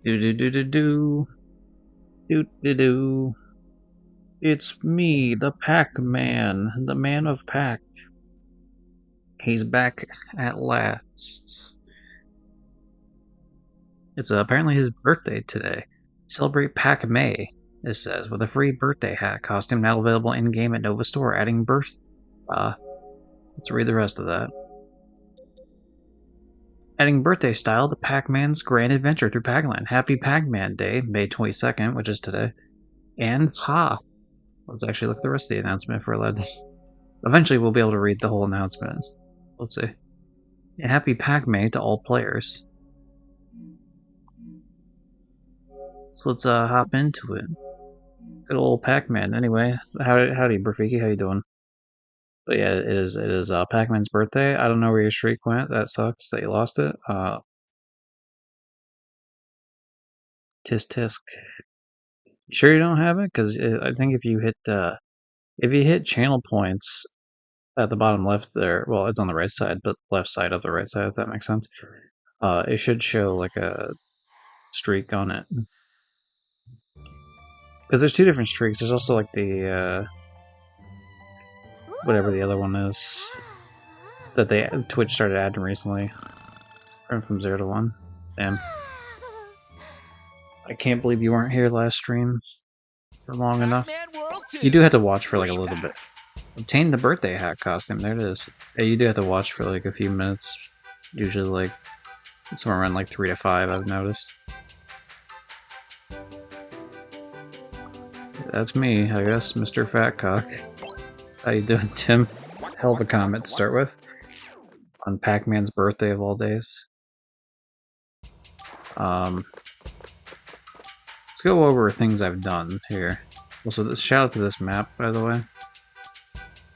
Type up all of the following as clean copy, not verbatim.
Do do do do do do do do. It's me, the Pac-Man, the man of Pac. He's back at last. It's apparently his birthday today. Celebrate Pac-May, it says, with a free birthday hat costume now available in-game at Nova Store, adding birth. Let's read the rest of that. Adding birthday style to Pac-Man's grand adventure through Pac-Land. Happy Pac-Man Day, May 22nd, which is today. And let's actually look at the rest of the announcement if we're allowed to. Eventually, we'll be able to read the whole announcement. Let's see. And happy Pac-Man to all players. So let's hop into it. Good old Pac-Man. Anyway, howdy, Brafiki. How you doing? But yeah, it is Pac-Man's birthday. I don't know where your streak went. That sucks that you lost it. Tisk tisk. You sure you don't have it? Because I think if you hit channel points at the bottom left there, well, it's on the right side, but left side of the right side, if that makes sense. It should show like a streak on it. Because there's two different streaks. There's also like the whatever the other one is that Twitch started adding recently. From 0 to 1. Damn. I can't believe you weren't here last stream for long enough. You do have to watch for like a little bit. Obtain the birthday hat costume. There it is. Yeah, you do have to watch for like a few minutes. Usually like somewhere around like 3 to 5, I've noticed. That's me, I guess, Mr. Fatcock. How you doing, Tim? Hell of a comment to start with. On Pac-Man's birthday of all days. Let's go over things I've done here. Also, shout out to this map, by the way.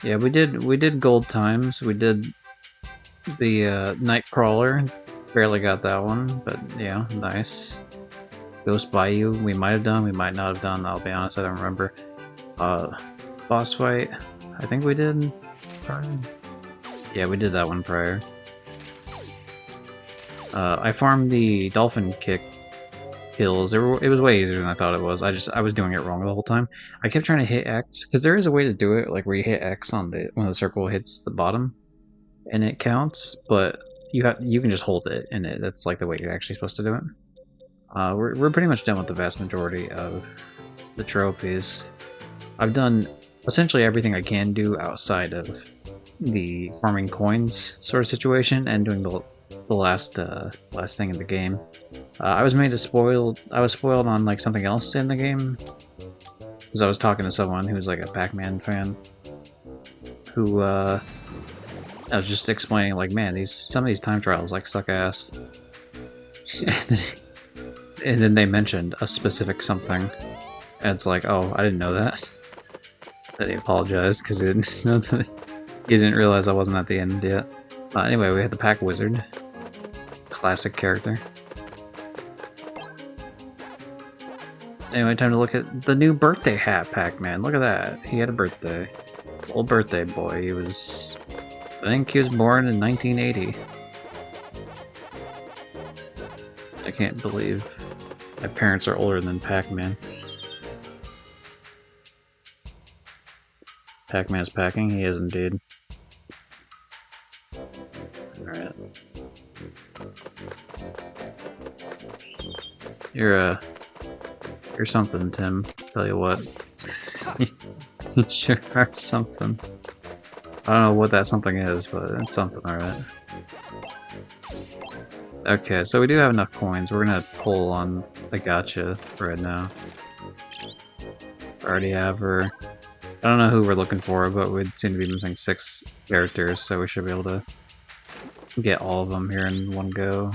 Yeah, we did gold times. We did the Nightcrawler. Barely got that one, but yeah, nice. Ghost Bayou, we might have done, we might not have done. I'll be honest, I don't remember. Boss fight, I think we did. Yeah, we did that one prior. I farmed the dolphin kick kills. It was way easier than I thought it was. I was doing it wrong the whole time. I kept trying to hit X because there is a way to do it, like where you hit X on when the circle hits the bottom, and it counts. But you can just hold it, and that's like the way you're actually supposed to do it. We're pretty much done with the vast majority of the trophies. I've done essentially everything I can do outside of the farming coins sort of situation and doing the last thing in the game. I was spoiled on like something else in the game because I was talking to someone who's like a Pac-Man fan who I was just explaining like, man, some of these time trials like suck ass. And then they mentioned a specific something, and it's like, oh, I didn't know that. That he apologized because he didn't know that. He didn't realize I wasn't at the end yet. Anyway, we had the Pac Wizard. Classic character. Anyway, time to look at the new birthday hat Pac-Man. Look at that. He had a birthday. Old birthday boy. I think he was born in 1980. I can't believe my parents are older than Pac-Man. Pac-Man is packing? He is indeed. Alright. You're something, Tim. Tell you what. You sure are something. I don't know what that something is, but it's something, alright. Okay, so we do have enough coins. We're gonna pull on the gacha right now. Already have her. I don't know who we're looking for, but we seem to be missing 6 characters, so we should be able to get all of them here in one go.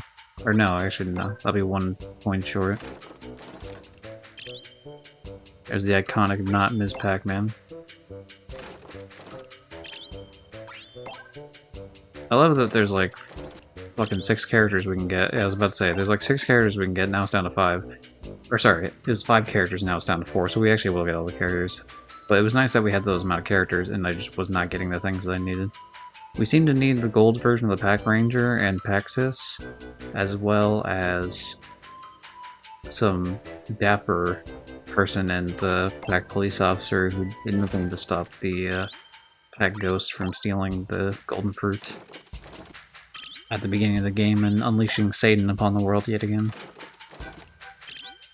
Or no, actually no. That'll be 1 point short. There's the iconic not Ms. Pac-Man. I love that there's like fucking 6 characters we can get. Yeah, I was about to say, there's like 6 characters we can get, now it's down to 5. Or sorry, it was 5 characters, now it's down to 4, so we actually will get all the characters. But it was nice that we had those amount of characters, and I just was not getting the things that I needed. We seem to need the gold version of the Pac Ranger and Paxis, as well as some dapper person and the Pac police officer who did nothing to stop the Pac ghost from stealing the golden fruit at the beginning of the game and unleashing Satan upon the world yet again.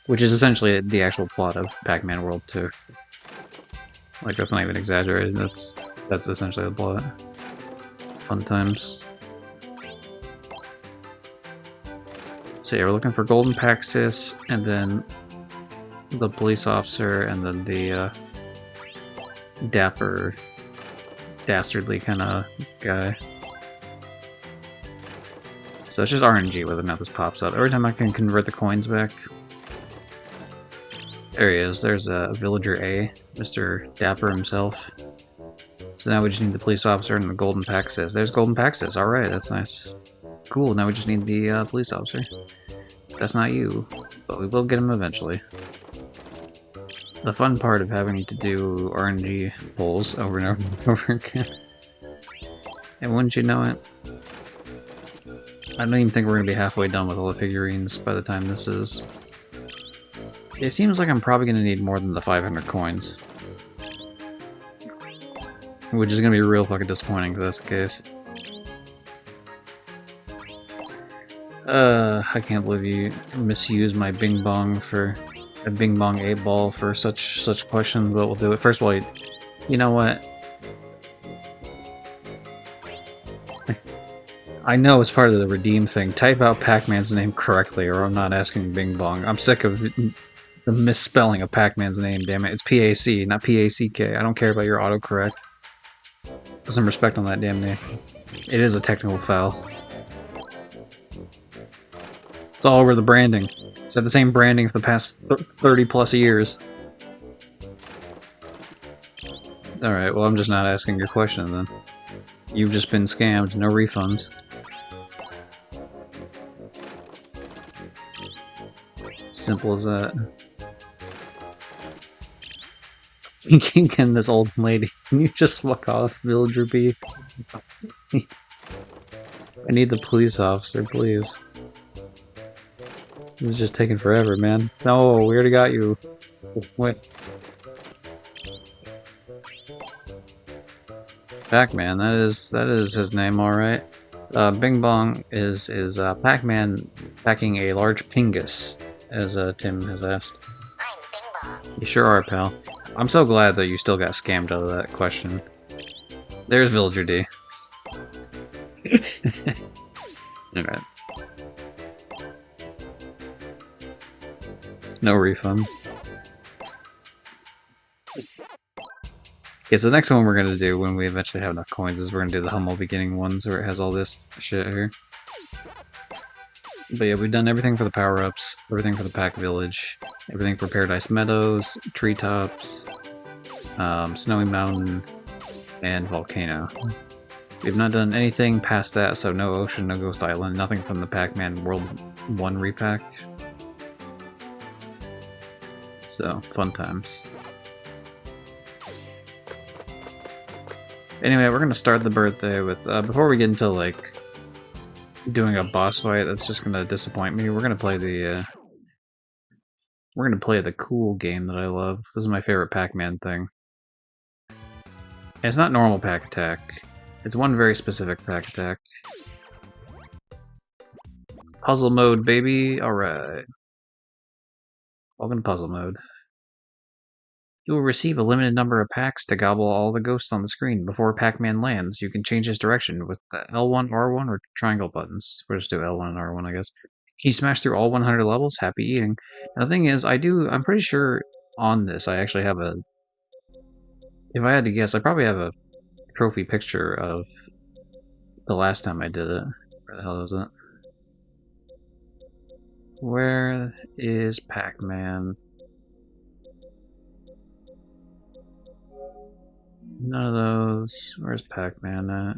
Which is essentially the actual plot of Pac-Man World 2. Like, that's not even exaggerated, that's essentially the plot. Fun times. So yeah, we're looking for Golden Paxis, and then the police officer, and then the dapper, dastardly kind of guy. So it's just RNG whether or not this pops up. Every time I can convert the coins back. There he is, there's Villager A, Mr. Dapper himself. So now we just need the police officer and the Golden Paxis. There's Golden Paxis, alright, that's nice. Cool, now we just need the police officer. That's not you, but we will get him eventually. The fun part of having to do RNG pulls over and over and over again. And wouldn't you know it? I don't even think we're going to be halfway done with all the figurines by the time this is. It seems like I'm probably going to need more than the 500 coins. Which is going to be real fucking disappointing if that's the case. I can't believe you misused my Bing Bong for a Bing Bong 8 ball for such questions, but we'll do it. First of all, you know what? I know it's part of the redeem thing. Type out Pac-Man's name correctly, or I'm not asking Bing Bong. I'm sick of the misspelling of Pac-Man's name, damn it. It's P-A-C, not P-A-C-K. I don't care about your autocorrect. Put some respect on that damn name. It is a technical foul. It's all over the branding. It's had the same branding for the past 30 plus years. Alright, well I'm just not asking your question then. You've just been scammed, no refund. Simple as that. Thinking, can this old lady, can you just walk off, Villager B? I need the police officer, please. This is just taking forever, man. No, we already got you. Wait. Pac-Man, that is his name, alright. Bing Bong is Pac-Man packing a large pingus, as Tim has asked. I'm Bing Bong. You sure are, pal. I'm so glad that you still got scammed out of that question. There's Villager D. Alright. No refund. Okay, so the next one we're gonna do when we eventually have enough coins is we're gonna do the humble beginning ones where it has all this shit here. But yeah, we've done everything for the power-ups, everything for the Pac Village, everything for Paradise Meadows, Treetops, Snowy Mountain, and Volcano. We've not done anything past that, so no Ocean, no Ghost Island, nothing from the Pac-Man World 1 Re-Pac. So, fun times. Anyway, we're gonna start the birthday with, before we get into, like, doing a boss fight that's just gonna disappoint me, we're gonna play the cool game that I love. This is my favorite Pac-Man thing. And it's not normal Pac Attack. It's one very specific Pac Attack. Puzzle mode, baby! Alright. Welcome to puzzle mode. You will receive a limited number of packs to gobble all the ghosts on the screen. Before Pac-Man lands, you can change his direction with the L1, R1, or triangle buttons. We'll just do L1 and R1, I guess. Can you smash through all 100 levels? Happy eating. Now, the thing is, I'm pretty sure on this I actually have a... If I had to guess, I probably have a trophy picture of the last time I did it. Where the hell is it? Where is Pac-Man? None of those. Where's Pac-Man at?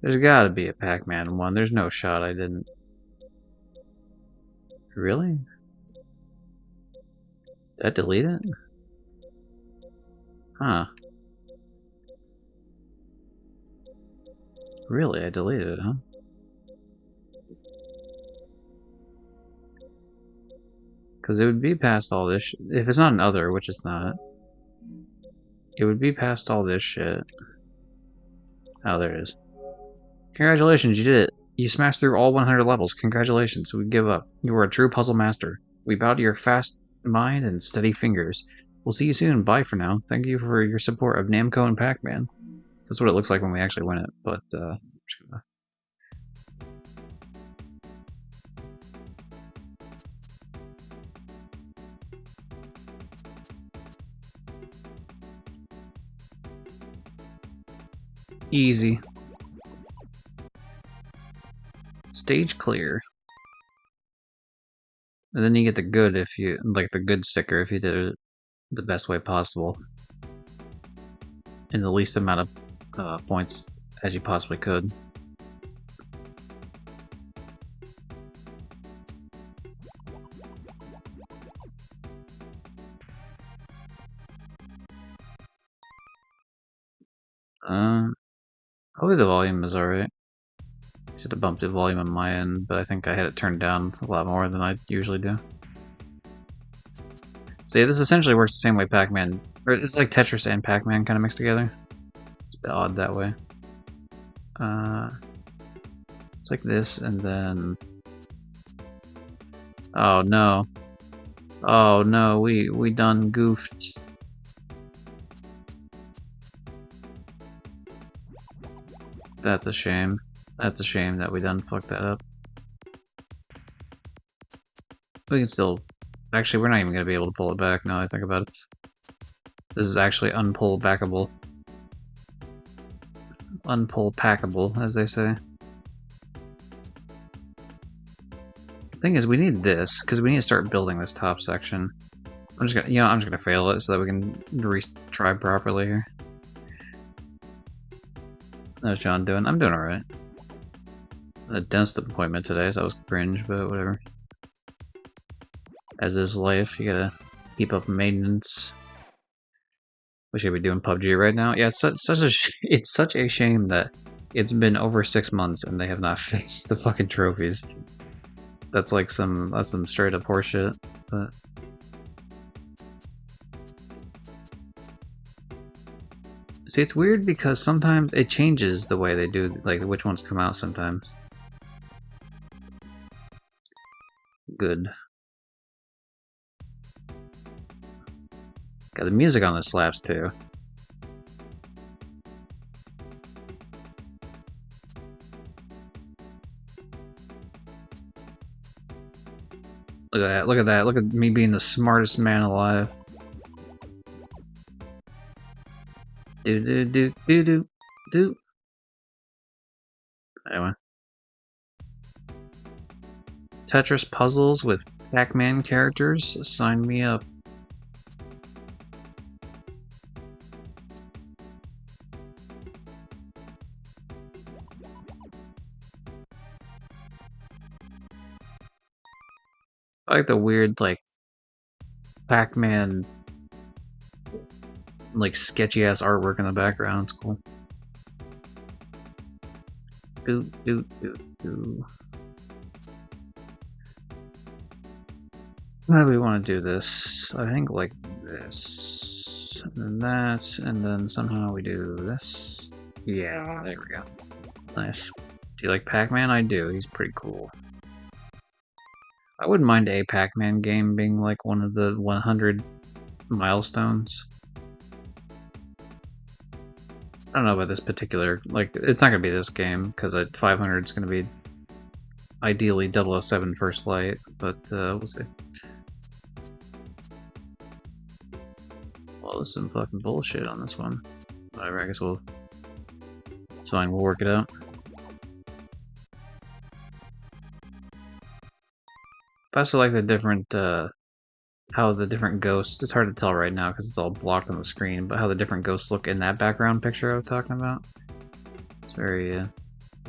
There's gotta be a Pac-Man one. There's no shot I didn't. Really? Did I delete it? Huh. Really? I deleted it, huh? Because it would be past all this if it's not an other, which it's not. It would be past all this shit. Oh, there it is. Congratulations, you did it. You smashed through all 100 levels. Congratulations, we give up. You are a true puzzle master. We bow to your fast mind and steady fingers. We'll see you soon. Bye for now. Thank you for your support of Namco and Pac-Man. That's what it looks like when we actually win it, but, I'm just gonna... Easy. Stage clear. And then you get the good if you, like the good sticker if you did it the best way possible. In the least amount of points as you possibly could. Probably the volume is alright. I should have bumped the volume on my end, but I think I had it turned down a lot more than I usually do. So yeah, this essentially works the same way Pac-Man, or it's like Tetris and Pac-Man kind of mixed together. It's a bit odd that way. It's like this, and then... Oh no. Oh no, we done goofed. That's a shame. That's a shame that we done fucked that up. We can still... Actually, we're not even gonna be able to pull it back now that I think about it. This is actually unpull-backable. Unpull-packable, as they say. The thing is, we need this, because we need to start building this top section. I'm just gonna, I'm just gonna fail it so that we can retry properly here. How's John doing? I'm doing alright. A dentist appointment today, so that was cringe, but whatever. As is life, you gotta keep up maintenance. Wish I could be doing PUBG right now. Yeah, it's such a shame that it's been over 6 months and they have not fixed the fucking trophies. That's like that's some straight up horseshit, but... See, it's weird because sometimes it changes the way they do, like, which ones come out sometimes. Good. God, the music on this slaps too. Look at that, look at that, look at me being the smartest man alive. Do do do do do do. Anyway. Tetris puzzles with Pac-Man characters? Sign me up. I like the weird, like, Pac-Man, like, sketchy-ass artwork in the background. It's cool. Do, do, do, do. How do we want to do this? I think like this, and then that, and then somehow we do this. Yeah, there we go. Nice. Do you like Pac-Man? I do. He's pretty cool. I wouldn't mind a Pac-Man game being like one of the 100 milestones. I don't know about this particular, like, it's not gonna be this game, because at 500 it's gonna be ideally 007 First Light, but we'll see. Well, there's some fucking bullshit on this one. Whatever, I guess we'll... It's fine, we'll work it out. I also like the different, how the different ghosts... It's hard to tell right now because it's all blocked on the screen, but how the different ghosts look in that background picture I was talking about. It's very,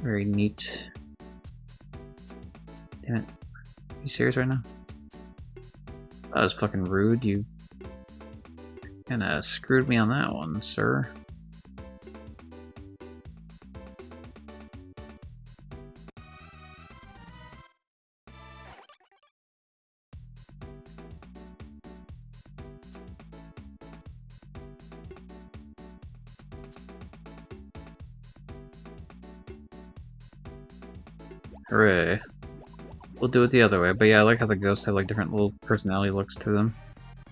very neat. Damn it. Are you serious right now? That was fucking rude, you... Kinda screwed me on that one, sir. Hooray. We'll do it the other way. But yeah, I like how the ghosts have like different little personality looks to them.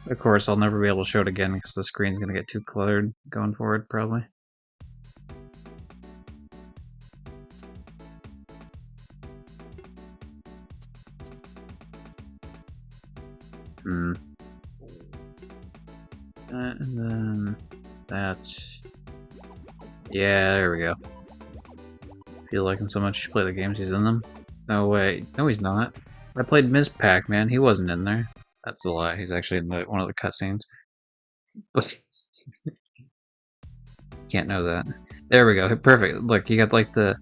Of course, I'll never be able to show it again because the screen's gonna get too cluttered going forward, probably. Hmm. And then that's... Yeah, there we go. Feel like him so much you play the games he's in them. No way. No, he's not. I played Ms. Pac-Man. He wasn't in there. That's a lie. He's actually in one of the cutscenes. Can't know that. There we go. Perfect. Look, you got like the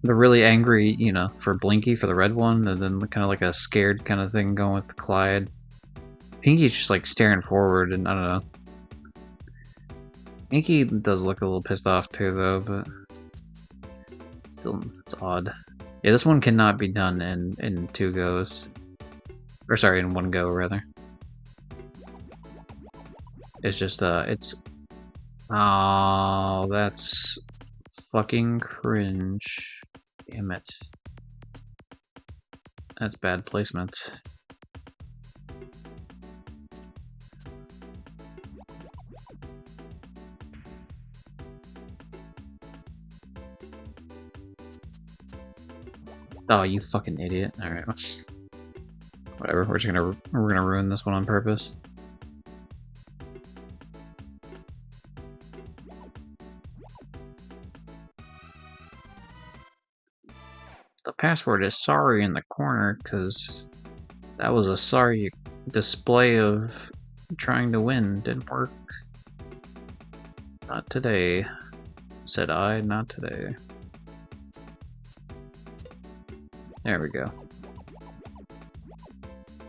really angry, you know, for Blinky for the red one, and then kind of like a scared kind of thing going with Clyde. Pinky's just like staring forward, and I don't know. Pinky does look a little pissed off too, though, but still, it's odd. Yeah, this one cannot be done in 2 goes. Or sorry, in 1 go, rather. It's just, it's... Oh, that's fucking cringe. Damn it. That's bad placement. Oh, you fucking idiot. Alright. Whatever, we're gonna ruin this one on purpose. The password is sorry in the corner, because that was a sorry display of trying to win. Didn't work. Not today. Said I, not today. There we go.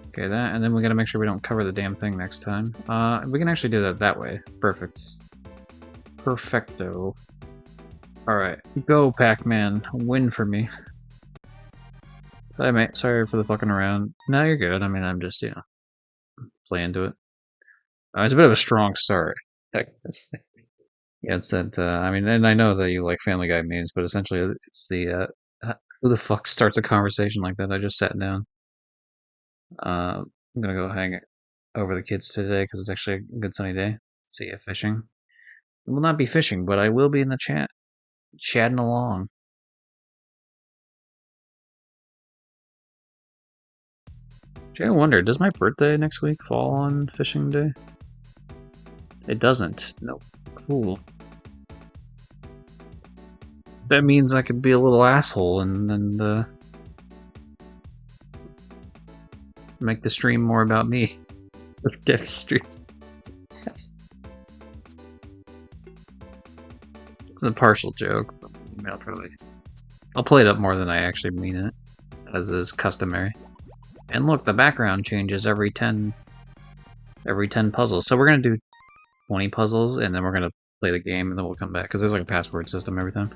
Okay, that, and then we gotta make sure we don't cover the damn thing next time. We can actually do that way. Perfect. Perfecto. Alright, go Pac-Man. Win for me. Hi mate, sorry for the fucking around. No, you're good. I mean, I'm just, you know, playing to it. It's a bit of a strong start. Yeah, it's that, I mean, and I know that you like Family Guy memes, but essentially it's the, who the fuck starts a conversation like that? I just sat down. I'm gonna go hang over the kids today because it's actually a good sunny day. See ya fishing. I will not be fishing, but I will be in the chat, chatting along. I wonder, does my birthday next week fall on fishing day? It doesn't. Nope. Cool. That means I could be a little asshole and make the stream more about me. It's a diff stream. It's a partial joke. I'll play it up more than I actually mean it, as is customary. And look, the background changes every 10 puzzles. So we're gonna do 20 puzzles, and then we're gonna play the game, and then we'll come back, because there's like a password system every time.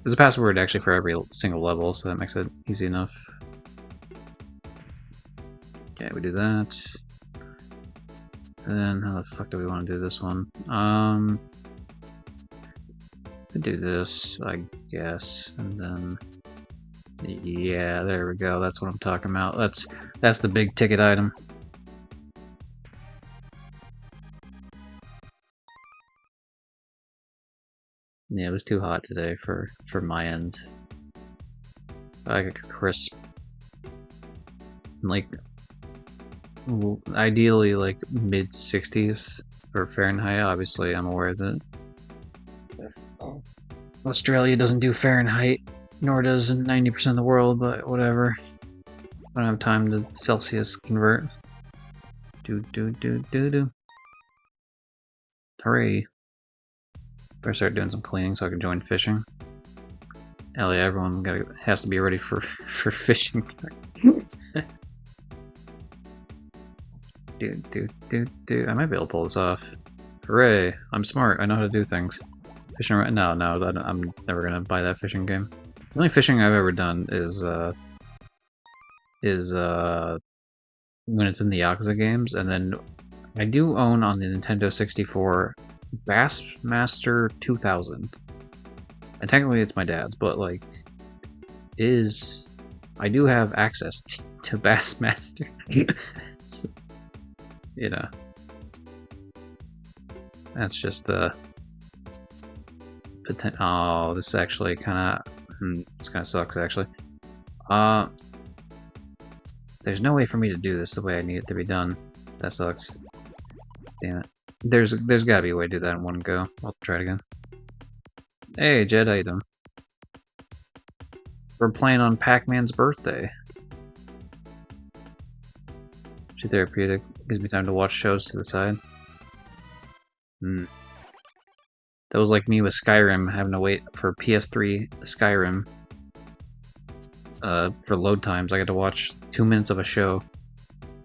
There's a password actually for every single level, so that makes it easy enough. Okay, we do that. And then how the fuck do we want to do this one? Do this, I guess, and then yeah, there we go. That's what I'm talking about. That's the big ticket item. Yeah, it was too hot today for my end. I got crisp. Like, ideally, like mid 60s for Fahrenheit. Obviously, I'm aware that Australia doesn't do Fahrenheit, nor does 90% of the world, but whatever. I don't have time to Celsius convert. Do. Hooray. Better start doing some cleaning so I can join fishing. Hell yeah, everyone has to be ready for fishing time. I might be able to pull this off. Hooray! I'm smart. I know how to do things. Fishing right now? No, I'm never gonna buy that fishing game. The only fishing I've ever done is when it's in the Yakuza games, and then I do own on the Nintendo 64 Bassmaster 2000. And technically it's my dad's, but like is I do have access to Bassmaster. So, you know, that's just oh, this actually kind of this kind of sucks actually. Uh, there's no way for me to do this the way I need it to be done. That sucks. Damn it. There's gotta be a way to do that in one go. I'll try it again. Hey, Jed, how you doing? We're playing on Pac-Man's birthday. Too therapeutic. Gives me time to watch shows to the side. That was like me with Skyrim, having to wait for PS3 Skyrim. For load times, I got to watch 2 minutes of a show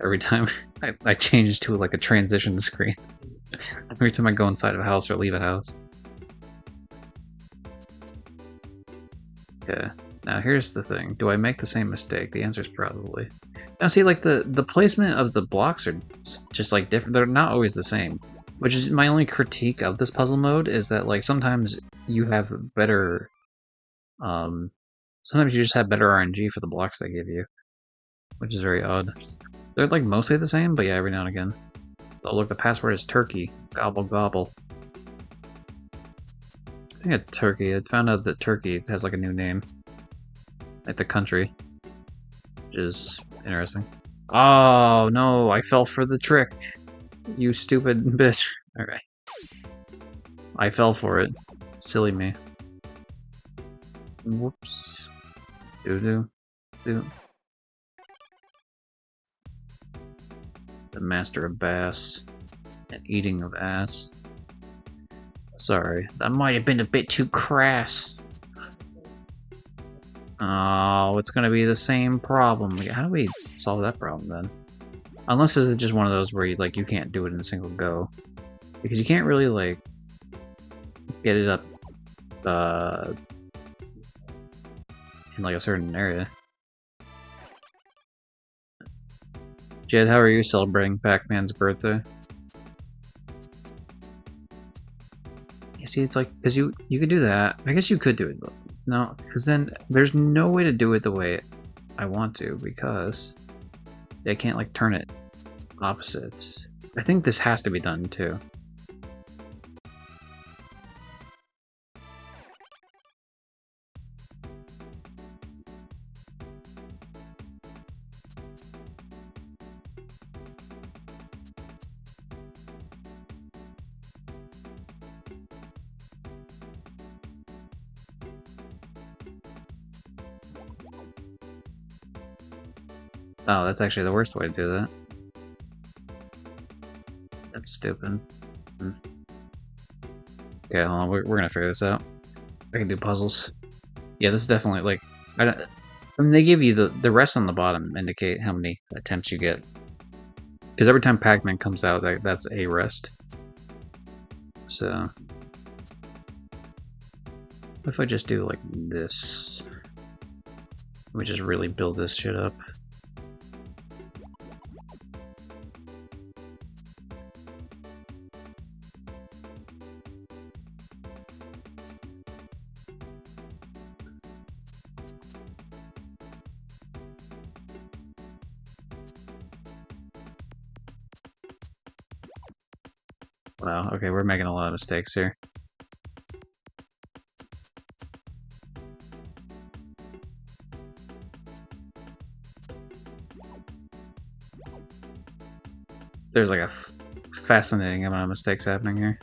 every time I changed to like a transition screen. Every time I go inside of a house or leave a house. Okay, now here's the thing. Do I make the same mistake? The answer is probably. Now see, like the placement of the blocks are just like different. They're not always the same. Which is my only critique of this puzzle mode, is that like sometimes you have better sometimes you just have better RNG for the blocks they give you. Which is very odd. They're like mostly the same, but yeah, every now and again. Oh look, the password is turkey. Gobble gobble. I think it's Turkey. I found out that Turkey has like a new name. Like the country. Which is interesting. Oh no, I fell for the trick. You stupid bitch. Okay. I fell for it. Silly me. Whoops. Do. The master of bass. And eating of ass. Sorry, that might have been a bit too crass. Oh, it's gonna be the same problem. How do we solve that problem then? Unless it's just one of those where you can't do it in a single go. Because you can't really like get it up in like a certain area. Jed, how are you celebrating Pac-Man's birthday? You see, it's like, because you could do that. I guess you could do it, but no, because then there's no way to do it the way I want to, because I can't like turn it opposites. I think this has to be done too. Oh, that's actually the worst way to do that. That's stupid. Okay, hold on. We're gonna figure this out. I can do puzzles. Yeah, this is definitely like I mean, they give you the rest on the bottom indicate how many attempts you get. Because every time Pac-Man comes out, that's a rest. So what if I just do like this? Let me just really build this shit up. Wow, okay, we're making a lot of mistakes here. There's like a fascinating amount of mistakes happening here.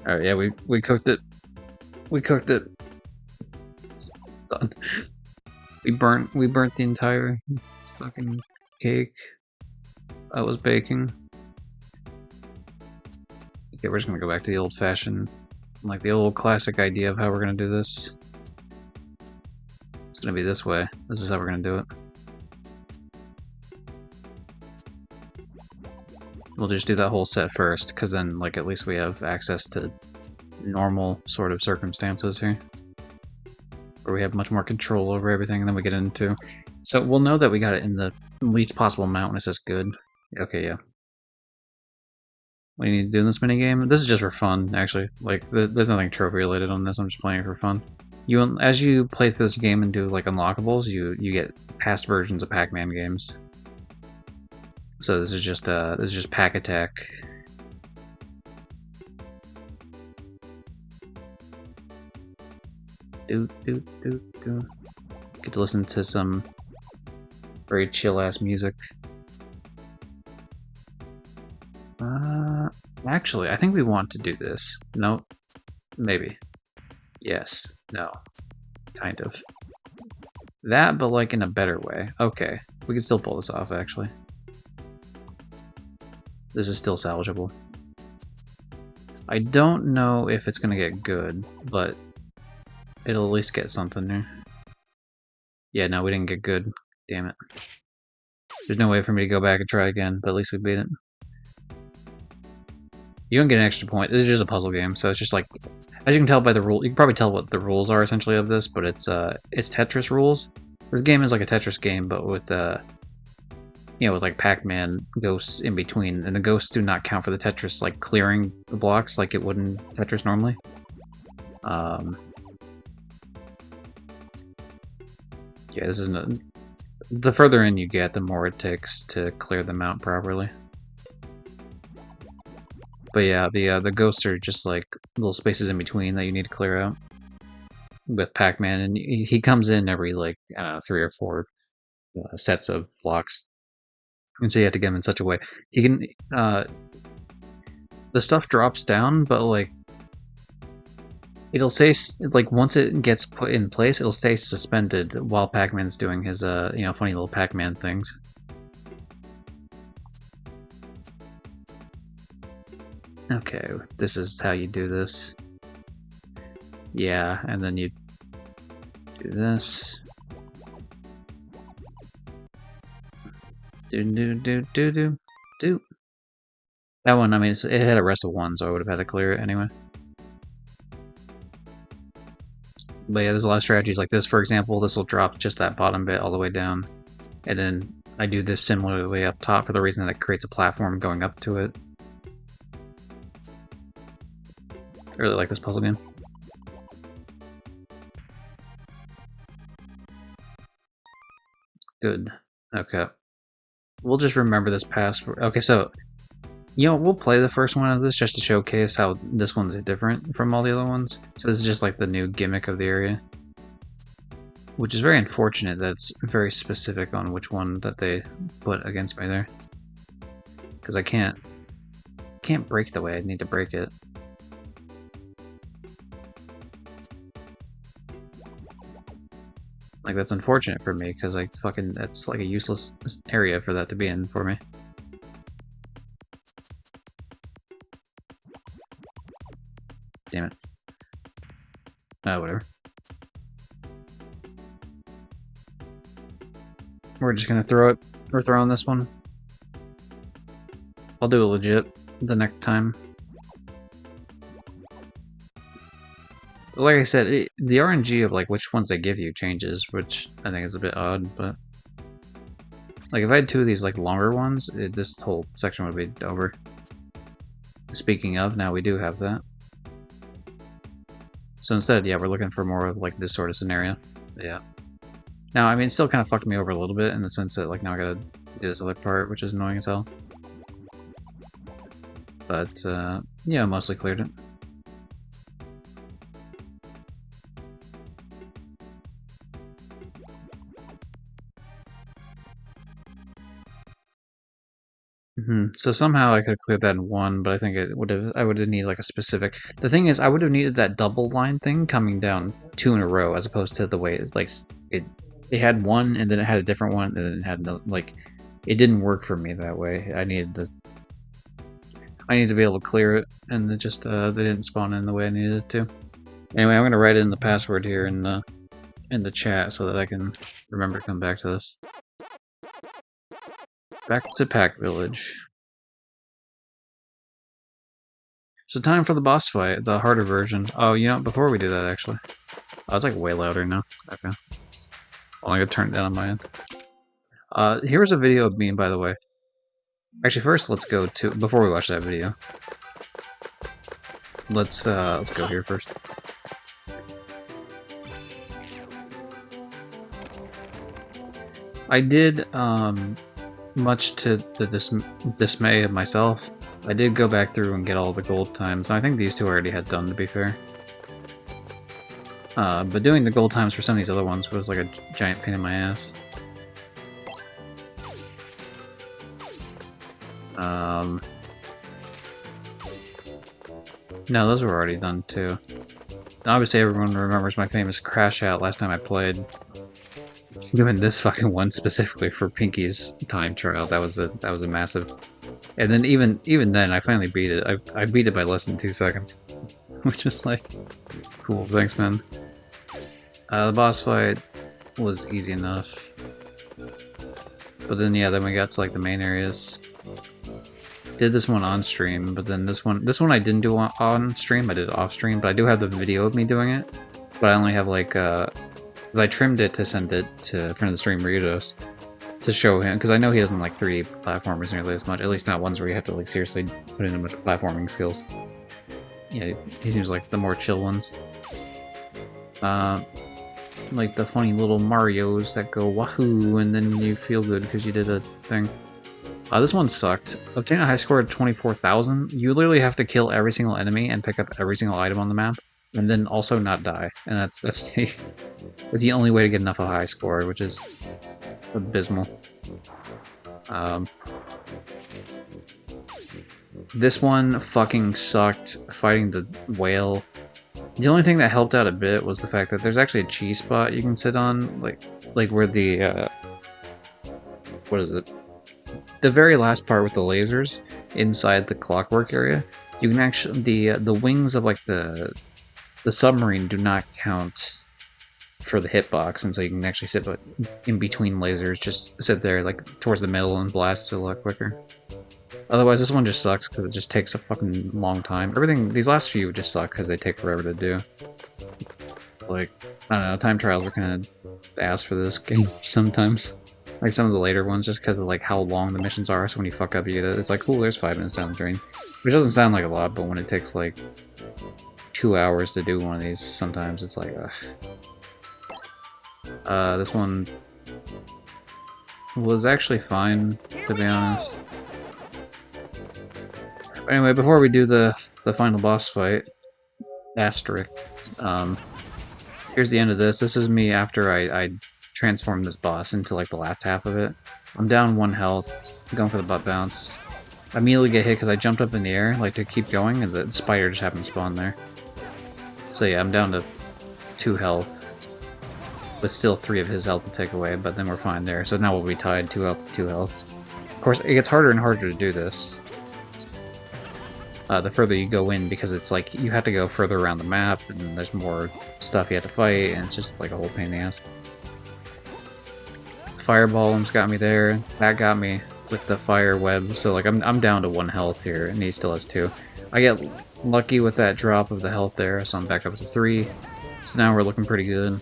Alright, yeah, we cooked it. We cooked it. It's done. We burnt the entire fucking cake I was baking. Okay, we're just gonna go back to the old-fashioned, like the old classic idea of how we're gonna do this. It's gonna be this way. This is how we're gonna do it. We'll just do that whole set first, because then, like, at least we have access to normal sort of circumstances here. Where we have much more control over everything, and then we get into... So we'll know that we got it in the least possible amount when it says good. Okay, yeah. What do you need to do in this minigame? This is just for fun, actually. Like, there's nothing trophy related on this, I'm just playing it for fun. As you play through this game and do like unlockables, you get past versions of Pac-Man games. So this is just Pac Attack. Do. Get to listen to some very chill ass music. Actually, I think we want to do this. Nope. Maybe. Yes. No. Kind of. That, but like in a better way. Okay. We can still pull this off, actually. This is still salvageable. I don't know if it's gonna get good, but it'll at least get something there. Yeah, no, we didn't get good. Damn it. There's no way for me to go back and try again, but at least we beat it. You don't get an extra point. It's just a puzzle game, so it's just like, as you can tell by the rule, you can probably tell what the rules are essentially of this, but it's Tetris rules. This game is like a Tetris game, but with with like Pac-Man ghosts in between, and the ghosts do not count for the Tetris like clearing the blocks like it would in Tetris normally. Yeah, this isn't. The further in you get, the more it takes to clear them out properly. But yeah, the ghosts are just like little spaces in between that you need to clear out with Pac-Man, and he comes in every like I don't know, 3 or 4 sets of blocks, and so you have to get him in such a way he can. The stuff drops down, but like it'll stay like once it gets put in place, it'll stay suspended while Pac-Man's doing his funny little Pac-Man things. Okay, this is how you do this. Yeah, and then you do this. Do. That one, I mean, it had a rest of 1, so I would have had to clear it anyway. But yeah, there's a lot of strategies like this. For example, this will drop just that bottom bit all the way down, and then I do this similarly up top for the reason that it creates a platform going up to it. I really like this puzzle game. Good. Okay. We'll just remember this password. Okay, so, we'll play the first one of this just to showcase how this one's different from all the other ones. So this is just like the new gimmick of the area. Which is very unfortunate that it's very specific on which one that they put against me there. Because I can't break the way I need to break it. Like, that's unfortunate for me, because that's like a useless area for that to be in for me. Damn it. Whatever. We're just gonna throw it. We're throwing this one. I'll do it legit the next time. Like I said, the RNG of like which ones they give you changes, which I think is a bit odd, but like if I had 2 of these like longer ones, this whole section would be over. Speaking of, now we do have that. So instead, yeah, we're looking for more of like this sort of scenario. Yeah. Now, I mean, it still kind of fucked me over a little bit in the sense that like now I gotta do this other part, which is annoying as hell. But yeah, mostly cleared it. So somehow I could have cleared that in 1, but I think I would have needed like a specific. The thing is, I would have needed that double line thing coming down 2 in a row, as opposed to the way it's like it had 1 and then it had a different one and then it had no, like it didn't work for me that way. I needed to be able to clear it, and it just they didn't spawn in the way I needed it to. Anyway, I'm gonna write in the password here in the chat so that I can remember to come back to this. Back to Pac Village. So time for the boss fight, the harder version. Oh, before we do that, actually. Oh, it's like way louder now. Okay. Well, I'm gonna turn it down on my end. Here's a video of me, by the way. Actually, first let's go to, before we watch that video. Let's go here first. I did, much to the dismay of myself, I did go back through and get all the gold times. I think these two I already had done, to be fair. But doing the gold times for some of these other ones was like a giant pain in my ass. No, those were already done too. And obviously everyone remembers my famous crash out last time I played. Doing this fucking one specifically for Pinky's time trial, that was a massive. And then even then, I finally beat it. I beat it by less than 2 seconds, which is like, cool. Thanks, man. The boss fight was easy enough, but then yeah, then we got to like the main areas. Did this one on stream, but then this one I didn't do on stream. I did it off stream, but I do have the video of me doing it. But I only have like I trimmed it to send it to friend of the stream Ritos to show him, because I know he doesn't like 3D platformers nearly as much. At least not ones where you have to like seriously put in a bunch of platforming skills. Yeah, he seems like the more chill ones. Like the funny little Marios that go wahoo and then you feel good because you did a thing. This one sucked. Obtain a high score of 24,000. You literally have to kill every single enemy and pick up every single item on the map, and then also not die. And that's the only way to get enough of a high score, which is abysmal. This one fucking sucked. Fighting the whale. The only thing that helped out a bit was the fact that there's actually a cheese spot you can sit on, like where the what is it? The very last part with the lasers inside the clockwork area. You can actually the wings of like the submarine do not count for the hitbox, and so you can actually sit in between lasers, just sit there like towards the middle and blast it a lot quicker. Otherwise, this one just sucks because it just takes a fucking long time. These last few just suck because they take forever to do. Like, I don't know, time trials are kind of ass for this game sometimes. Like some of the later ones, just because of like how long the missions are, so when you fuck up you get it. It's like, cool, there's 5 minutes down the drain. Which doesn't sound like a lot, but when it takes like 2 hours to do one of these, sometimes it's like, ugh. This one was actually fine, to be honest. But anyway, before we do the final boss fight, asterisk, here's the end of this. This is me after I transformed this boss into like the last half of it. I'm down 1 health, going for the butt bounce. I immediately get hit because I jumped up in the air, like to keep going, and the spider just happened to spawn there. So yeah, I'm down to 2 health, but still 3 of his health to take away, but then we're fine there. So now we'll be tied 2 health to 2 health. Of course, it gets harder and harder to do this. The further you go in, because it's like you have to go further around the map, and there's more stuff you have to fight, and it's just like a whole pain in the ass. Fireball almost got me there. That got me with the fire web, so like I'm down to 1 health here, and he still has 2. I get lucky with that drop of the health there, so I'm back up to 3. So now we're looking pretty good.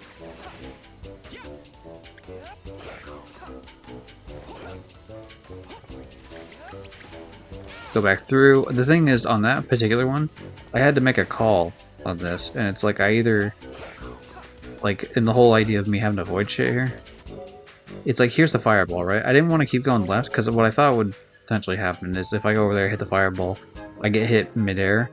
Go back through. The thing is, on that particular one, I had to make a call on this, and it's like I either, like, in the whole idea of me having to avoid shit here, it's like, here's the fireball, right? I didn't want to keep going left, because what I thought would potentially happen is if I go over there and hit the fireball, I get hit midair,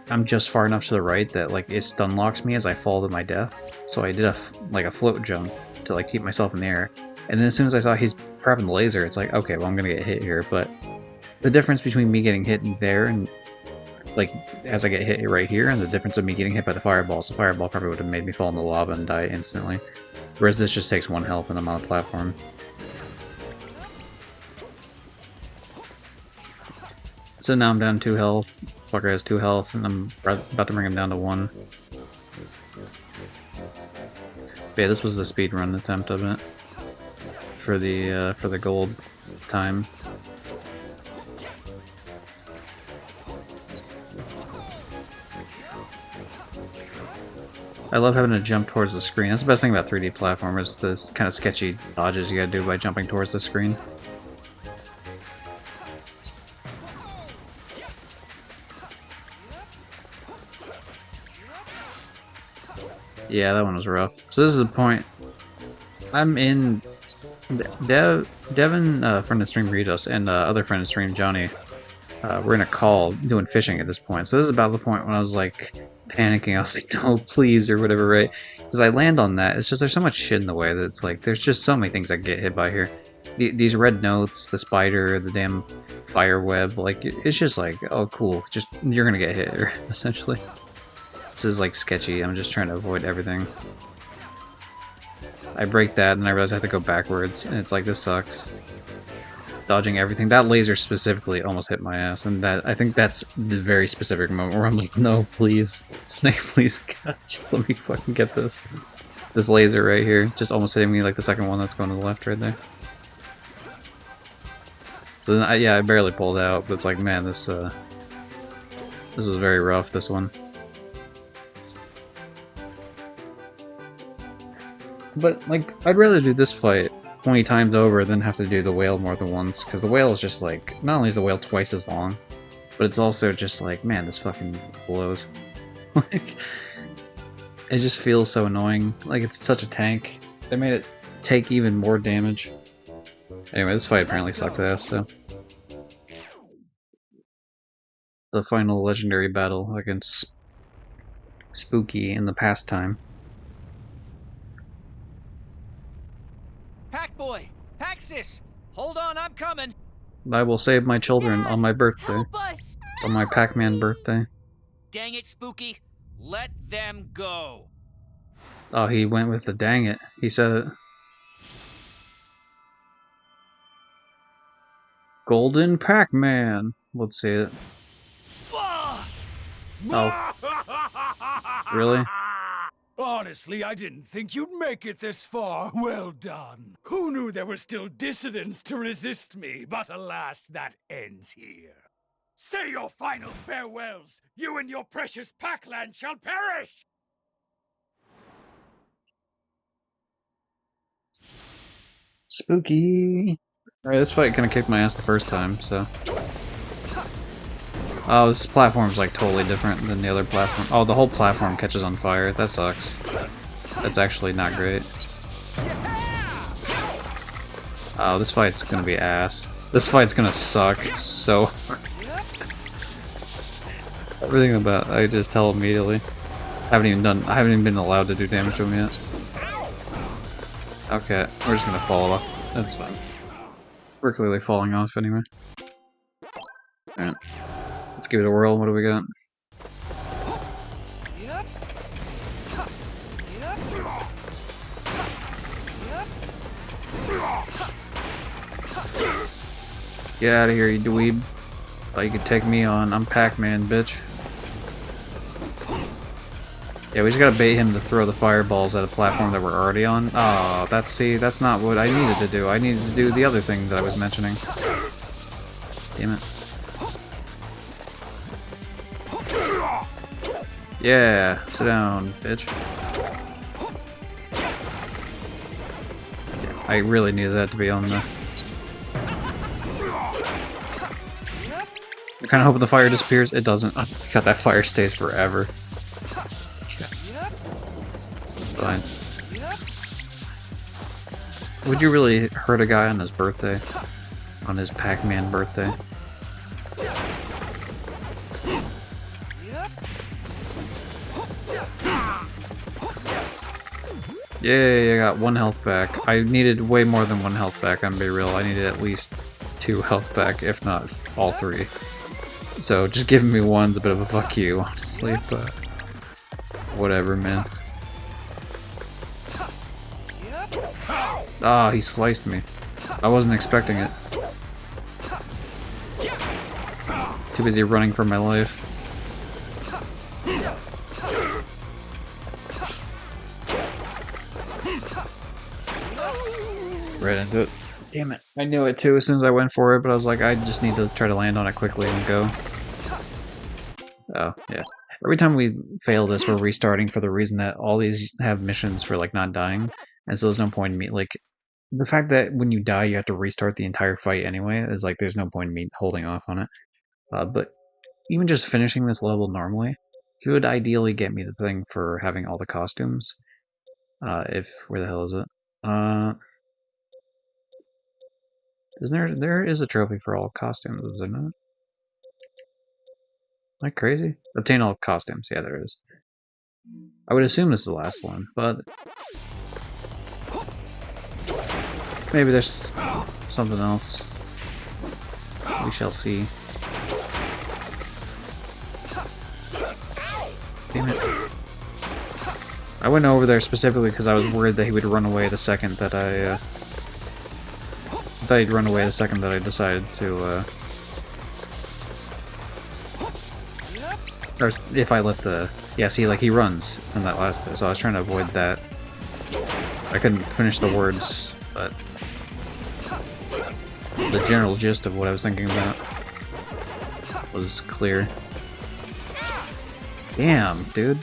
I'm just far enough to the right that, like, it stun locks me as I fall to my death. So I did a float jump to, like, keep myself in the air. And then as soon as I saw he's prepping the laser, it's like, okay, well, I'm gonna get hit here, but the difference between me getting hit there and, like, as I get hit right here, and the difference of me getting hit by the fireball, so the fireball probably would have made me fall in the lava and die instantly. Whereas this just takes 1 health and I'm on a platform. So now I'm down 2 health, fucker has 2 health, and I'm about to bring him down to 1. But yeah, this was the speedrun attempt of it. For the gold time. I love having to jump towards the screen. That's the best thing about 3D platformers, the kind of sketchy dodges you gotta do by jumping towards the screen. Yeah, that one was rough. So this is the point. I'm in Devin, friend of stream Regis, and other friend of stream Johnny, we're in a call doing fishing at this point. So this is about the point when I was like panicking. I was like, no, please, or whatever, right? Because I land on that. It's just there's so much shit in the way that it's like there's just so many things I get hit by here. These red notes, the spider, the damn fire web, like it's just like, oh cool, just you're gonna get hit here, essentially. This is like sketchy. I'm just trying to avoid everything. I break that and I realize I have to go backwards, and it's like, this sucks. Dodging everything. That laser specifically almost hit my ass, and that I think that's the very specific moment where I'm like, no, please. Snake, please, God, just let me fucking get this. This laser right here, just almost hitting me like the second one that's going to the left right there. So then, yeah, I barely pulled out, but it's like, man, this was very rough, this one. But, like, I'd rather do this fight 20 times over than have to do the whale more than once, because the whale is just like, not only is the whale twice as long, but it's also just like, man, this fucking blows. Like, it just feels so annoying. Like, it's such a tank. They made it take even more damage. Anyway, this fight apparently sucks ass, so. The final legendary battle against Spooky in the past time. Pac boy! Paxis! Hold on, I'm coming! I will save my children on my birthday. Help us! On my Pac-Man birthday. Dang it, Spooky! Let them go! Oh, he went with the dang it. He said it. Golden Pac-Man. Let's see it. Oh. Really? Honestly, I didn't think you'd make it this far. Well done. Who knew there were still dissidents to resist me? But alas, that ends here. Say your final farewells. You and your precious Pac-Land shall perish! Spooky. Alright, this fight kind of kicked my ass the first time, so. Oh, this platform's like totally different than the other platform. Oh, the whole platform catches on fire. That sucks. That's actually not great. Oh, this fight's gonna be ass. This fight's gonna suck so hard. Everything about I just tell immediately. I haven't even been allowed to do damage to him yet. Okay, we're just gonna fall off. That's fine. We're clearly falling off anyway. Alright. Let's give it a whirl. What do we got? Get out of here, you dweeb. Thought you could take me on. I'm Pac-Man, bitch. Yeah, we just gotta bait him to throw the fireballs at a platform that we're already on. Oh, that's not what I needed to do. I needed to do the other thing that I was mentioning. Damn it. Yeah, sit down, bitch. Yeah, I really needed that to be on the... I'm kinda hoping the fire disappears. It doesn't. Oh, God, that fire stays forever. Fine. Would you really hurt a guy on his birthday? On his Pac-Man birthday? Yay, I got 1 health back. I needed way more than 1 health back, I'm gonna be real. I needed at least 2 health back, if not all 3. So just giving me 1's a bit of a fuck you, honestly, but whatever, man. Ah, he sliced me. I wasn't expecting it. Too busy running for my life. Right into it. Damn it. I knew it too as soon as I went for it, but I was like, I just need to try to land on it quickly and go. Oh, yeah. Every time we fail this, we're restarting for the reason that all these have missions for, like, not dying. And so there's no point in me, like, the fact that when you die, you have to restart the entire fight anyway is like, there's no point in me holding off on it. But even just finishing this level normally could ideally get me the thing for having all the costumes. Where the hell is it? There is a trophy for all costumes, is there not? Am I crazy? Obtain all costumes. Yeah, there is. I would assume this is the last one, but maybe there's something else. We shall see. Damn it. I went over there specifically because I was worried that he would run away the second that I thought he'd run away the second that I decided to, or if I let the... Yeah, see, like, he runs in that last bit, so I was trying to avoid that. I couldn't finish the words, but the general gist of what I was thinking about was clear. Damn, dude.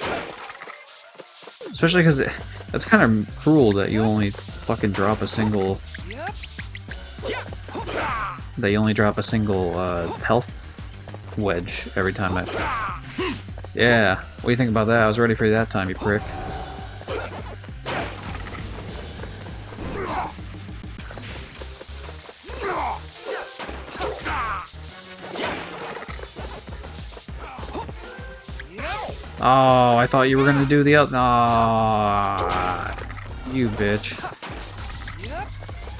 Especially because that's kind of cruel that you only fucking drop a single... That you only drop a single, health wedge every time I... Yeah, what do you think about that? I was ready for you that time, you prick. Oh, I thought you were gonna do the other. Ah, you bitch.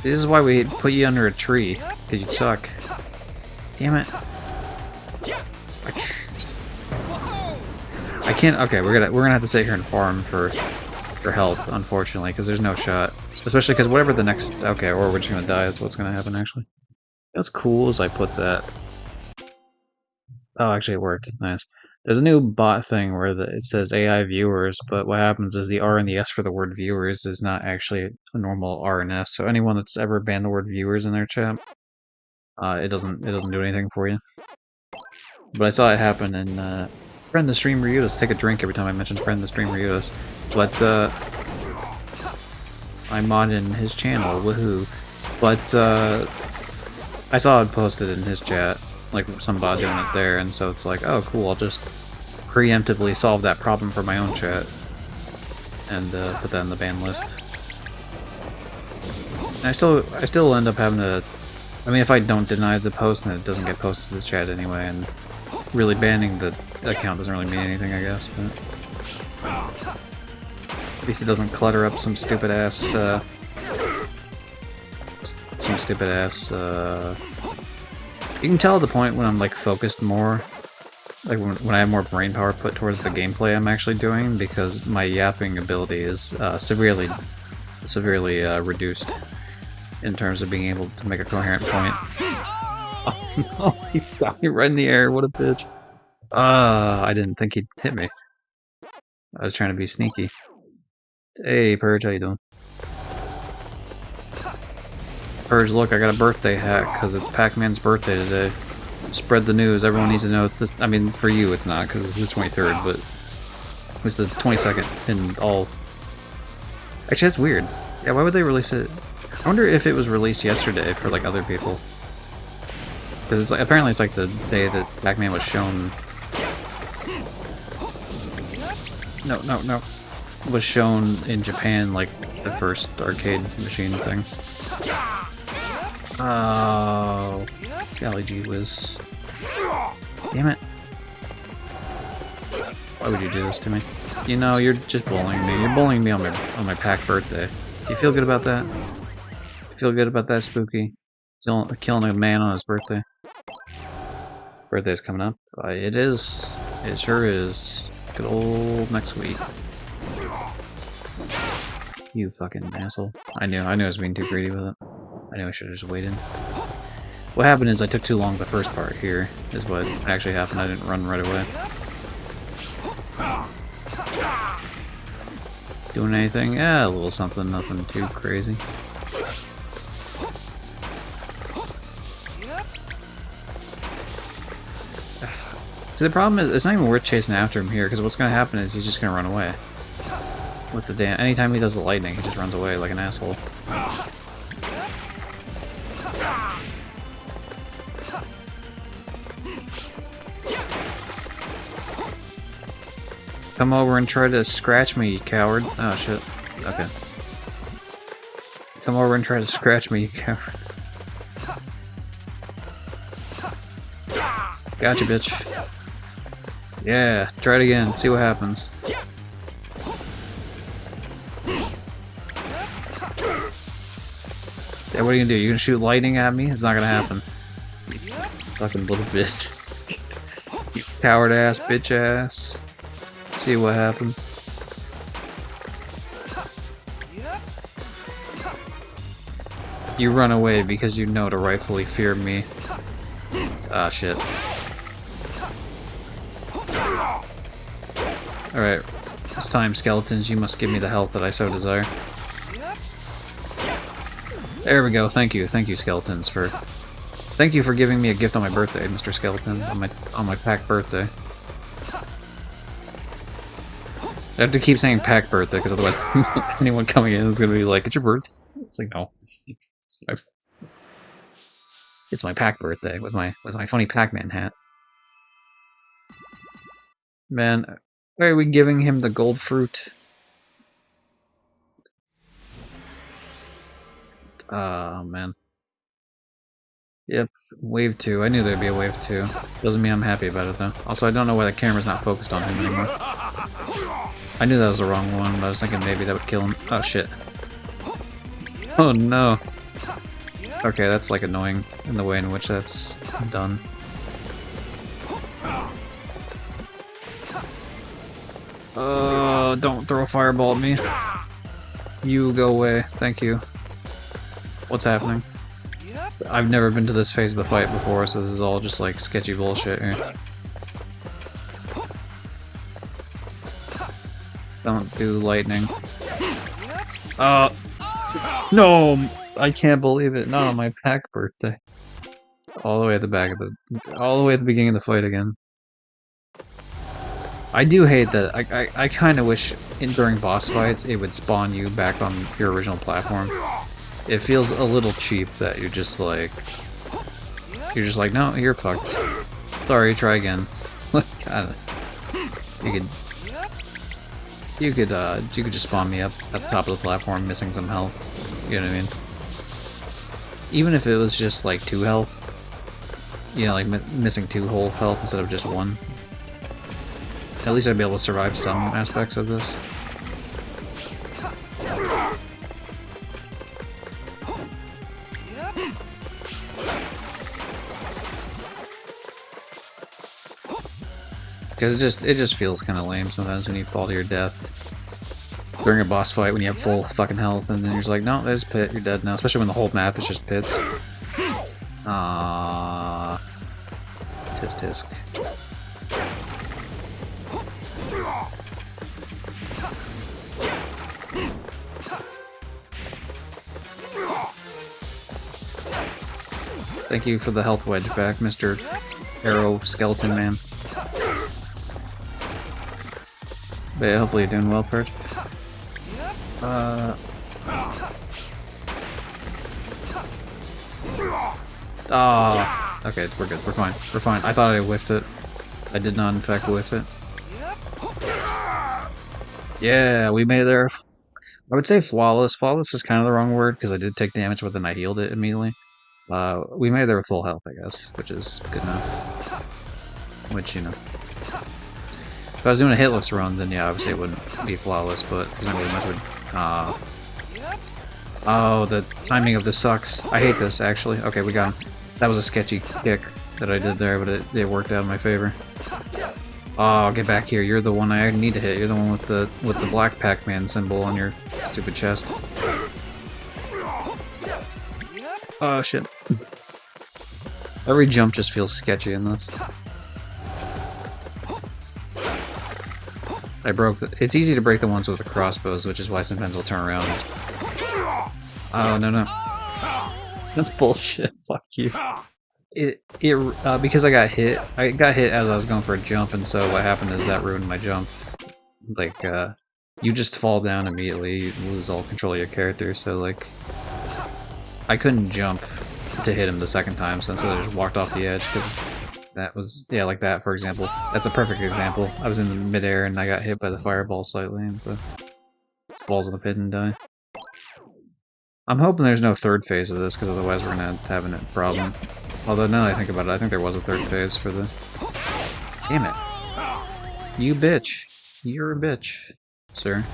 This is why we put you under a tree, because you suck. Damn it. I can't. Okay, we're gonna have to sit here and farm for health, unfortunately, because there's no shot. Especially because whatever the next. Okay, or we're just gonna die. That's what's gonna happen. Actually, that's cool. As I put that. Oh, actually, it worked. Nice. There's a new bot thing where it says AI viewers, but what happens is the R and the S for the word viewers is not actually a normal R and S. So anyone that's ever banned the word viewers in their chat, it doesn't do anything for you. But I saw it happen in friend the stream Ryudas. Take a drink every time I mention friend the stream Ryudas. But I mod in his channel, woohoo. But I saw it posted in his chat. Like some bot doing it there, and so it's like, oh cool, I'll just preemptively solve that problem for my own chat and put that in the ban list. And I still end up having to, I mean, if I don't deny the post and it doesn't get posted to the chat anyway, and really banning the account doesn't really mean anything, I guess, but at least it doesn't clutter up some stupid ass you can tell at the point when I'm like focused more, like when I have more brain power put towards the gameplay I'm actually doing, because my yapping ability is severely reduced in terms of being able to make a coherent point. Oh no, he got me right in the air, what a bitch. I didn't think he'd hit me. I was trying to be sneaky. Hey Purge, how you doing? Purge, look, I got a birthday hat, because it's Pac-Man's birthday today. Spread the news, everyone needs to know this. I mean, for you it's not, because it's the 23rd, but it's the 22nd in all... Actually, that's weird. Yeah, why would they release it? I wonder if it was released yesterday for, like, other people. Because it's like, apparently it's like the day that Pac-Man was shown... No. Was shown in Japan, like, the first arcade machine thing. Oh, golly gee whiz. Damn it. Why would you do this to me? You know, you're just bullying me. You're bullying me on my Pac birthday. Do you feel good about that? You feel good about that, Spooky? Still killing a man on his birthday. Birthday's coming up. It is. It sure is. Good old next week. You fucking asshole. I knew I was being too greedy with it. I knew I should have just waited. What happened is I took too long the first part here, is what actually happened. I didn't run right away. Doing anything? Yeah, a little something, nothing too crazy. See, the problem is, it's not even worth chasing after him here, because what's going to happen is he's just going to run away. With the damn... Anytime he does the lightning, he just runs away like an asshole. Come over and try to scratch me, you coward. Oh, shit. Okay. Come over and try to scratch me, you coward. Gotcha, bitch. Yeah, try it again. See what happens. Yeah, what are you gonna do? You gonna shoot lightning at me? It's not gonna happen. Fucking little bitch. You coward ass, bitch ass. See what happens. You run away because you know to rightfully fear me. Ah, shit. Alright. It's time, skeletons. You must give me the health that I so desire. There we go. Thank you. Thank you, skeletons, for... Thank you for giving me a gift on my birthday, Mr. Skeleton. On my Pac birthday. I have to keep saying Pac birthday, because otherwise anyone coming in is going to be like, it's your birthday? It's like, no. It's my Pac birthday with my funny Pac-Man hat. Man, why are we giving him the gold fruit? Oh, man. Yep, wave 2. I knew there'd be a wave 2. Doesn't mean I'm happy about it, though. Also, I don't know why the camera's not focused on him anymore. I knew that was the wrong one, but I was thinking maybe that would kill him. Oh, shit. Oh, no. Okay, that's, like, annoying in the way in which that's done. Don't throw a fireball at me. You go away. Thank you. What's happening? I've never been to this phase of the fight before, so this is all just like sketchy bullshit here. Don't do lightning. No! I can't believe it. Not on my Pac birthday. All the way at the back of the... all the way at the beginning of the fight again. I do hate that. I kind of wish during boss fights it would spawn you back on your original platform. It feels a little cheap that you're just like, no, you're fucked. Sorry, try again. God, you could just spawn me up at the top of the platform, missing some health. You know what I mean? Even if it was just like 2 health, you know, like missing 2 whole health instead of just 1. At least I'd be able to survive some aspects of this. Because it just feels kind of lame sometimes when you fall to your death during a boss fight when you have full fucking health, and then you're just like, no, there's pit, you're dead now. Especially when the whole map is just pits. Ah, tisk tisk. Thank you for the health wedge back, Mr. Arrow Skeleton Man. But yeah, hopefully you're doing well, Perch. Okay, we're good. We're fine. We're fine. I thought I whiffed it. I did not, in fact, whiff it. Yeah, we made it there. I would say flawless. Flawless is kind of the wrong word, because I did take damage, but then I healed it immediately. We made it there with full health, I guess, which is good enough. Which, you know. If I was doing a hitless run, then yeah, obviously it wouldn't be flawless, but there's not really much would... Oh, the timing of this sucks. I hate this, actually. Okay, we got him. That was a sketchy kick that I did there, but it worked out in my favor. Oh, get back here. You're the one I need to hit. You're the one with the black Pac-Man symbol on your stupid chest. Oh, shit. Every jump just feels sketchy in this. I broke the... It's easy to break the ones with the crossbows, which is why sometimes I'll turn around and... Oh, no, no. That's bullshit. Fuck you. Because I got hit as I was going for a jump, and so what happened is that ruined my jump. Like, you just fall down immediately, you lose all control of your character, so, like... I couldn't jump to hit him the second time, so instead I just walked off the edge, because that was... Yeah, like that, for example. That's a perfect example. I was in the midair, and I got hit by the fireball slightly, and so... It falls in the pit and die. I'm hoping there's no third phase of this, because otherwise we're gonna have a problem. Although now that I think about it, I think there was a third phase for the... Damn it. You bitch. You're a bitch, sir.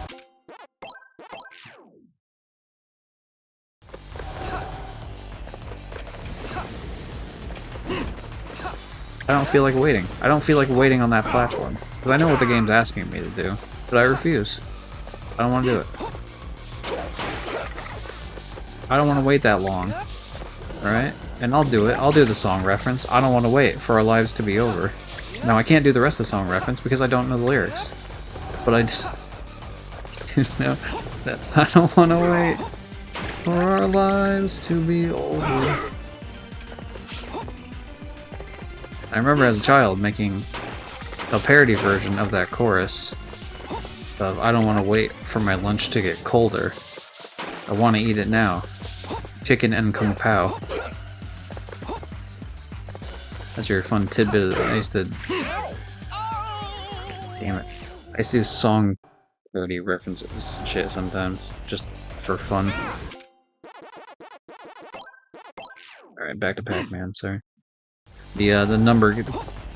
I don't feel like waiting. I don't feel like waiting on that platform. Because I know what the game's asking me to do. But I refuse. I don't want to do it. I don't want to wait that long. Alright? And I'll do it. I'll do the song reference. I don't want to wait for our lives to be over. Now, I can't do the rest of the song reference because I don't know the lyrics. But I just... no, that's... I don't want to wait for our lives to be over. I remember as a child making a parody version of that chorus of I don't want to wait for my lunch to get colder. I want to eat it now. Chicken and Kung Pao. That's your fun tidbit. I used to... Damn it. I used to do song parody references and shit sometimes, just for fun. Alright, back to Pac-Man, sorry. The number...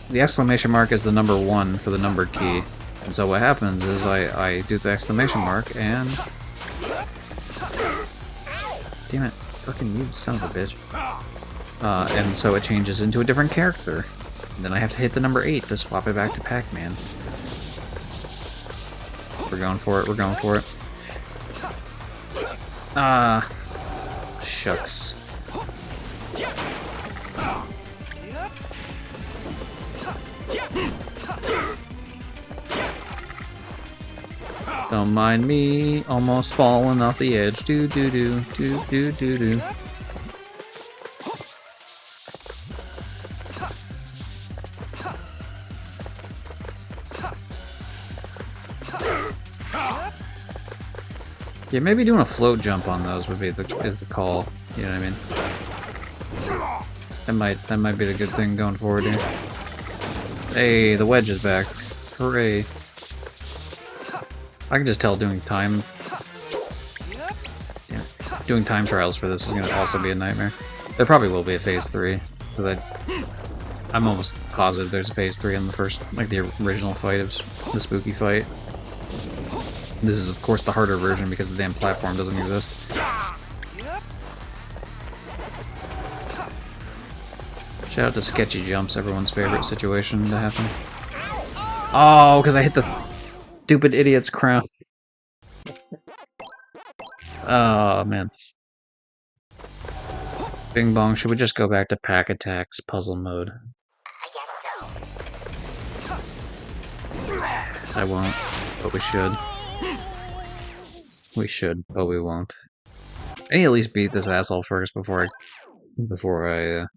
The exclamation mark is the number 1 for the numbered key. And so what happens is I do the exclamation mark and... Damn it. Fucking you, son of a bitch. And so it changes into a different character. And then I have to hit the number 8 to swap it back to Pac-Man. We're going for it, we're going for it. Ah... Shucks. Don't mind me, almost falling off the edge. Do do do do do do do. Yeah, maybe doing a float jump on those would be the call. You know what I mean? That might be the good thing going forward here. Hey, the wedge is back. Hooray. I can just tell doing time... Yeah, doing time trials for this is going to also be a nightmare. There probably will be a Phase 3, because I'm almost positive there's a Phase 3 in the first, like the original fight of the spooky fight. This is, of course, the harder version because the damn platform doesn't exist. Shout out to Sketchy Jumps, everyone's favorite situation to happen. Oh, because I hit the stupid idiot's crown. Oh, man. Bing bong, should we just go back to Pack Attack's puzzle mode? I won't, but we should. We should, but we won't. I need to at least beat this asshole first before I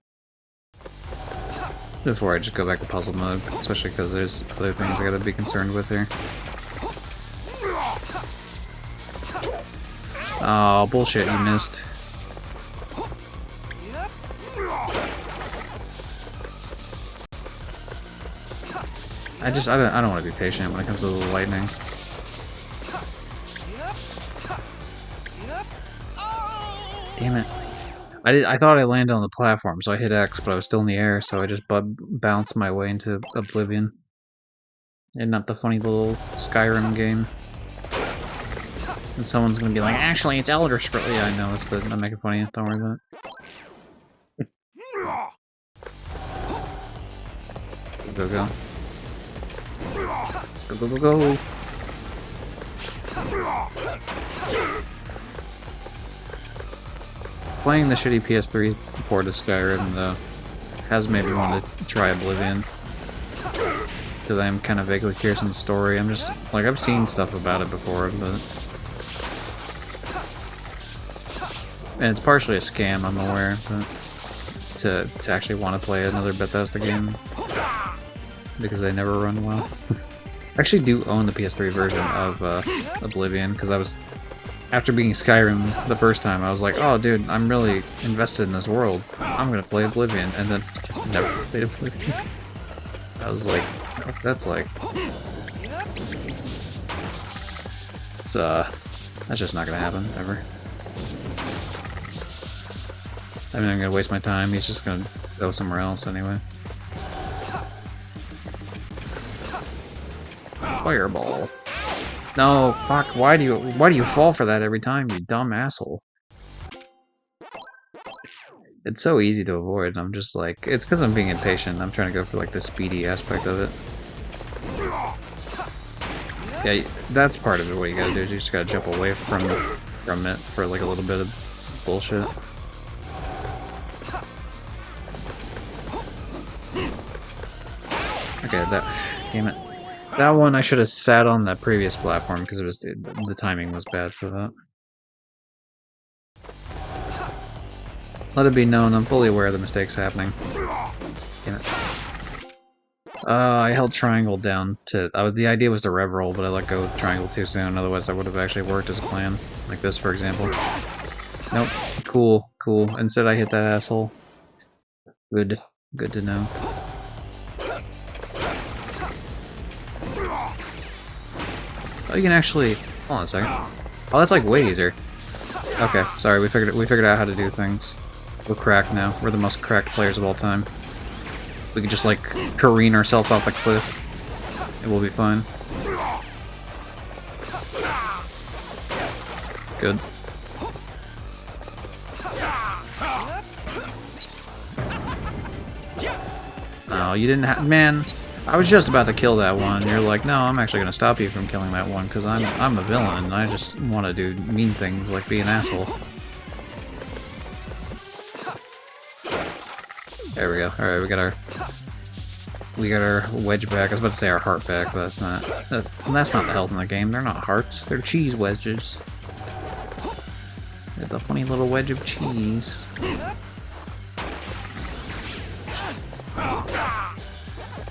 just go back to puzzle mode, especially because there's other things I gotta be concerned with here. Oh, bullshit, you missed. I don't want to be patient when it comes to the lightning. Damn it. I thought I landed on the platform, so I hit X, but I was still in the air, so I just bounced my way into oblivion. And not the funny little Skyrim game. And someone's gonna be like, actually, it's Elder Scrolls. Yeah, I know, I'm making fun of you. Don't worry about it. Go, go. Go, go, go, go. Playing the shitty PS3 port of Skyrim, though, has made me want to try Oblivion. Because I am kind of vaguely curious on the story. I'm just, like, I've seen stuff about it before, but... And it's partially a scam, I'm aware, but... To actually want to play another Bethesda game. Because they never run well. I actually do own the PS3 version of Oblivion, because I was... After being Skyrim the first time, I was like, oh dude, I'm really invested in this world. I'm gonna play Oblivion, and then just never played Oblivion. I was like, that's like... It's, that's just not gonna happen, ever. I mean, I'm gonna waste my time, he's just gonna go somewhere else anyway. Fireball. No, fuck, why do you fall for that every time, you dumb asshole? It's so easy to avoid, I'm just like, it's because I'm being impatient, I'm trying to go for like the speedy aspect of it. Yeah, that's part of it, what you gotta do is you just gotta jump away from it for like a little bit of bullshit. Okay, damn it. That one I should have sat on that previous platform because the timing was bad for that. Let it be known, I'm fully aware of the mistakes happening. Damn it. I held triangle down to... the idea was to rev roll, but I let go of triangle too soon, otherwise that would have actually worked as a plan. Like this, for example. Nope. Cool, cool. Instead I hit that asshole. Good. Good to know. Oh, you can actually... Hold on a second. Oh, that's like way easier. Okay, sorry, we figured out how to do things. We're cracked now. We're the most cracked players of all time. We can just, like, careen ourselves off the cliff. It will be fine. Good. Oh, you didn't have... Man, I was just about to kill that one. You're like, no, I'm actually gonna stop you from killing that one, because I'm a villain, and I just want to do mean things like be an asshole. There we go. Alright, we got our wedge back. I was about to say our heart back, but that's not the health in the game. They're not hearts. They're cheese wedges. They're the funny little wedge of cheese.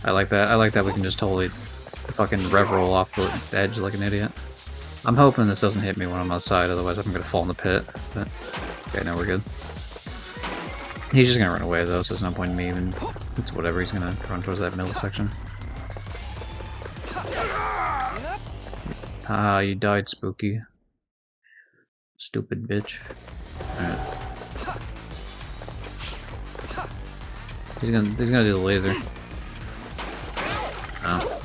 I like that. I like that we can just totally fucking rev roll off the edge like an idiot. I'm hoping this doesn't hit me when I'm outside, otherwise I'm gonna fall in the pit. But okay, no, we're good. He's just gonna run away though, so there's no point in me even... It's whatever, he's gonna run towards that middle section. Ah, you died, Spooky. Stupid bitch. Alright. He's gonna do the laser. Oh.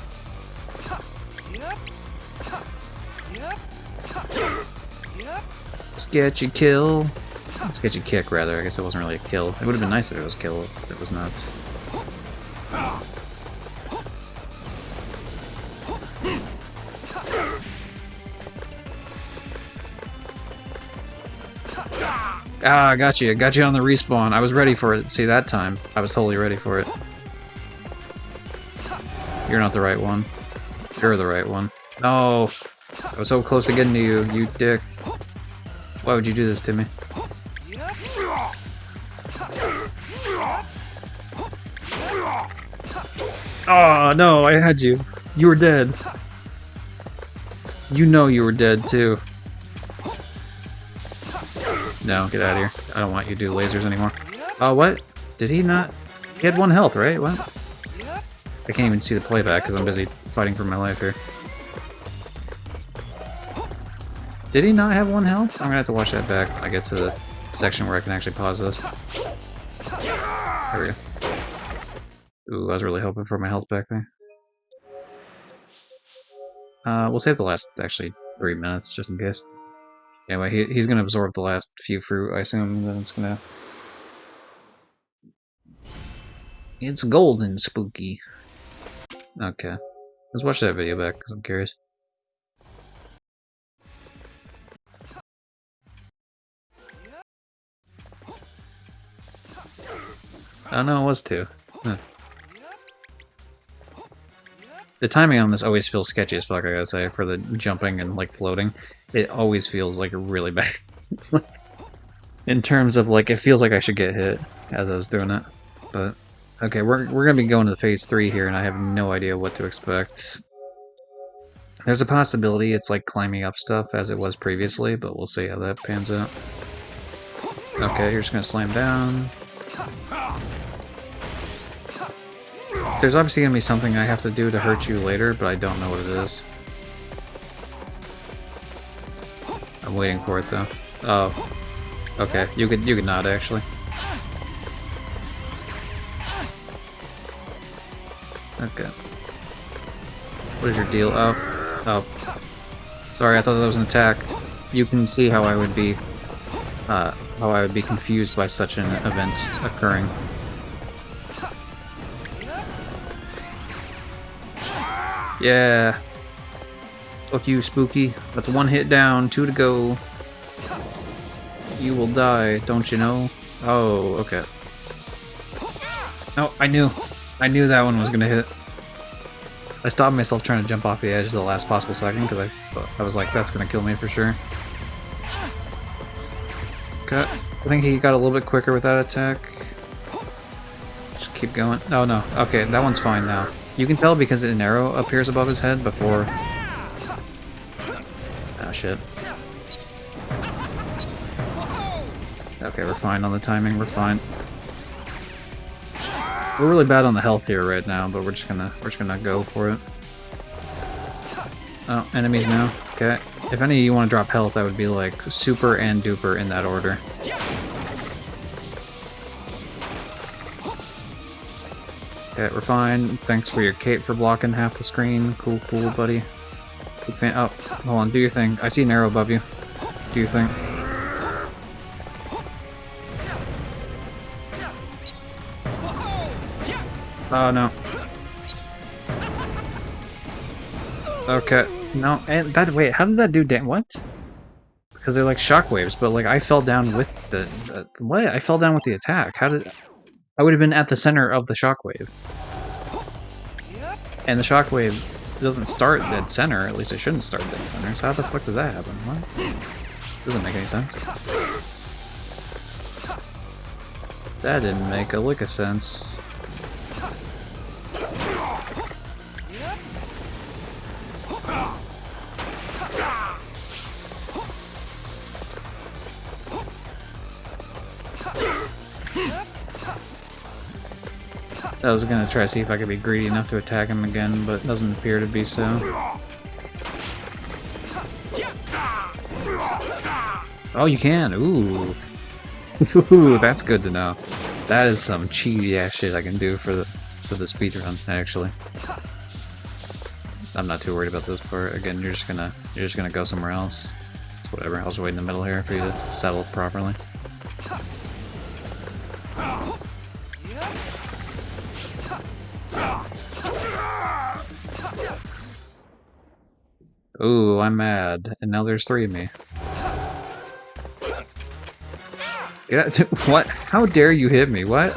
Sketchy kill. Sketchy kick, rather. I guess it wasn't really a kill. It would have been nice if it was a kill, but it was not. Ah, I got you. I got you on the respawn. I was ready for it. See, that time, I was totally ready for it. You're not the right one. You're the right one. No! I was so close to getting to you, you dick. Why would you do this to me? Oh, no, I had you. You were dead. You know you were dead, too. No, get out of here. I don't want you to do lasers anymore. Oh, what? Did he not? He had 1 health, right? What? I can't even see the playback because I'm busy fighting for my life here. Did he not have 1 health? I'm gonna have to watch that back when I get to the section where I can actually pause this. There we go. Ooh, I was really hoping for my health back there. We'll save the last, actually, 3 minutes, just in case. Anyway, he's gonna absorb the last few fruit, I assume, then it's gonna... It's golden, Spooky. Okay. Let's watch that video back, because I'm curious. Oh no, it was 2. Huh. The timing on this always feels sketchy as fuck, I gotta say, for the jumping and, like, floating. It always feels, like, really bad. In terms of, like, it feels like I should get hit as I was doing it. But, okay, we're gonna be going to the phase 3 here, and I have no idea what to expect. There's a possibility it's, like, climbing up stuff, as it was previously, but we'll see how that pans out. Okay, you're just gonna slam down. There's obviously gonna be something I have to do to hurt you later, but I don't know what it is. I'm waiting for it though. Oh, okay. You could not actually. Okay. What is your deal? Oh. Oh. Sorry, I thought that was an attack. You can see how I would be confused by such an event occurring. Yeah. Fuck you, Spooky. That's one hit down, 2 to go. You will die, don't you know? Oh, okay. No, I knew that one was gonna hit. I stopped myself trying to jump off the edge at the last possible second because I was like, that's gonna kill me for sure. Okay, I think he got a little bit quicker with that attack. Just keep going. Oh no, okay, that one's fine now. You can tell because an arrow appears above his head before... Oh shit. Okay, we're fine on the timing, we're fine. We're really bad on the health here right now, but we're just gonna go for it. Oh, enemies now. Okay. If any of you want to drop health, that would be like super and duper in that order. Okay, we're fine. Thanks for your cape for blocking half the screen. Cool, cool, buddy. Big fan. Oh, hold on. Do your thing. I see an arrow above you. Do your thing. Oh no. Okay. No, and that, wait, how did that do what? Because they're like shockwaves, but like I fell down with the what? I fell down with the attack. How did... I would have been at the center of the shockwave. And the shockwave doesn't start dead center, at least it shouldn't start dead center, so how the fuck did that happen? What? Doesn't make any sense. That didn't make a lick of sense. I was gonna try to see if I could be greedy enough to attack him again, but it doesn't appear to be so. Oh, you can! Ooh! Ooh, that's good to know. That is some cheesy ass shit I can do for the speedrun, actually. I'm not too worried about this part. Again, you're just gonna go somewhere else. It's whatever. I'll just wait in the middle here for you to settle properly. Ooh, I'm mad. And now there's 3 of me. Yeah, what? How dare you hit me? What?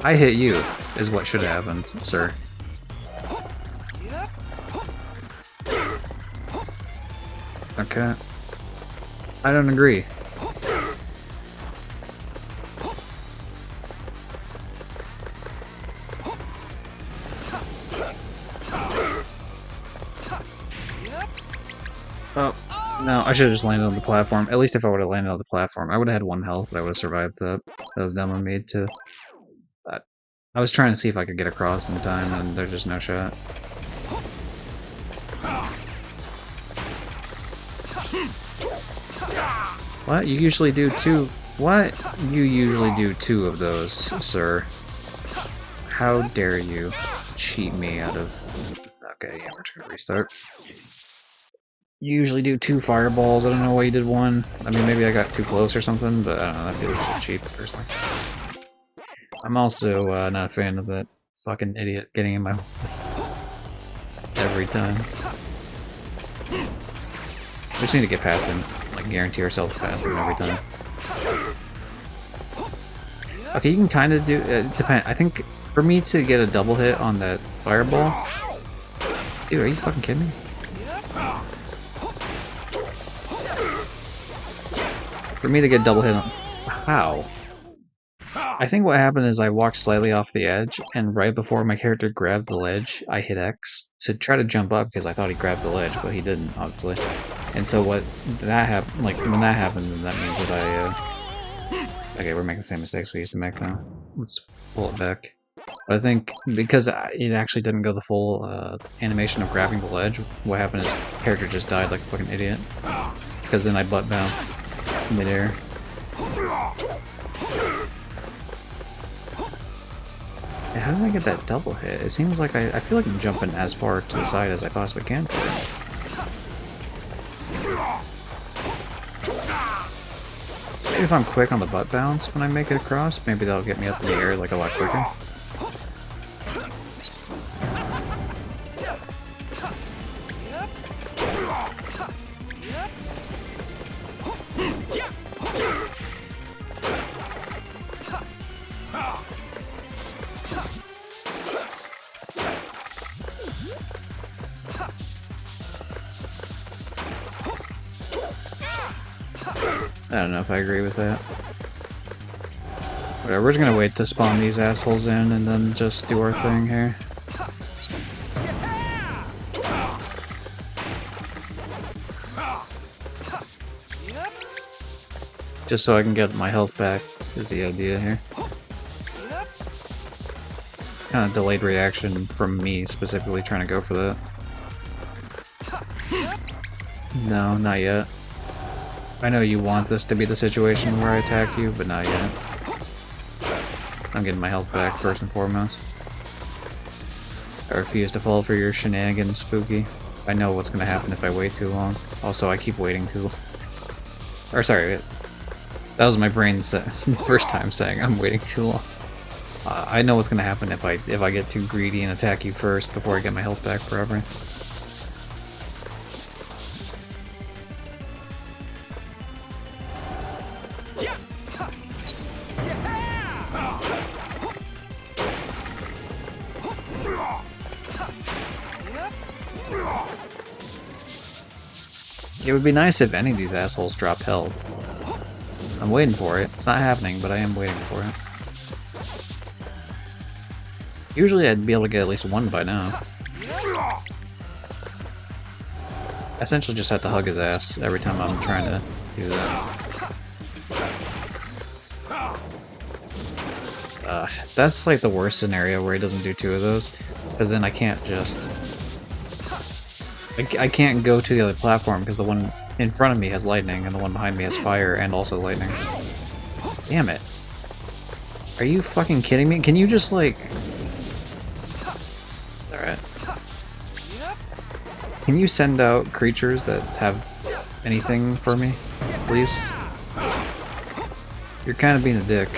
I hit you, is what should have happened, sir. Okay. I don't agree. Oh, no, I should have just landed on the platform. At least if I would have landed on the platform, I would have had 1 health, but I would have survived that. That was dumb of me to... I was trying to see if I could get across in time, and there's just no shot. What? You usually do 2... What? You usually do 2 of those, sir. How dare you cheat me out of... Okay, yeah, we're just gonna restart. You usually do 2 fireballs, I don't know why you did 1. I mean, maybe I got too close or something, but I don't know, that feels a bit cheap, personally. I'm also not a fan of that fucking idiot getting in my... every time. We just need to get past him, like guarantee ourselves past him every time. Okay, you can kind of do... depend. I think for me to get a double hit on that fireball... Dude, are you fucking kidding me? For me to get double hit on... How? I think what happened is I walked slightly off the edge, and right before my character grabbed the ledge, I hit X to try to jump up because I thought he grabbed the ledge, but he didn't, obviously. And so when that happened, then that means that I... Okay, we're making the same mistakes we used to make now. Let's pull it back. But I think because it actually didn't go the full animation of grabbing the ledge, what happened is the character just died like a fucking idiot. Because then I butt bounced midair. How did I get that double hit? It seems like I feel like I'm jumping as far to the side as I possibly can. Maybe if I'm quick on the butt bounce when I make it across, maybe that'll get me up in the air like a lot quicker. I don't know if I agree with that. Whatever, we're just gonna wait to spawn these assholes in and then just do our thing here. Just so I can get my health back is the idea here. Kind of delayed reaction from me specifically trying to go for that. No, not yet. I know you want this to be the situation where I attack you, but not yet. I'm getting my health back first and foremost. I refuse to fall for your shenanigans, Spooky. I know what's gonna happen if I wait too long. Also, I keep waiting too long. Or sorry, that was my brain the first time saying I'm waiting too long. I know what's gonna happen if I get too greedy and attack you first before I get my health back forever. It would be nice if any of these assholes dropped health. I'm waiting for it. It's not happening, but I am waiting for it. Usually I'd be able to get at least one by now. I essentially just have to hug his ass every time I'm trying to do that. That's like the worst scenario where he doesn't do two of those, because then I can't just... I can't go to the other platform because the one in front of me has lightning and the one behind me has fire and also lightning. Damn it. Are you fucking kidding me? Can you just like... Alright. Can you send out creatures that have anything for me, please? You're kind of being a dick.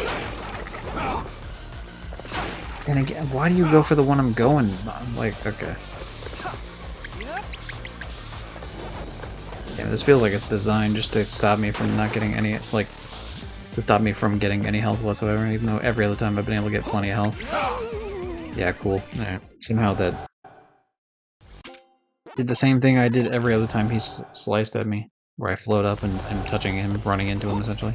And again, why do you go for the one I'm going? I'm like, okay. Yeah, this feels like it's designed just to stop me from not getting any, like, to stop me from getting any health whatsoever, even though every other time I've been able to get plenty of health. Yeah, cool. Alright. Somehow that did the same thing I did every other time he sliced at me, where I float up and I'm touching him, running into him, essentially.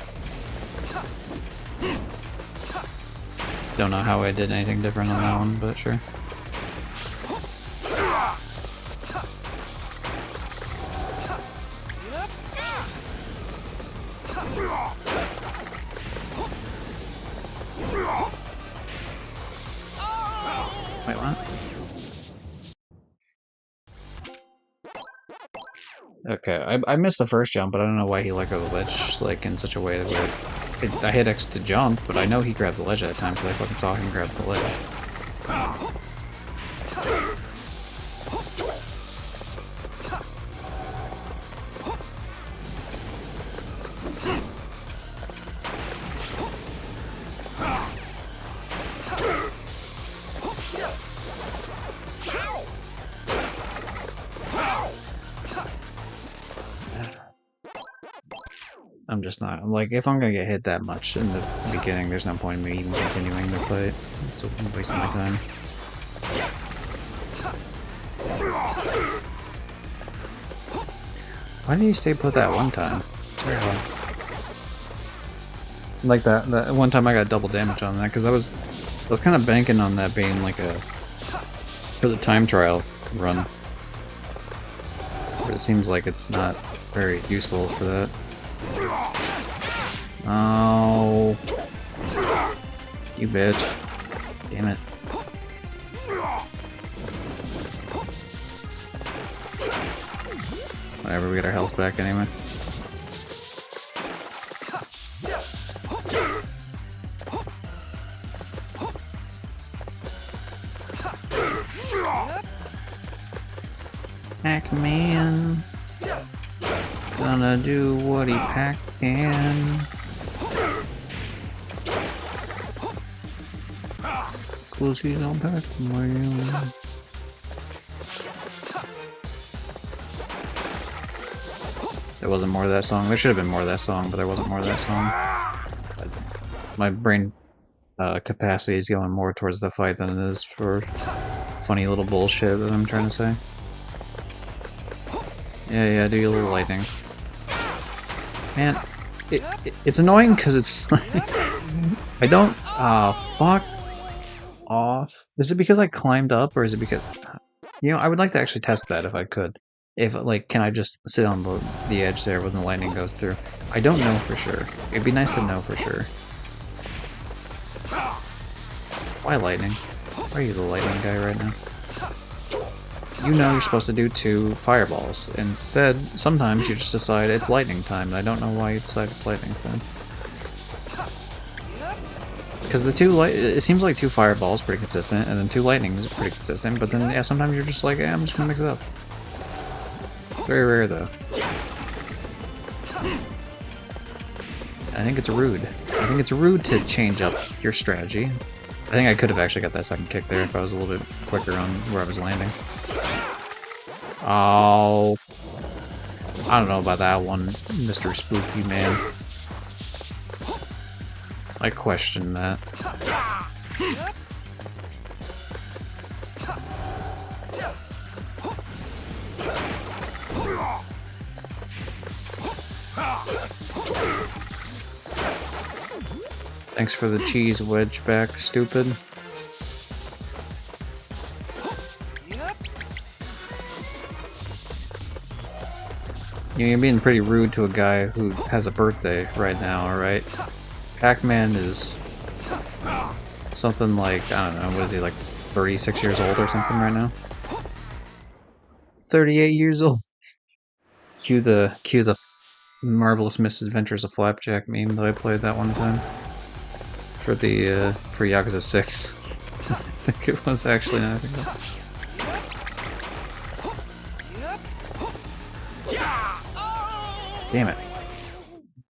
Don't know how I did anything different on that one, but sure. Wait, what? Okay, I missed the first jump, but I don't know why he let go of the ledge, like, in such a way that I hit X to jump, but I know he grabbed the ledge at that time, because I fucking saw him grab the ledge. I'm just not. I'm like, if I'm gonna get hit that much in the beginning, there's no point in me even continuing the fight. It's a waste of my time. Why did he stay put that one time? It's very hard. Like that one time I got double damage on that, because I was kind of banking on that being like a for the time trial run. But it seems like it's not very useful for that. Oh, you bitch. Damn it. Whatever, we get our health back anyway. Pac-Man. Gonna do what he Pac can. Cause he's on Pac-Man. There wasn't more of that song. There should have been more of that song, but there wasn't more of that song. My brain capacity is going more towards the fight than it is for funny little bullshit that I'm trying to say. Yeah, do your little lightning. Man, it's annoying because it's like... I don't... fuck off. Is it because I climbed up, or is it because... You know, I would like to actually test that if I could. If, like, can I just sit on the edge there when the lightning goes through? I don't know for sure. It'd be nice to know for sure. Why lightning? Why are you the lightning guy right now? You know you're supposed to do 2 fireballs. Instead, sometimes you just decide it's lightning time, and I don't know why you decide it's lightning time. Because the 2 it seems like 2 fireballs pretty consistent, and then 2 lightnings is pretty consistent, but then yeah, sometimes you're just like, yeah, I'm just gonna mix it up. It's very rare though. I think it's rude. I think it's rude to change up your strategy. I think I could have actually got that second kick there if I was a little bit quicker on where I was landing. Oh, I don't know about that one, Mr. Spooky Man. I question that. Thanks for the cheese wedge back, stupid. You're being pretty rude to a guy who has a birthday right now, alright? Pac-Man is something like, I don't know, what is he, like 36 years old or something right now? 38 years old. Cue the Marvelous Misadventures of Flapjack meme that I played that one time. For the, for Yakuza 6. I think it was actually, I think. Damn it.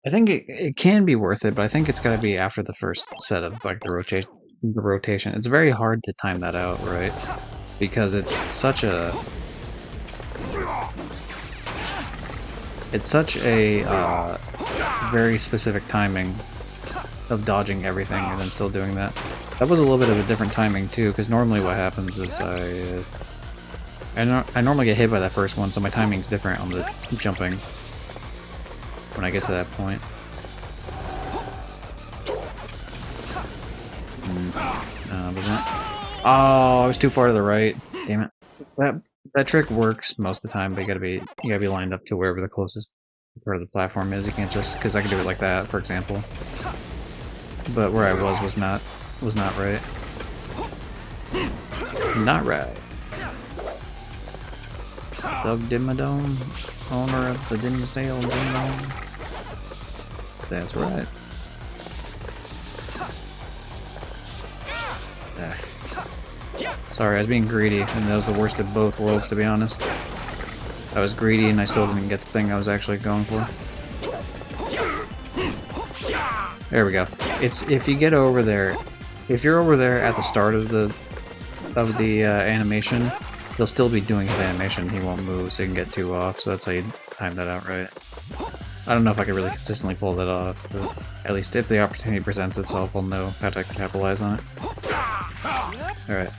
I think it can be worth it, but I think it's gotta be after the first set of, like, the rotation. It's very hard to time that out, right? Because it's such a... It's such a, very specific timing of dodging everything and then still doing that. That was a little bit of a different timing, too, because normally what happens is I normally get hit by that first one, so my timing's different on the jumping when I get to that point. Oh, I was too far to the right. Damn it. That trick works most of the time, but you gotta be lined up to wherever the closest part of the platform is. You can't just, because I can do it like that, for example. But where I was not right. Not right. Doug Dimmadome, owner of the Dimsdale Dimmadome. That's right. Sorry, I was being greedy, and that was the worst of both worlds, to be honest. I was greedy, and I still didn't get the thing I was actually going for. There we go. It's if you get over there, if you're over there at the start of the animation, he'll still be doing his animation. He won't move, so you can get 2 off. So that's how you time that out, right? I don't know if I can really consistently pull that off, but at least if the opportunity presents itself, I'll know how to capitalize on it. Alright.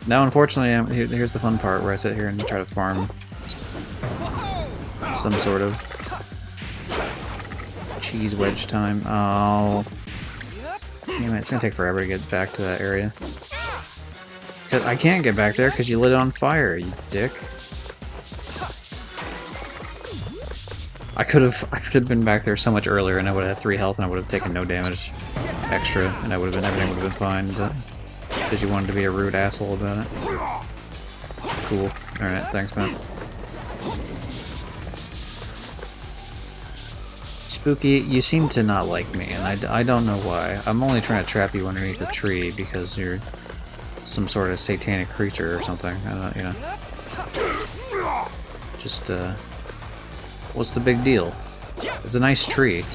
Now, unfortunately, here's the fun part where I sit here and try to farm some sort of cheese wedge time. Oh. Damn it, it's gonna take forever to get back to that area. Cause I can't get back there because you lit it on fire, you dick. I could have been back there so much earlier, and I would have had 3 health, and I would have taken no damage extra, and everything would have been fine. But because you wanted to be a rude asshole about it. Cool. All right, thanks, man. Spooky, you seem to not like me, and I don't know why. I'm only trying to trap you underneath a tree because you're some sort of satanic creature or something. I don't, you know. Just, what's the big deal? It's a nice tree.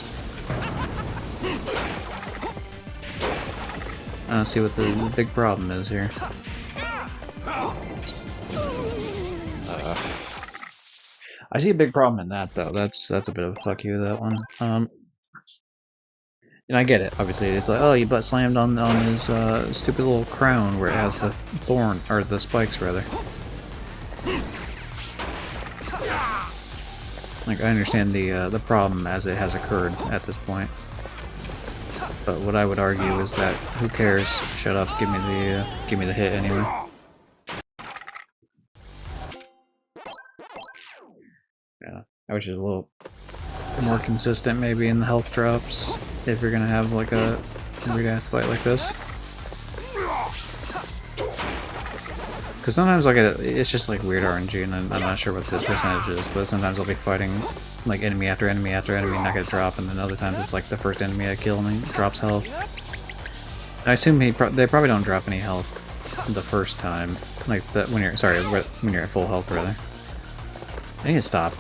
I don't see what the big problem is here. I see a big problem in that, though. That's a bit of a fuck you, that one. And I get it, obviously. It's like, oh, you butt slammed on his stupid little crown where it has the thorn, or the spikes, rather. Like, I understand the problem as it has occurred at this point. But what I would argue is that, who cares? Shut up, give me the hit anyway. Yeah, I wish it was a little more consistent maybe in the health drops, if you're gonna have like a redax fight like this. Because sometimes like it's just like weird RNG, and I'm not sure what the percentage is, but sometimes I'll be fighting like enemy after enemy after enemy, not gonna drop, and then other times it's like the first enemy I kill and he drops health. And I assume they probably don't drop any health the first time, like when you're at full health rather. I need to stop.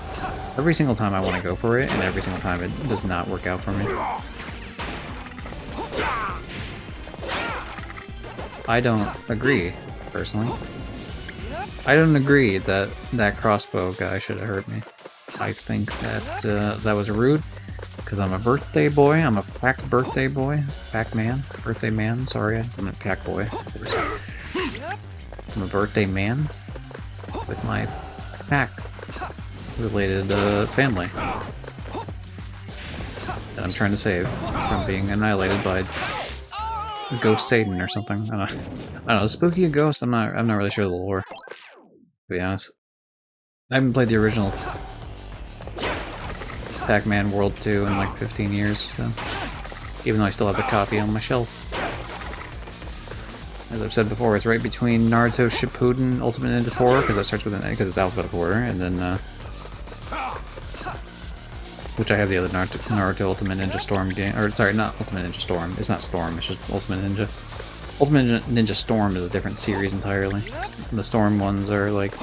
Every single time I want to go for it, and every single time it does not work out for me. I don't agree, personally. I don't agree that that crossbow guy should have hurt me. I think that that was rude, because I'm a birthday boy. I'm a Pac birthday boy. Pac-Man. Birthday man, sorry. I'm a Pac boy. I'm a birthday man with my Pac related family that I'm trying to save from being annihilated by Ghost Satan or something. I don't know. Spooky a ghost? I'm not really sure of the lore, to be honest. I haven't played the original Pac-Man World 2 in like 15 years, so even though I still have the copy on my shelf. As I've said before, it's right between Naruto Shippuden Ultimate Ninja 4, because that starts with an A, because it's alphabetical order, and then which I have the other Naruto Ultimate Ninja Storm game, or sorry, not Ultimate Ninja Storm. It's not Storm. It's just Ultimate Ninja. Ultimate Ninja Storm is a different series entirely. The Storm ones are like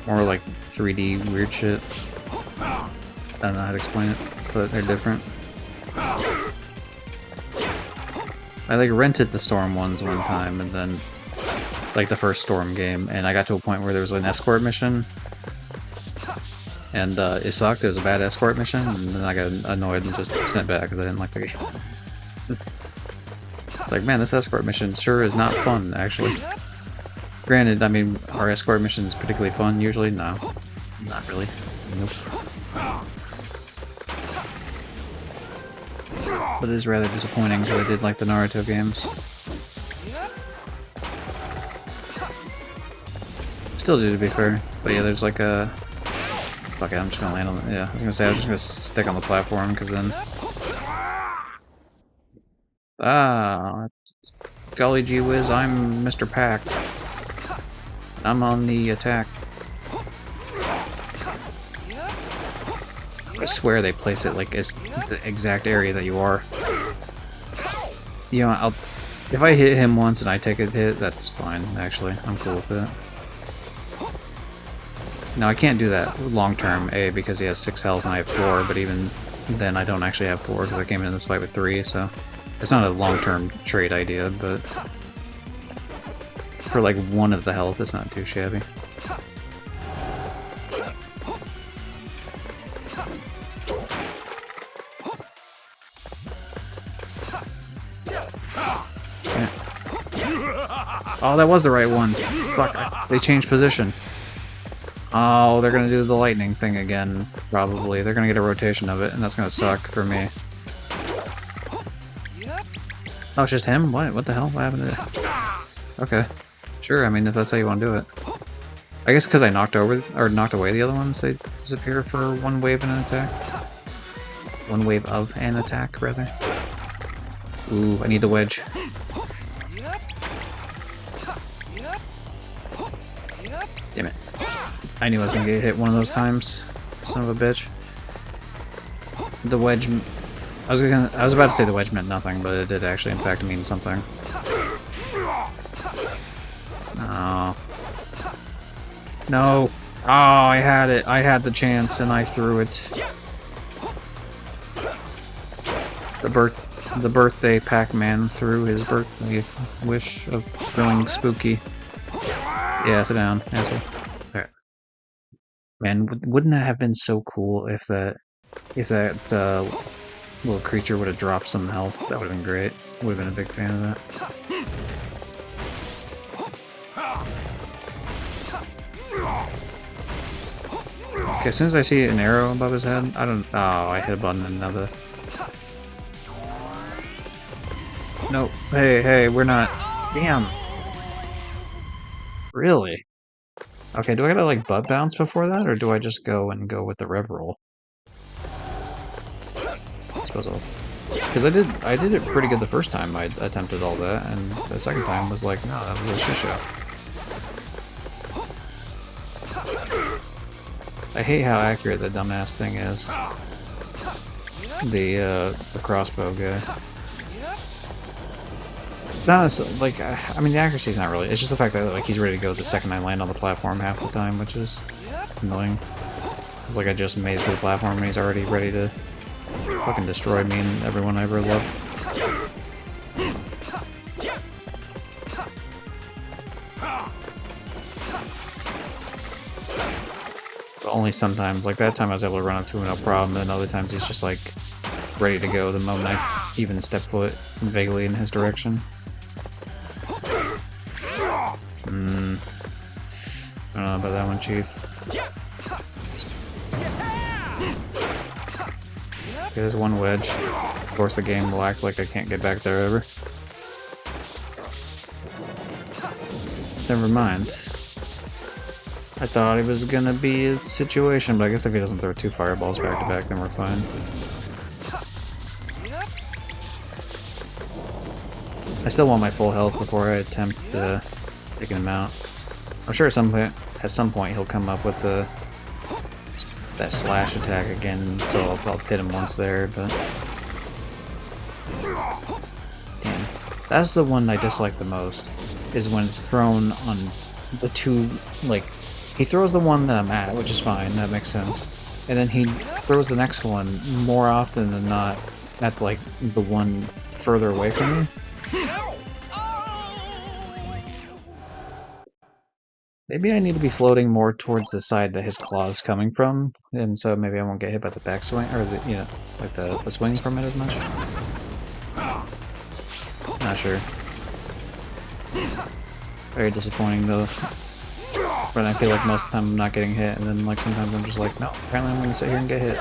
more like 3D weird shit. I don't know how to explain it, but they're different. I like rented the Storm ones one time, and then like the first Storm game, and I got to a point where there was an escort mission. And it sucked, it was a bad escort mission, and then I got annoyed and just sent it back because I didn't like the game. It's like, man, this escort mission sure is not fun, actually. Granted, I mean, are escort missions particularly fun usually? No. Not really. Nope. But it is rather disappointing because I did like the Naruto games. Still do, to be fair. But yeah, there's like a... Fuck it, I'm just gonna land on the... Yeah, I was gonna say, I was just gonna stick on the platform, because then... Ah, golly gee whiz, I'm Mr. Pac. I'm on the attack. I swear they place it like it's the exact area that you are. You know, if I hit him once and I take a hit, that's fine, actually. I'm cool with it. Now, I can't do that long-term, A, because he has 6 health and I have 4, but even then I don't actually have 4 because I came into this fight with 3, so it's not a long-term trade idea, but for like 1 of the health, it's not too shabby. Yeah. Oh, that was the right one. Fuck, they changed position. Oh, they're gonna do the lightning thing again, probably. They're gonna get a rotation of it, and that's gonna suck for me. Oh, it's just him? What the hell? What happened to this? Okay. Sure, I mean, if that's how you want to do it. I guess because I knocked away the other ones, they disappear for 1 wave of an attack. 1 wave of an attack, rather. Ooh, I need the wedge. Damn it. I knew I was gonna get hit one of those times. Son of a bitch. The wedge... I was about to say the wedge meant nothing, but it did actually in fact mean something. No. No! Oh, I had it. I had the chance, and I threw it. The birthday Pac-Man threw his birthday wish of going spooky. Yeah, sit down, asshole. Alright. Man, wouldn't that have been so cool if that little creature would have dropped some health? That would have been great. Would have been a big fan of that. Okay, as soon as I see an arrow above his head, I don't. Oh, I hit a button and another. Nope. Hey, we're not. Damn. Really? Okay, do I gotta like butt bounce before that, or do I just go with the rev roll? I suppose I'll. Because I did it pretty good the first time I attempted all that, and the second time was like, no, that was a shit show. I hate how accurate the dumbass thing is. The crossbow guy. Not like I mean the accuracy's not really. It's just the fact that like he's ready to go the second I land on the platform half the time, which is annoying. It's like I just made it to the platform and he's already ready to fucking destroy me and everyone I ever loved. But only sometimes. Like that time I was able to run up to him no problem, and other times he's just like ready to go the moment I even step foot vaguely in his direction. I don't know about that one, Chief. Okay, there's one wedge. Of course, the game will act like I can't get back there ever. Never mind. I thought it was gonna be a situation, but I guess if he doesn't throw 2 fireballs back to back, then we're fine. I still want my full health before I attempt taking him out. I'm sure at some point he'll come up with that slash attack again, so I'll hit him once there, but... Damn. That's the one I dislike the most, is when it's thrown on the 2, like... He throws the one that I'm at, which is fine, that makes sense. And then he throws the next one more often than not at, like, the one further away from me. Maybe I need to be floating more towards the side that his claw is coming from, and so maybe I won't get hit by the backswing, or the, you know, like the swing from it as much. Not sure. Very disappointing though. But I feel like most of the time I'm not getting hit, and then like sometimes I'm just like, no, apparently I'm gonna sit here and get hit.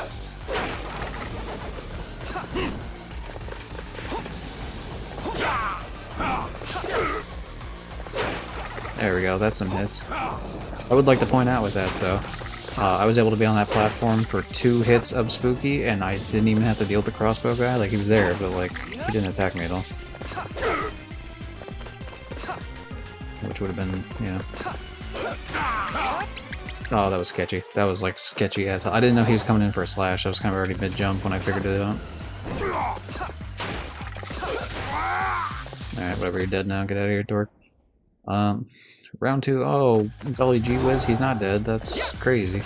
There we go, that's some hits. I would like to point out with that though, I was able to be on that platform for 2 hits of Spooky, and I didn't even have to deal with the crossbow guy. Like, he was there, but like, he didn't attack me at all. Which would have been, you know... Oh, that was sketchy. That was like sketchy as hell. I didn't know he was coming in for a slash. I was kind of already mid-jump when I figured it out. Alright, whatever, you're dead now. Get out of here, dork. Round 2. Oh, golly gee whiz, he's not dead. That's crazy.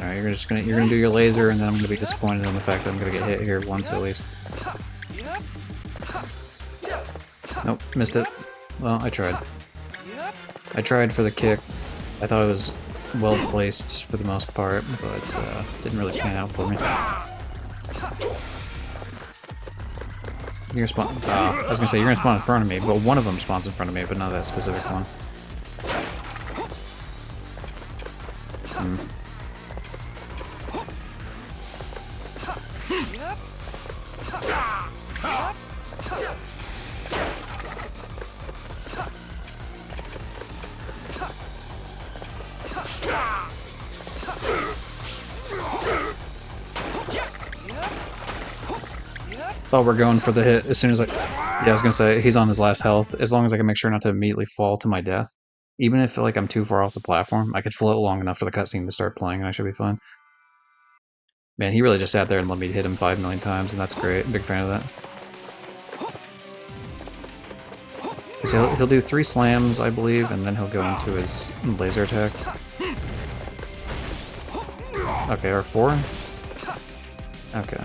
Alright, you're gonna do your laser, and then I'm gonna be disappointed in the fact that I'm gonna get hit here once at least. Nope, missed it. Well, I tried. I tried for the kick. I thought it was well placed for the most part, but didn't really pan out for me. You're gonna spawn. I was gonna say you're gonna spawn in front of me. Well, one of them spawns in front of me, but not that specific one. Thought we're going for the hit as soon as I... Yeah, I was gonna say, he's on his last health. As long as I can make sure not to immediately fall to my death. Even if like I'm too far off the platform, I could float long enough for the cutscene to start playing and I should be fine. Man, he really just sat there and let me hit him 5 million times, and that's great. Big fan of that. So he'll do 3 slams, I believe, and then he'll go into his laser attack. Okay, or 4? Okay.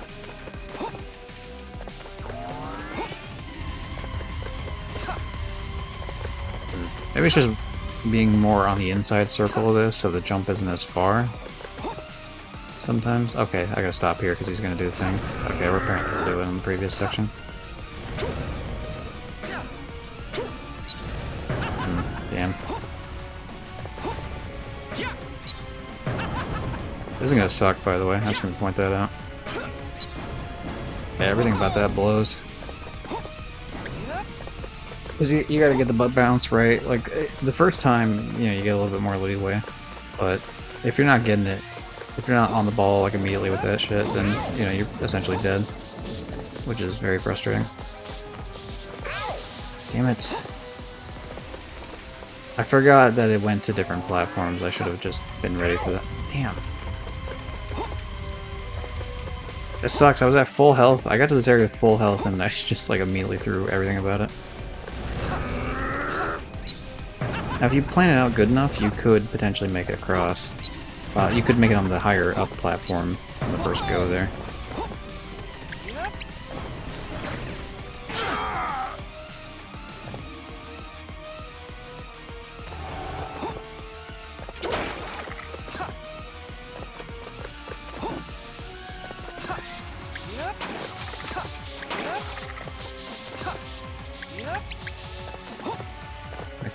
Maybe it's just being more on the inside circle of this, so the jump isn't as far. Sometimes. Okay, I gotta stop here because he's gonna do the thing. Okay, we're apparently gonna do it in the previous section. Damn. This is gonna suck, by the way. I'm just gonna point that out. Yeah, everything about that blows. Because you gotta get the butt bounce right. Like, the first time, you know, you get a little bit more leeway. But if you're not getting it, if you're not on the ball, like, immediately with that shit, then, you know, you're essentially dead. Which is very frustrating. Damn it. I forgot that it went to different platforms. I should have just been ready for that. Damn. This sucks. I was at full health. I got to this area with full health and I just like immediately threw everything about it. Now if you plan it out good enough, you could potentially make it across. You could make it on the higher up platform on the first go there.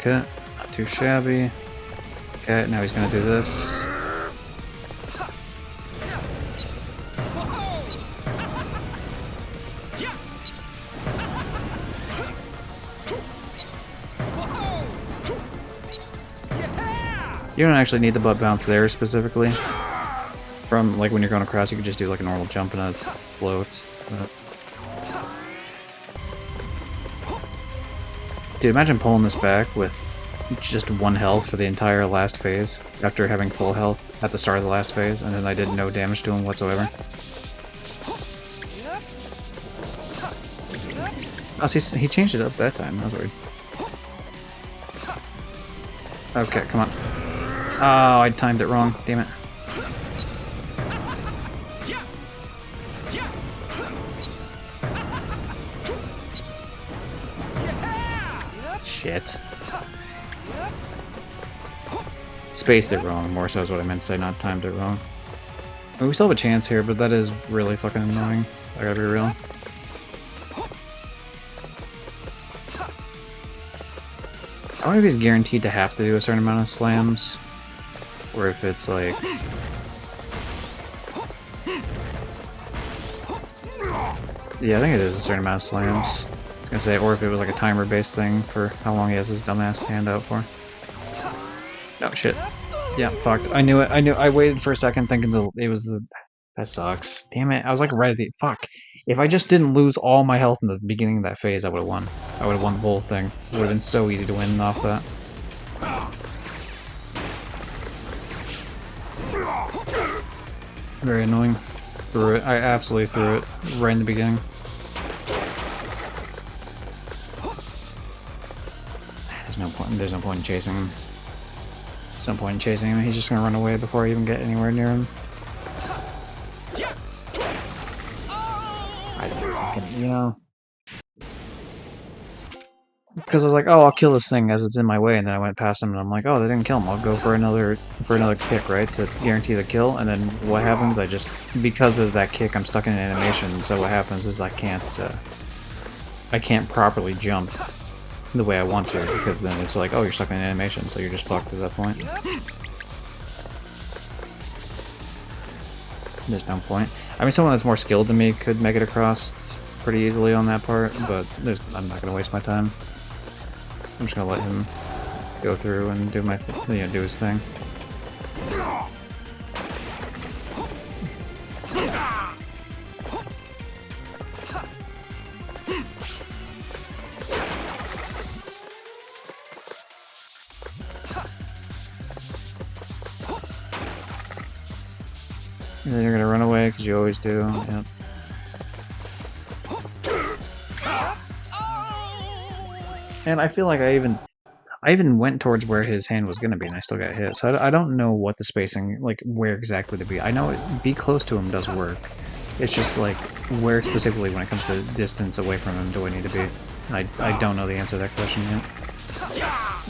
Okay, not too shabby. Okay, now he's gonna do this. You don't actually need the butt bounce there specifically. From like when you're going across, you could just do like a normal jump and a float. Dude, imagine pulling this back with just 1 health for the entire last phase, after having full health at the start of the last phase, and then I did no damage to him whatsoever. Oh, see, he changed it up that time. That was weird. Okay, come on. Oh, I timed it wrong. Damn it. Shit. Spaced it wrong, more so is what I meant to say, not timed it wrong. I mean, we still have a chance here, but that is really fucking annoying. I gotta be real. I wonder if he's guaranteed to have to do a certain amount of slams, or if it's like... Yeah, I think it is a certain amount of slams. I was gonna say, or if it was like a timer-based thing for how long he has his dumbass hand out for. No, shit. Yeah, fucked. I knew it. I waited for a second thinking it was the... That sucks. Damn it. I was like right at the... Fuck. If I just didn't lose all my health in the beginning of that phase, I would have won. I would have won the whole thing. It would have been so easy to win off that. Very annoying. Threw it. I absolutely threw it right in the beginning. There's no point in chasing him. There's no point in chasing him. He's just gonna run away before I even get anywhere near him. You know, because I was like, oh, I'll kill this thing as it's in my way, and then I went past him, and I'm like, oh, they didn't kill him. I'll go for another kick, right, to guarantee the kill. And then what happens? Because of that kick, I'm stuck in an animation. So what happens is I can't properly jump the way I want to, because then it's like, oh, you're stuck in an animation, so you're just fucked at that point. There's no point. I mean, someone that's more skilled than me could make it across pretty easily on that part, but I'm not gonna waste my time. I'm just gonna let him go through and do do his thing. And then you're gonna run away because you always do. Yep. And I feel like I even went towards where his hand was going to be, and I still got hit. So I don't know what the spacing, like, where exactly to be. I know be close to him does work. It's just, like, where specifically when it comes to distance away from him do I need to be? I don't know the answer to that question yet.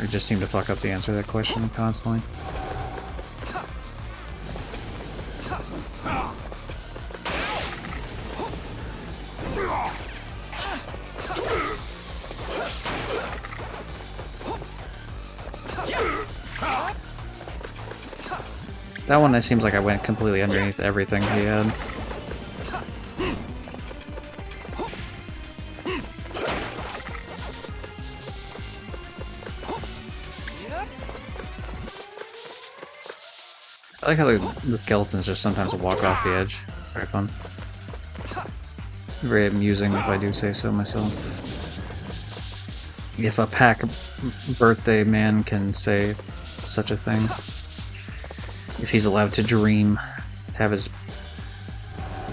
I just seem to fuck up the answer to that question constantly. That one, it seems like I went completely underneath everything he had. I like how the skeletons just sometimes walk off the edge. It's very fun. Very amusing, if I do say so myself. If a Pac birthday man can say such a thing. If he's allowed to dream, have his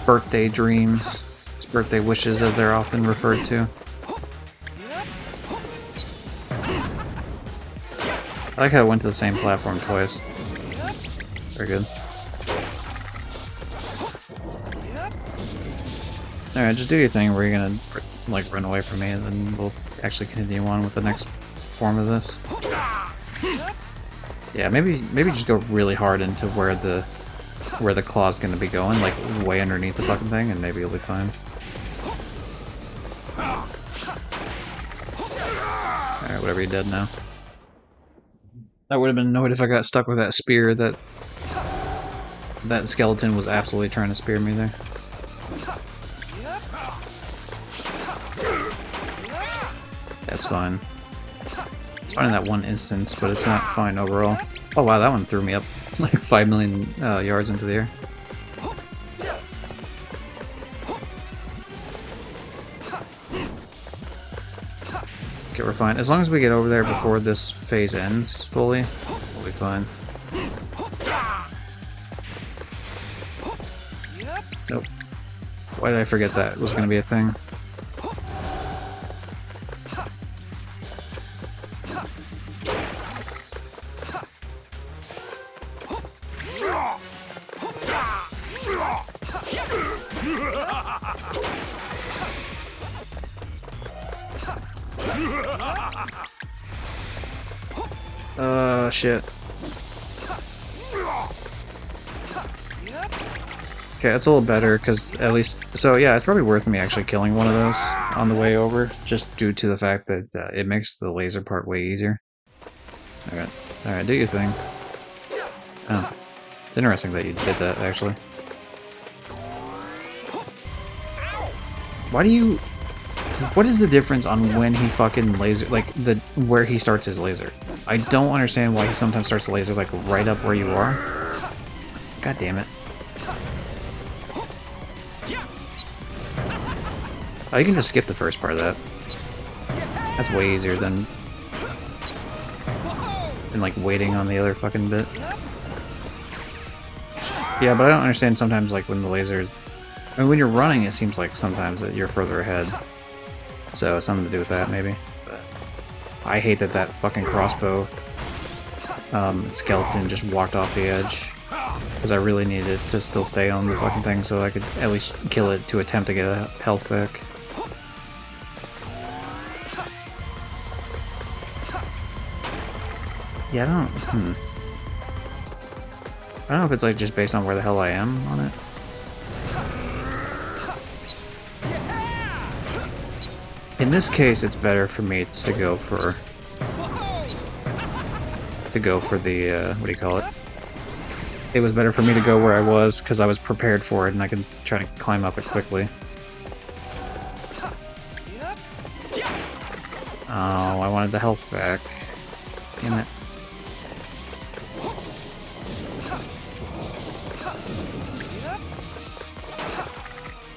birthday dreams, his birthday wishes as they're often referred to. I like how it went to the same platform twice. Very good. Alright, just do your thing where you're gonna, like, run away from me, and then we'll actually continue on with the next form of this. Yeah, maybe just go really hard into where the claw's gonna be going, like, way underneath the fucking thing, and maybe you'll be fine. Alright, whatever, you're dead now. I would have been annoyed if I got stuck with that spear that skeleton was absolutely trying to spear me there. That's fine. It's fine in that one instance, but it's not fine overall. Oh wow, that one threw me up like 5 million yards into the air. Okay, we're fine. As long as we get over there before this phase ends fully, we'll be fine. Nope. Why did I forget that was going to be a thing? Shit. Okay, that's a little better, because at least... So, yeah, it's probably worth me actually killing one of those on the way over, just due to the fact that it makes the laser part way easier. Alright, do your thing. Oh. It's interesting that you did that, actually. Why do you... What is the difference on when he fucking laser... Like, where he starts his laser? I don't understand why he sometimes starts the laser, like, right up where you are. God damn it. Oh, you can just skip the first part of that. That's way easier than like, waiting on the other fucking bit. Yeah, but I don't understand sometimes, like, when the lasers... I mean, when you're running, it seems like sometimes that you're further ahead. So, something to do with that, maybe. But I hate that fucking crossbow skeleton just walked off the edge. Because I really needed to still stay on the fucking thing so I could at least kill it to attempt to get a health back. Yeah, I don't know if it's, like, just based on where the hell I am on it. In this case, it's better for me to go for the, what do you call it? It was better for me to go where I was, because I was prepared for it, and I could try to climb up it quickly. Oh, I wanted the health back. Damn it.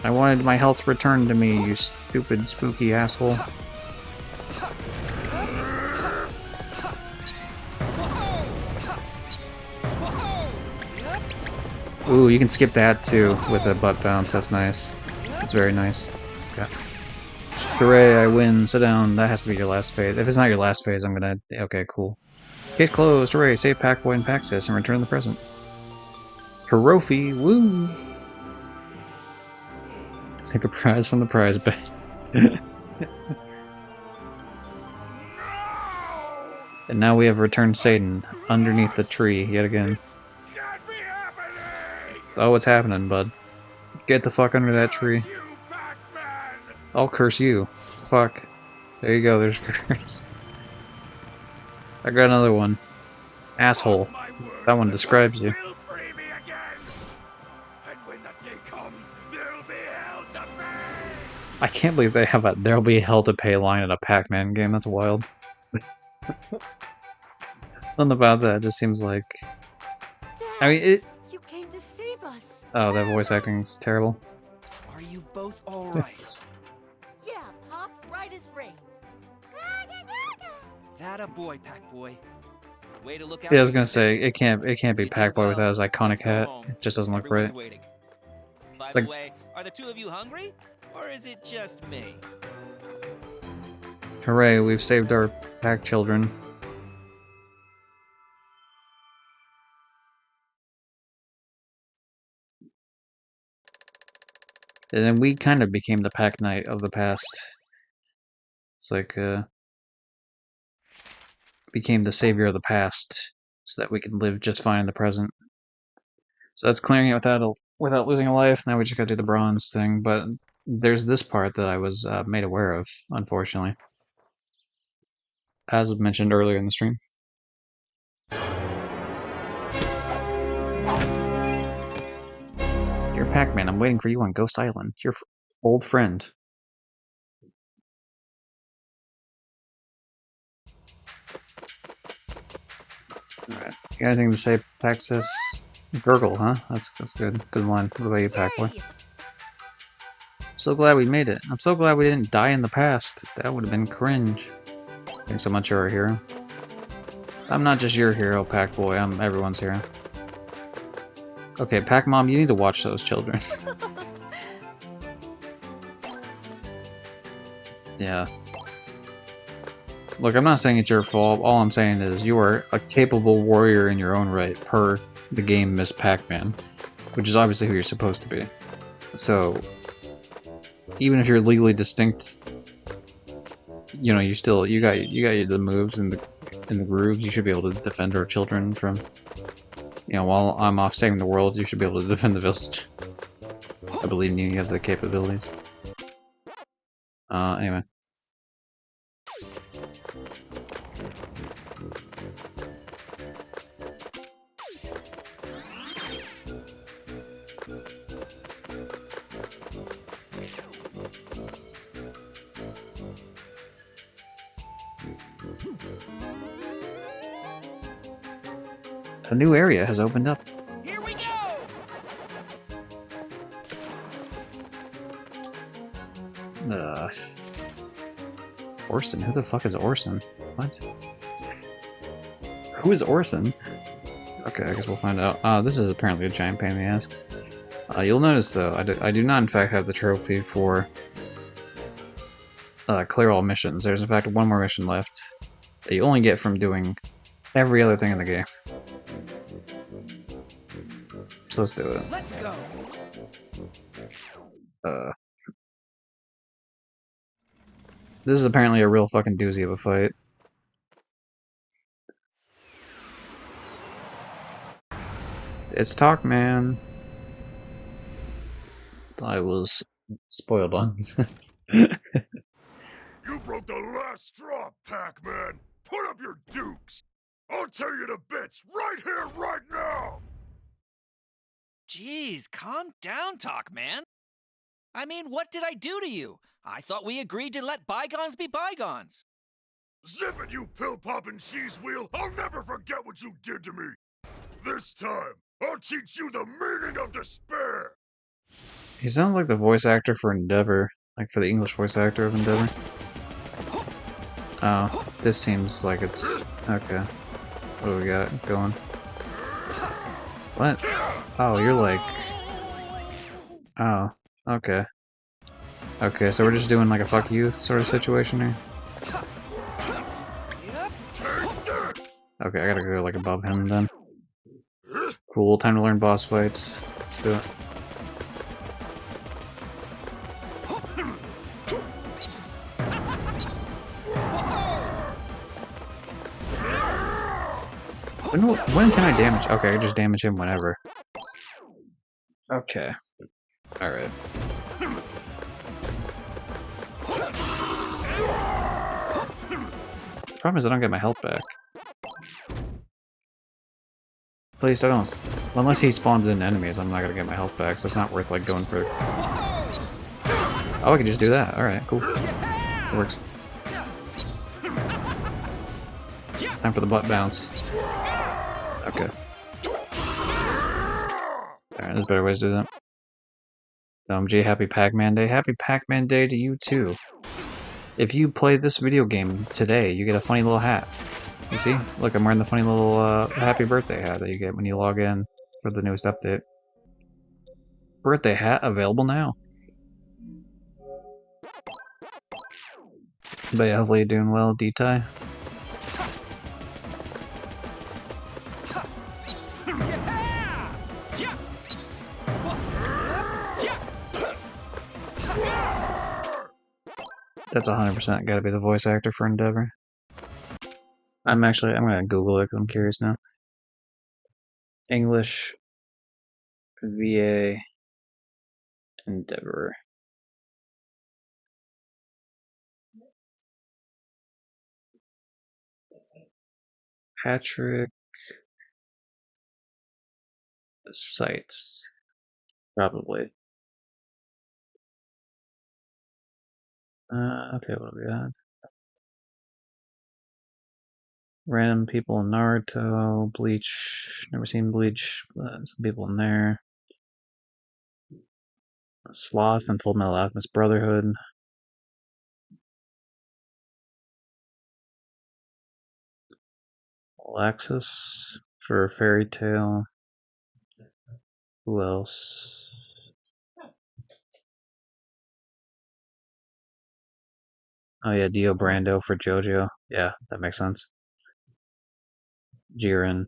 I wanted my health returned to me, you stupid, spooky asshole. Ooh, you can skip that too with a butt bounce. That's nice. That's very nice. Okay. Hooray, I win. Sit down. That has to be your last phase. If it's not your last phase, I'm gonna... Okay, cool. Case closed. Hooray, save Pac-Boy and Paxis and return the present. Trophy. Woo! Take a prize from the prize bet. And now we have returned Satan underneath the tree yet again. Can't be happening! Oh, what's happening, bud? Get the fuck under that tree. You, Pac-Man! I'll curse you. Fuck. There you go, there's curse. I got another one. Asshole. My word, That one the describes gods you. will free me again. And when that day comes, there'll be hell to pay. I can't believe they have a "there'll be hell to pay" line in a Pac-Man game. That's wild. Something about that just seems like... I mean, it... You came to save us. Oh, that voice acting's terrible. Are you both alright? Yeah, Pop, right as rain. That a boy, Pac Boy. Way to look out. Yeah, I was for gonna your say, sister. it can't be You did Pac-Boy well. without his iconic Let's go hat. home. It just doesn't look Everyone's right. waiting. By It's the like- way, are the two of you hungry? Or is it just me? Hooray, we've saved our Pac children. And then we kind of became the Pac Knight of the past. It's like, became the savior of the past, so that we can live just fine in the present. So that's clearing it without losing a life. Now we just gotta do the bronze thing, but there's this part that I was made aware of, unfortunately. As mentioned earlier in the stream. You're Pac-Man, I'm waiting for you on Ghost Island. Your old friend. Alright. You got anything to say, Paxis? Gurgle, huh? That's good. Good line. What about you, Pac-Boy? Yay! So glad we made it. I'm so glad we didn't die in the past. That would have been cringe. Thanks so much, you're our hero. I'm not just your hero, Pac-Boy. I'm everyone's hero. Okay, Pac-Mom, you need to watch those children. Yeah. Look, I'm not saying it's your fault. All I'm saying is you are a capable warrior in your own right, per the game Miss Pac-Man, which is obviously who you're supposed to be. So, even if you're legally distinct, you know, you got the moves and the grooves. You should be able to defend our children from, you know, while I'm off saving the world, you should be able to defend the village. I believe in you. You have the capabilities. Anyway. A new area has opened up. Here we go! Orson? Who the fuck is Orson? What? Who is Orson? Okay, I guess we'll find out. This is apparently a giant pain in the ass. You'll notice, though, I do not, in fact, have the trophy for clear all missions. There's, in fact, one more mission left that you only get from doing every other thing in the game. So let's do it. Let's go! This is apparently a real fucking doozy of a fight. It's Talk Man. I was spoiled on. You broke the last straw, Pac-Man! Put up your dukes! I'll tear you to bits right here, right now! Jeez, calm down, Talk Man. I mean, what did I do to you? I thought we agreed to let bygones be bygones. Zip it, you pill-popping cheese wheel! I'll never forget what you did to me! This time, I'll teach you the meaning of despair! He sounds like the voice actor for Endeavor, like for the English voice actor of Endeavor. Oh, this seems like it's... okay. What do we got going? What? Oh, you're like... oh, okay. Okay, so we're just doing like a fuck you sort of situation here. Okay, I gotta go like above him then. Cool, time to learn boss fights. Let's do it. When can I damage? Okay, I can just damage him whenever. Okay. Alright. Problem is I don't get my health back. At least I don't... Unless he spawns in enemies, I'm not gonna get my health back, so it's not worth like going for... Oh, I can just do that. Alright, cool. It works. Time for the butt bounce. Okay. Alright, there's better ways to do that. G, happy Pac-Man Day. Happy Pac-Man Day to you too. If you play this video game today, you get a funny little hat. You see? Look, I'm wearing the funny little happy birthday hat that you get when you log in for the newest update. Birthday hat available now. But yeah, hopefully you're doing well, D-Ty. That's 100% gotta be the voice actor for Endeavor. I'm gonna Google it because I'm curious now. English VA Endeavor. Patrick Sites. Probably. Okay, what do we got? Random people in Naruto, Bleach, never seen Bleach, some people in there. Sloth and Full Metal Alchemist Brotherhood. Alexis for Fairy Tail. Who else? Oh yeah, Dio Brando for JoJo. Yeah, that makes sense. Jiren.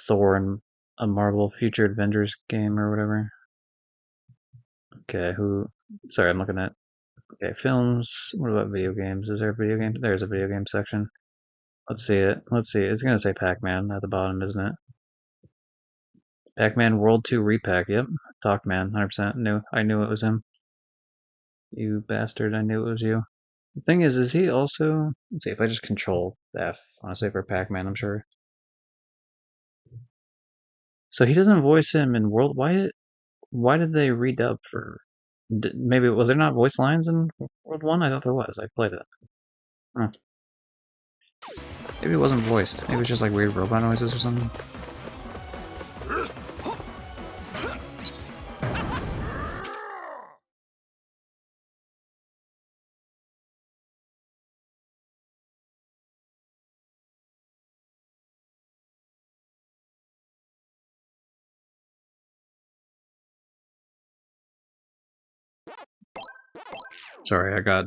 Thor in a Marvel Future Avengers game or whatever. Okay, who... Sorry, I'm looking at... Okay, films. What about video games? Is there a video game? There's a video game section. Let's see it. Let's see. It's gonna say Pac-Man at the bottom, isn't it? Pac-Man World 2 Re-Pac. Yep. Talkman, 100%. I knew it was him. You bastard, I knew it was you. The thing is he also... Let's see, if I just control F, honestly, for Pac-Man, I'm sure. So he doesn't voice him in World... Why did they redub for... Maybe, was there not voice lines in World 1? I thought there was. I played it. Huh. Maybe it wasn't voiced. Maybe it was just like weird robot noises or something. Sorry, I got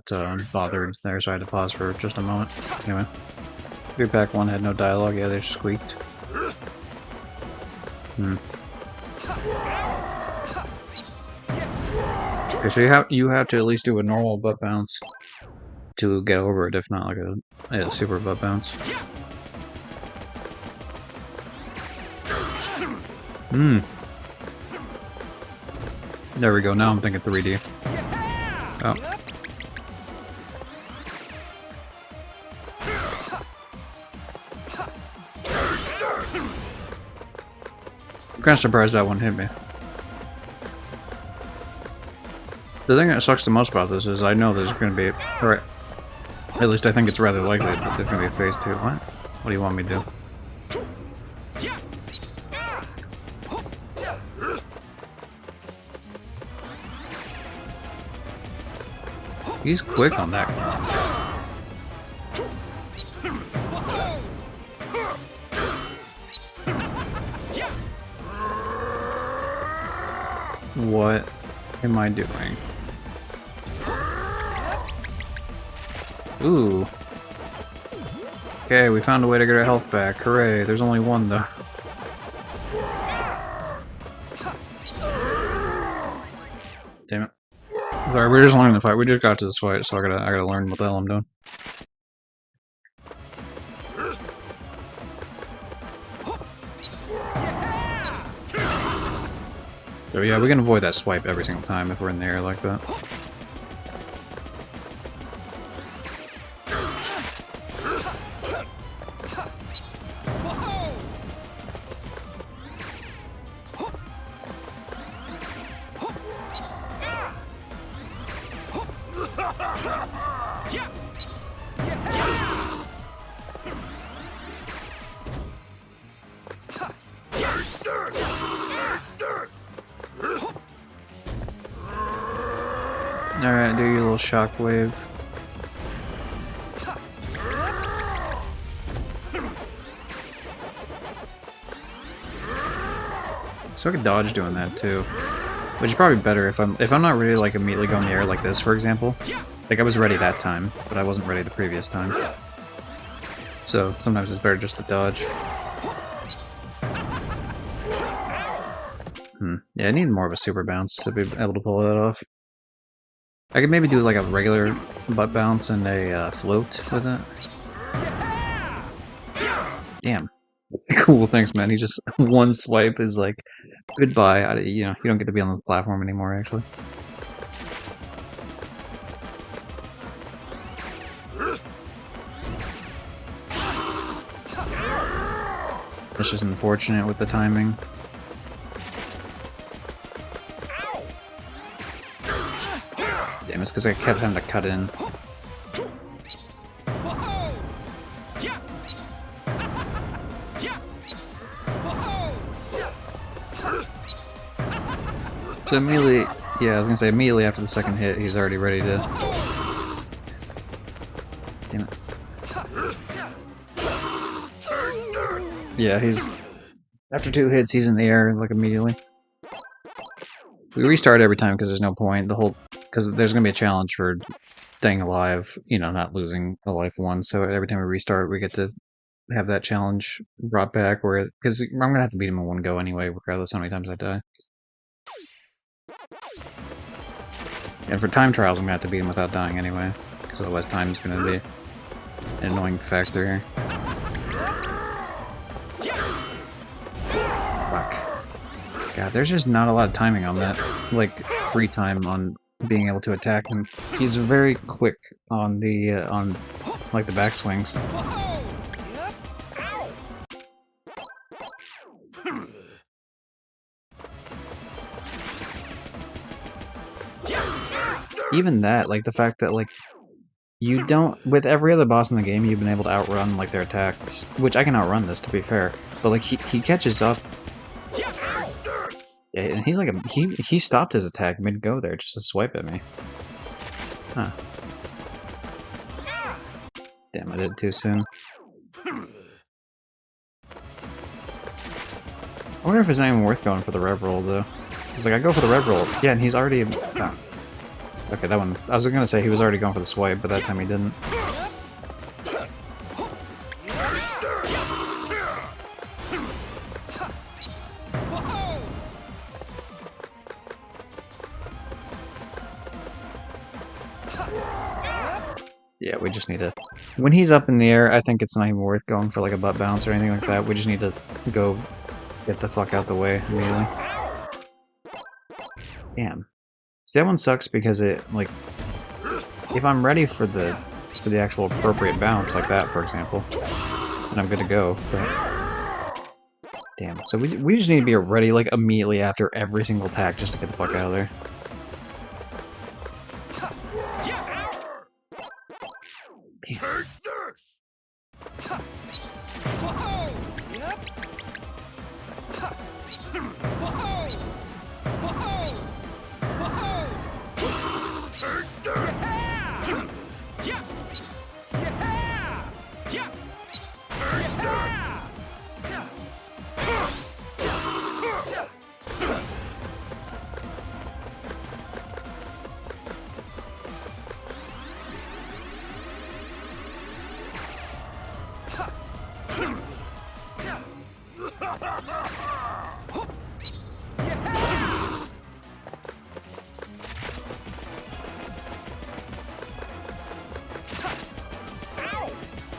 bothered there, so I had to pause for just a moment. Anyway. Re-Pac 1 had no dialogue, yeah, they just squeaked. Okay, so you have to at least do a normal butt bounce to get over it, if not like a super butt bounce. There we go, now I'm thinking 3D. Oh. I'm kinda surprised that one hit me. The thing that sucks the most about this is I know there's gonna be, or at least I think it's rather likely that there's gonna be a phase 2. What? What do you want me to do? He's quick on that. What am I doing? Ooh. Okay, we found a way to get our health back. Hooray. There's only one, though. Damn it. Sorry, we're just learning the fight. We just got to this fight, so I gotta learn what the hell I'm doing. So yeah, we can avoid that swipe every single time if we're in the air like that. Alright, do your little shockwave. So I could dodge doing that too. Which is probably better if I'm not really like immediately going in the air like this, for example. Like I was ready that time, but I wasn't ready the previous time. So sometimes it's better just to dodge. Yeah, I need more of a super bounce to be able to pull that off. I could maybe do like a regular butt bounce and a float with it. Damn. Cool, thanks man. He just, one swipe is like, goodbye. You know, you don't get to be on the platform anymore, actually. It's just unfortunate with the timing. Damn, it's because I kept having to cut in. So immediately, yeah, I was gonna say immediately after the second hit, he's already ready to. Damn it. Yeah, he's after 2 hits, he's in the air like immediately. We restart every time because there's no point. Because there's gonna be a challenge for staying alive. You know, not losing a life once. So every time we restart, we get to have that challenge brought back. Because I'm gonna have to beat him in one go anyway, regardless how many times I die. And for time trials, I'm gonna have to beat him without dying anyway, because otherwise time's gonna be an annoying factor here. Fuck. God, there's just not a lot of timing on that, like, free time on being able to attack him. He's very quick on the, like, the backswings. Even that, like, the fact that, like, you don't, with every other boss in the game, you've been able to outrun, like, their attacks, which I can outrun this, to be fair, but, like, he catches up. Yeah, and he's like he stopped his attack mid-go there just to swipe at me. Huh. Damn, I did it too soon. I wonder if it's not even worth going for the rev roll, though. He's like, I go for the rev roll. Yeah, and he's already... Oh. Okay, that one... I was gonna say he was already going for the swipe, but that time he didn't. Yeah, we just need to... When he's up in the air, I think it's not even worth going for like a butt bounce or anything like that. We just need to go get the fuck out the way immediately. Damn. See, that one sucks because it, like... If I'm ready for the actual appropriate bounce, like that, for example, then I'm good to go, but... Damn. So we just need to be ready, like, immediately after every single attack just to get the fuck out of there. Take this!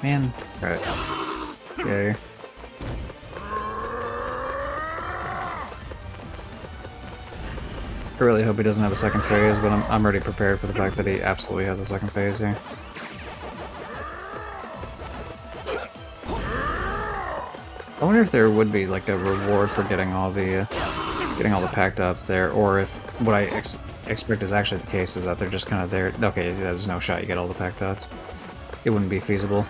Man. Alright. Okay. I really hope he doesn't have a second phase, but I'm already prepared for the fact that he absolutely has a second phase here. I wonder if there would be like a reward for getting all the pack dots there, or if what I expect is actually the case is that they're just kind of there. Okay, there's no shot you get all the pack dots. It wouldn't be feasible.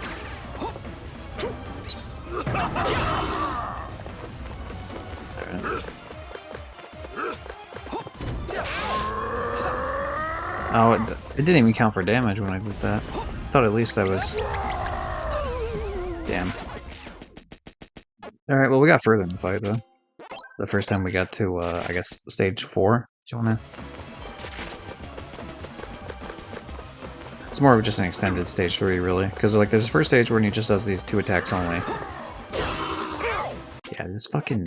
Oh, it didn't even count for damage when I did that. I thought at least I was... Damn. Alright, well we got further in the fight though. The first time we got to, I guess, stage 4. Do you wanna... It's more of just an extended stage 3, really. Because, like, there's the first stage where he just does these 2 attacks only. Yeah, this fucking...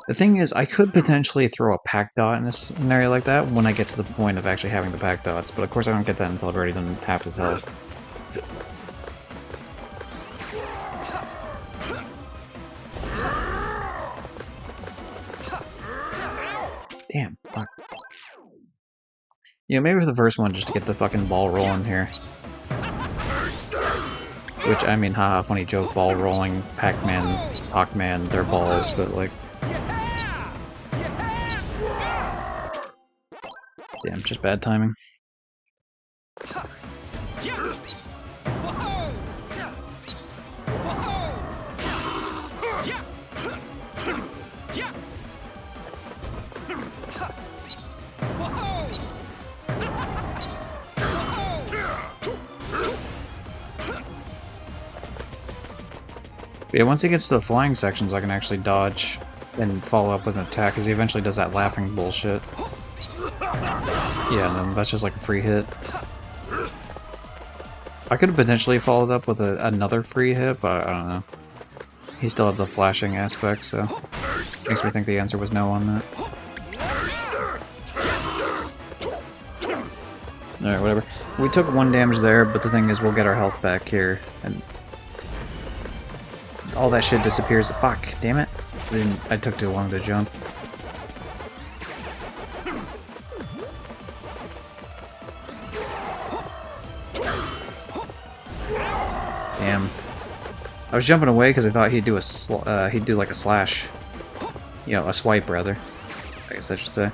The thing is, I could potentially throw a pack dot in a scenario like that when I get to the point of actually having the pack dots, but of course I don't get that until I've already done half his health. Damn, fuck. Yeah, maybe for the first one, just to get the fucking ball rolling here. Which, I mean, haha, funny joke, ball rolling, Pac-Man, their balls, but like... Damn, just bad timing. But yeah, once he gets to the flying sections, I can actually dodge and follow up with an attack, because he eventually does that laughing bullshit. Yeah, and then that's just like a free hit. I could have potentially followed up with another free hit, but I don't know. He still had the flashing aspect, so makes me think the answer was no on that. Alright, whatever. We took 1 damage there, but the thing is we'll get our health back here, and all that shit disappears. Fuck, damn it. I took too long to jump. Damn. I was jumping away because I thought he'd do like a slash. You know, a swipe rather. I guess I should say.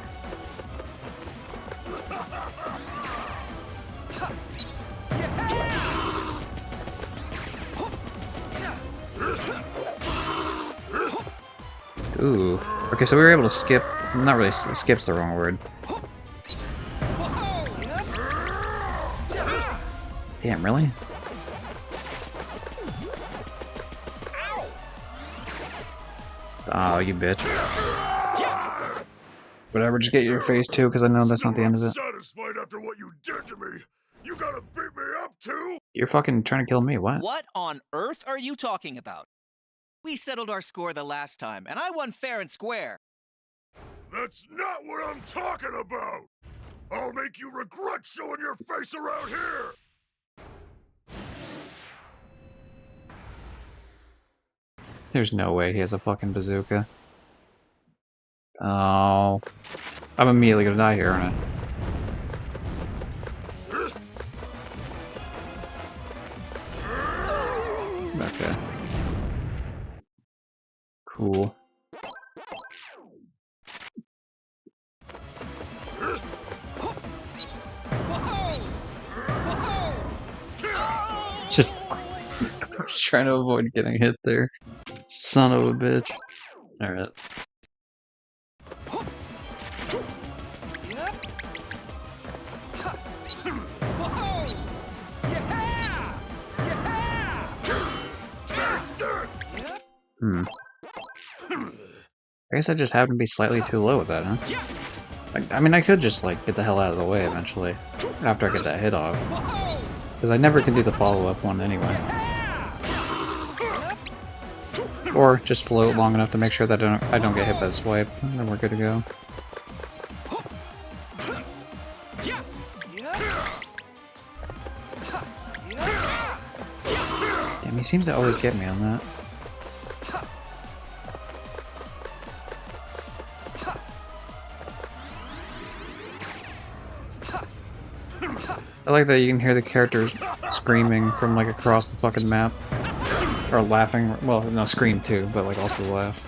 Ooh. Okay, so we were able to skip. Not really. Skip's the wrong word. Damn, really? Oh, you bitch. Whatever, just get your phase 2, because I know that's not the end of it. Satisfied after what you did to me? You gotta beat me up too? You're fucking trying to kill me, what? What on earth are you talking about? We settled our score the last time, and I won fair and square. That's not what I'm talking about! I'll make you regret showing your face around here! There's no way he has a fucking bazooka. Oh. I'm immediately gonna die here, aren't I? Okay. Cool. Just... I was trying to avoid getting hit there. Son of a bitch. Alright. I guess I just happened to be slightly too low with that, huh? I mean, I could just, like, get the hell out of the way eventually, after I get that hit off. Because I never can do the follow-up one anyway. Or just float long enough to make sure that I don't get hit by the swipe, and then we're good to go. Damn He seems to always get me on that. I like that you can hear the characters screaming from like across the fucking map. Or laughing. Well, no, scream too, but like also laugh.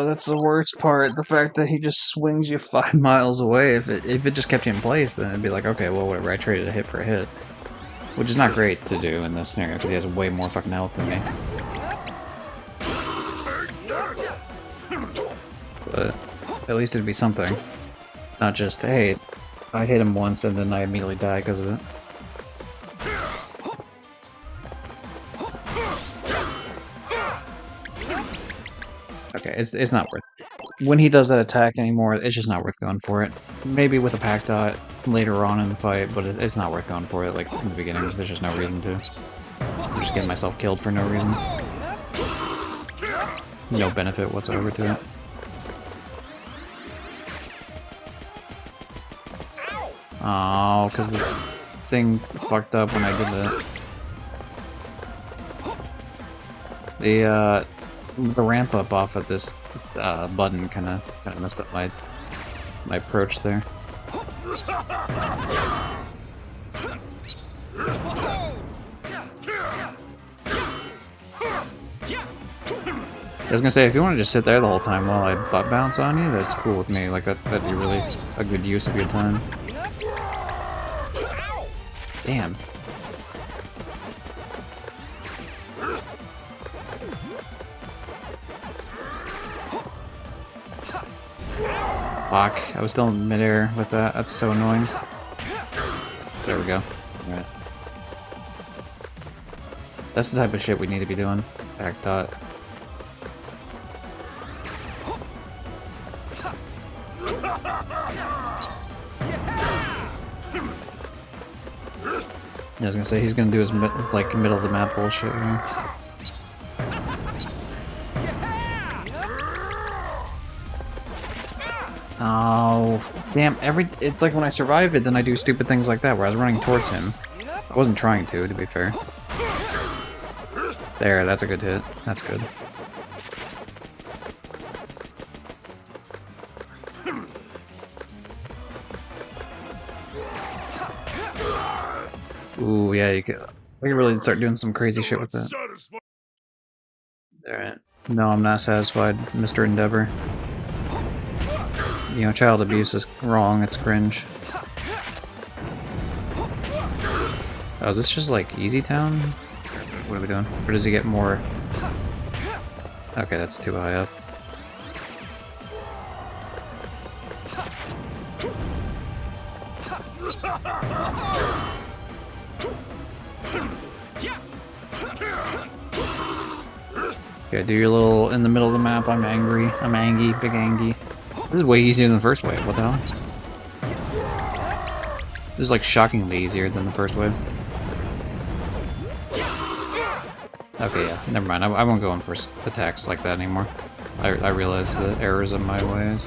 That's the worst part. The fact that he just swings you 5 miles away. If it just kept you in place, then it'd be like, okay, well, whatever. I traded a hit for a hit, which is not great to do in this scenario because he has way more fucking health than me. But at least it'd be something, not just hey, I hit him once and then I immediately die because of it. Okay, it's not worth it. When he does that attack anymore, it's just not worth going for it. Maybe with a Pac Dot later on in the fight, but it's not worth going for it, like, in the beginning. There's just no reason to. I'm just getting myself killed for no reason. No benefit whatsoever to it. Oh, because the thing fucked up when I did that. The ramp up off of this button kind of messed up my approach there. I was gonna say, if you want to just sit there the whole time while I butt bounce on you, that's cool with me. Like that'd be really a good use of your time. Damn. Fuck, I was still in midair with that. That's so annoying. There we go. Alright. That's the type of shit we need to be doing. Pac Dot. I was gonna say, he's gonna do his like middle of the map bullshit here. Oh, damn, it's like when I survive it, then I do stupid things like that, where I was running towards him. I wasn't trying to be fair. There, that's a good hit. That's good. Ooh, yeah, we can really start doing some crazy shit with that. Alright. No, I'm not satisfied, Mr. Endeavor. You know, child abuse is wrong, it's cringe. Oh, is this just like Easy Town? What are we doing? Or does he get more? Okay, that's too high up. Okay, do your little in the middle of the map. I'm angry. I'm angry. Big angry. This is way easier than the first wave. What the hell? This is like shockingly easier than the first wave. Okay, yeah, never mind. I won't go in for attacks like that anymore. I realize the errors of my ways.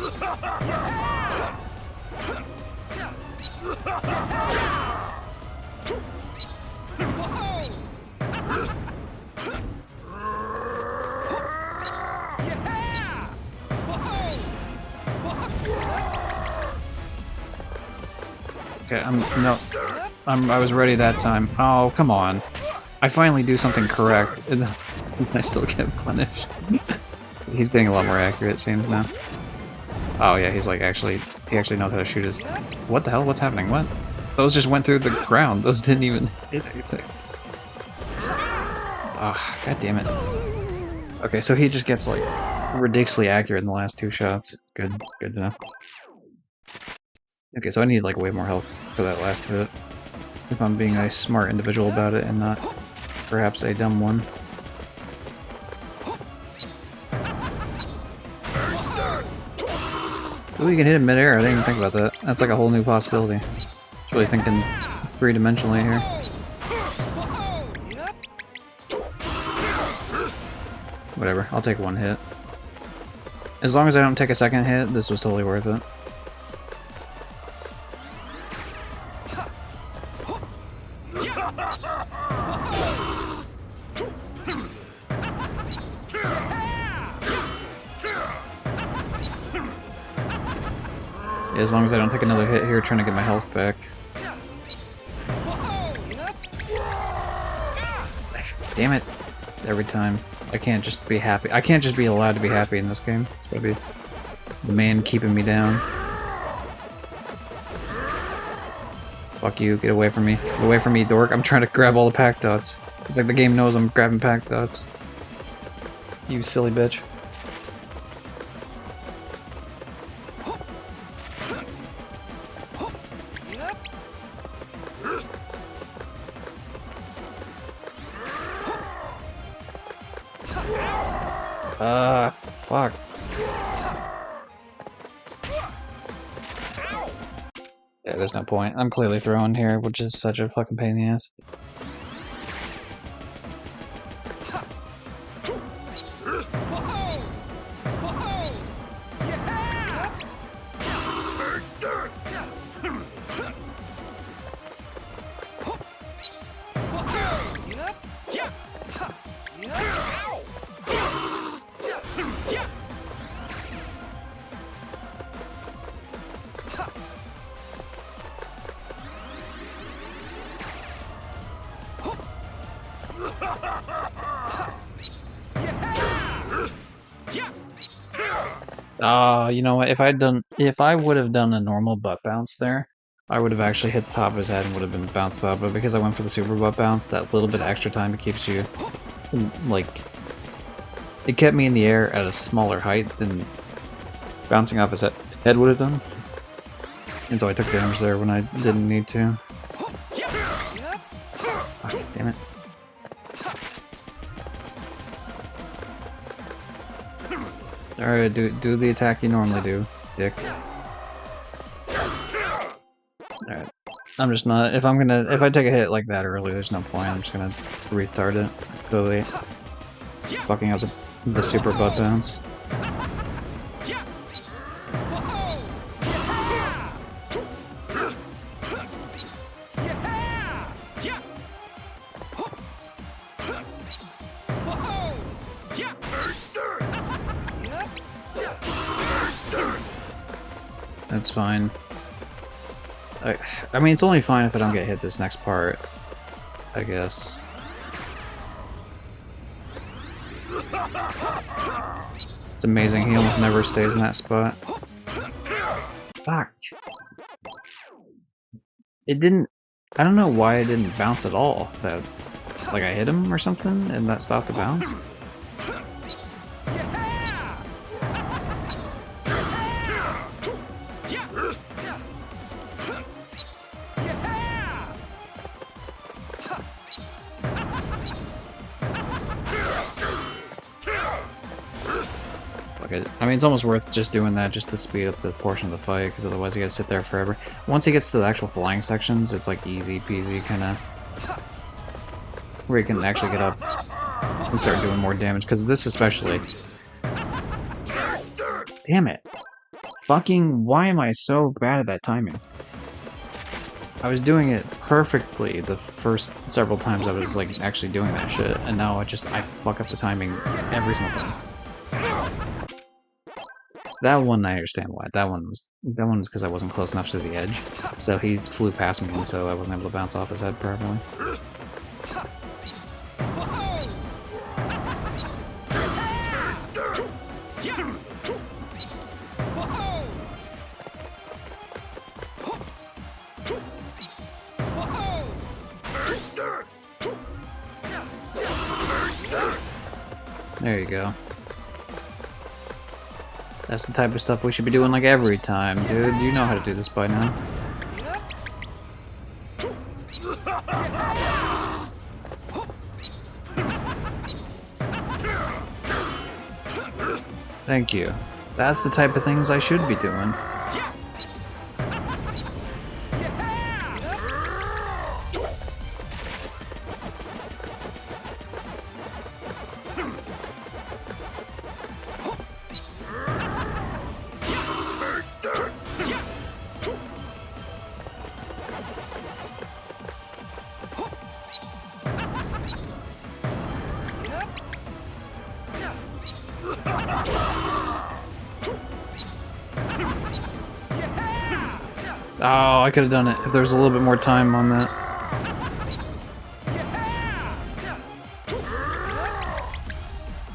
Okay, I was ready that time. Oh, come on. I finally do something correct, and I still get punished. He's getting a lot more accurate, it seems, now. Oh yeah, he actually knows how to shoot his... What the hell? What's happening? What? Those just went through the ground. Those didn't even hit anything. Ah, god damn it. Okay, so he just gets, like, ridiculously accurate in the last 2 shots. Good to know. Okay, so I need, like, way more health for that last bit. If I'm being a smart individual about it and not perhaps a dumb one. Ooh, you can hit it midair. I didn't even think about that. That's like a whole new possibility. Just really thinking three-dimensionally here. Whatever, I'll take one hit. As long as I don't take a second hit, this was totally worth it. Yeah, as long as I don't take another hit here trying to get my health back. Damn it. Every time. I can't just be happy. I can't just be allowed to be happy in this game. It's gotta be the man keeping me down. Fuck you, get away from me. Get away from me, dork. I'm trying to grab all the pack dots. It's like the game knows I'm grabbing pack dots. You silly bitch. Fuck. Yeah, there's no point. I'm clearly throwing here, which is such a fucking pain in the ass. You know what? If I would have done a normal butt bounce there, I would have actually hit the top of his head and would have been bounced up. But because I went for the super butt bounce, that little bit of extra time it keeps you, like, it kept me in the air at a smaller height than bouncing off his head would have done. And so I took damage there when I didn't need to. Oh, damn it. Alright, do the attack you normally do, dick. Alright. I'm just not, if I take a hit like that early, there's no point, I'm just gonna retard it. Clearly fucking up the super butt bounce. That's fine. I mean, it's only fine if I don't get hit this next part, I guess. It's amazing, he almost never stays in that spot. Fuck. It didn't... I don't know why it didn't bounce at all. That, like, I hit him or something, and that stopped the bounce? I mean, it's almost worth just doing that just to speed up the portion of the fight, because otherwise you gotta sit there forever. Once he gets to the actual flying sections, it's like easy peasy, kinda, where you can actually get up and start doing more damage, because this especially... Damn it! Fucking, why am I so bad at that timing? I was doing it perfectly the first several times I was, like, actually doing that shit, and now I fuck up the timing every single time. That one I understand why. That one was because I wasn't close enough to the edge. So he flew past me, and so I wasn't able to bounce off his head properly. There you go. That's the type of stuff we should be doing like every time, dude. You know how to do this by now. Thank you. That's the type of things I should be doing. Oh, I could have done it if there was a little bit more time on that.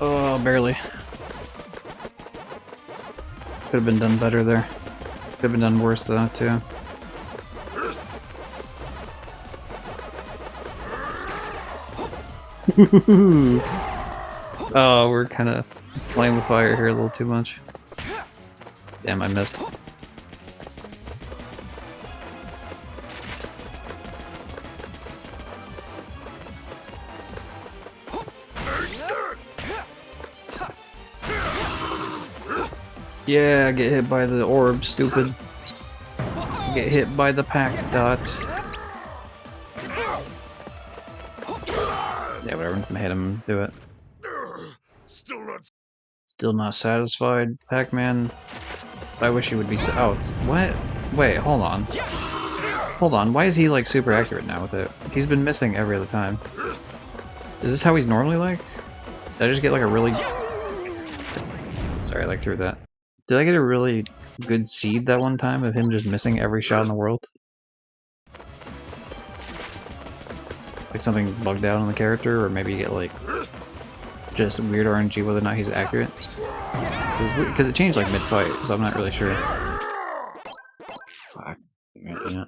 Oh, barely. Could have been done better there. Could have been done worse though, too. Oh, we're kind of playing with fire here a little too much. Damn, I missed. Yeah, get hit by the orb, stupid. Get hit by the pack dots. Yeah, whatever, I'm just gonna hit him and do it. Still not satisfied, Pac-Man. I wish he would be oh, what? Wait, hold on. Hold on, why is he like super accurate now with it? He's been missing every other time. Is this how he's normally like? Did I just get like a really... Sorry, I like threw that. Did I get a really good seed that one time of him just missing every shot in the world? Like something bugged out on the character, or maybe you get like just weird RNG whether or not he's accurate? Because it changed like mid-fight, so I'm not really sure. Fuck. Yeah.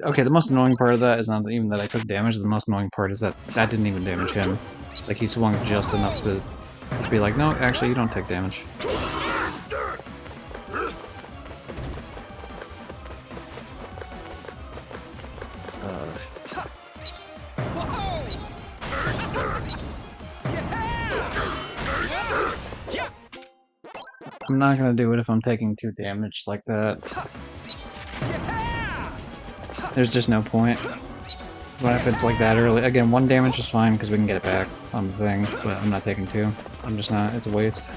Okay, the most annoying part of that is not even that I took damage, the most annoying part is that that didn't even damage him. Like, he swung just enough to be like, no, actually, you don't take damage. I'm not gonna do it if I'm taking 2 damage like that. There's just no point. But if it's like that early, again, 1 damage is fine because we can get it back on the thing, but I'm not taking 2. I'm just not, it's a waste.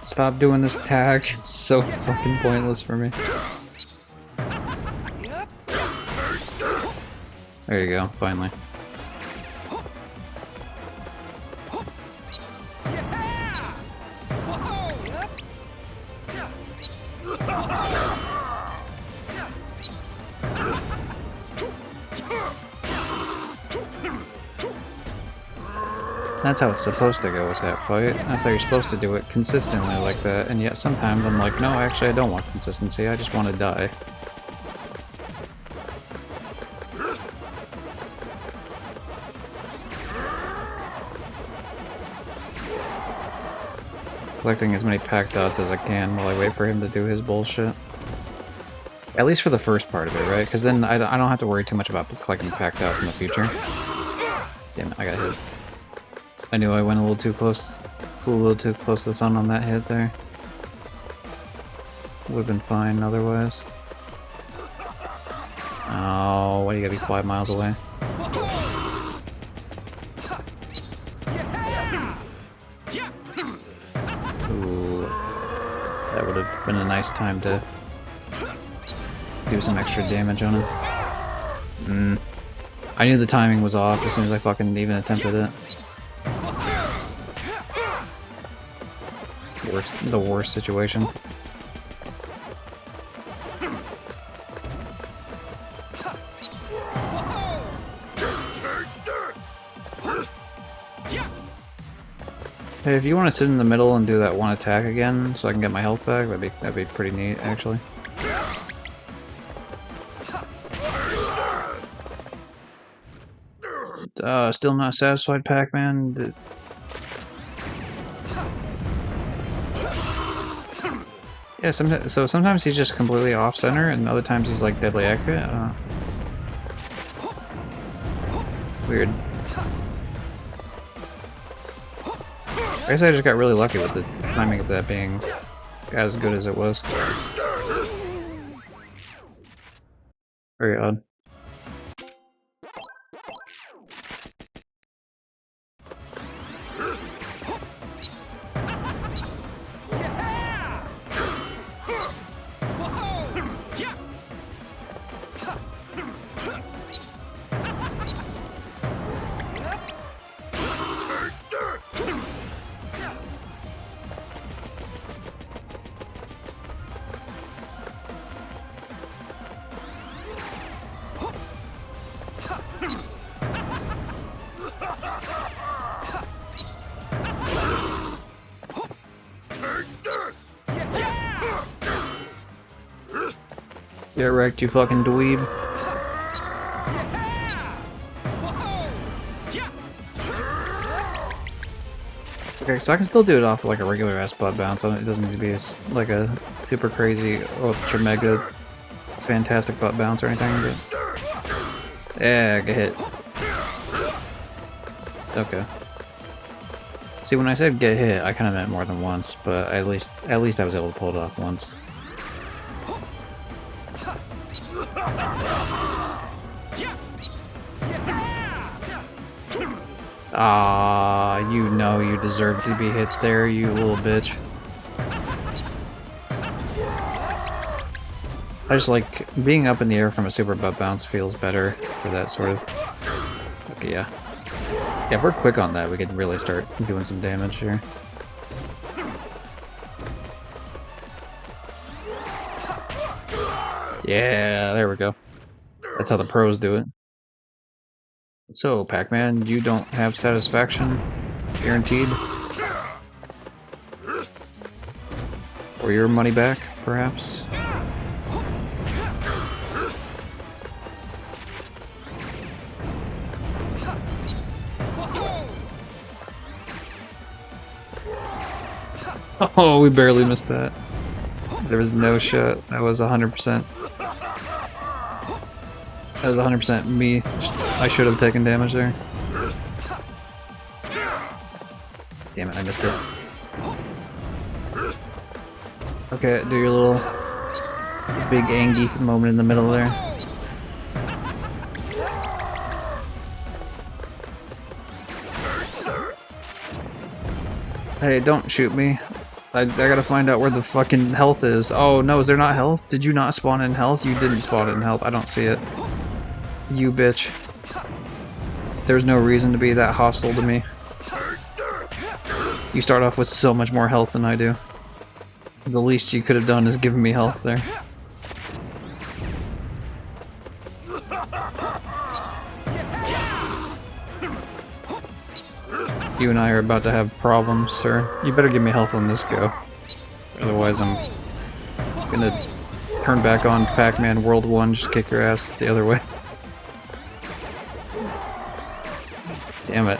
Stop doing this attack. It's so fucking pointless for me. There you go, finally. That's how it's supposed to go with that fight. That's how you're supposed to do it consistently like that, and yet sometimes I'm like, no, actually I don't want consistency, I just want to die. Collecting as many pack dots as I can while I wait for him to do his bullshit. At least for the first part of it, right? Because then I don't have to worry too much about collecting pack dots in the future. Damn it, I got hit. I knew I went a little too close, flew a little too close to the sun on that hit there. Would've been fine otherwise. Oh, why do you gotta be 5 miles away? Ooh, that would have been a nice time to do some extra damage on him. I knew the timing was off as soon as I fucking even attempted it. The worst situation. Hey, if you want to sit in the middle and do that one attack again, so I can get my health back, that'd be pretty neat, actually. Still not satisfied, Pac-Man? Yeah, sometimes he's just completely off-center, and other times he's like deadly accurate. I don't know. Weird. I guess I just got really lucky with the timing of that being as good as it was. Very odd. Get wrecked, you fucking dweeb. Okay, so I can still do it off like a regular ass butt bounce. It doesn't need to be like a super crazy, ultra mega, fantastic butt bounce or anything. But yeah, get hit. Okay. See, when I said get hit, I kind of meant more than once, but at least I was able to pull it off once. Ah, you know you deserve to be hit there, you little bitch. I just like being up in the air from a super butt bounce feels better for that sort of. Okay, yeah. Yeah, if we're quick on that, we could really start doing some damage here. Yeah, there we go. That's how the pros do it. So, Pac-Man, you don't have satisfaction? Guaranteed? Or your money back, perhaps? Oh, we barely missed that. There was no shot. That was 100%. That was 100% me. I should have taken damage there. Damn it, I missed it. Okay, do your little big Angie moment in the middle there. Hey, don't shoot me. I gotta find out where the fucking health is. Oh no, is there not health? Did you not spawn in health? You didn't spawn in health. I don't see it. You bitch. There's no reason to be that hostile to me. You start off with so much more health than I do. The least you could have done is given me health there. You and I are about to have problems, sir. You better give me health on this go. Otherwise I'm gonna turn back on Pac-Man World 1, just kick your ass the other way. Damn it.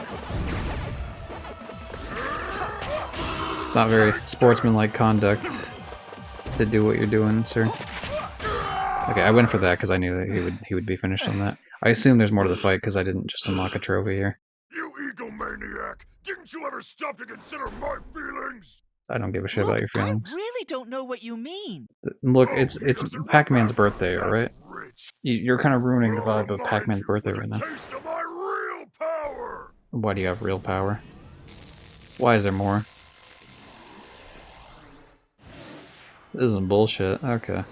It's not very sportsmanlike conduct to do what you're doing, sir. Okay, I went for that because I knew that he would be finished on that. I assume there's more to the fight because I didn't just unlock a trophy here. You egomaniac! Didn't you ever stop to consider my feelings? I don't give a shit about your feelings. I really don't know what you mean. Look, it's Pac-Man's birthday, alright? You're kind of ruining the vibe of Pac-Man's birthday right now. Taste of my real power. Why do you have real power? Why is there more? This isn't bullshit. Okay.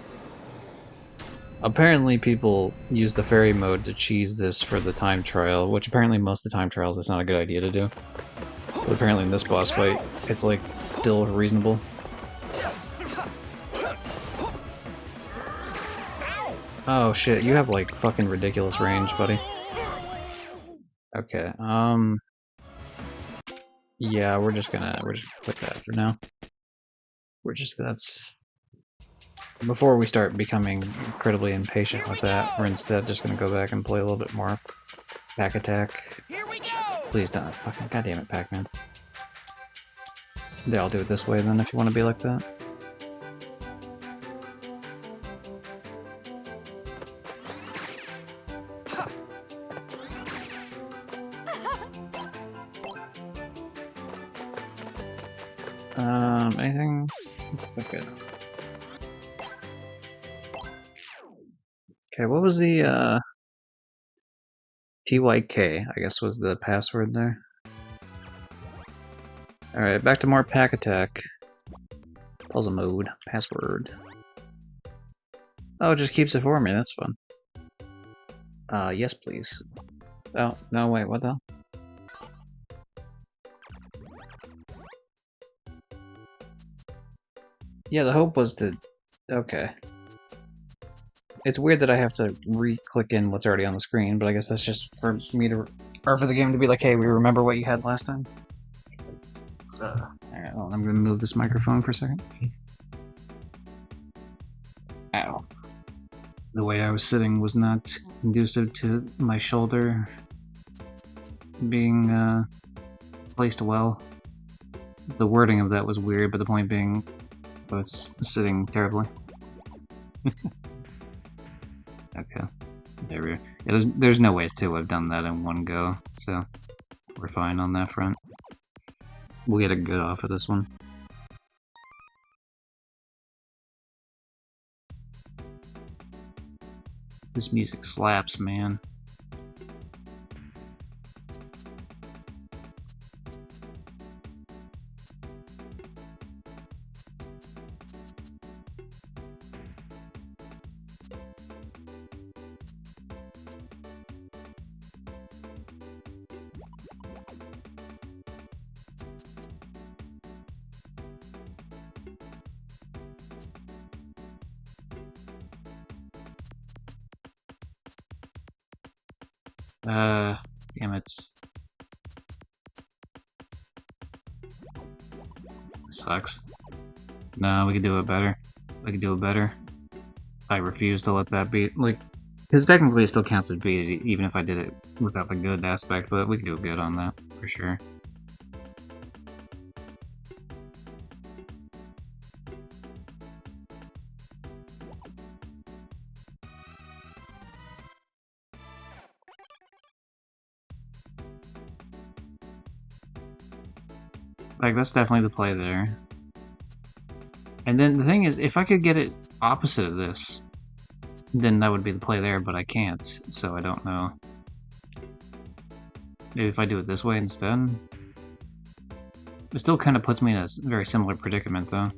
Apparently people use the fairy mode to cheese this for the time trial, which apparently most of the time trials it's not a good idea to do. But apparently in this boss fight, it's like still reasonable. Oh shit, you have like fucking ridiculous range, buddy. Okay, Yeah, we're just gonna quit that for now. That's before we start becoming incredibly impatient Here with we that. We're go! instead just gonna go back and play a little bit more Pack Attack. Here we go! Please don't fucking goddamn it, Pac-Man. Yeah, I'll do it this way then if you want to be like that. Anything? Okay. Okay, what was the TYK, I guess was the password there. Alright, back to more Pack Attack. Puzzle mode, password. Oh, it just keeps it for me, that's fun. Yes please. Oh, no, wait, what the hell? Yeah, the hope was to... Okay. It's weird that I have to re-click in what's already on the screen, but I guess that's just for me to... Or for the game to be like, hey, we remember what you had last time? Alright, well, I'm gonna move this microphone for a second. Ow. The way I was sitting was not conducive to my shoulder being placed well. The wording of that was weird, but the point being I was sitting terribly. Okay. There we go. Yeah, there's no way to have done that in one go, so we're fine on that front. We'll get a good off of this one. This music slaps, man. Damn it. Sucks. No, we could do it better. We could do it better. I refuse to let that be, like, because technically it still counts as beat, even if I did it without the good aspect, but we could do good on that, for sure. Like, that's definitely the play there. And then the thing is, if I could get it opposite of this, then that would be the play there, but I can't, so I don't know. Maybe if I do it this way instead? It still kind of puts me in a very similar predicament, though.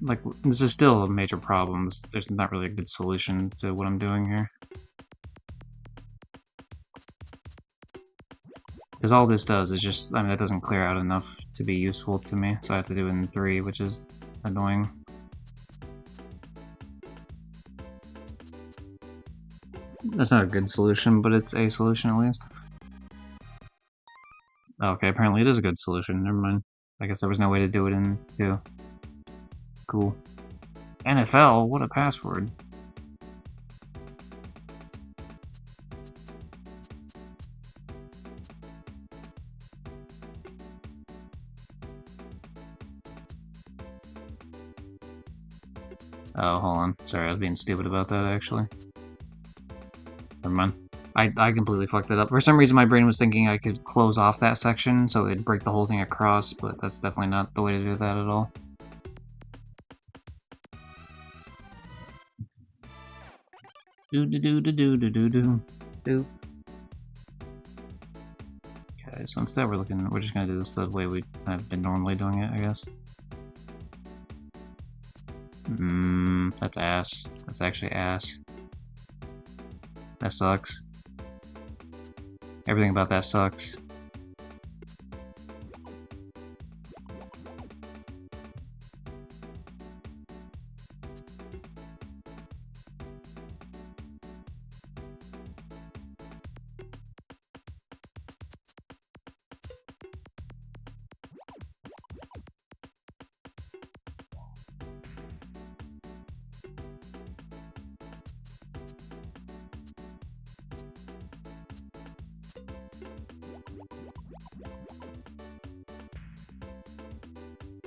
Like, this is still a major problem. There's not really a good solution to what I'm doing here. Because all this does is just, I mean, that doesn't clear out enough to be useful to me, so I have to do it in 3, which is annoying. That's not a good solution, but it's a solution at least. Okay, apparently it is a good solution, never mind. I guess there was no way to do it in 2. Cool. NFL, what a password. Oh, hold on. Sorry, I was being stupid about that, actually. Never mind. I completely fucked it up. For some reason, my brain was thinking I could close off that section, so it'd break the whole thing across, but that's definitely not the way to do that at all. Do. Okay, so instead we're just gonna do this the way we have been normally doing it, I guess. That's ass. That's actually ass. That sucks. Everything about that sucks.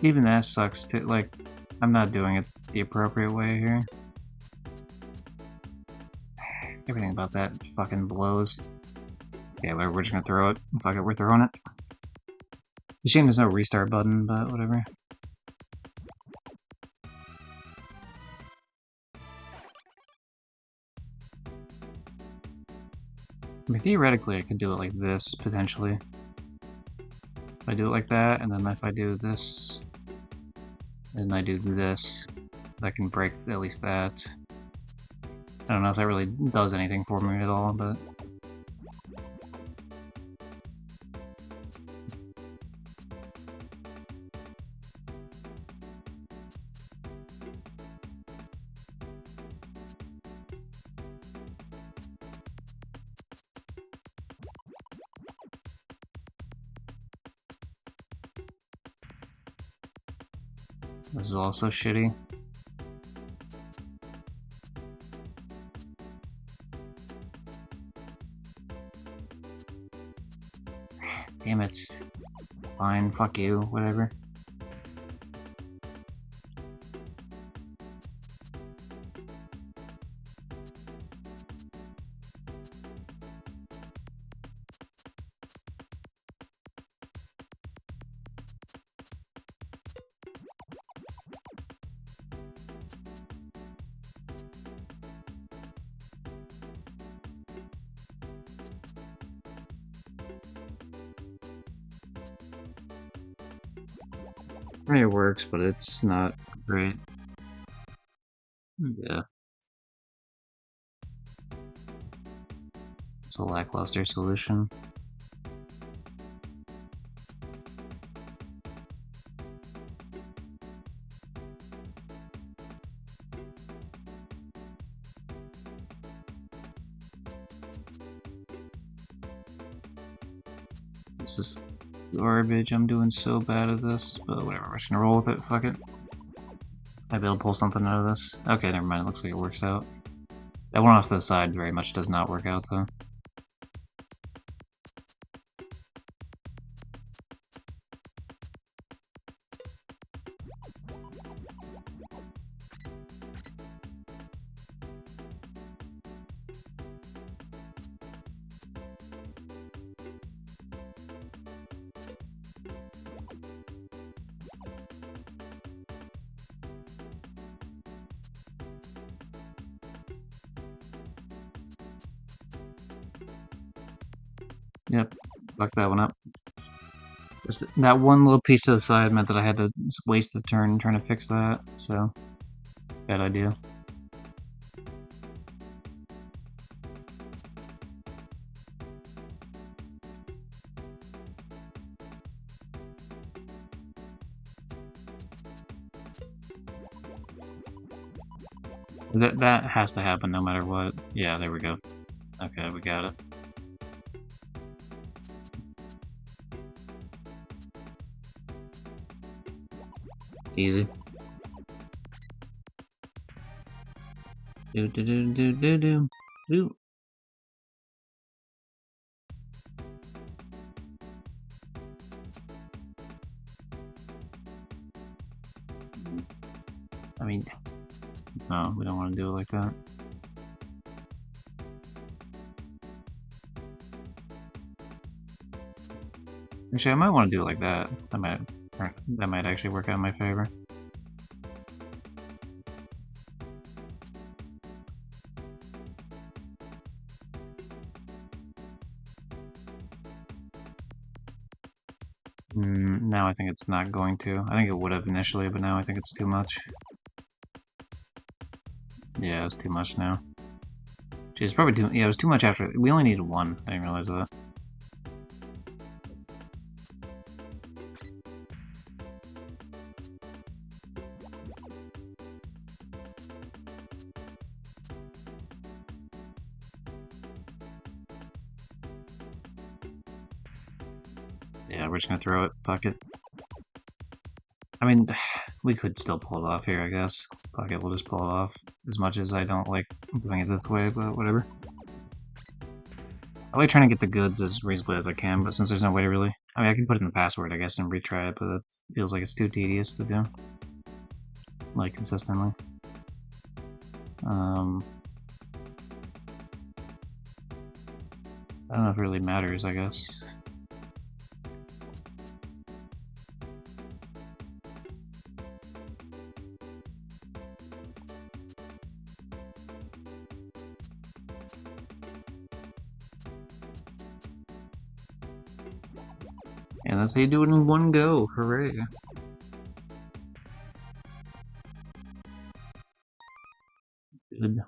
even that sucks too. Like, I'm not doing it the appropriate way here. Everything about that fucking blows. Yeah, we're just gonna throw it. Fuck it, we're throwing it. It's a shame there's no restart button, but whatever. I mean, theoretically, I could do it like this, potentially. If I do it like that, and then if I do this, and I do this, that can break at least that. I don't know if that really does anything for me at all, but... This is also shitty. Damn it. Fine, fuck you, whatever. I mean, it works, but it's not great. Yeah. It's a lackluster solution. This is garbage. I'm doing so bad at this, but whatever. We're just gonna roll with it. Fuck it. Might be able to pull something out of this. Okay, never mind. It looks like it works out. That one off to the side very much does not work out, though. Yep, fuck that one up. That one little piece to the side meant that I had to waste a turn trying to fix that, so bad idea. That has to happen no matter what. Yeah, there we go. Okay, we got it. Easy. Do do do do do do do. I mean, no, we don't want to do it like that. Actually, I might want to do it like that. That might actually work out in my favor. Now I think it's not going to. I think it would have initially, but now I think it's too much. Yeah, it's too much now. Geez, it's probably too. Yeah, it was too much after. We only needed one. I didn't realize that. Yeah, we're just gonna throw it. Fuck it. I mean, we could still pull it off here, I guess. Fuck it, we'll just pull it off. As much as I don't like doing it this way, but whatever. I like trying to get the goods as reasonably as I can, but since there's no way to really I mean, I can put in the password, I guess, and retry it, but it feels like it's too tedious to do, like, consistently. I don't know if it really matters, I guess. And that's how you do it in one go. Hooray. Good.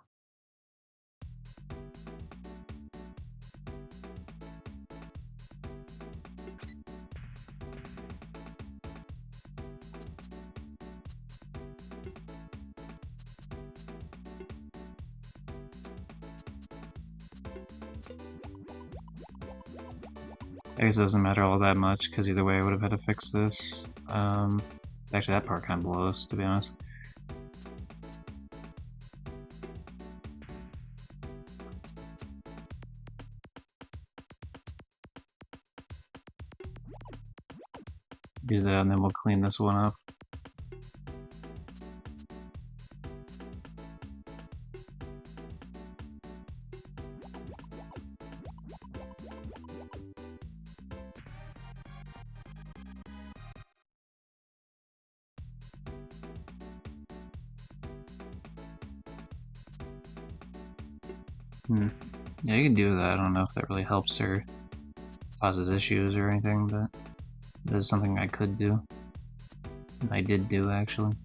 I guess it doesn't matter all that much, because either way I would have had to fix this. Actually, that part kind of blows, to be honest. Do that, and then we'll clean this one up. Yeah, you can do that. I don't know if that really helps or causes issues or anything, but it is something I could do. I did do, actually.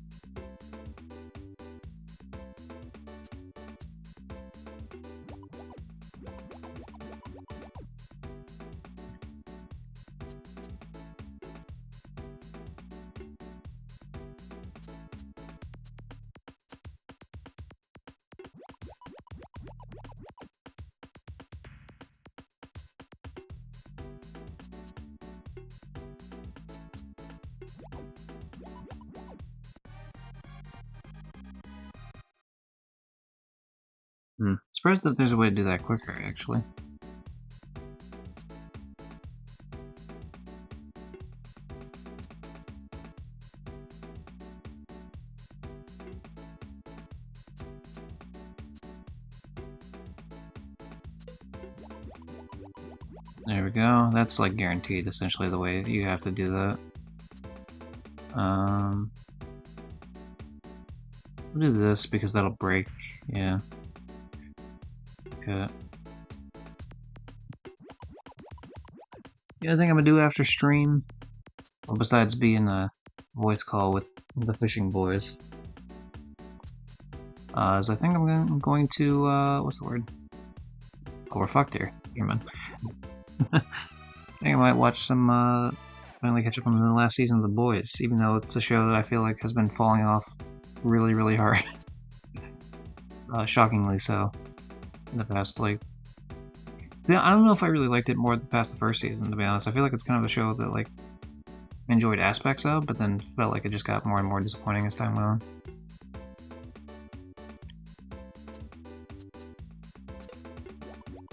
Surprised that there's a way to do that quicker, actually. There we go. That's like guaranteed, essentially, the way you have to do that. We'll do this because that'll break. Yeah. Okay. The other thing I'm gonna do after stream, well, besides being a voice call with the fishing boys, is I think I'm going to, what's the word? Oh, we're fucked here. Never mind. I think I might watch some, finally catch up on the last season of The Boys, even though it's a show that I feel like has been falling off really, really hard. Shockingly so. In the past, like... Yeah, I don't know if I really liked it more past the first season, to be honest. I feel like it's kind of a show that, like, enjoyed aspects of, but then felt like it just got more and more disappointing as time went on.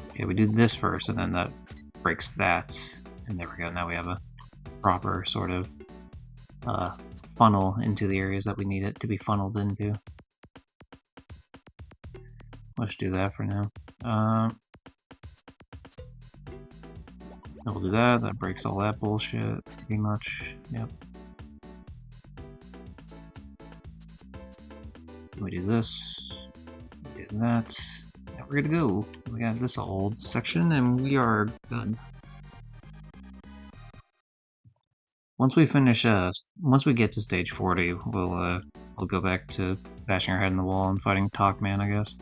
Okay, we do this first, and then that breaks that. And there we go, now we have a proper sort of funnel into the areas that we need it to be funneled into. Let's do that for now. We'll do that, that breaks all that bullshit, pretty much, yep. We do this, we do that, now we're good to go. We got this old section, and we are good. Once we finish, once we get to stage 40, we'll go back to bashing our head in the wall and fighting Pac-Man, I guess.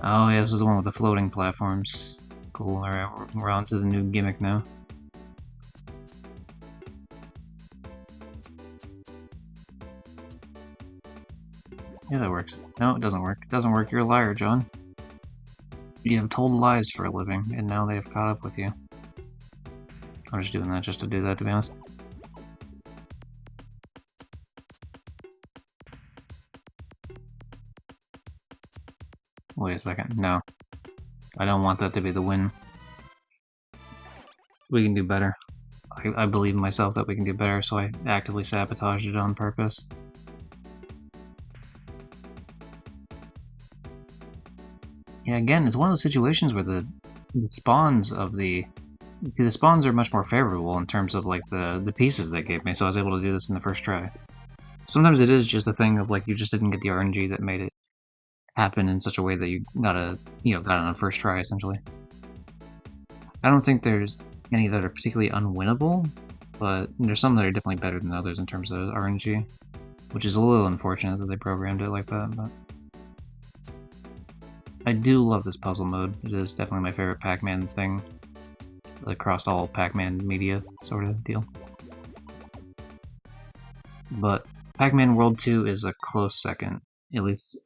Oh yeah, this is the one with the floating platforms. Cool, alright, we're on to the new gimmick now. Yeah, that works. No, it doesn't work. It doesn't work, you're a liar, John. You have told lies for a living, and now they have caught up with you. I'm just doing that just to do that, to be honest. Wait a second, no. I don't want that to be the win. We can do better. I believe in myself that we can do better, so I actively sabotaged it on purpose. Yeah, again, it's one of those situations where the spawns of the spawns are much more favorable in terms of like the pieces they gave me, so I was able to do this in the first try. Sometimes it is just a thing of like you just didn't get the RNG that made it happen in such a way that you got got it on a first try essentially. I don't think there's any that are particularly unwinnable, but there's some that are definitely better than others in terms of RNG, which is a little unfortunate that they programmed it like that, but I do love this puzzle mode. It is definitely my favorite Pac-Man thing, across all Pac-Man media sort of deal. But Pac-Man World 2 is a close second, at least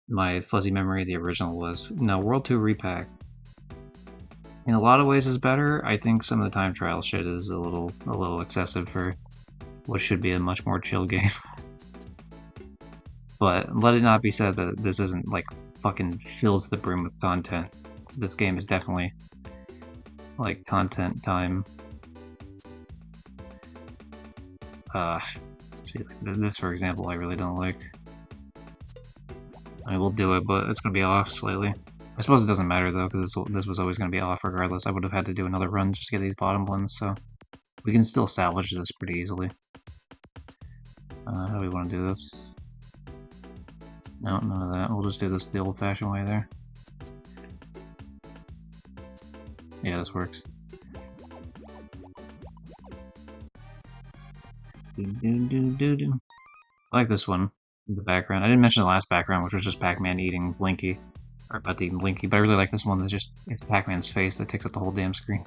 my fuzzy memory of the original was. No, World 2 Re-Pac in a lot of ways is better. I think some of the time trial shit is a little excessive for what should be a much more chill game. But let it not be said that this isn't like fucking fills the brim with content. This game is definitely like content time. See, like this for example, I really don't like. I mean, we'll do it, but it's gonna be off slightly. I suppose it doesn't matter though, because this was always gonna be off regardless. I would have had to do another run just to get these bottom ones, so we can still salvage this pretty easily. How do we want to do this? No, none of that. We'll just do this the old-fashioned way there. Yeah, this works. I like this one in the background. I didn't mention the last background, which was just Pac-Man eating Blinky. Or about to eat Blinky, but I really like this one that's just, it's Pac-Man's face that takes up the whole damn screen.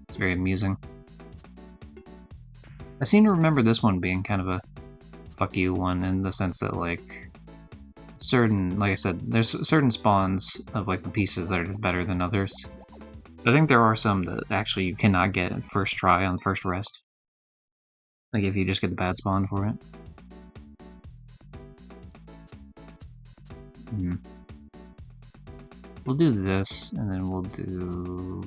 It's very amusing. I seem to remember this one being kind of a fuck you one in the sense that, like, certain, like I said, there's certain spawns of, like, the pieces that are better than others. So I think there are some that actually you cannot get first try on first rest. Like, if you just get the bad spawn for it. We'll do this, and then we'll do...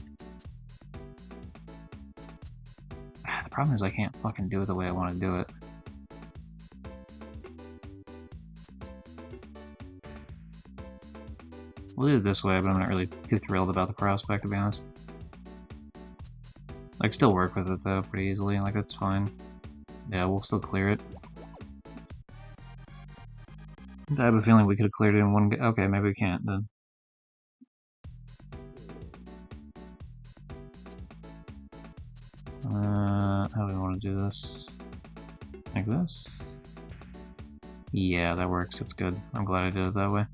The problem is I can't fucking do it the way I want to do it. We'll do it this way, but I'm not really too thrilled about the prospect, to be honest. I can still work with it, though, pretty easily. Like, that's fine. Yeah, we'll still clear it. I have a feeling we could have cleared it in one go. Okay, maybe we can't, then. How do we want to do this? Like this? Yeah, that works. That's good. I'm glad I did it that way.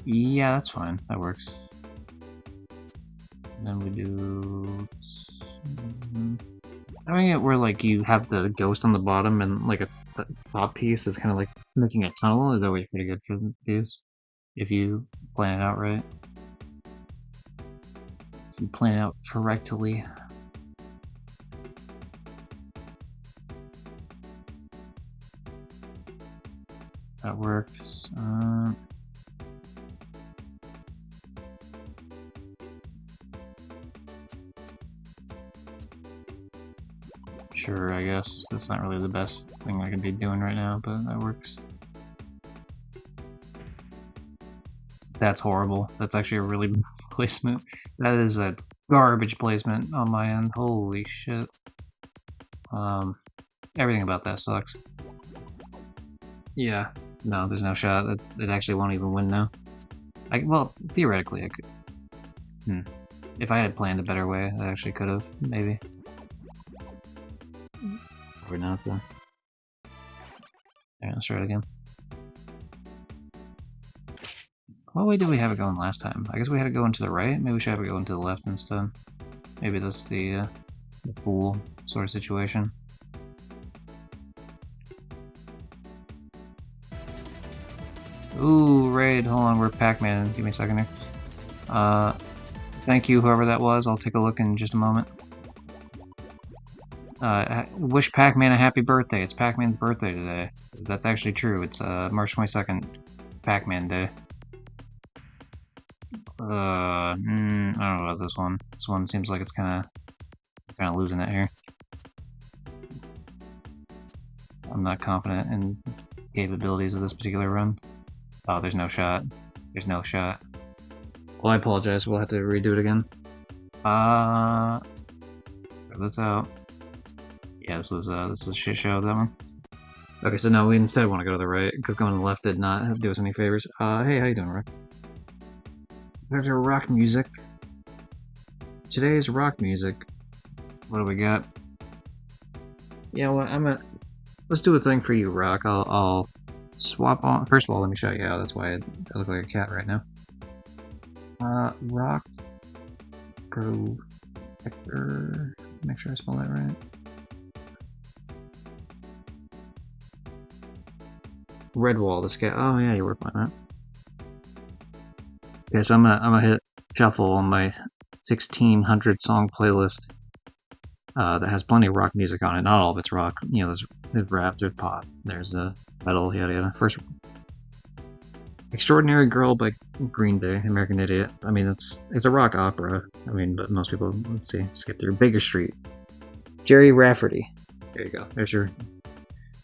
Yeah, that's fine. That works. And then we do... Having it where, like, you have the ghost on the bottom and, like, a top piece is kind of like making a tunnel is always pretty good for these. If you plan it out right. If you plan it out correctly. That works. Sure, I guess. That's not really the best thing I could be doing right now, but that works. That's horrible. That's actually a really bad placement. That is a garbage placement on my end. Holy shit. Everything about that sucks. Yeah. No, there's no shot. It actually won't even win now. Well, theoretically I could. If I had planned a better way, I actually could have, maybe. Or not, though. Alright, let's try it again. What way did we have it going last time? I guess we had it going to the right? Maybe we should have it going to the left instead. Maybe that's the fool sort of situation. Ooh, raid. Hold on, we're Pac-Man. Give me a second here. Thank you, whoever that was. I'll take a look in just a moment. Wish Pac-Man a happy birthday. It's Pac-Man's birthday today. That's actually true. It's March 22nd, Pac-Man Day. I don't know about this one. This one seems like it's kind of losing it here. I'm not confident in capabilities of this particular run. Oh, there's no shot. There's no shot. Well, I apologize. We'll have to redo it again. That's out. Yeah, this was shit show, that one. Okay, so now we instead want to go to the right, because going to the left did not do us any favors. Hey, how you doing, Rick? There's our rock music. Today's rock music. What do we got? You know what, let's do a thing for you, Rock. I'll swap on. First of all, let me show you how. That's why I look like a cat right now. Rock Protector. Make sure I spell that right. Redwall, the scat. Oh yeah, you were playing that. Okay, so I'm gonna hit shuffle on my 1600 song playlist. That has plenty of rock music on it. Not all of it's rock. You know, there's rap, there's pop, there's metal, yada yada. First, Extraordinary Girl by Green Day, American Idiot. I mean, it's a rock opera. I mean, but most people, let's see, skip through. Baker Street. Jerry Rafferty. There you go. There's your.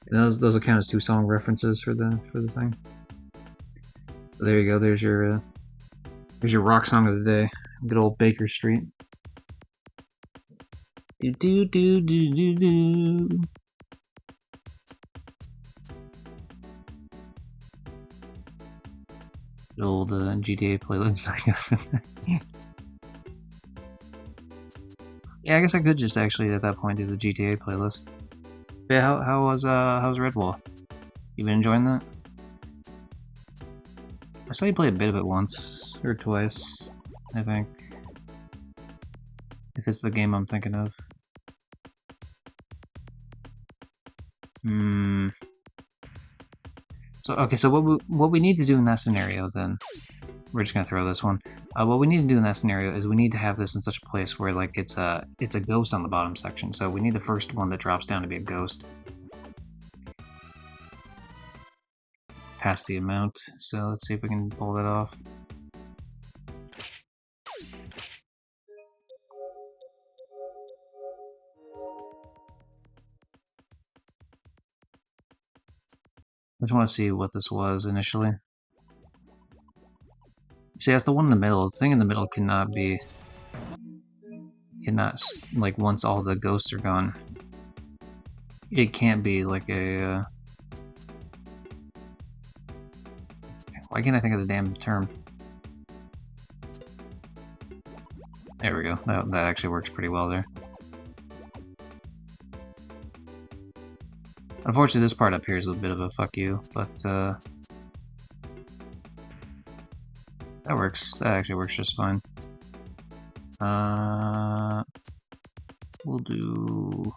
And those will count as 2 song references for the thing. So there you go. There's your rock song of the day. Good old Baker Street. Do do do do do do. Good old GTA playlist. Yeah, I guess I could just actually at that point do the GTA playlist. But yeah, how's Redwall? You been enjoying that? I saw you play a bit of it once or twice, I think. If it's the game I'm thinking of. So okay, so what we need to do in that scenario then, we're just gonna throw this one. What we need to do in that scenario is we need to have this in such a place where like it's a ghost on the bottom section. So we need the first one that drops down to be a ghost. Past the amount. So let's see if we can pull that off. I just want to see what this was initially. See, that's the one in the middle. The thing in the middle cannot, like, once all the ghosts are gone. It can't be like a, why can't I think of the damn term? There we go. That actually works pretty well there. Unfortunately, this part up here is a bit of a fuck you, but that works. That actually works just fine. We'll do.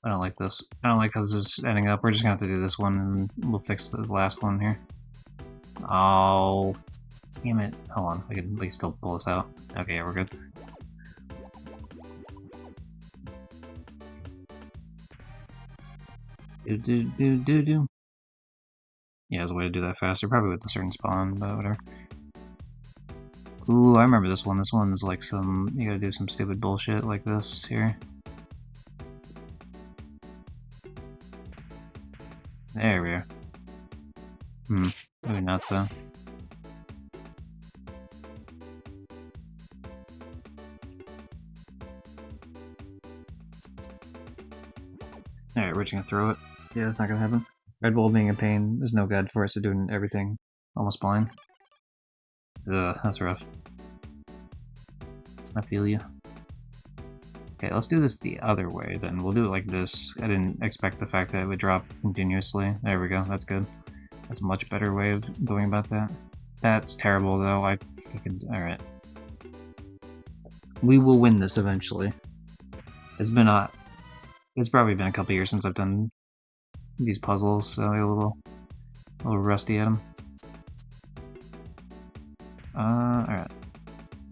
I don't like this. I don't like how this is ending up. We're just gonna have to do this one, and we'll fix the last one here. Oh, damn it! Hold on, we can still pull this out. Okay, yeah, we're good. Do. Yeah, there's a way to do that faster, probably with a certain spawn, but whatever. Ooh, I remember this one. This one's like you gotta do some stupid bullshit like this here. There we are. Maybe not though. Alright, we're just gonna throw it. Yeah, that's not gonna happen. Red Bull being a pain is no good for us to doing everything almost blind. Ugh, that's rough. I feel you. Okay, let's do this the other way then. We'll do it like this. I didn't expect the fact that it would drop continuously. There we go, that's good. That's a much better way of going about that. That's terrible though, I fucking... Alright. We will win this eventually. It's probably been a couple years since I've done these puzzles, so I'm a little rusty at them. Alright.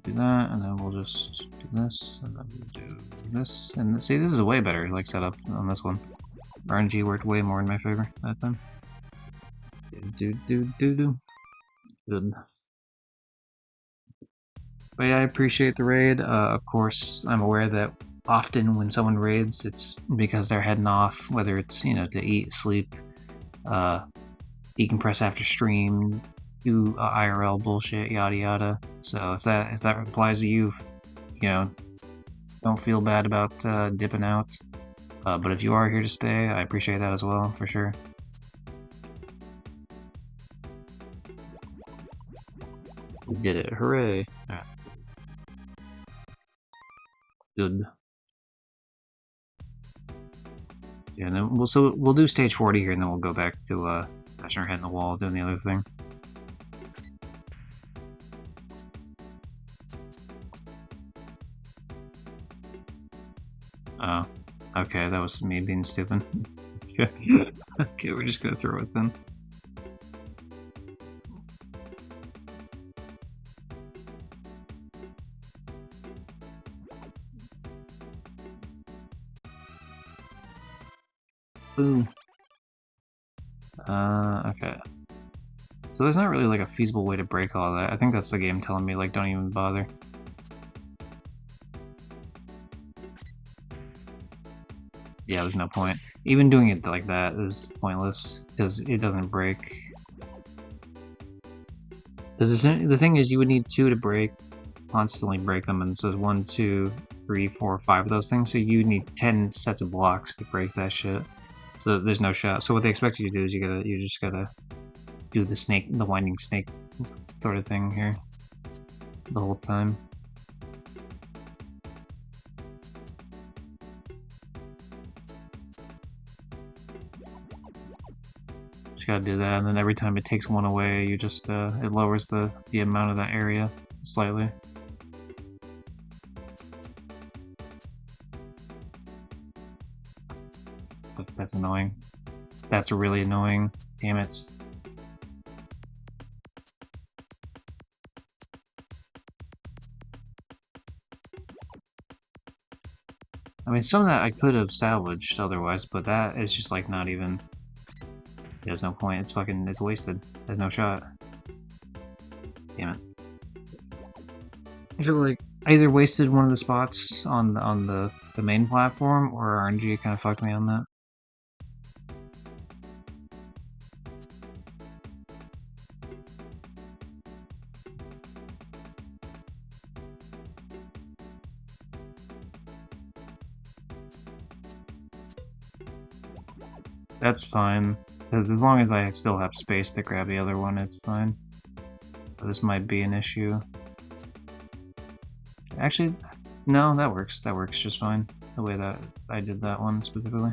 Do that, and then we'll just do this, and then we'll do this, and see, this is a way better like setup on this one. RNG worked way more in my favor that time. Do. Good. But yeah, I appreciate the raid. Of course, I'm aware that often when someone raids, it's because they're heading off, whether it's, you know, to eat, sleep, decompress after stream, do IRL bullshit, yada yada. So if that applies to you, you know, don't feel bad about dipping out. But if you are here to stay, I appreciate that as well, for sure. We did it! Hooray! Alright. Good. Yeah, and then we'll do stage 40 here, and then we'll go back to bashing our head in the wall, doing the other thing. Oh, okay, that was me being stupid. Okay, we're just gonna throw it then. Boom. Okay. So there's not really like a feasible way to break all that. I think that's the game telling me like don't even bother. Yeah, there's no point. Even doing it like that is pointless because it doesn't break. Because the thing is, you would need 2 to break, constantly break them, and so 1, 2, 3, 4, 5 of those things. So you need 10 sets of blocks to break that shit. So there's no shot. So what they expect you to do is you just gotta do the winding snake sort of thing here the whole time. Just gotta do that, and then every time it takes one away, you just it lowers the amount of that area slightly. That's annoying. That's really annoying. Damn it. I mean, some of that I could have salvaged otherwise, but that is just like not even. There's no point. It's wasted. There's no shot. Damn it. I feel like I either wasted one of the spots on the main platform, or RNG kind of fucked me on that. That's fine. As long as I still have space to grab the other one, it's fine. But this might be an issue. Actually, no, that works. That works just fine. The way that I did that one specifically.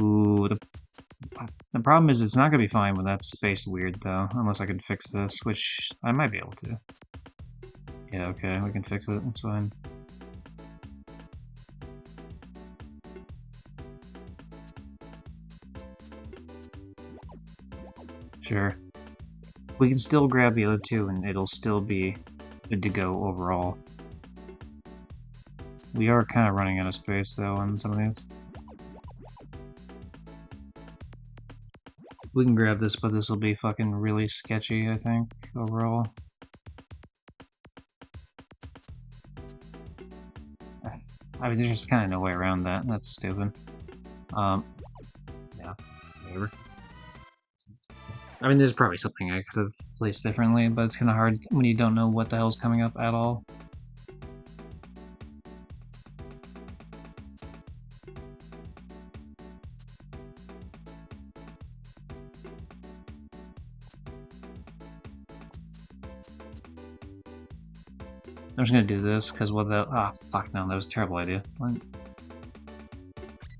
Ooh, the problem is it's not gonna be fine when that's spaced weird though, unless I can fix this, which I might be able to. Yeah, okay, we can fix it. It's fine. Sure. We can still grab the other 2 and it'll still be good to go overall. We are kind of running out of space though on some of these. We can grab this, but this will be fucking really sketchy, I think, overall. I mean, there's just kind of no way around that. That's stupid. Yeah, whatever. I mean, there's probably something I could have placed differently, but it's kind of hard when you don't know what the hell's coming up at all. I'm just gonna do this, because what the— ah, fuck no, that was a terrible idea. What?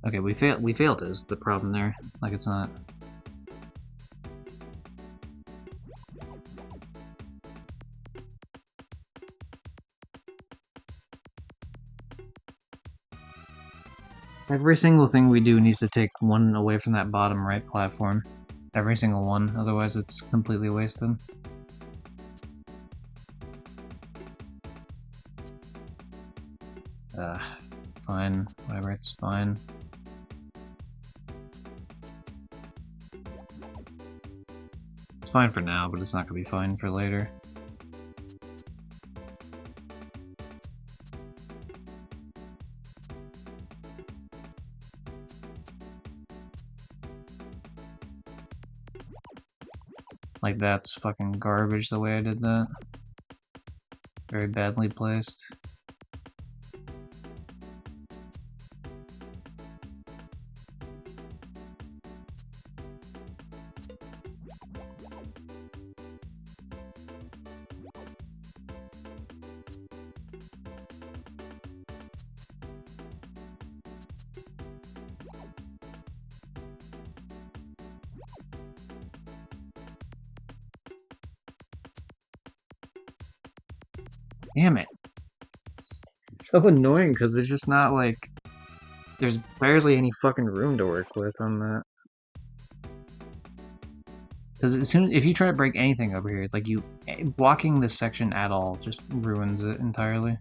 Okay, we failed is the problem there. Like, it's not. Every single thing we do needs to take 1 away from that bottom right platform. Every single one, otherwise it's completely wasted. Fine, whatever, it's fine. It's fine for now, but it's not gonna be fine for later. Like, that's fucking garbage the way I did that. Very badly placed. Damn it. It's so annoying because there's just not like there's barely any fucking room to work with on that. Because as soon if you try to break anything over here, like blocking this section at all just ruins it entirely.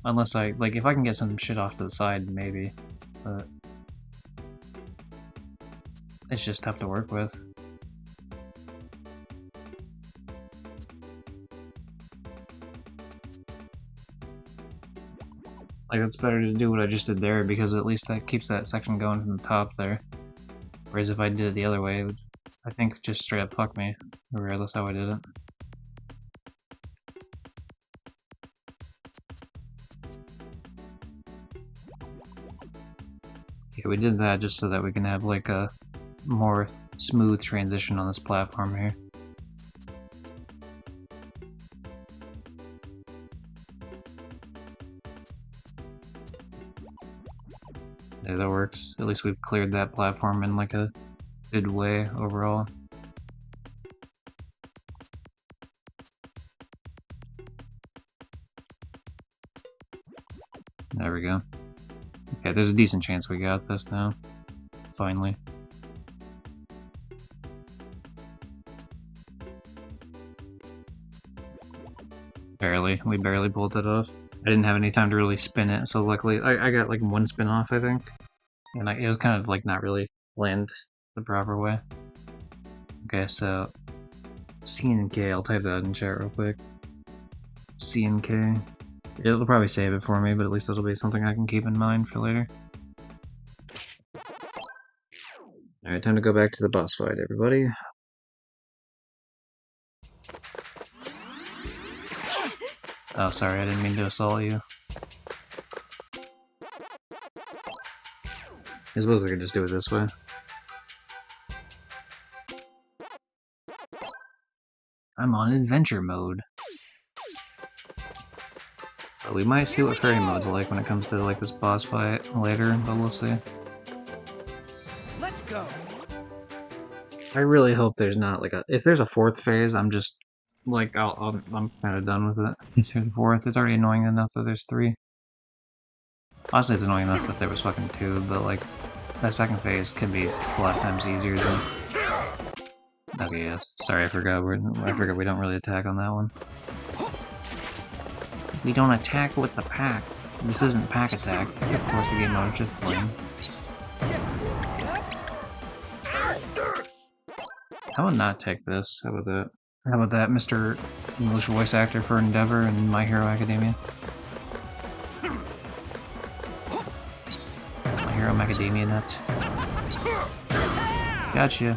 Unless if I can get some shit off to the side, maybe, but it's just tough to work with. Like, it's better to do what I just did there, because at least that keeps that section going from the top there. Whereas if I did it the other way, it would, I think, just straight up fuck me, regardless how I did it. Okay, we did that just so that we can have, like, a more smooth transition on this platform here. Yeah, that works. At least we've cleared that platform in like a good way overall. There we go. Okay, there's a decent chance we got this now. Finally. Barely. We barely pulled it off. I didn't have any time to really spin it, so luckily I got like one spin off, I think. And it was kind of like not really planned the proper way. Okay, so C and K, I'll type that in chat real quick. C and K. It'll probably save it for me, but at least it'll be something I can keep in mind for later. Alright, time to go back to the boss fight, everybody. Oh, sorry, I didn't mean to assault you. I suppose I could just do it this way. I'm on adventure mode. But we might see what fairy mode's like when it comes to like this boss fight later, but we'll see. Let's go. I really hope there's not like if there's a fourth phase, I'm just like I'm kind of done with it. If there's a fourth, it's already annoying enough that there's 3. Honestly, it's annoying enough that there was fucking 2, but like that second phase could be a lot of times easier than. Okay, yes. Sorry, I forgot we don't really attack on that one. We don't attack with the pack. This isn't pack attack. Of course, the game mode is just plain. How about not take this? How about that? How about that, Mr. English voice actor for Endeavor and My Hero Academia? My Hero Macadamia Nut. Gotcha.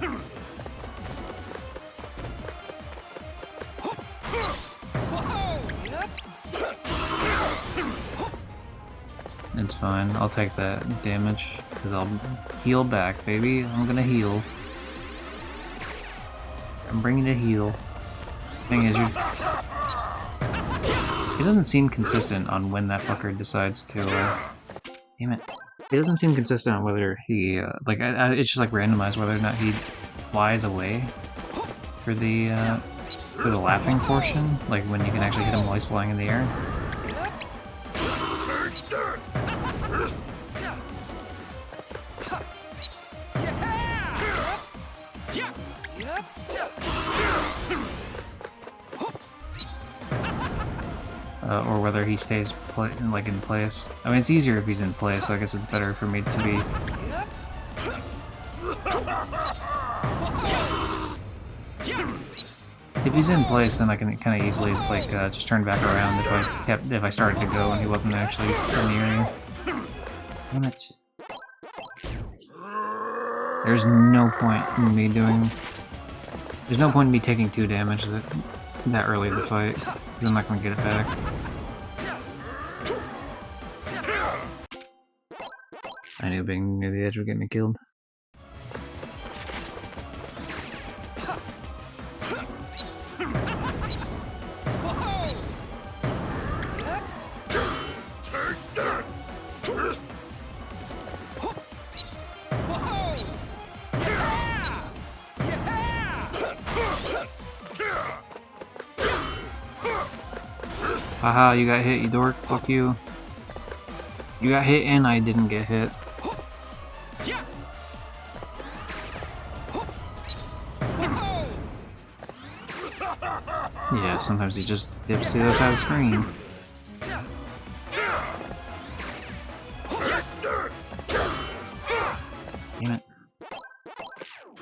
It's fine. I'll take that damage because I'll heal back, baby. I'm gonna heal. I'm bringing a heal. Thing is, it doesn't seem consistent on when that fucker decides to. Damn it! It doesn't seem consistent on whether he it's just like randomized whether or not he flies away for the laughing portion, like when you can actually hit him while he's flying in the air. Or whether he stays in place. I mean, it's easier if he's in place, so I guess it's better for me to be. If he's in place, then I can kind of easily just turn back around if I started to go and he wasn't actually near me. Damn it! There's no point in me doing There's no point in me taking 2 damage that early in the fight, because I'm not gonna get it back. I knew being near the edge would get me killed. Haha, you got hit, you dork. Fuck you. You got hit and I didn't get hit. Yeah, sometimes he just dips to the other side of the screen. Damn it.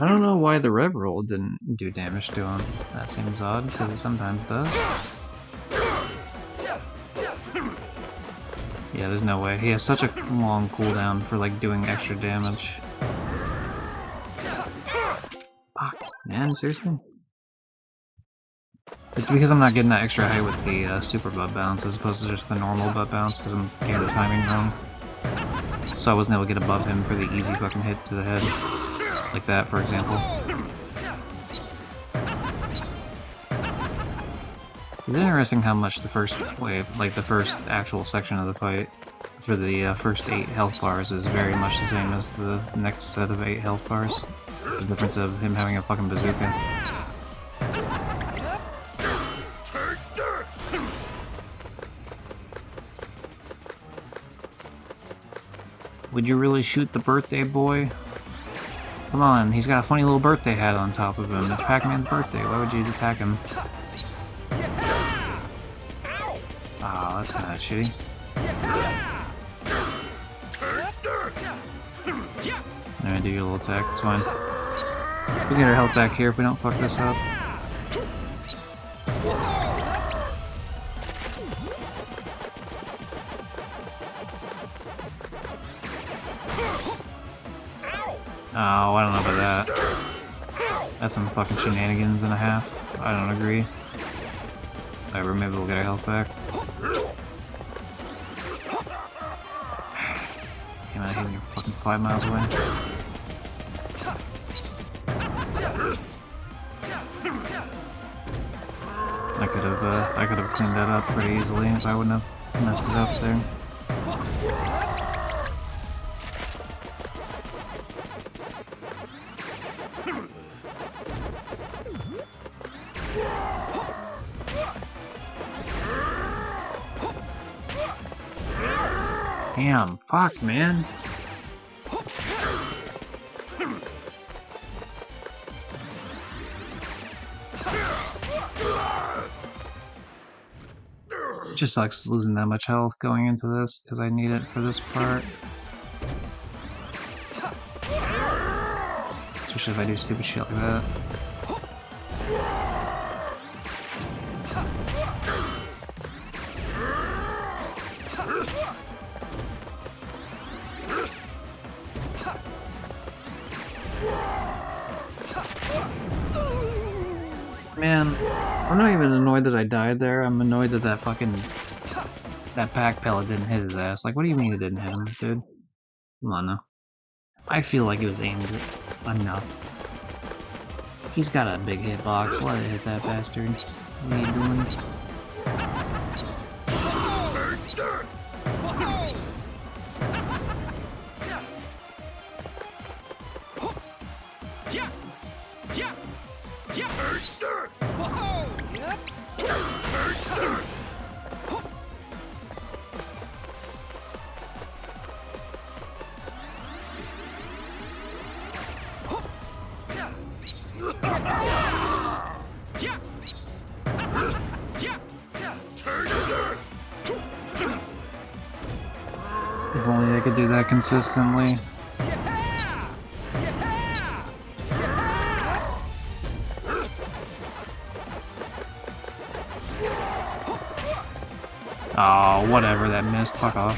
I don't know why the rev roll didn't do damage to him. That seems odd, because it sometimes does. Yeah, there's no way. He has such a long cooldown for like doing extra damage. Fuck, man, seriously? It's because I'm not getting that extra height with the super butt bounce as opposed to just the normal butt bounce because I'm getting the timing wrong. So I wasn't able to get above him for the easy fucking hit to the head. Like that, for example. It's interesting how much the first wave, like the first actual section of the fight, for the first 8 health bars is very much the same as the next set of 8 health bars. It's the difference of him having a fucking bazooka. Would you really shoot the birthday boy? Come on, he's got a funny little birthday hat on top of him. It's Pac-Man's birthday. Why would you attack him? Oh, that's kinda shitty. I'm gonna do your little attack, it's fine. We'll get our health back here if we don't fuck this up. Oh, I don't know about that. That's some fucking shenanigans and a half. I don't agree. Whatever, maybe we'll get our health back. Damn, I hate you're fucking 5 miles away. I could have cleaned that up pretty easily if I wouldn't have messed it up there. Damn, fuck, man. It just sucks losing that much health going into this, because I need it for this part. Especially if I do stupid shit like that. Man, I'm not even annoyed that I died there. I'm annoyed that that Pac pellet didn't hit his ass. Like, what do you mean it didn't hit him, dude? Come on now. I feel like it was aimed enough. He's got a big hitbox. Let it hit that bastard. What are you doing? If only I could do that consistently. Oh, whatever, that missed. Fuck off.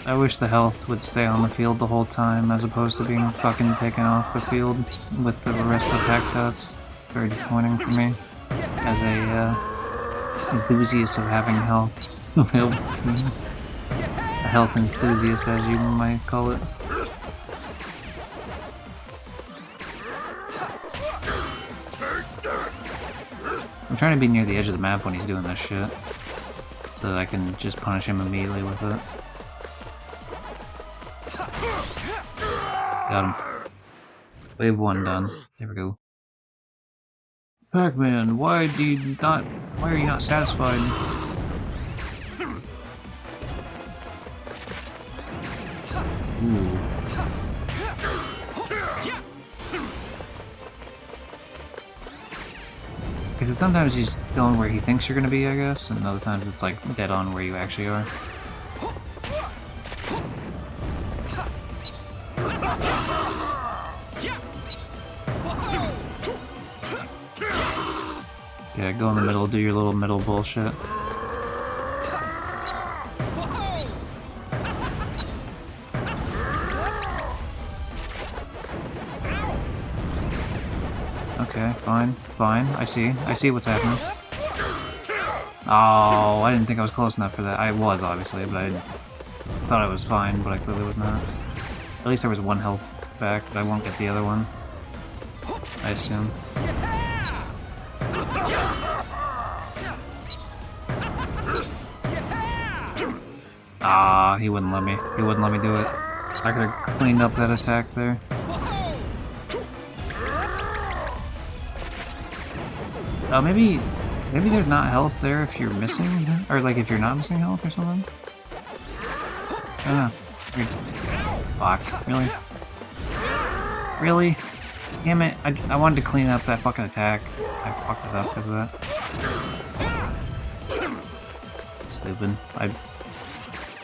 I wish the health would stay on the field the whole time as opposed to being fucking taken off the field with the rest of the pack dots. Very disappointing for me as a enthusiast of having health available to me. A health enthusiast, as you might call it. I'm trying to be near the edge of the map when he's doing this shit, so that I can just punish him immediately with it. Got him. Wave 1 done. There we go. Pac-Man, why are you not satisfied? Ooh. Because sometimes he's going where he thinks you're gonna be, I guess, and other times it's like dead on where you actually are. Yeah, go in the middle, do your little middle bullshit. Okay, fine, fine. I see what's happening. Oh, I didn't think I was close enough for that. I was, obviously, but I thought I was fine, but I clearly was not. At least there was one health back, but I won't get the other one, I assume. Ah, he wouldn't let me. He wouldn't let me do it. I could have cleaned up that attack there. Oh, maybe there's not health there if you're missing, or like if you're not missing health or something. I don't know. Fuck. Really? Really? Damn it! I wanted to clean up that fucking attack. I fucked it up because of that. Stupid. I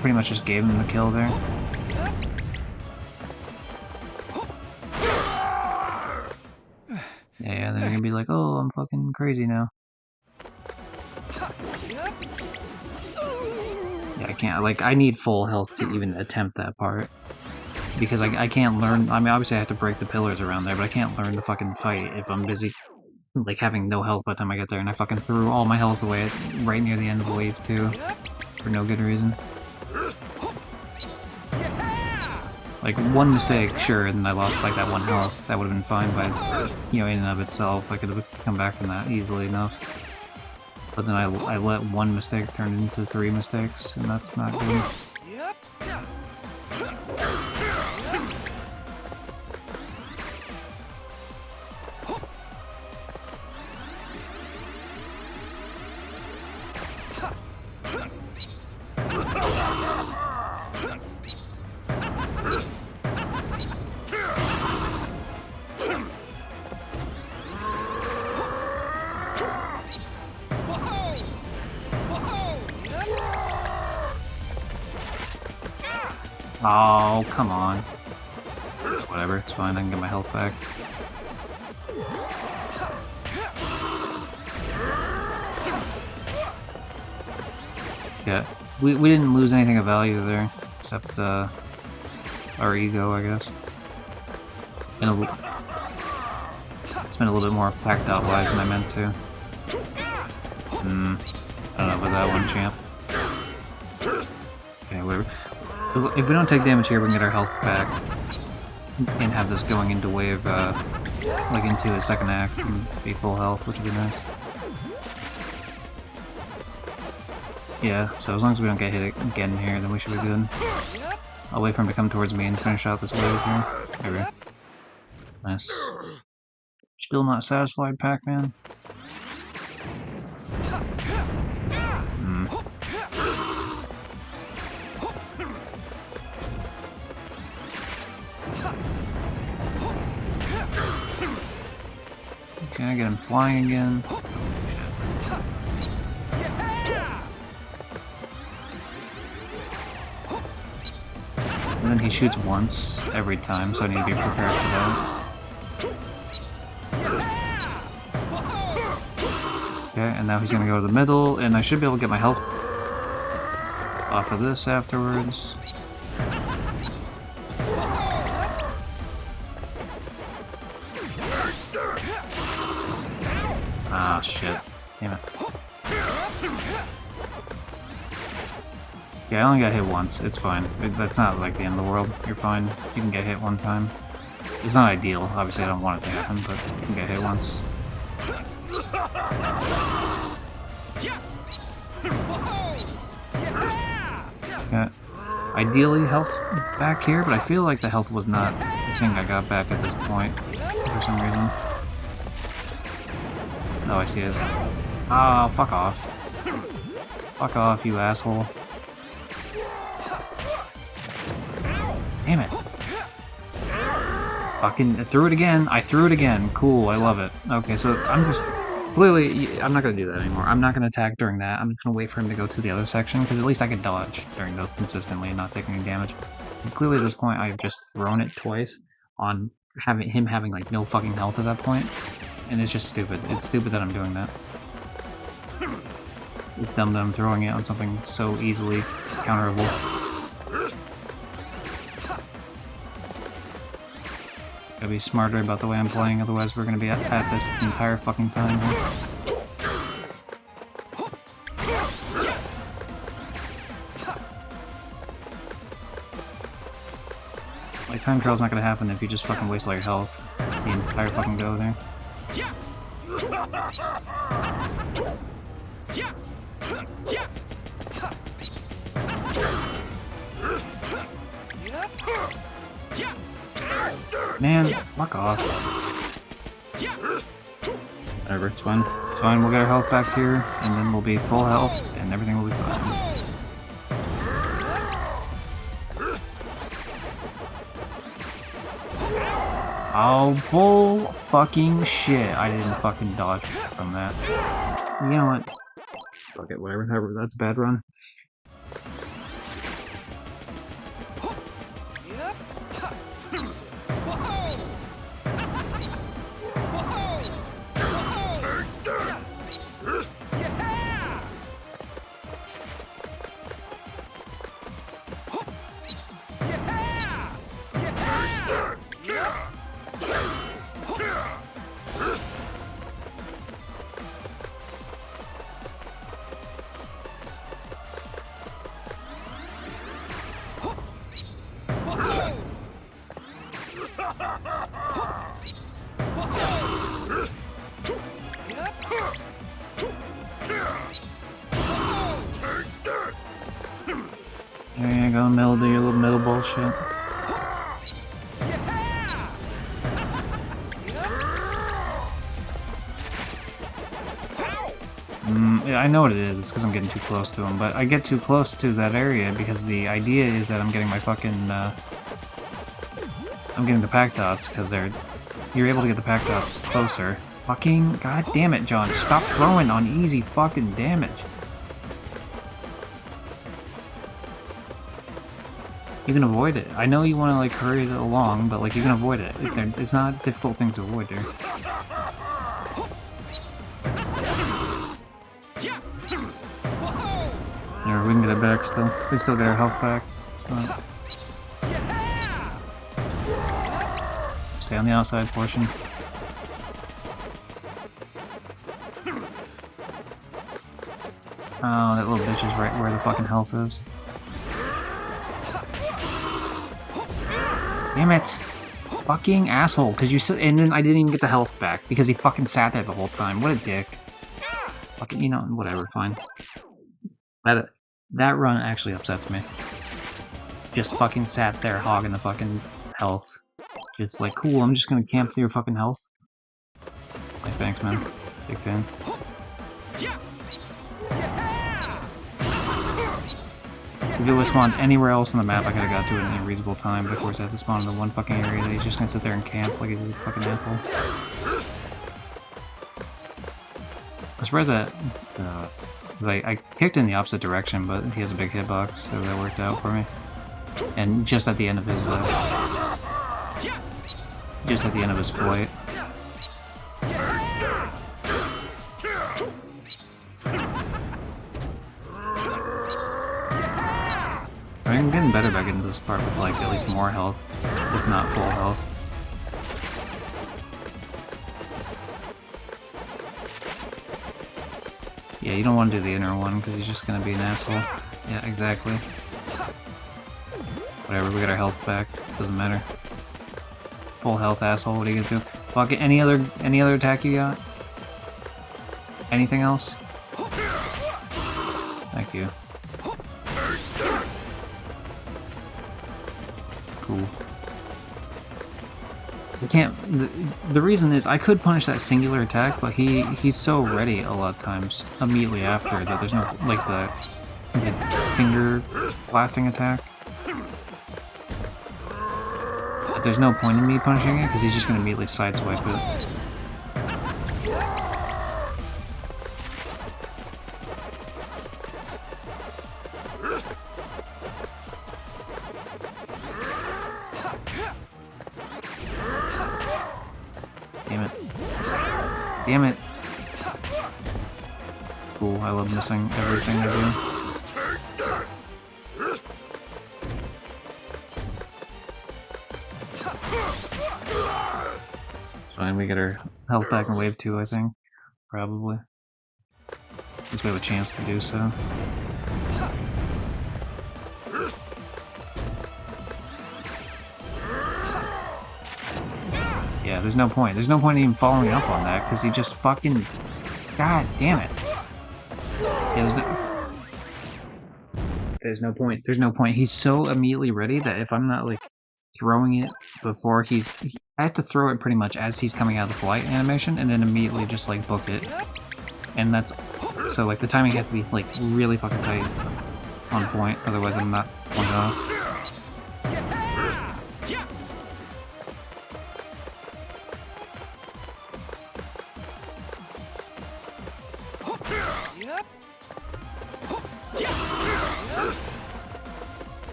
pretty much just gave him the kill there. Yeah, they're gonna be like, oh, I'm fucking crazy now. Yeah, I can't, like, I need full health to even attempt that part. Because I can't learn, I mean, obviously I have to break the pillars around there, but I can't learn to fucking fight if I'm busy, like, having no health by the time I get there, and I fucking threw all my health away right near the end of wave 2. For no good reason. Like, one mistake, sure, and I lost, like, that one health. That would have been fine, but, you know, in and of itself, I could have come back from that easily enough. But then I let one mistake turn into 3 mistakes, and that's not good. Oh, come on. Whatever, it's fine, I can get my health back. Yeah, we didn't lose anything of value there, except our ego, I guess. It's been a little bit more packed out wise than I meant to. I don't know about that one, champ. Okay, whatever. If we don't take damage here, we can get our health back and have this going into wave, like into a second act and be full health, which would be nice. Yeah, so as long as we don't get hit again here, then we should be good. I'll wait for him to come towards me and finish out this wave here. There we go. Nice. Still not satisfied, Pac-Man? Can I get him flying again? And then he shoots once every time, so I need to be prepared for that. Okay, and now he's gonna go to the middle, and I should be able to get my health off of this afterwards. Ah, shit. Damn it. Yeah, I only got hit once. It's fine. That's not like the end of the world. You're fine. You can get hit one time. It's not ideal. Obviously, I don't want it to happen, but you can get hit once. Yeah. Ideally, health back here, but I feel like the health was not the thing I got back at this point for some reason. Oh, I see it. Oh, fuck off. Fuck off, you asshole. Damn it. Fucking threw it again. I threw it again. Cool, I love it. Okay, so I'm just... Clearly, I'm not going to do that anymore. I'm not going to attack during that. I'm just going to wait for him to go to the other section, because at least I can dodge during those consistently and not taking any damage. And clearly at this point, I've just thrown it twice on him having, like, no fucking health at that point. And it's just stupid. It's stupid that I'm doing that. It's dumb that I'm throwing it on something so easily counterable. Gotta be smarter about the way I'm playing, otherwise we're gonna be at this the entire fucking time here. Like, time trial's not gonna happen if you just fucking waste all your health the entire fucking go there. Man, fuck off. Whatever, it's fine. It's fine, we'll get our health back here, and then we'll be full health, and everything will be fine. Oh, bull fucking shit. I didn't fucking dodge from that. You know what? Fuck it, whatever. That's a bad run. There you go, middle, do your little middle bullshit. Yeah, I know what it is, because I'm getting too close to him, but I get too close to that area because the idea is that I'm getting my fucking, I'm getting the pack dots, because you're able to get the pack dots closer. Fucking, god damn it, John, stop throwing on easy fucking damage. You can avoid it. I know you want to, like, hurry it along, but, like, you can avoid it. It's not a difficult thing to avoid here. Yeah, we can get it back still. We can still get our health back. So. Stay on the outside portion. Oh, that little bitch is right where the fucking health is. Damn it! Fucking asshole, cause you and then I didn't even get the health back because he fucking sat there the whole time. What a dick. Fucking, you know, whatever, fine. That run actually upsets me. Just fucking sat there hogging the fucking health. It's like, cool, I'm just gonna camp through your fucking health. Like, thanks, man. Big fan. If it was spawned anywhere else on the map, I could've got to it in a reasonable time, but of course I have to spawn in the one fucking area that he's just gonna sit there and camp like he's a fucking asshole. I'm surprised that, I kicked in the opposite direction, but he has a big hitbox, so that worked out for me. And just at the end of his, flight. I'm getting better by getting to this part with, like, at least more health, if not full health. Yeah, you don't want to do the inner one because he's just gonna be an asshole. Yeah, exactly. Whatever, we got our health back. Doesn't matter. Full health, asshole. What are you gonna do? Fuck it. Any other attack you got? Anything else? Thank you. Cool. I can't. The reason is I could punish that singular attack, but he's so ready a lot of times immediately after that there's no like the finger blasting attack. But there's no point in me punishing it because he's just gonna immediately sideswipe it. Damn it. Damn it. Cool, I love missing everything I do. Fine, we get our health back in wave 2, I think. Probably. At least we have a chance to do so. Yeah, there's no point. There's no point in even following up on that, because he just fucking... God damn it. Yeah, there's no point. There's no point. He's so immediately ready that if I'm not, like, throwing it before I have to throw it pretty much as he's coming out of the flight animation, and then immediately just, like, book it. And that's... So, like, the timing has to be, like, really fucking tight on point, otherwise I'm not point off.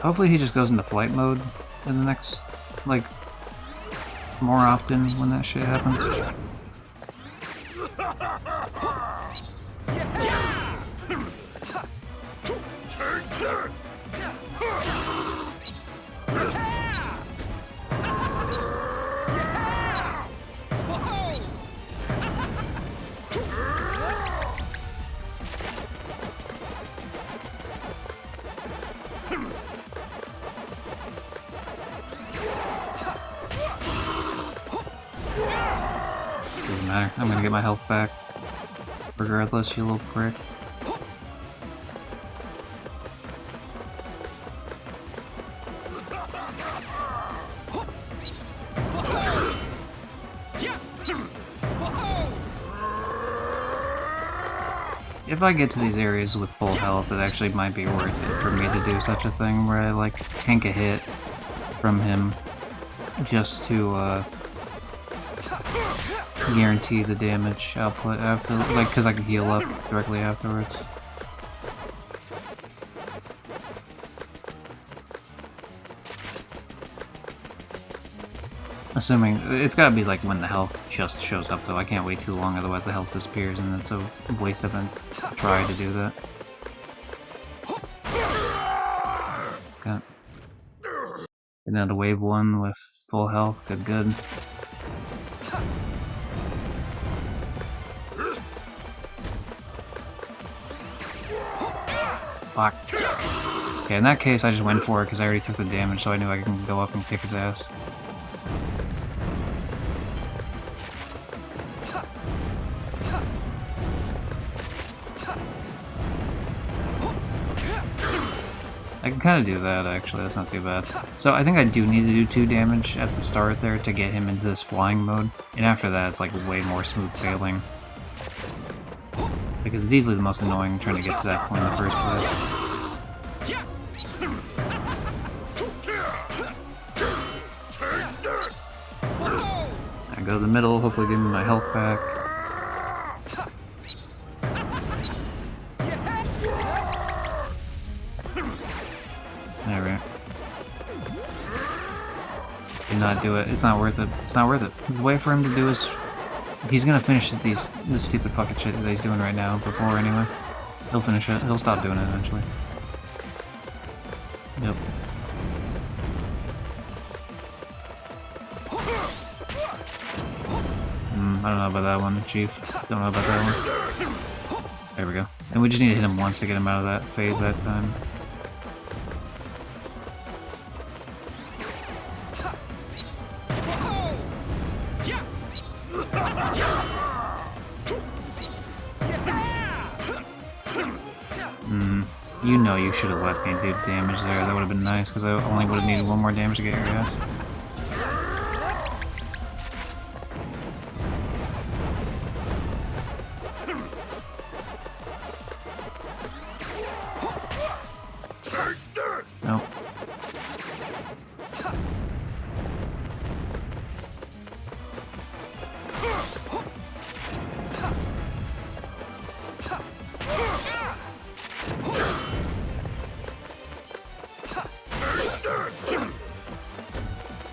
Hopefully he just goes into flight mode in the next, like, more often when that shit happens. Doesn't matter. I'm gonna get my health back. Regardless, you little prick. If I get to these areas with full health, it actually might be worth it for me to do such a thing where I, like, tank a hit from him just to, guarantee the damage output after, like, because I can heal up directly afterwards. Assuming, it's gotta be like when the health just shows up though, I can't wait too long otherwise the health disappears and it's a waste of a try to do that. Okay. And now to wave 1 with full health, good. Fuck. Okay, in that case I just went for it because I already took the damage so I knew I can go up and kick his ass. I can kind of do that, actually, that's not too bad. So I think I do need to do 2 damage at the start there to get him into this flying mode, and after that it's like way more smooth sailing. Because it's easily the most annoying trying to get to that point in the first place. I go to the middle, hopefully give me my health back. Alright. Do not do it. It's not worth it. It's not worth it. The way for him to do is... He's gonna finish this stupid fucking shit that he's doing right now, before anyway. He'll finish it. He'll stop doing it eventually. Yep. I don't know about that one, Chief. Don't know about that one. There we go. And we just need to hit him once to get him out of that phase that time. You know you should have let me do damage there. That would have been nice, because I only would have needed one more damage to get your ass. Nope.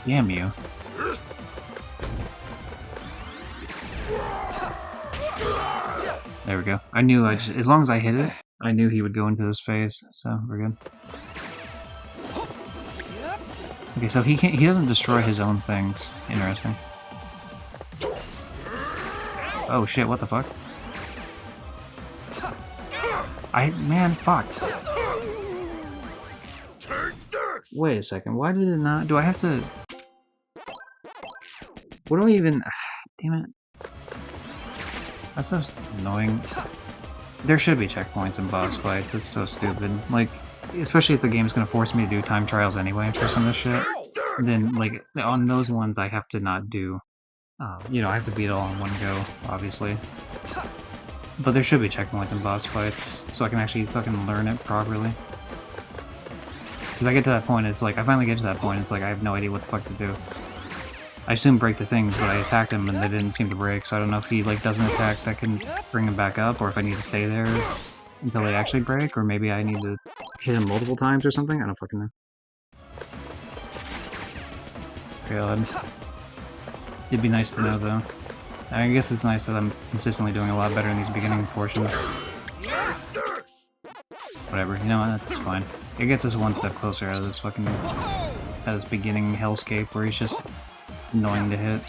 Damn you. There we go. I knew as long as I hit it, I knew he would go into this phase, so we're good. Okay, so he doesn't destroy his own things. Interesting. Oh shit, what the fuck? Man, fuck. Wait a second, why did it not? Do I have to... What do I even... Damn it. That's so annoying. There should be checkpoints in boss fights, it's so stupid. Like, especially if the game's gonna force me to do time trials anyway for some of this shit. Then, like, on those ones I have to not do... you know, I have to beat it all in one go, obviously. But there should be checkpoints in boss fights, so I can actually fucking learn it properly. Because I get to that point, it's like, I finally get to that point, it's like, I have no idea what the fuck to do. I assume break the things, but I attacked him and they didn't seem to break, so I don't know if he, like, does an attack that can bring him back up, or if I need to stay there until they actually break, or maybe I need to hit him multiple times or something? I don't fucking know. God. It'd be nice to know, though. I guess it's nice that I'm consistently doing a lot better in these beginning portions. Whatever, you know what, that's fine. It gets us one step closer out of this fucking... out of this beginning hellscape where he's just annoying to hit.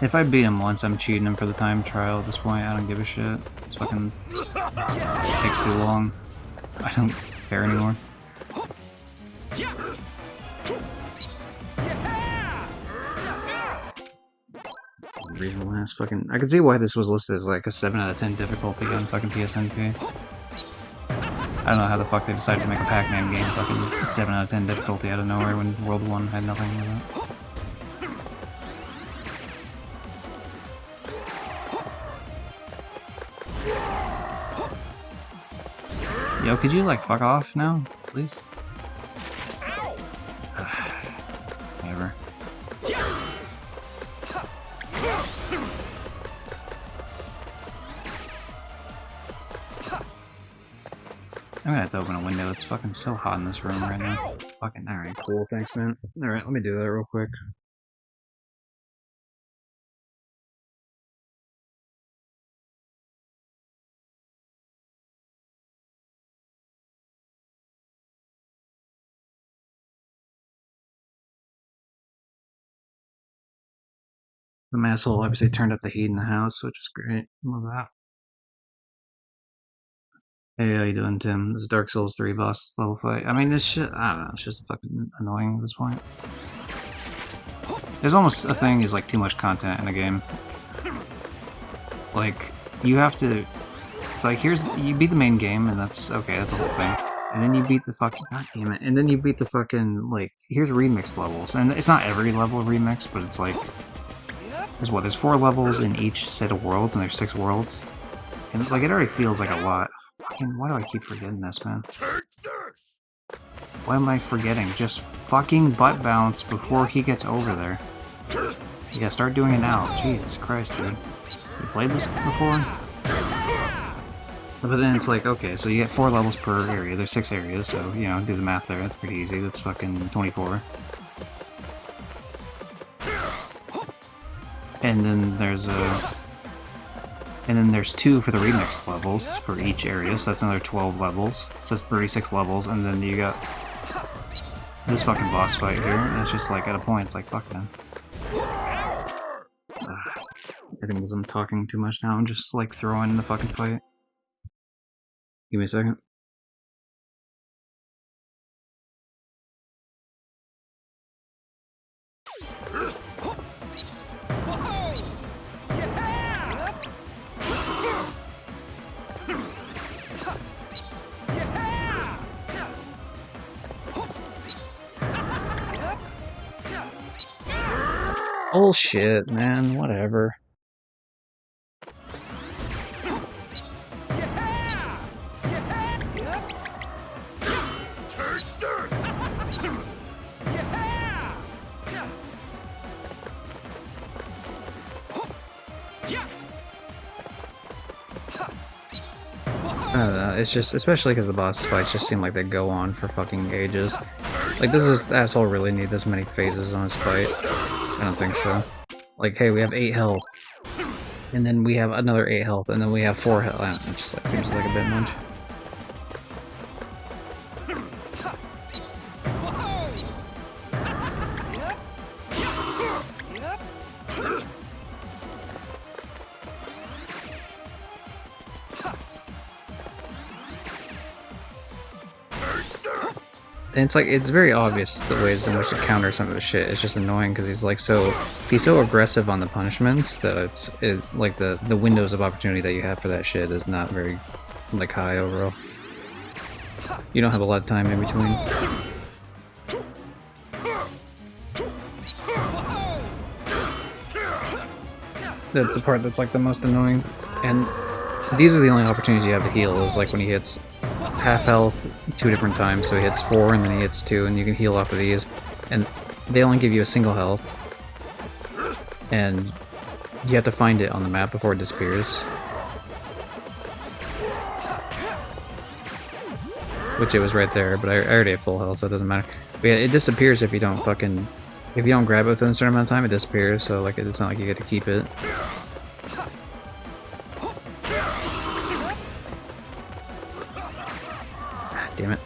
If I beat him once, I'm cheating him for the time trial at this point. I don't give a shit. It's fucking... it takes too long. I don't care anymore. Reasonable ass fucking... I can see why this was listed as like a 7 out of 10 difficulty on fucking PSNP. I don't know how the fuck they decided to make a Pac-Man game fucking 7 out of 10 difficulty out of nowhere when World 1 had nothing like that. Yo, could you, like, fuck off now, please? Whatever. I'm gonna have to open a window, it's fucking so hot in this room right now. Fucking, alright, cool, thanks man. Alright, let me do that real quick. The asshole obviously turned up the heat in the house, which is great. Love that. Hey, how you doing, Tim? This is Dark Souls 3 boss level fight. I mean, this shit, I don't know, it's just fucking annoying at this point. There's almost a thing is like too much content in a game. Like, you have to... It's like, you beat the main game, and that's, okay, that's the whole thing. And then you beat the fucking, god damn it, and then you beat the fucking, like, here's remixed levels. And it's not every level remixed, but it's like... There's 4 levels in each set of worlds, and there's 6 worlds. And, like, it already feels like a lot. Fucking, why do I keep forgetting this, man? Why am I forgetting? Just fucking butt bounce before he gets over there. Yeah, start doing it now. Jesus Christ, dude. You played this before? But then it's like, okay, so you get 4 levels per area. There's 6 areas, so, you know, do the math there. That's pretty easy. That's fucking 24. And then there's And then there's 2 for the remix levels for each area, so that's another 12 levels. So that's 36 levels, and then you got this fucking boss fight here, and it's just like, at a point, it's like, fuck man. I think because I'm talking too much now, I'm just like throwing in the fucking fight. Give me a second. Bullshit, man, whatever. I don't know, it's just, especially because the boss fights just seem like they go on for fucking ages. Like, this asshole really need this many phases on his fight? I don't think so. Like, hey, we have 8 health, and then we have another 8 health, and then we have 4 health. I don't know, it just like, seems like a bit much. And it's like, it's very obvious the ways in which to counter some of the shit. It's just annoying because he's like he's so aggressive on the punishments that it's like the windows of opportunity that you have for that shit is not very like high overall. You don't have a lot of time in between. That's the part that's like the most annoying. And these are the only opportunities you have to heal, is like when he hits half health 2 different times, so he hits 4 and then he hits 2, and you can heal off of these, and they only give you a single health, and you have to find it on the map before it disappears, which it was right there, but I already have full health, so it doesn't matter. But yeah, it disappears if you don't grab it within a certain amount of time. It disappears, so like it's not like you get to keep it. Damn it.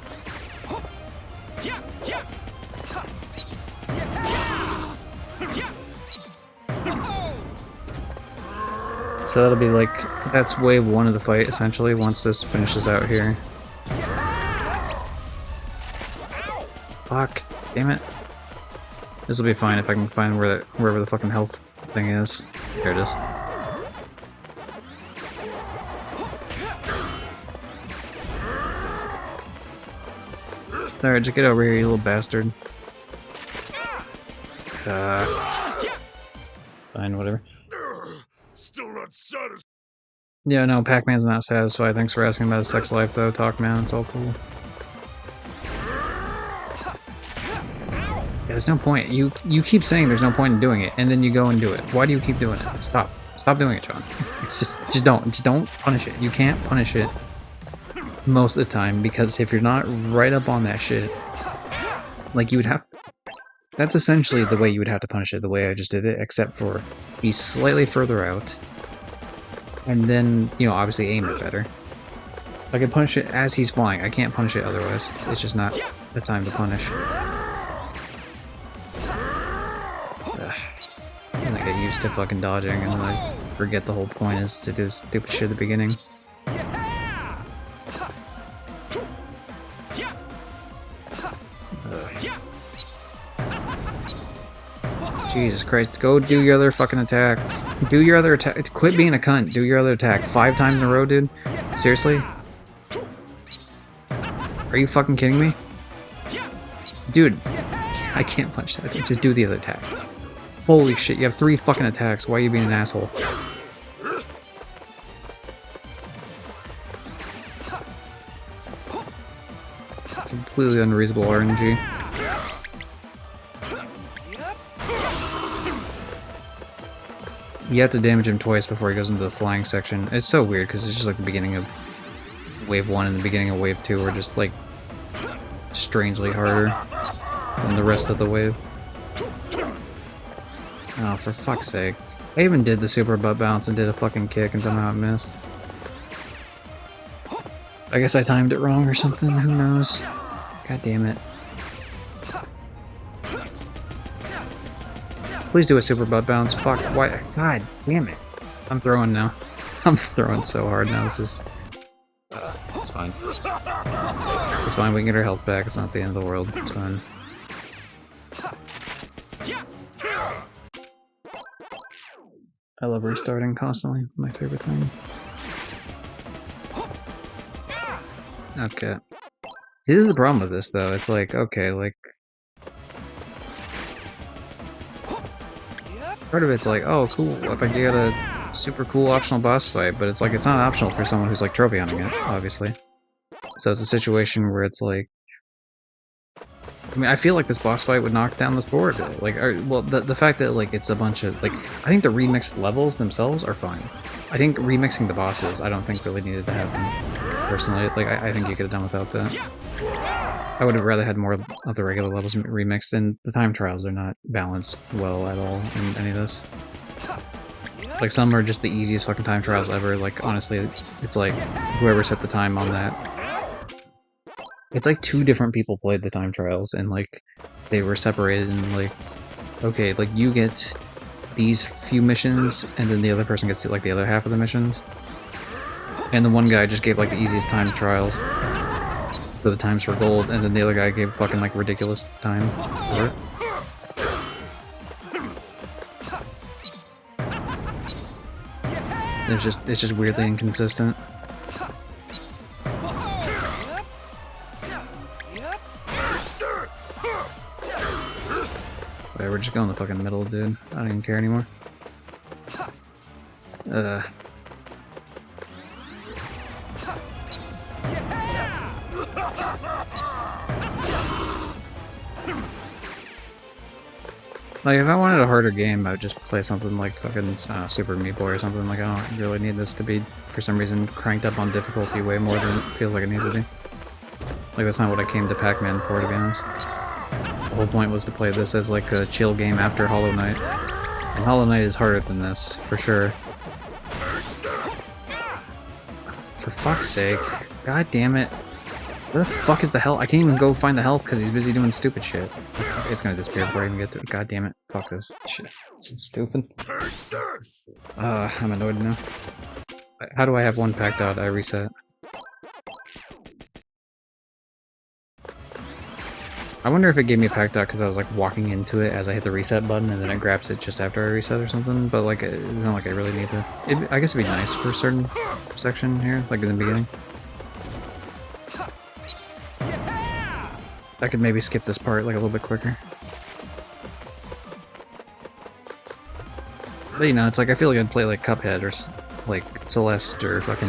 So that'll be like, that's wave 1 of the fight, essentially, once this finishes out here. Fuck, damn it. This will be fine if I can find wherever the fucking health thing is. There it is. Alright, just get over here, you little bastard. Fine, whatever. Still not satisfied. Yeah, no, Pac-Man's not satisfied. Thanks for asking about his sex life, though, Talk Man. It's all cool. Yeah, there's no point. You keep saying there's no point in doing it, and then you go and do it. Why do you keep doing it? Stop. Stop doing it, John. It's just don't punish it. You can't punish it most of the time, because if you're not right up on that shit, like, you would have... That's essentially the way you would have to punish it, the way I just did it, except for be slightly further out, and then, you know, obviously aim it better. I can punish it as he's flying. I can't punish it otherwise. It's just not the time to punish. And I get used to fucking dodging, and then I forget the whole point is to do this stupid shit at the beginning. Jesus Christ, go do your other fucking attack. Do your other attack. Quit being a cunt. Do your other attack 5 times in a row, dude. Seriously? Are you fucking kidding me? Dude, I can't punch that. Just do the other attack. Holy shit, you have 3 fucking attacks. Why are you being an asshole? Completely unreasonable RNG. You have to damage him twice before he goes into the flying section. It's so weird because it's just like the beginning of wave 1 and the beginning of wave 2 are just like strangely harder than the rest of the wave. Oh, for fuck's sake. I even did the super butt bounce and did a fucking kick and somehow I missed. I guess I timed it wrong or something, who knows. God damn it. Please do a super butt bounce. Fuck, why? God damn it. I'm throwing now. I'm throwing so hard now, this is... it's fine. It's fine, we can get our health back, it's not the end of the world, it's fine. I love restarting constantly, my favorite thing. Okay. This is the problem with this, though, it's like, okay, like... part of it's like, oh, cool, if I get a super cool optional boss fight, but it's like, it's not optional for someone who's like trophy hunting it, obviously. So it's a situation where it's like... I mean, I feel like this boss fight would knock down the score a bit. Like, well, the fact that, like, it's a bunch of, like... I think the remixed levels themselves are fine. I think remixing the bosses, I don't think really needed to happen, personally. Like, I think you could have done without that. I would have rather had more of the regular levels remixed, and the time trials are not balanced well at all in any of this. Like, some are just the easiest fucking time trials ever. Like, honestly, it's like, whoever set the time on that... It's like 2 different people played the time trials, and, like, they were separated, and, like, okay, like, you get these few missions, and then the other person gets, like, the other half of the missions. And the one guy just gave, like, the easiest time trials for the times for gold, and then the other guy gave fucking, like, ridiculous time for it. It's just weirdly inconsistent. Whatever, just go in the fucking middle, dude. I don't even care anymore. Like, if I wanted a harder game, I would just play something like fucking Super Meat Boy or something. Like, I don't really need this to be, for some reason, cranked up on difficulty way more than it feels like it needs to be. Like, that's not what I came to Pac-Man for, to be honest. The whole point was to play this as, like, a chill game after Hollow Knight. And Hollow Knight is harder than this, for sure. For fuck's sake. God damn it. Where the fuck is the health? I can't even go find the health because he's busy doing stupid shit. It's gonna disappear before I even get to it. God damn it. Fuck this shit. It's so stupid. I'm annoyed now. How do I have one packed out? I reset. I wonder if it gave me a packed out because I was like walking into it as I hit the reset button and then it grabs it just after I reset or something, but like it's not like I really need to. I guess it'd be nice for a certain section here, like in the beginning. I could maybe skip this part like a little bit quicker. But you know, it's like I feel like I'd play like Cuphead or like Celeste or fucking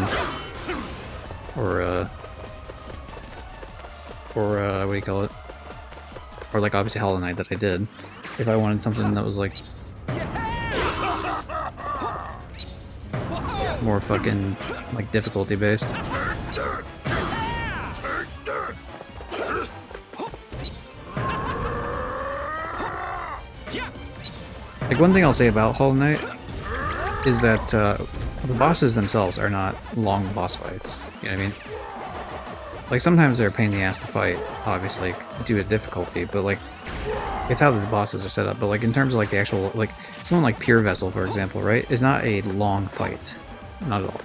or what do you call it? Or like obviously Hollow Knight that I did. If I wanted something that was like more fucking like difficulty based. Like one thing I'll say about Hollow Knight is that the bosses themselves are not long boss fights. You know what I mean? Like, sometimes they're a pain in the ass to fight, obviously, due to difficulty, but, like, it's how the bosses are set up. But, like, in terms of, like, the actual, like, someone like Pure Vessel, for example, right, is not a long fight. Not at all.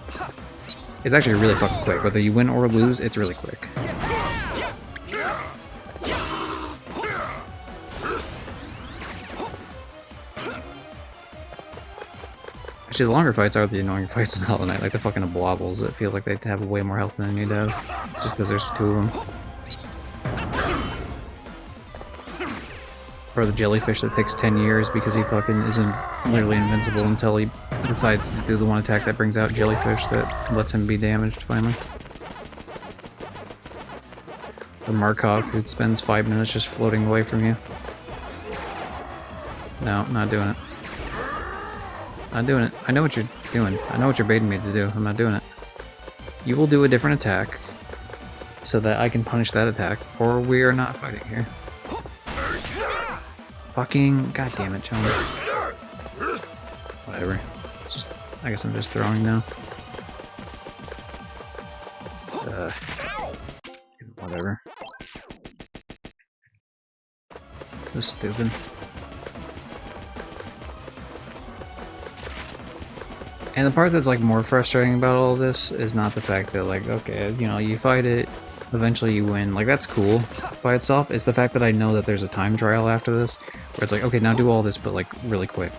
It's actually really fucking quick. Whether you win or lose, it's really quick. Actually, the longer fights are the annoying fights in Hollow Knight, like the fucking blobbles that feel like they have way more health than they need to have, just because there's 2 of them. Or the jellyfish that takes 10 years because he fucking isn't literally invincible until he decides to do the one attack that brings out jellyfish that lets him be damaged, finally. Or Markov, who spends 5 minutes just floating away from you. No, not doing it. Not doing it. I know what you're doing. I know what you're baiting me to do. I'm not doing it. You will do a different attack so that I can punish that attack, or we are not fighting here. Fucking... God damn it, Chum. Whatever. I guess I'm just throwing now. Whatever. So stupid. And the part that's like more frustrating about all this is not the fact that like, okay, you know, you fight it, eventually you win, like that's cool by itself. It's the fact that I know that there's a time trial after this, where it's like, okay, now do all this, but like really quick.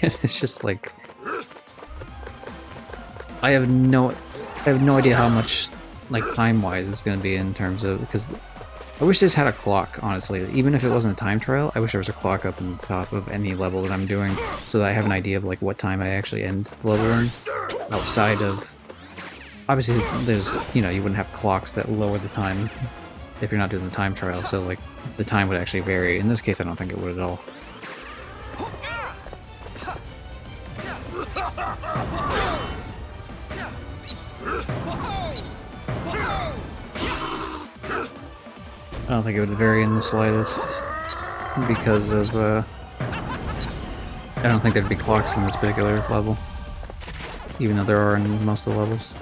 It's just like, I have no idea how much like time-wise it's gonna be in terms of, because I wish this had a clock, honestly. Even if it wasn't a time trial, I wish there was a clock up on top of any level that I'm doing, so that I have an idea of like what time I actually end the level in. Outside of, obviously, there's, you know, you wouldn't have clocks that lower the time if you're not doing the time trial, so like the time would actually vary. In this case, I don't think it would at all. I don't think it would vary in the slightest, because of, I don't think there'd be clocks in this particular level, even though there are in most of the levels.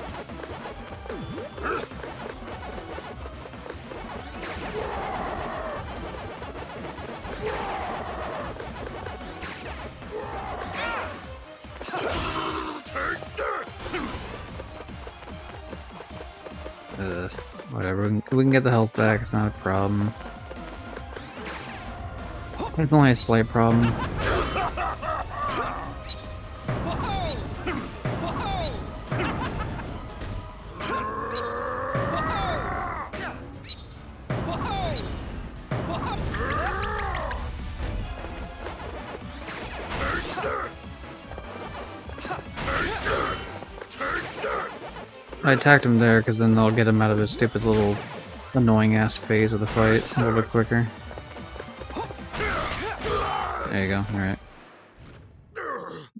Whatever, we can get the health back, it's not a problem. It's only a slight problem. I attacked him there because then they'll get him out of his stupid little annoying ass phase of the fight a little bit quicker. There you go, alright.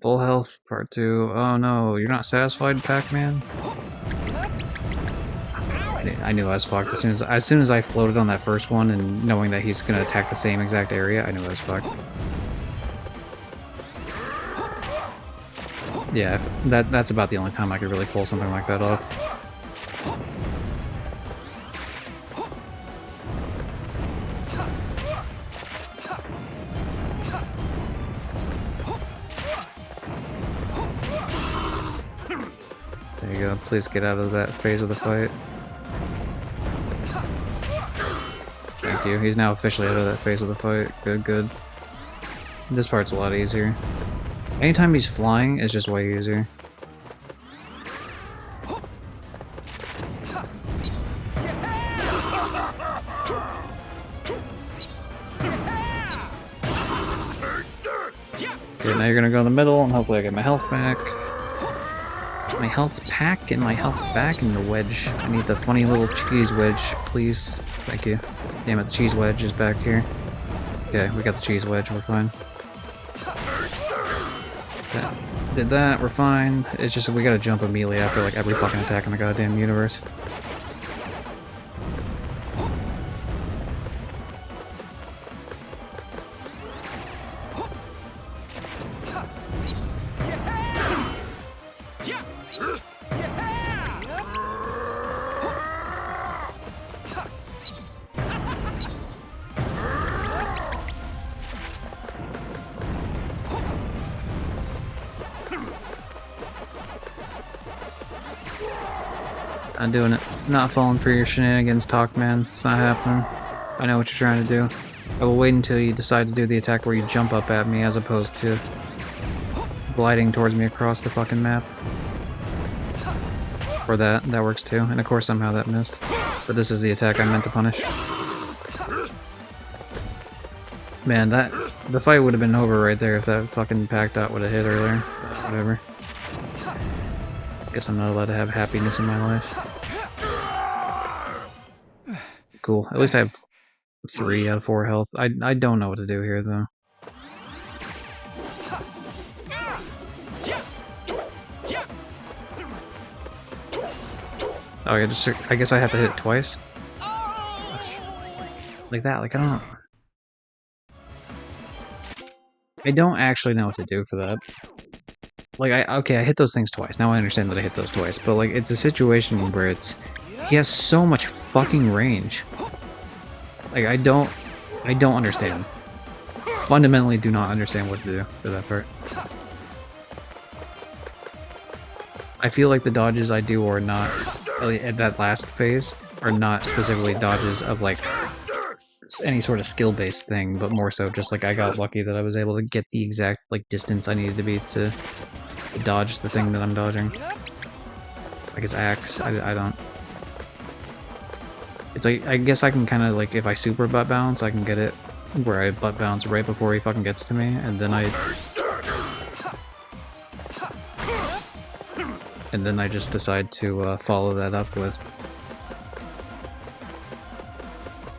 Full health, part 2. Oh no, you're not satisfied, Pac-Man? I knew I was fucked as soon as I floated on that first one and knowing that he's gonna attack the same exact area, I knew I was fucked. Yeah, that's about the only time I could really pull something like that off. There you go, please get out of that phase of the fight. Thank you, he's now officially out of that phase of the fight. Good, good. This part's a lot easier. Anytime he's flying, it's just way easier. Okay, now you're gonna go in the middle, and hopefully I get my health back. My health pack and my health back, and the wedge. I need the funny little cheese wedge, please. Thank you. Damn it, the cheese wedge is back here. Okay, we got the cheese wedge, we're fine. Did that, we're fine. It's just we gotta jump immediately after like every fucking attack in the goddamn universe. Not doing it. Not falling for your shenanigans, Talkman. It's not happening. I know what you're trying to do. I will wait until you decide to do the attack where you jump up at me as opposed to gliding towards me across the fucking map. Or that works too. And of course somehow that missed. But this is the attack I meant to punish. Man, the fight would have been over right there if that fucking pack dot would have hit earlier. Whatever. Guess I'm not allowed to have happiness in my life. Cool. At least I have 3 out of 4 health. I don't know what to do here, though. Oh, I guess I have to hit it twice? Like that, like I don't actually know what to do for that. like, I hit those things twice. Now I understand that I hit those twice, but like, it's a situation where he has so much fucking range. Like, I don't understand. Fundamentally do not understand what to do for that part. I feel like the dodges I do are not, at that last phase, are not specifically dodges of like any sort of skill-based thing, but more so just like I got lucky that I was able to get the exact like distance I needed to be to dodge the thing that I'm dodging. Like his axe, I don't. It's like, I guess I can kind of like, if I super butt bounce, I can get it where I butt bounce right before he fucking gets to me, and then I just decide to follow that up with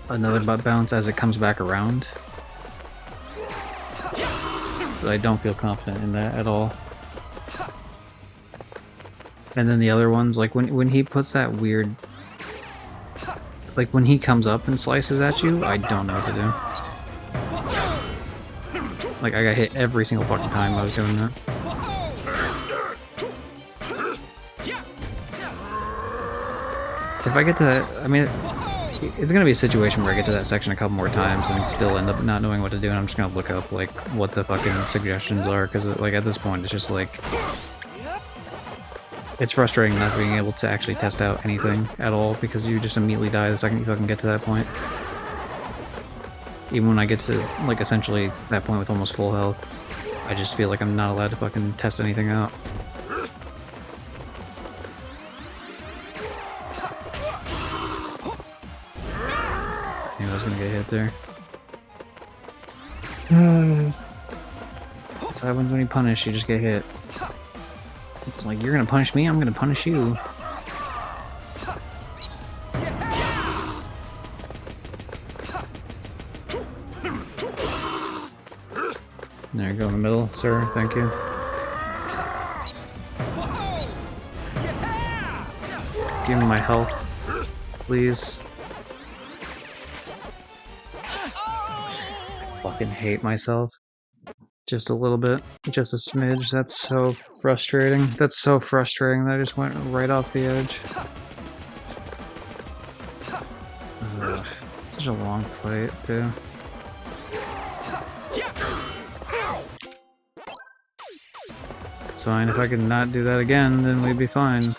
another butt bounce as it comes back around. But I don't feel confident in that at all. And then the other ones, like when he puts that weird, like when he comes up and slices at you, I don't know what to do. Like I got hit every single fucking time I was doing that. If I get to that, I mean, it's gonna be a situation where I get to that section a couple more times and still end up not knowing what to do, and I'm just gonna look up like what the fucking suggestions are, because like at this point it's just like, it's frustrating not being able to actually test out anything at all, because you just immediately die the second you fucking get to that point. Even when I get to like essentially that point with almost full health, I just feel like I'm not allowed to fucking test anything out. I was gonna get hit there. That's what happens when you punish, you just get hit. It's like, you're gonna punish me, I'm gonna punish you. There you go in the middle, sir, thank you. Give me my health, please. I fucking hate myself. Just a little bit. Just a smidge. That's so frustrating. That's so frustrating that I just went right off the edge. Ugh. Such a long fight, too. It's fine. If I could not do that again, then we'd be fine.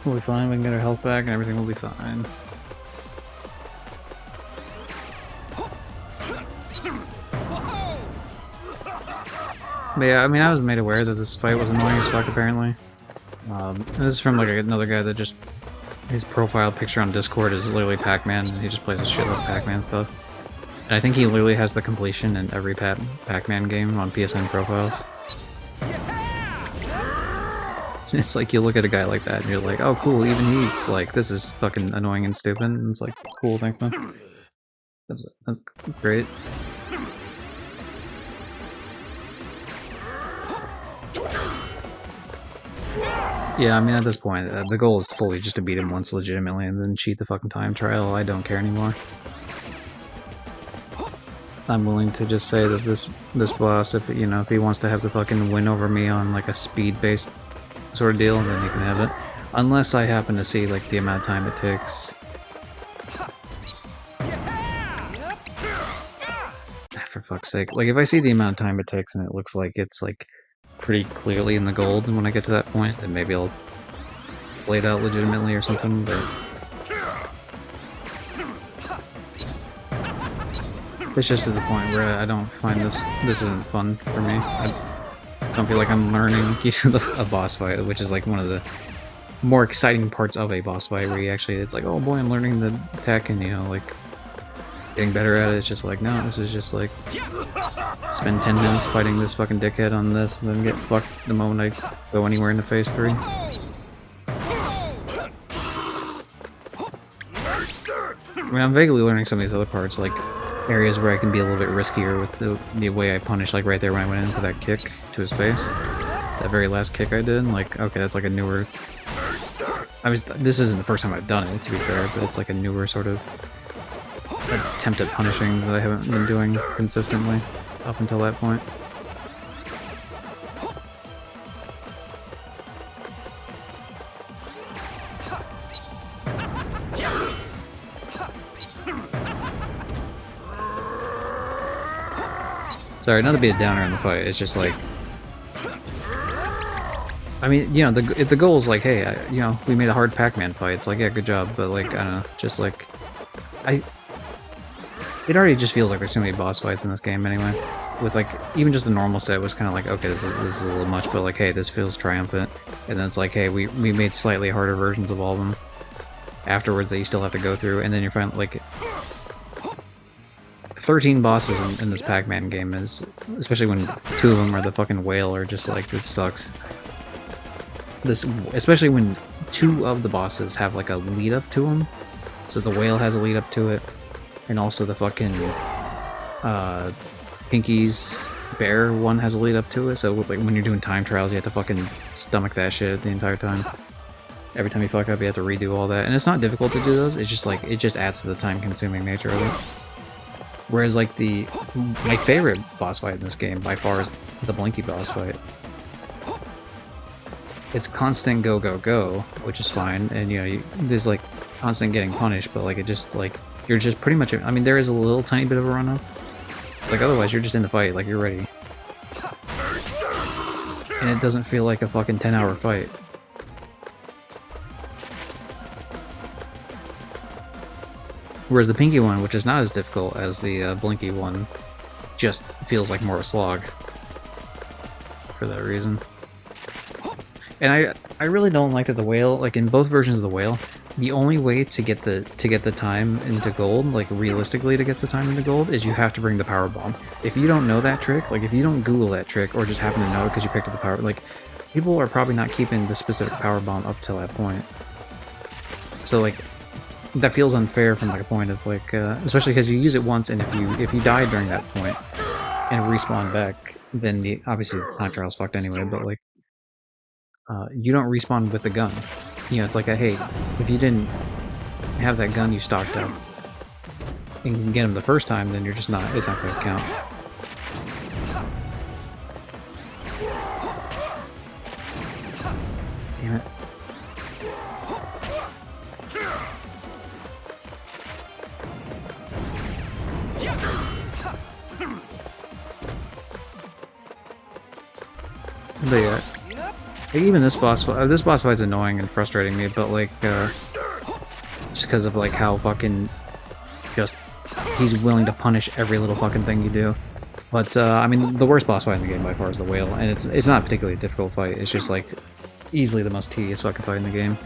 We'll be fine, we can get our health back and everything will be fine. But yeah, I mean, I was made aware that this fight was annoying as fuck, apparently. This is from like another guy that just, his profile picture on Discord is literally Pac-Man, and he just plays a shitload of Pac-Man stuff. And I think he literally has the completion in every Pac-Man game on PSN profiles. It's like, you look at a guy like that and you're like, oh cool, even he's like, this is fucking annoying and stupid, and it's like, cool, thanks man. That's great. Yeah, I mean at this point, the goal is fully just to beat him once legitimately and then cheat the fucking time trial. I don't care anymore. I'm willing to just say that this boss, if you know, if he wants to have the fucking win over me on like a speed-based sort of deal, and then he can have it. Unless I happen to see like the amount of time it takes. For fuck's sake. Like if I see the amount of time it takes and it looks like it's like pretty clearly in the gold when I get to that point, then maybe I'll play it out legitimately or something, but it's just to the point where I don't find this isn't fun for me. I don't feel like I'm learning a boss fight, which is like one of the more exciting parts of a boss fight, where you actually, it's like, oh boy, I'm learning the tech and, you know, like, getting better at it. It's just like, no, this is just like, spend 10 minutes fighting this fucking dickhead on this, and then get fucked the moment I go anywhere into phase 3. I mean, I'm vaguely learning some of these other parts, like, areas where I can be a little bit riskier with the way I punish, like right there when I went in for that kick to his face. That very last kick I did, like, okay, that's like a newer This isn't the first time I've done it, to be fair, but it's like a newer sort of attempt at punishing that I haven't been doing consistently up until that point. Sorry, not to be a downer in the fight, it's just like... I mean, you know, the goal is like, hey, you know, we made a hard Pac-Man fight. It's like, yeah, good job, but like, I don't know, just like... It already just feels like there's so many boss fights in this game anyway. With like, even just the normal set was kind of like, okay, this is a little much, but like, hey, this feels triumphant. And then it's like, hey, we made slightly harder versions of all of them afterwards that you still have to go through, and then you're finally like... 13 bosses in this Pac-Man game is, especially when 2 of them are the fucking whale, or just like, it sucks. Especially when 2 of the bosses have like a lead up to them. So the whale has a lead up to it, and also the fucking Pinky's bear one has a lead up to it. So like when you're doing time trials, you have to fucking stomach that shit the entire time. Every time you fuck up, you have to redo all that, and it's not difficult to do those. It's just like it just adds to the time-consuming nature of it. Whereas, like, my favorite boss fight in this game, by far, is the Blinky boss fight. It's constant go, go, go, which is fine, and, you know, there's, like, constant getting punished, but, like, it just, like, you're just pretty much... I mean, there is a little tiny bit of a run-up. Like, otherwise, you're just in the fight, like, you're ready. And it doesn't feel like a fucking 10-hour fight. Whereas the Pinky one, which is not as difficult as the Blinky one, just feels like more a slog. For that reason. And I really don't like that the whale, like in both versions of the whale, the only way to get the time into gold, like realistically to get the time into gold, is you have to bring the power bomb. If you don't know that trick, like if you don't Google that trick or just happen to know it because you picked up the power, like people are probably not keeping the specific power bomb up till that point. So like that feels unfair from like a point of like, especially because you use it once, and if you die during that point and respawn back, then obviously the time trial's fucked anyway. But like, you don't respawn with the gun. You know, it's like a hey, if you didn't have that gun you stocked up and you can get him the first time, then you're just not. It's not going to count. Damn it. But yeah, like even this boss fight's annoying and frustrating me, but like, just because of like how fucking just he's willing to punish every little fucking thing you do. But I mean, the worst boss fight in the game by far is the whale, and it's not a particularly difficult fight. It's just like easily the most tedious fucking fight in the game.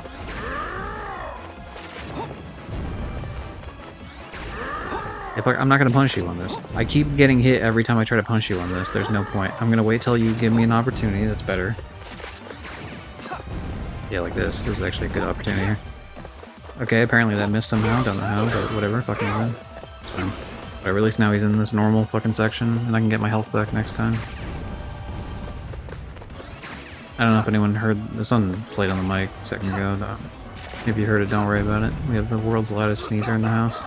I'm not gonna punish you on this. I keep getting hit every time I try to punish you on this. There's no point. I'm gonna wait till you give me an opportunity that's better. Yeah, like this. This is actually a good opportunity here. Okay, apparently that missed somehow. Don't know how, but whatever. Fucking good. It's fine. Whatever, at least now he's in this normal fucking section, and I can get my health back next time. I don't know if anyone heard... Someone played on the mic a second ago. If you heard it, don't worry about it. We have the world's loudest sneezer in the house.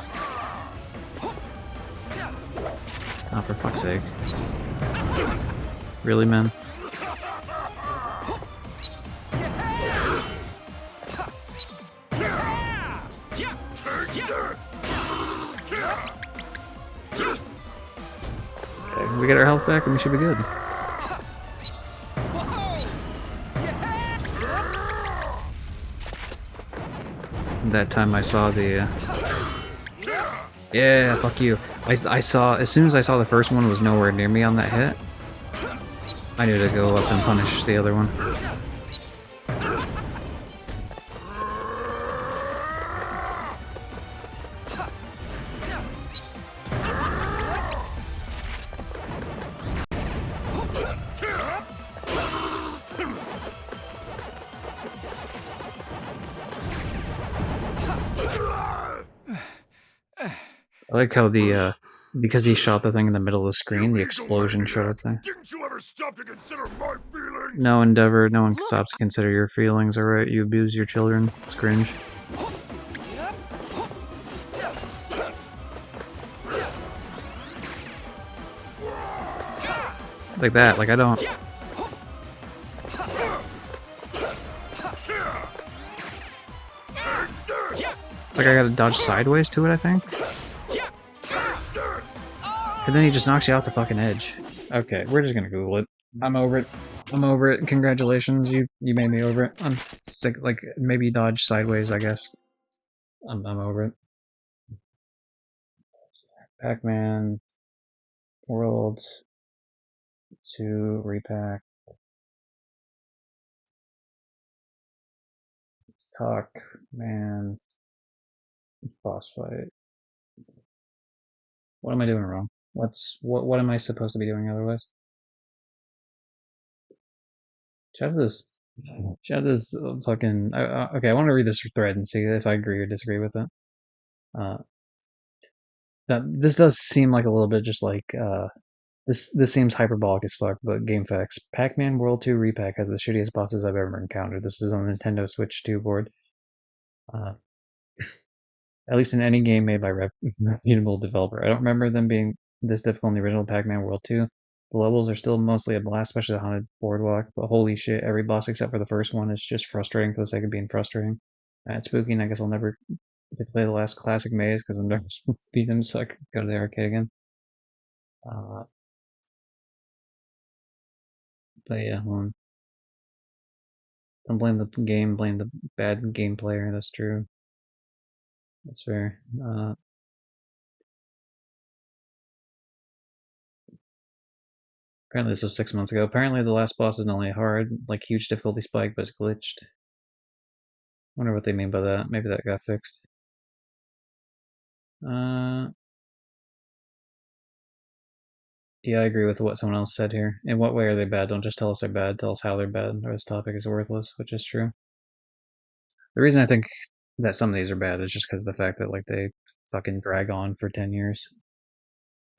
Oh, for fuck's sake. Really, man? Okay, we get our health back and we should be good. That time I saw the... Yeah, fuck you. I saw, as soon as I saw the first one was nowhere near me on that hit, I knew to go up and punish the other one. I like how the because he shot the thing in the middle of the screen, You the explosion showed up egomaniac! there. Didn't you ever stop to consider my feelings? No endeavor, no one Look. stops to consider your feelings, alright? You abuse your children. It's cringe. Like that, like I don't... It's like I gotta dodge sideways to it, I think? And then he just knocks you off the fucking edge. Okay, we're just gonna Google it. I'm over it. I'm over it. Congratulations, you made me over it. I'm sick, like, maybe dodge sideways, I guess. I'm over it. Pac-Man World 2 Re-Pac Pac-Man boss fight. What am I doing wrong? What am I supposed to be doing otherwise? Should have this fucking okay. I want to read this thread and see if I agree or disagree with it. Uh, that this does seem like a little bit just like this seems hyperbolic as fuck, but game facts. Pac-Man World 2 Re-Pac has the shittiest bosses I've ever encountered. This is on the Nintendo Switch 2 board. Uh, at least in any game made by a reputable developer. I don't remember them being this difficult in the original Pac-Man World 2. The levels are still mostly a blast, especially the haunted boardwalk, but holy shit, every boss except for the first one is just frustrating for the sake of being frustrating. It's spooky, and I guess I'll never get to play the last classic maze because I'm never beat them, so I could go to the arcade again. But yeah, don't blame the game, blame the bad game player. That's true. That's fair. Apparently this was 6 months ago. Apparently the last boss isn't only hard, like huge difficulty spike, but it's glitched. Wonder what they mean by that. Maybe that got fixed. Yeah, I agree with what someone else said here. In what way are they bad? Don't just tell us they're bad. Tell us how they're bad, or this topic is worthless, which is true. The reason I think that some of these are bad is just because of the fact that like they fucking drag on for 10 years.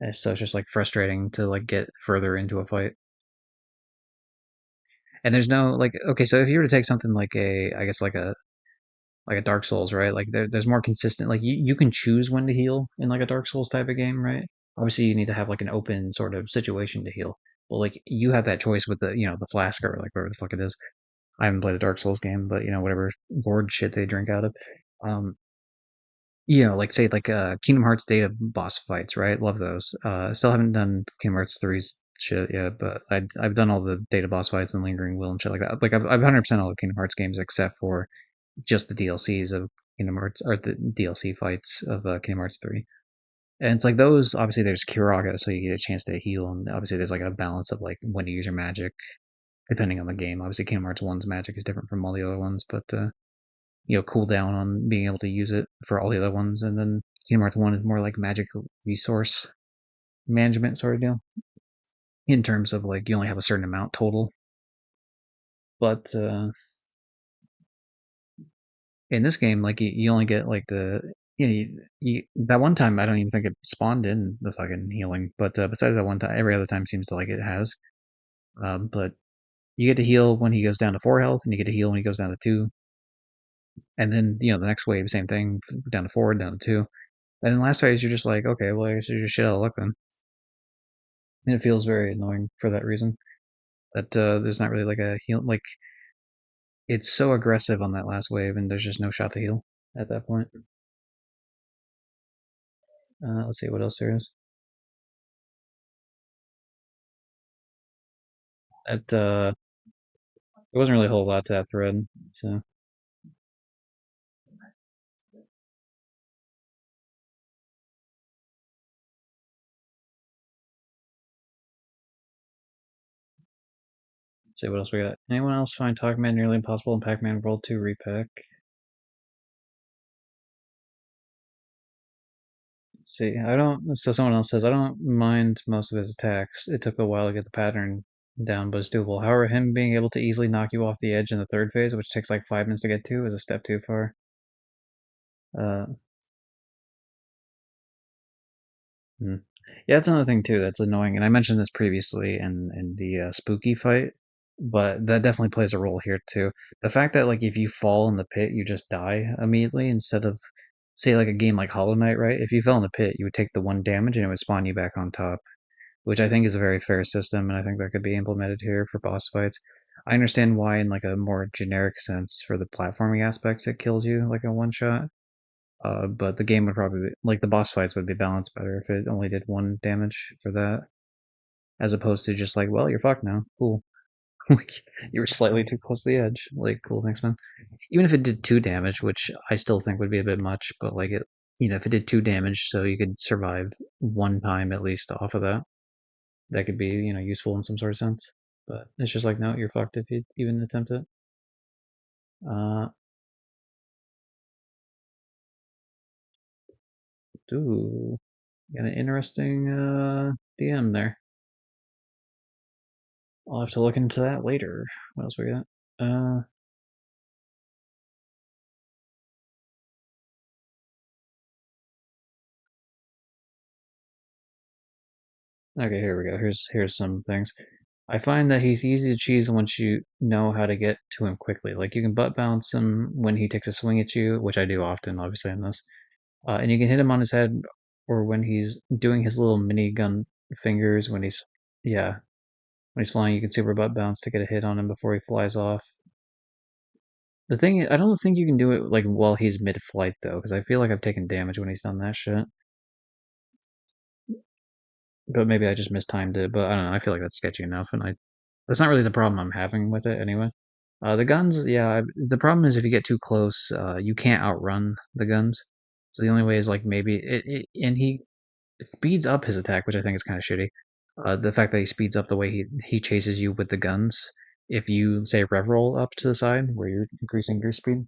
And so it's just like frustrating to like get further into a fight. And there's no like okay, so if you were to take something like I guess like a Dark Souls, right? Like there's more consistent. Like you can choose when to heal in like a Dark Souls type of game, right? Obviously, you need to have like an open sort of situation to heal. But like you have that choice with the the flask or like whatever the fuck it is. I haven't played a Dark Souls game, but whatever gourd shit they drink out of. Um, like say like Kingdom Hearts data boss fights, right? Love those. Still haven't done Kingdom Hearts 3's shit yet, but I've done all the data boss fights and Lingering Will and shit like that. Like I've 100% all the Kingdom Hearts games except for just the DLCs of Kingdom Hearts or the DLC fights of Kingdom Hearts 3. And it's like those. Obviously, there's Kiraga, so you get a chance to heal, and obviously there's like a balance of like when to use your magic depending on the game. Obviously, Kingdom Hearts 1's magic is different from all the other ones, but cool down on being able to use it for all the other ones. And then Kingdom Hearts 1 is more like magic resource management sort of deal in terms of like you only have a certain amount total. But in this game, like you only get like the that one time I don't even think it spawned in the fucking healing, but besides that one time, every other time seems to like it has. But you get to heal when he goes down to 4 health, and you get to heal when he goes down to 2, and then the next wave, same thing, down to 4, down to 2, and then last phase you're just like, okay, well I guess you're just shit out of luck then, and it feels very annoying for that reason. That there's not really like a heal, like it's so aggressive on that last wave, and there's just no shot to heal at that point. Let's see what else there is. That there wasn't really a whole lot to that thread, so let's see what else we got. Anyone else find Pac-Man nearly impossible in Pac-Man World 2 Re-Pac? Let's see, I don't. So someone else says I don't mind most of his attacks. It took a while to get the pattern down, but it's doable. However, him being able to easily knock you off the edge in the third phase, which takes like 5 minutes to get to, is a step too far. Uh, hmm. Yeah, that's another thing too that's annoying, and I mentioned this previously in the spooky fight, but that definitely plays a role here too. The fact that like if you fall in the pit, you just die immediately instead of say like a game like Hollow Knight, right? If you fell in the pit, you would take the 1 damage and it would spawn you back on top, which I think is a very fair system, and I think that could be implemented here for boss fights. I understand why, in like a more generic sense, for the platforming aspects, it kills you like a one shot. But the game would probably like the boss fights would be balanced better if it only did 1 damage for that, as opposed to just like, well, you're fucked now. Cool. Like you were slightly too close to the edge. Like, cool, thanks, man. Even if it did 2 damage, which I still think would be a bit much, but like it, if it did 2 damage, so you could survive 1 time at least off of that, that could be useful in some sort of sense. But it's just like, no, you're fucked if you even attempt it. Uh, ooh, got an interesting DM there. I'll have to look into that later. What else we got? Okay, here we go. Here's some things. I find that he's easy to cheese once you know how to get to him quickly. Like you can butt bounce him when he takes a swing at you, which I do often, obviously in this. And you can hit him on his head, or when he's doing his little minigun fingers. When he's yeah, when he's flying, you can super butt bounce to get a hit on him before he flies off. The thing is, I don't think you can do it like while he's mid-flight though, because I feel like I've taken damage when he's done that shit. But maybe I just mistimed it. But I don't know. I feel like that's sketchy enough, and that's not really the problem I'm having with it anyway. The guns, yeah. The problem is if you get too close, you can't outrun the guns. So the only way is like maybe and he it speeds up his attack, which I think is kind of shitty. The fact that he speeds up the way he chases you with the guns, if you say rev roll up to the side where you're increasing your speed.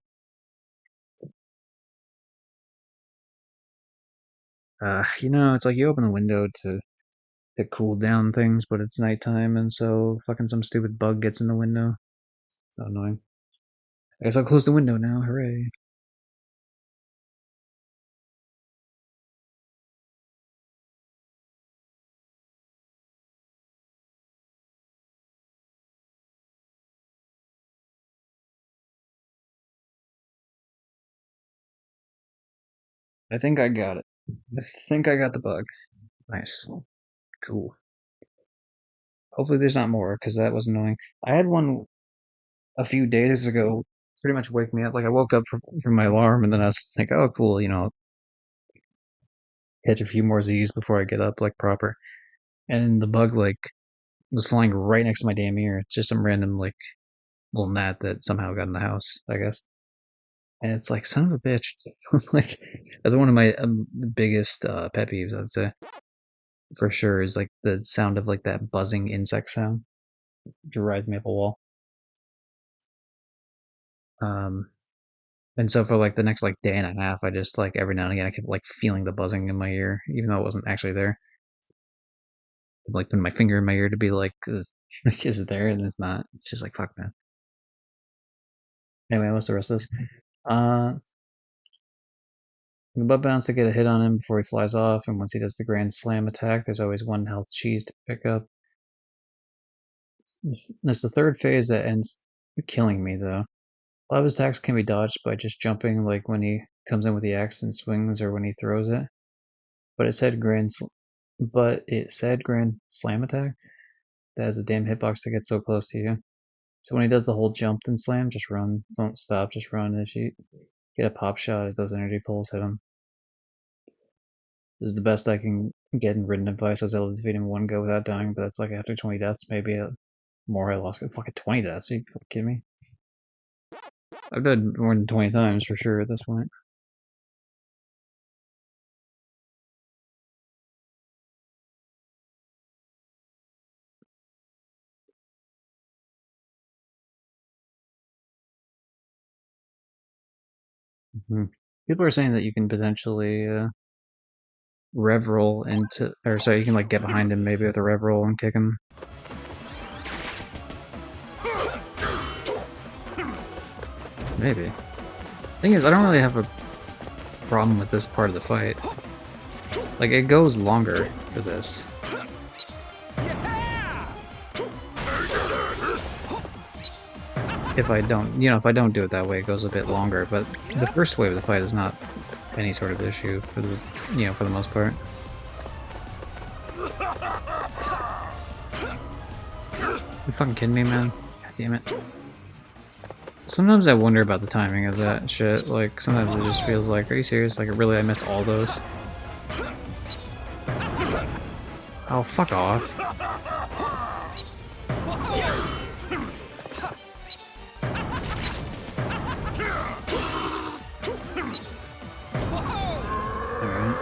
It's like you open the window to cool down things, but it's nighttime, and so fucking some stupid bug gets in the window. So annoying. I guess I'll close the window now. Hooray! I think I got it. I think I got the bug. Nice. Cool. Hopefully there's not more, because that was annoying. I had one a few days ago pretty much wake me up. Like I woke up from my alarm and then I was like, oh, cool, catch a few more Z's before I get up like proper. And the bug like was flying right next to my damn ear. It's just some random like little gnat that somehow got in the house, I guess. And it's like, son of a bitch. Like, that's one of my biggest pet peeves, I'd say. For sure, is like the sound of like that buzzing insect sound. Drives me up a wall. Um, and so for like the next like day and a half, I just like every now and again I kept like feeling the buzzing in my ear, even though it wasn't actually there. Like putting my finger in my ear to be like, is it there? And it's not. It's just like fuck, man. Anyway, what's the rest of this? Uh, the butt bounce to get a hit on him before he flies off, and once he does the grand slam attack, there's always 1 health cheese to pick up. It's the third phase that ends killing me though. A lot of his attacks can be dodged by just jumping, like when he comes in with the axe and swings, or when he throws it. But it said grand slam attack that has a damn hitbox to get so close to you. So when he does the whole jump and slam, just run. Don't stop, just run. If you get a pop shot, if those energy pulls hit him. This is the best I can get in written advice. I was able to defeat him in one go without dying, but that's like after 20 deaths, maybe more. I lost fucking 20 deaths. Are you fucking kidding me? I've died more than 20 times for sure at this point. Mm-hmm. People are saying that you can potentially rev roll into, or so you can like get behind him maybe with a rev roll and kick him. Maybe. Thing is, I don't really have a problem with this part of the fight. Like, it goes longer for this. If I don't, you know, if I don't do it that way, it goes a bit longer. But the first wave of the fight is not any sort of issue for the, you know, for the most part. You fucking kidding me, man? God damn it. Sometimes I wonder about the timing of that shit. Like, sometimes it just feels like, are you serious? Like, really, I missed all those? Oh, fuck off. Alright.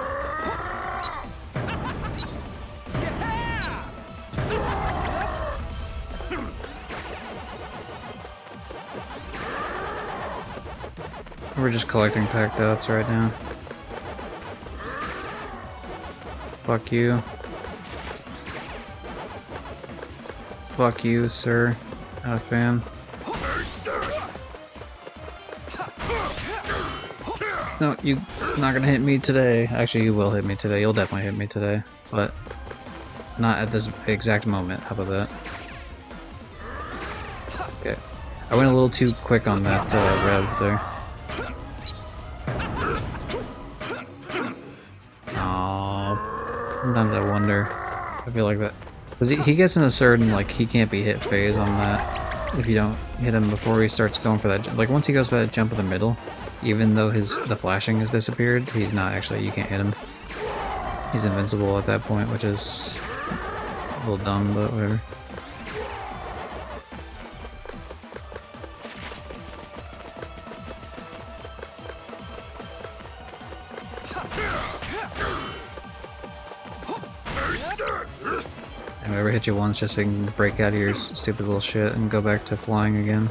We're just collecting packed dots right now. Fuck you. Fuck you, sir. Not a fan. No, you're not gonna hit me today. Actually, you will hit me today. You'll definitely hit me today. But not at this exact moment. How about that? Okay. I went a little too quick on that rev there. Sometimes I wonder. I feel like that. Because he gets in a certain, like, he can't be hit phase on that if you don't hit him before he starts going for that jump. Like, once he goes for that jump in the middle, even though the flashing has disappeared, he's not actually, you can't hit him. He's invincible at that point, which is a little dumb, but whatever. If I ever hit you once just so you can break out of your stupid little shit and go back to flying again.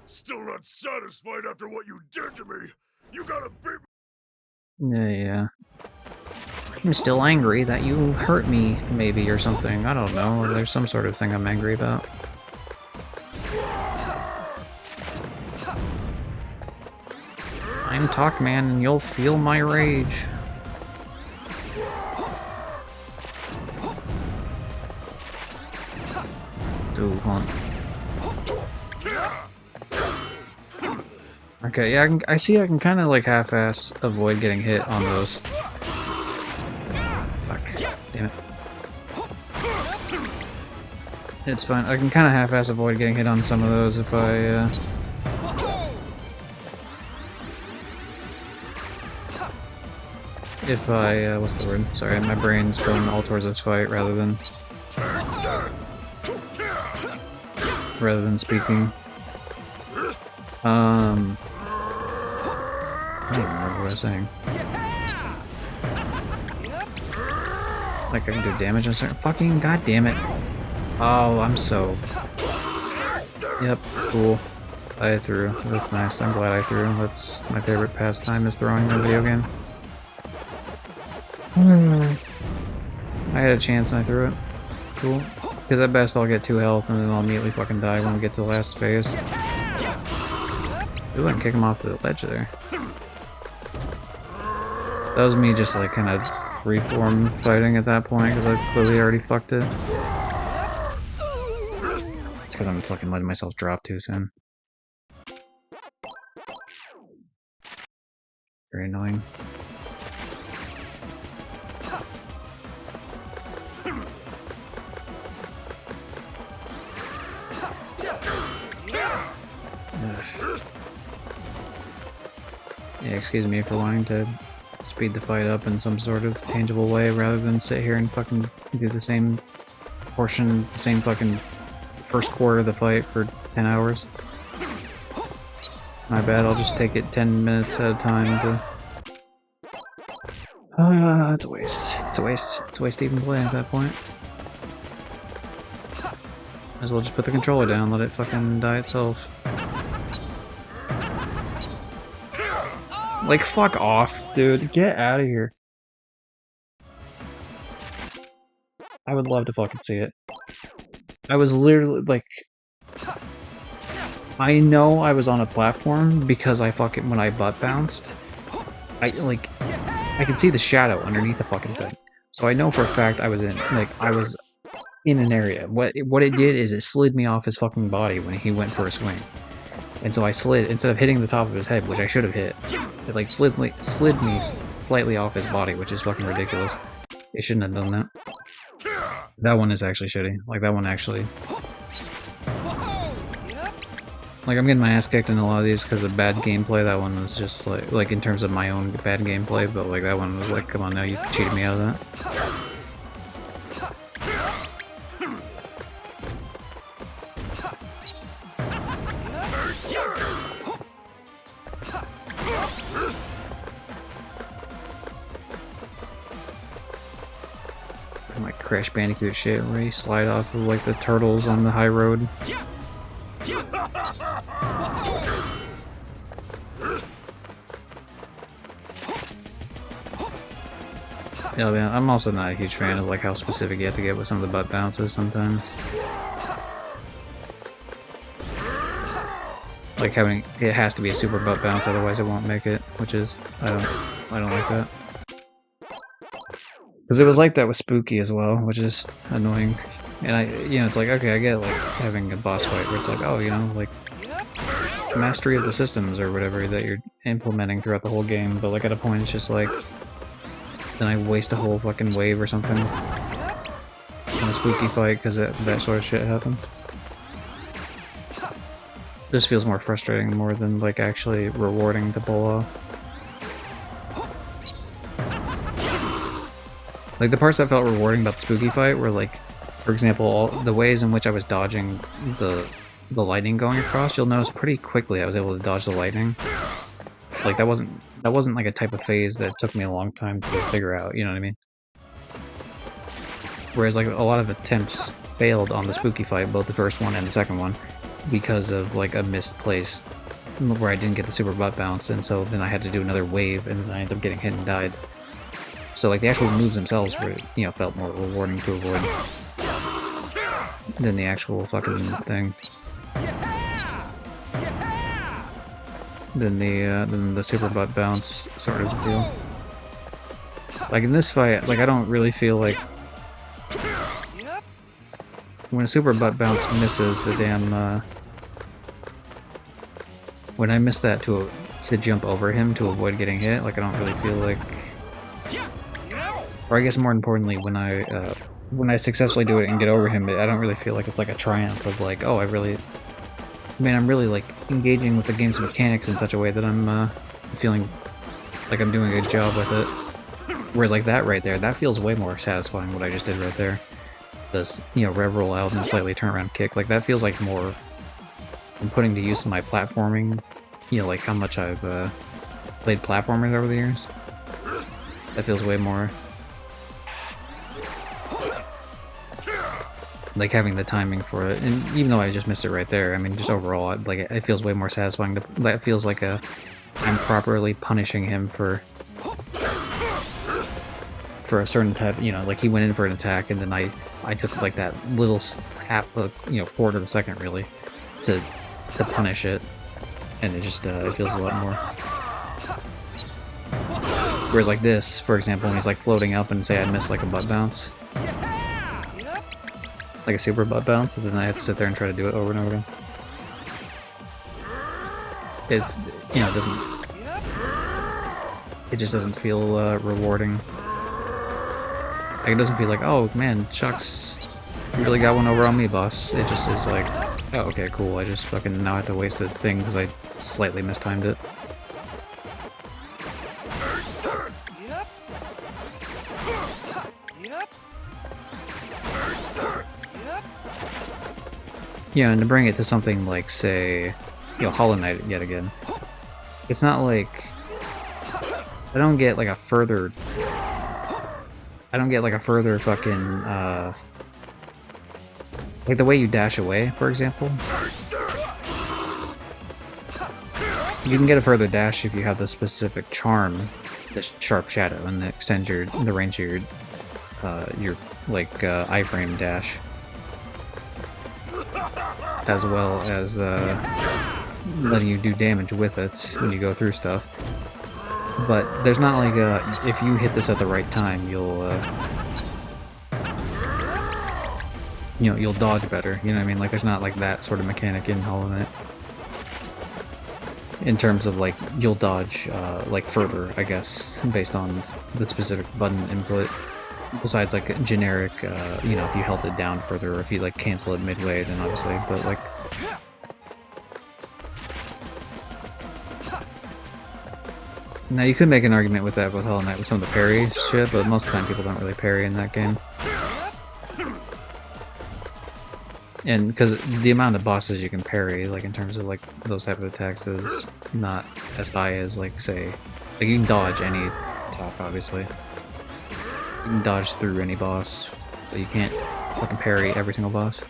Still not satisfied after what you did to me? You gotta beat Yeah, yeah. I'm still angry that you hurt me, maybe, or something. I don't know. There's some sort of thing I'm angry about. I'm Pac-Man and you'll feel my rage. Ooh, hold on. Okay, yeah, I see I can kind of like half-ass avoid getting hit on those. Fuck. Damn it. It's fine. I can kind of half-ass avoid getting hit on some of those if I, what's the word? Sorry, my brain's going all towards this fight rather than speaking. I don't even remember what I was saying. Like I can do damage on certain fucking goddamn it. Oh, I'm so. Yep, cool. I threw. That's nice. I'm glad I threw. That's my favorite pastime is throwing in a video game. I had a chance and I threw it. Cool. Because at best I'll get 2 health and then I'll immediately fucking die when we get to the last phase. Ooh, I can kick him off the ledge there. That was me just like kind of freeform fighting at that point because I clearly already fucked it. It's because I'm fucking letting myself drop too soon. Very annoying. Yeah, excuse me for wanting to speed the fight up in some sort of tangible way rather than sit here and fucking do the same portion, the same fucking first quarter of the fight for 10 hours. My bad, I'll just take it 10 minutes at a time to... it's a waste. It's a waste. It's a waste to even play at that point. Might as well just put the controller down, let it fucking die itself. Like, fuck off, dude. Get out of here. I would love to fucking see it. I was literally, like... I know I was on a platform because I fucking... when I butt bounced. I could see the shadow underneath the fucking thing. So I know for a fact I was in an area. What it did is it slid me off his fucking body when he went for a swing. And so I slid, instead of hitting the top of his head, which I should have hit, it like slid me slightly off his body, which is fucking ridiculous. It shouldn't have done that. That one is actually shitty. Like, that one actually... Like, I'm getting my ass kicked in a lot of these because of bad gameplay. That one was just like in terms of my own bad gameplay, but like that one was like, come on now, you cheated me out of that. Like Crash Bandicoot shit where you slide off of like the turtles on the high road. Yeah, man, I'm also not a huge fan of like how specific you have to get with some of the butt bounces sometimes. Like having it has to be a super butt bounce, otherwise it won't make it, which is I don't like that. Because it was like that with Spooky as well, which is annoying. And it's like, okay, I get like having a boss fight where it's like, oh, like mastery of the systems or whatever that you're implementing throughout the whole game, but like at a point it's just like, then I waste a whole fucking wave or something in a Spooky fight because that sort of shit happens. This feels more frustrating more than like actually rewarding to pull off. Like the parts that felt rewarding about the Spooky fight were like, for example, all the ways in which I was dodging the lightning going across. You'll notice pretty quickly I was able to dodge the lightning. Like that wasn't like a type of phase that took me a long time to figure out, you know what I mean? Whereas like a lot of attempts failed on the Spooky fight, both the first one and the second one, because of like a misplaced where I didn't get the super butt bounce, and so then I had to do another wave and I ended up getting hit and died. So like the actual moves themselves were, felt more rewarding to avoid than the actual fucking thing. Than the super butt bounce sort of deal. Like in this fight, like I don't really feel like when a super butt bounce misses the damn when I miss that to jump over him to avoid getting hit, like I don't really feel like, or I guess more importantly, when I successfully do it and get over him, I don't really feel like it's like a triumph of like, oh, I'm really like engaging with the game's mechanics in such a way that I'm feeling like I'm doing a good job with it. Whereas like that right there, that feels way more satisfying what I just did right there. This, rev roll out and slightly turn around kick, like that feels like more I'm putting to use my platforming, like how much I've played platformers over the years. That feels way more like having the timing for it, and even though I just missed it right there, I mean, just overall, like it feels way more satisfying. That feels like I'm properly punishing him for a certain type. Like he went in for an attack, and then I took like that little half a quarter of a second really to punish it, and it just it feels a lot more. Whereas like this, for example, when he's like floating up and say I miss like a butt bounce. Like a super butt bounce, and then I have to sit there and try to do it over and over again. It just doesn't feel rewarding. Like it doesn't feel like, oh man, Chuck's really got one over on me, boss. It just is like, oh okay, cool. I just fucking now have to waste a thing because I slightly mistimed it. Yeah, and to bring it to something like, say, Hollow Knight yet again, it's not like I don't get like a further fucking like the way you dash away, for example. You can get a further dash if you have the specific charm, the Sharp Shadow, and that extends the range of your iframe dash. As well as letting you do damage with it when you go through stuff. But there's not like a, if you hit this at the right time, you'll dodge better. You know what I mean? Like there's not like that sort of mechanic in Hollow Knight. In terms of like you'll dodge like further, I guess, based on the specific button input. Besides like generic, you know, if you held it down further or if you like cancel it midway, then obviously, but like. Now you could make an argument with that with Hollow Knight with some of the parry shit, but most of the time people don't really parry in that game. And because the amount of bosses you can parry, like in terms of like those type of attacks, is not as high as like say, like you can dodge any attack, obviously. You can dodge through any boss, but you can't fucking parry every single boss.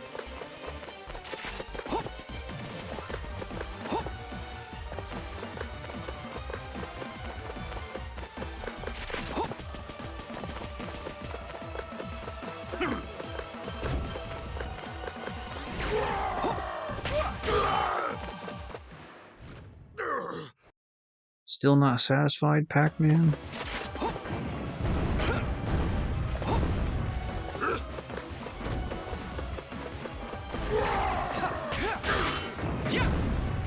Still not satisfied, Pac-Man?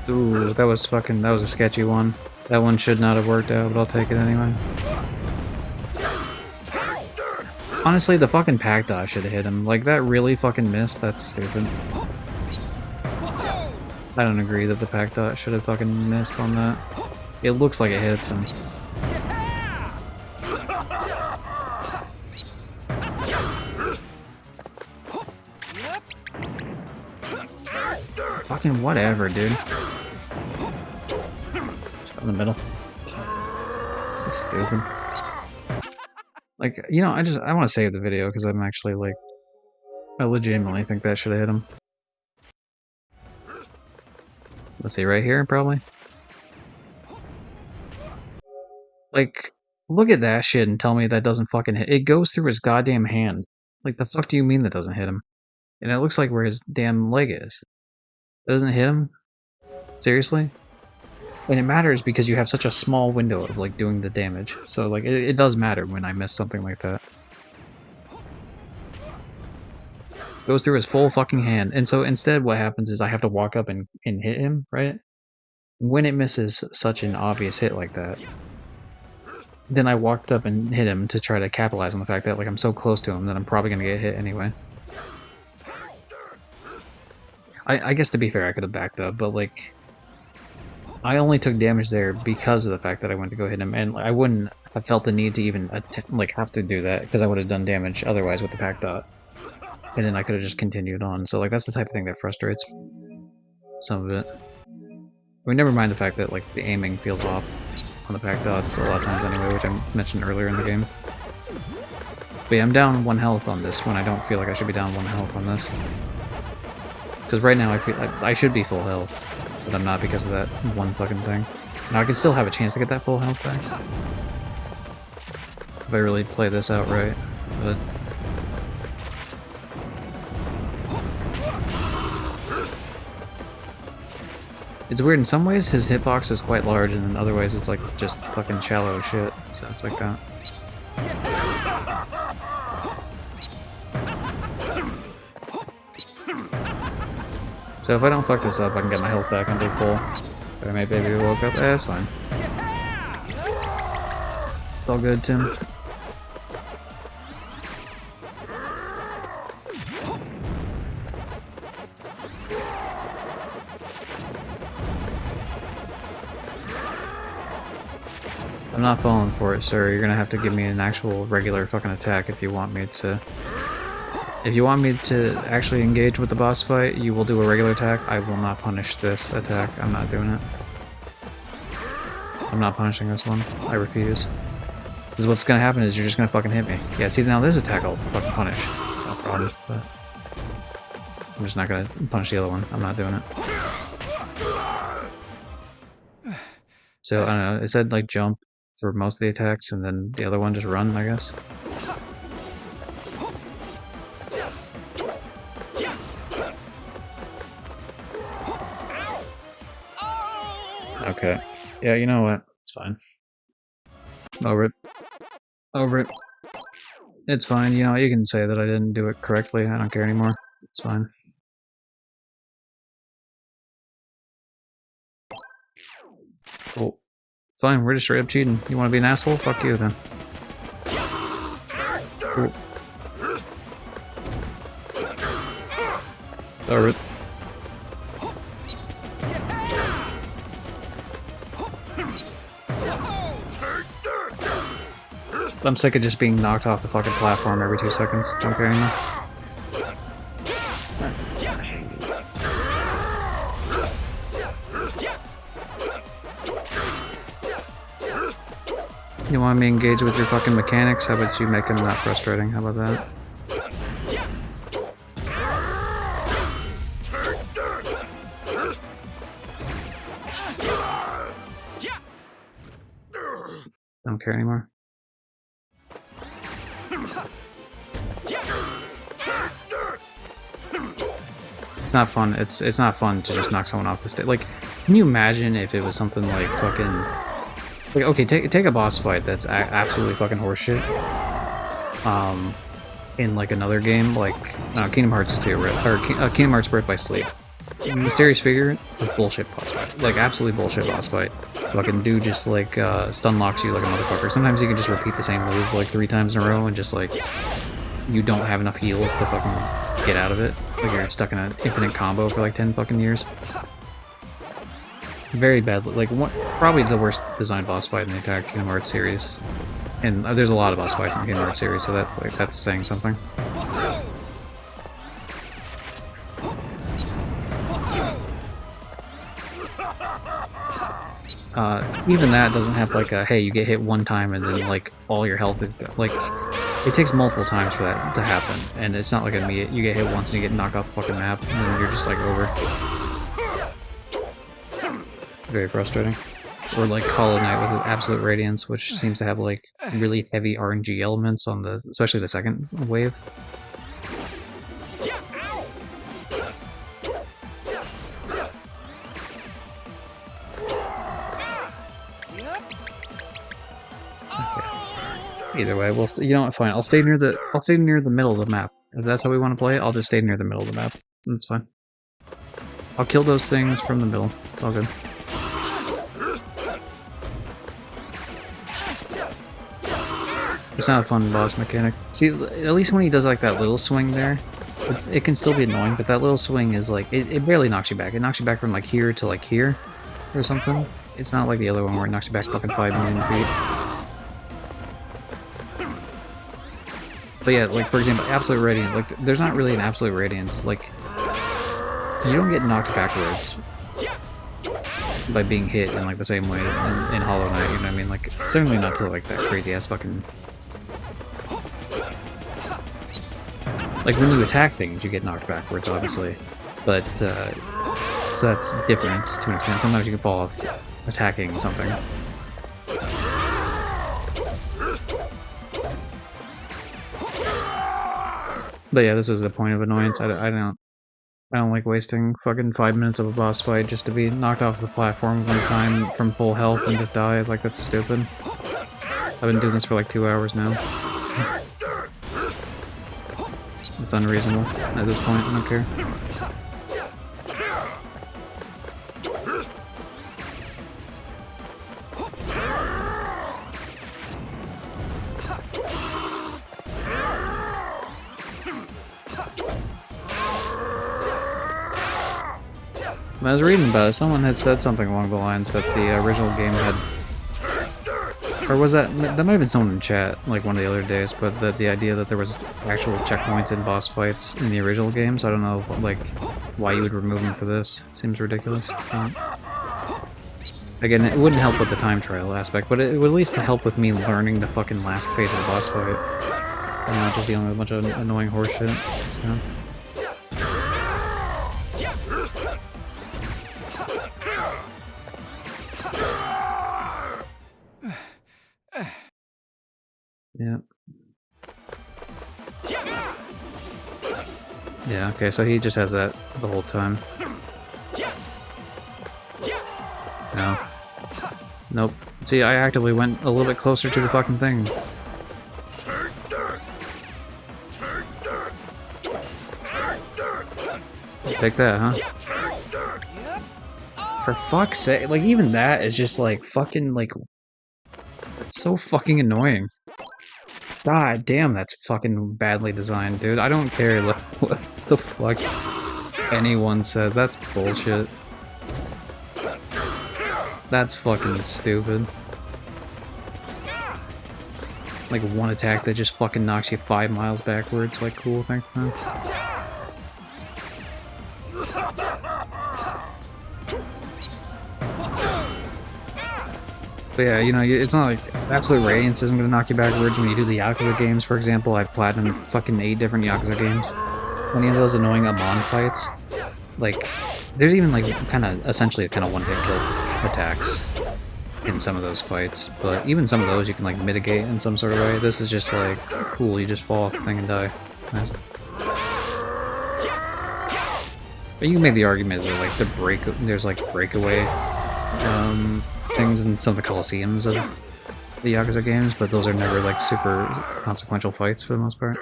Ooh, that was a sketchy one. That one should not have worked out, but I'll take it anyway. Honestly, the fucking Pac dot should have hit him. Like, that really fucking missed? That's stupid. I don't agree that the Pac dot should have fucking missed on that. It looks like it hits him. Fucking whatever, dude. Just in the middle. So stupid. Like, you know, I want to save the video because I'm actually like, I legitimately think that should have hit him. Let's see, right here, probably. Like, look at that shit and tell me that doesn't fucking hit. It goes through his goddamn hand. Like, the fuck do you mean that doesn't hit him? And it looks like where his damn leg is. It doesn't hit him? Seriously? And it matters because you have such a small window of, like, doing the damage. So, like, it does matter when I miss something like that. Goes through his full fucking hand. And so instead what happens is I have to walk up and hit him, right? When it misses such an obvious hit like that, then I walked up and hit him to try to capitalize on the fact that, like, I'm so close to him that I'm probably gonna get hit anyway. I guess to be fair, I could have backed up, but, like, I only took damage there because of the fact that I went to go hit him, and I wouldn't have felt the need to even like have to do that because I would have done damage otherwise with the Pac dot, and then I could have just continued on. So, like, that's the type of thing that frustrates some of it. I mean, never mind the fact that, like, the aiming feels off on the Pac dots a lot of times anyway, which I mentioned earlier in the game. But yeah, I'm down 1 health on this when I don't feel like I should be down 1 health on this. Because right now I feel like I should be full health, but I'm not because of that one fucking thing. Now I can still have a chance to get that full health back. If I really play this out right, but... It's weird, in some ways his hitbox is quite large, and in other ways it's like just fucking shallow as shit, so it's like that. So if I don't fuck this up, I can get my health back and do full. But I may maybe woke up. That's fine. It's all good, Tim. I'm not falling for it, sir. You're gonna have to give me an actual regular fucking attack if you want me to... If you want me to actually engage with the boss fight, you will do a regular attack. I will not punish this attack. I'm not doing it. I'm not punishing this one. I refuse. Because what's gonna happen is you're just gonna fucking hit me. Yeah, see, now this attack I'll fucking punish. No problem, but... I'm just not gonna punish the other one. I'm not doing it. So, I don't know, it said, like, jump for most of the attacks, and then the other one just run, I guess. Okay. Yeah, you know what? It's fine. Over it. Over it. It's fine, you know, you can say that I didn't do it correctly. I don't care anymore. It's fine. Cool. Fine, we're just straight up cheating. You want to be an asshole? Fuck you then. Cool. Over it. I'm sick of just being knocked off the fucking platform every 2 seconds. Don't care anymore. You want me engaged with your fucking mechanics? How about you make them not frustrating? How about that? Don't care anymore. It's not fun. It's not fun to just knock someone off the stage. Like, can you imagine if it was something like fucking, like, okay, take a boss fight that's absolutely fucking horseshit. In like another game, like Kingdom Hearts 2, or Kingdom Hearts Birth by Sleep. Mysterious Figure, just bullshit boss fight. Like, absolutely bullshit boss fight. Fucking dude just like stun locks you like a motherfucker. Sometimes you can just repeat the same move like 3 times in a row and just like you don't have enough heals to fucking get out of it. Like you're stuck in an infinite combo for like 10 fucking years. Very bad, like probably the worst designed boss fight in the entire Kingdom Hearts series. And there's a lot of boss fights in the Kingdom Hearts series, so that's saying something. Even that doesn't have like a, hey, you get hit 1 time and then like all your health is, like, it takes multiple times for that to happen, and it's not like immediate. You get hit once and you get knocked off the fucking map, and then you're just like over. Very frustrating. Or like Hollow Knight with Absolute Radiance, which seems to have like really heavy RNG elements on the, especially the second wave. Either way, we'll you know what? Fine. I'll stay near the middle of the map. If that's how we want to play it, I'll just stay near the middle of the map. That's fine. I'll kill those things from the middle. It's all good. It's not a fun boss mechanic. See, at least when he does like that little swing there, it can still be annoying. But that little swing is like it barely knocks you back. It knocks you back from like here to like here, or something. It's not like the other one where it knocks you back fucking 5 million feet. But yeah, like for example, Absolute Radiance, like there's not really an Absolute Radiance, like you don't get knocked backwards by being hit in like the same way in Hollow Knight, you know what I mean? Like certainly not to like that crazy ass fucking, like when you attack things you get knocked backwards obviously, but so that's different to an extent. Sometimes you can fall off attacking something. But yeah, this is the point of annoyance. I don't like wasting fucking 5 minutes of a boss fight just to be knocked off the platform 1 time from full health and just die. Like, that's stupid. I've been doing this for like 2 hours now. It's unreasonable at this point. I don't care. When I was reading about it, someone had said something along the lines that the original game had, or was that might have been someone in chat, like one of the other days, but that the idea that there was actual checkpoints in boss fights in the original games, I don't know, like, why you would remove them for this. Seems ridiculous. Again, it wouldn't help with the time trial aspect, but it would at least help with me learning the fucking last phase of the boss fight. I'm not just dealing with a bunch of annoying horseshit, so... Yeah. Yeah, okay, so he just has that the whole time. No. Nope. See, I actively went a little bit closer to the fucking thing. Take that! Take that! Take that! Take that, huh? Take that! For fuck's sake, like, even that is just, like, fucking, like... It's so fucking annoying. God damn, that's fucking badly designed, dude. I don't care like, what the fuck anyone says. That's bullshit. That's fucking stupid. Like, one attack that just fucking knocks you 5 miles backwards. Like, cool, thanks, man. But yeah, you know, it's not like Absolute Radiance isn't gonna knock you backwards when you do the Yakuza games, for example. I've platinumed fucking 8 different Yakuza games. Any of those annoying Amon fights, like, there's even like kind of essentially kind of one-hit kill attacks in some of those fights, but even some of those you can like mitigate in some sort of way. This is just like, cool, you just fall off the thing and die. Nice. But you can make the argument that like there's like breakaway things in some of the Colosseums of the Yakuza games, but those are never like super consequential fights for the most part.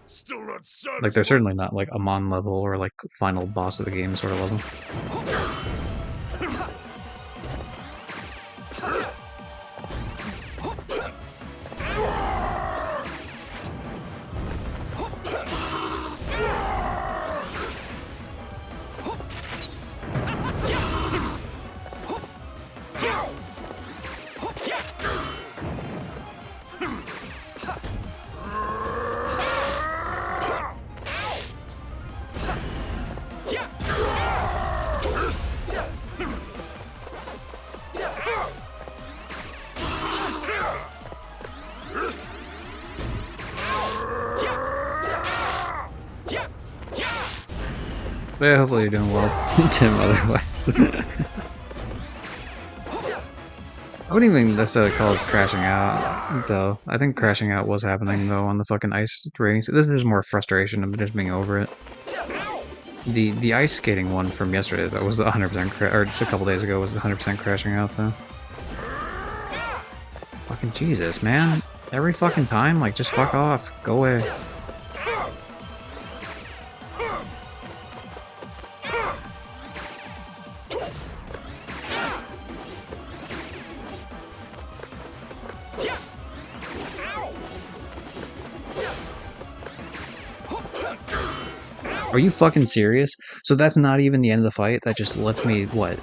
Still not satisfied. Like they're certainly not like Amon level or like final boss of the game sort of level. Yeah, hopefully you're doing well, Tim, otherwise. I wouldn't even necessarily call this crashing out, though. I think crashing out was happening, though, on the fucking ice ratings. This is more frustration of just being over it. The ice skating one from yesterday, that was the 100% or a couple days ago, was the 100% crashing out, though. Fucking Jesus, man. Every fucking time, like, just fuck off. Go away. Are you fucking serious? So that's not even the end of the fight? That just lets me, what?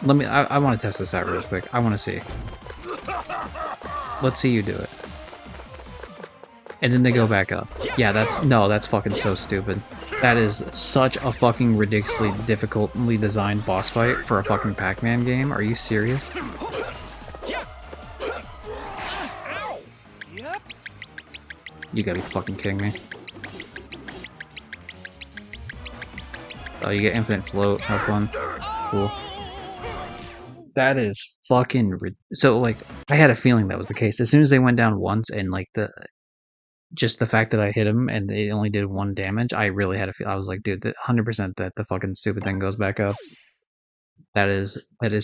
I want to test this out real quick. I want to see. Let's see you do it. And then they go back up. Yeah, that's fucking so stupid. That is such a fucking ridiculously difficultly designed boss fight for a fucking Pac-Man game. Are you serious? You gotta be fucking kidding me. Oh, you get infinite float. Have fun. Cool. That is fucking... So, like, I had a feeling that was the case. As soon as they went down once and, like, just the fact that I hit him and they only did 1 damage, I really had a feel. I was like, dude, 100% that the fucking stupid thing goes back up. That is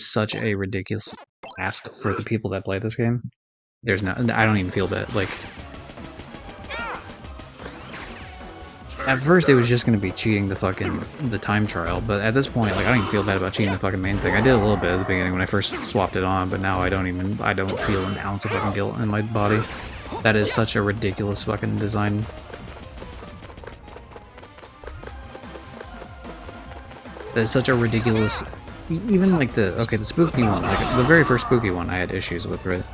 such a ridiculous ask for the people that play this game. There's no... I don't even feel bad. Like... At first, it was just going to be cheating the time trial, but at this point, like, I don't even feel bad about cheating the fucking main thing. I did a little bit at the beginning when I first swapped it on, but now I don't feel an ounce of fucking guilt in my body. That is such a ridiculous fucking design. That is such a ridiculous... Even, like, the spooky one, like, the very first spooky one I had issues with, right?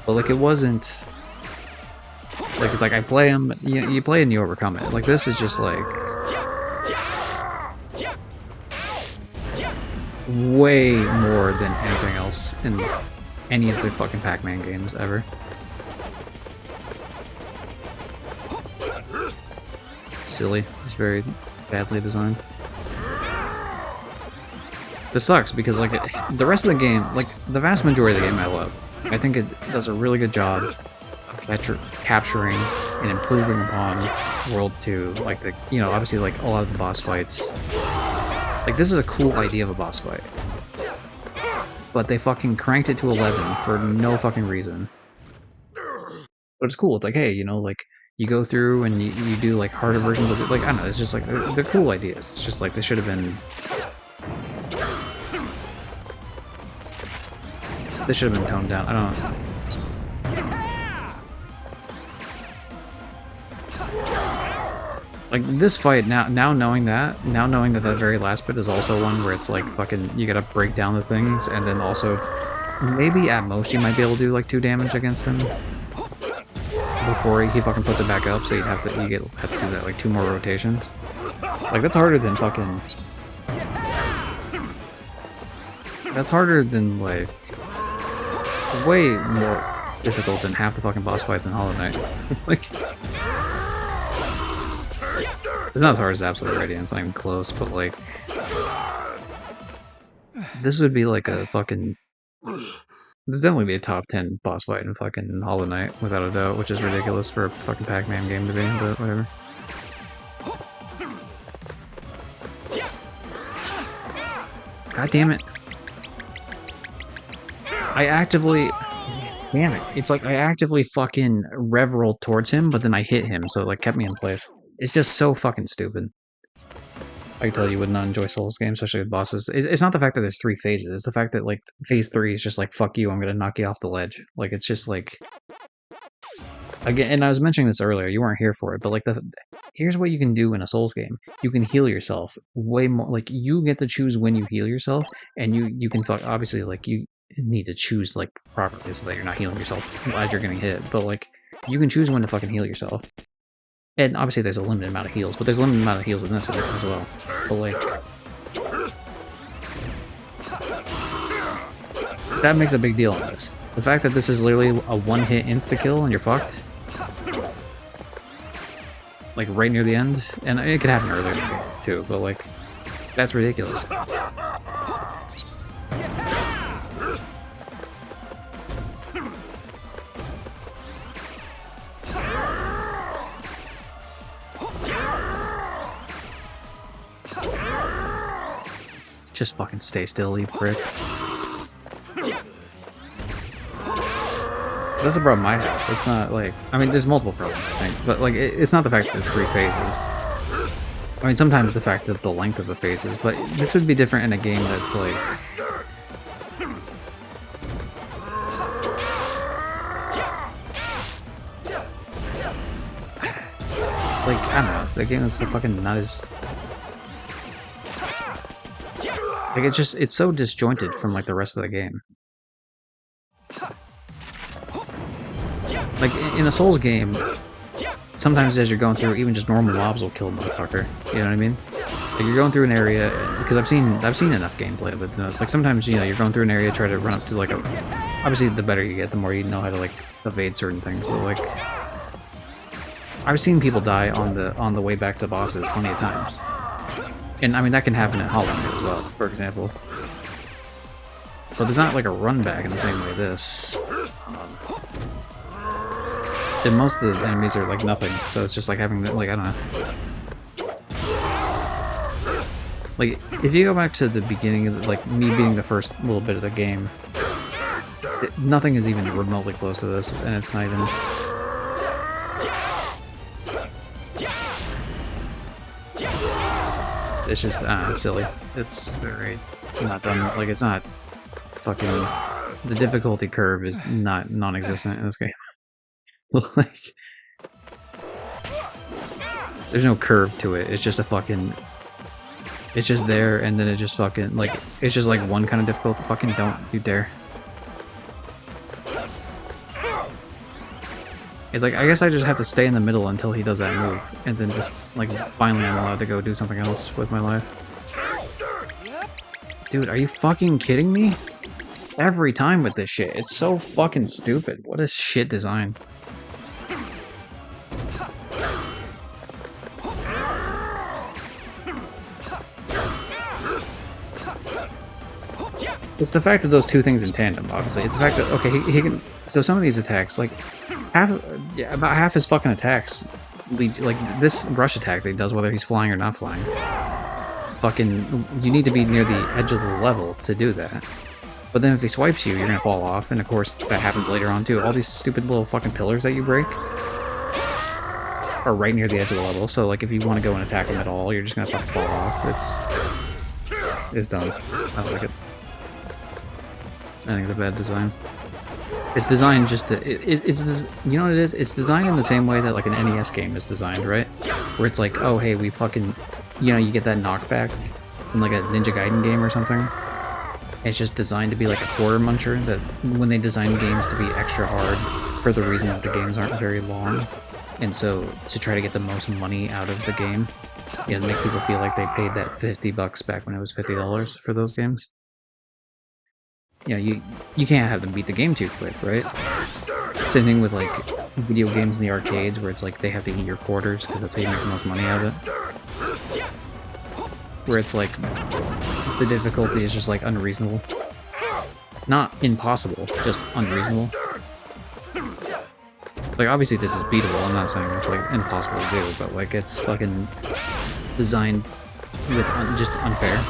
But, like, it wasn't... Like, it's like, I play him, you play and you overcome it. Like, this is just, like... way more than anything else in any of the fucking Pac-Man games ever. Silly. It's very badly designed. This sucks, because, like, the rest of the game, like, the vast majority of the game I love. I think it does a really good job capturing and improving upon World 2, like obviously like a lot of the boss fights. Like this is a cool idea of a boss fight. but they fucking cranked it to 11 for no fucking reason. But it's cool. It's like, hey, you know, like, you go through and you do, like, harder versions of it. Like, I don't know, it's just, like, they're cool ideas. It's just, like, they should have been... They should have been toned down. I don't know. Like, this fight, now knowing that that very last bit is also one where it's, like, fucking, you gotta break down the things, and then also, maybe at most you might be able to do, like, 2 damage against him before he fucking puts it back up, so have to do that, like, 2 more rotations. Like, that's harder than fucking... That's harder than, like, way more difficult than half the fucking boss fights in Hollow Knight. Like... It's not as hard as Absolute Radiance, not even close, but like... This would be like a fucking... This definitely be a top 10 boss fight in fucking Hollow Knight, without a doubt, which is ridiculous for a fucking Pac-Man game to be, but whatever. God damn it. I actively... Damn it. It's like I actively fucking rev rolled towards him, but then I hit him, so it like kept me in place. It's just so fucking stupid. I can tell you would not enjoy Souls games, especially with bosses. It's not the fact that there's 3 phases, it's the fact that, like, phase 3 is just like, fuck you, I'm gonna knock you off the ledge. Like, it's just like... Again, and I was mentioning this earlier, you weren't here for it, but like, here's what you can do in a Souls game. You can heal yourself way more, like, you get to choose when you heal yourself, and you can obviously, like, you need to choose, like, properly so that you're not healing yourself as you're getting hit, but like, you can choose when to fucking heal yourself. And obviously there's a limited amount of heals, but there's a limited amount of heals in this as well. But like... That makes a big deal in this. The fact that this is literally a one-hit insta-kill and you're fucked. Like, right near the end. And it could happen earlier too, but like... That's ridiculous. Just fucking stay still, you prick. That's the problem I have. It's not like... I mean, there's multiple problems, I think. But, like, it's not the fact that there's 3 phases. I mean, sometimes the fact that the length of the phases, but this would be different in a game that's, like... Like, I don't know. The game is so fucking not as... Like, it's so disjointed from, like, the rest of the game. Like, in a Souls game, sometimes as you're going through, even just normal mobs will kill a motherfucker. You know what I mean? Like, you're going through an area, because I've seen enough gameplay of it, you know, like, sometimes, you know, you're going through an area, try to run up to, like, a... Obviously, the better you get, the more you know how to, like, evade certain things, but, like... I've seen people die on the way back to bosses plenty of times. And, I mean, that can happen in Hollow Knight as well, for example. But there's not, like, a run back in the same way this. And most of the enemies are, like, nothing, so it's just, like, having, like, I don't know. Like, if you go back to the beginning of, like, me being the first little bit of the game, nothing is even remotely close to this, and it's not even... It's just, silly. It's very not done, like, it's not fucking... The difficulty curve is not non-existent in this game. Like... There's no curve to it, it's just a fucking... It's just there, and then it just fucking, like... It's just, like, one kind of difficult, fucking don't you dare. It's like, I guess I just have to stay in the middle until he does that move, and then just, like, finally I'm allowed to go do something else with my life. Dude, are you fucking kidding me? Every time with this shit, it's so fucking stupid. What a shit design. It's the fact that those two things in tandem, obviously. It's the fact that, okay, he can... So some of these attacks, like, about half his fucking attacks lead to, like, this rush attack that he does, whether he's flying or not flying. Fucking, you need to be near the edge of the level to do that. But then if he swipes you, you're gonna fall off, and of course that happens later on too. All these stupid little fucking pillars that you break are right near the edge of the level, so like if you want to go and attack them at all, you're just gonna fucking fall off. It's dumb. I don't like it. I think it's a bad design. It's designed just to, you know what it is? It's designed in the same way that like an NES game is designed, right? Where it's like, oh hey, we fucking, you know, you get that knockback in like a Ninja Gaiden game or something. It's just designed to be like a quarter muncher, that when they design games to be extra hard for the reason that the games aren't very long. And so to try to get the most money out of the game, you know, to make people feel like they paid that $50 back when it was $50 for those games. You know, you can't have them beat the game too quick, right? Same thing with like video games in the arcades where it's like they have to eat your quarters because that's how you make the most money out of it. Where it's like the difficulty is just like unreasonable. Not impossible, just unreasonable. Like obviously this is beatable, I'm not saying it's like impossible to do, but like it's fucking designed with just unfair.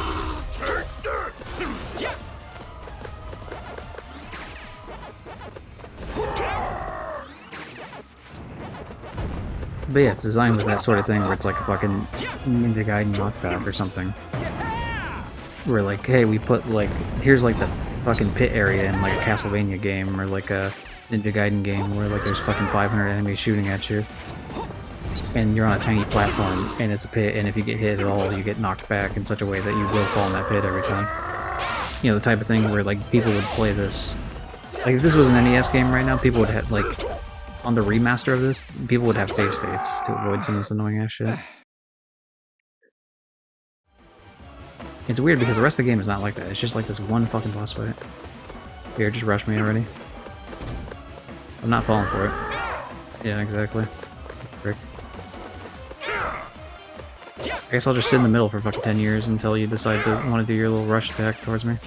But yeah, it's designed with that sort of thing where it's like a fucking Ninja Gaiden knockback or something. Where like, hey, we put like, here's like the fucking pit area in like a Castlevania game or like a Ninja Gaiden game where like there's fucking 500 enemies shooting at you. And you're on a tiny platform and it's a pit, and if you get hit at all, you get knocked back in such a way that you will fall in that pit every time. You know, the type of thing where like people would play this. Like if this was an NES game right now, people would have like, on the remaster of this, people would have save states to avoid some of this annoying ass shit. It's weird because the rest of the game is not like that. It's just like this one fucking boss fight. Here, just rush me already. I'm not falling for it. Yeah, exactly. Frick. I guess I'll just sit in the middle for fucking 10 years until you decide to want to do your little rush attack towards me.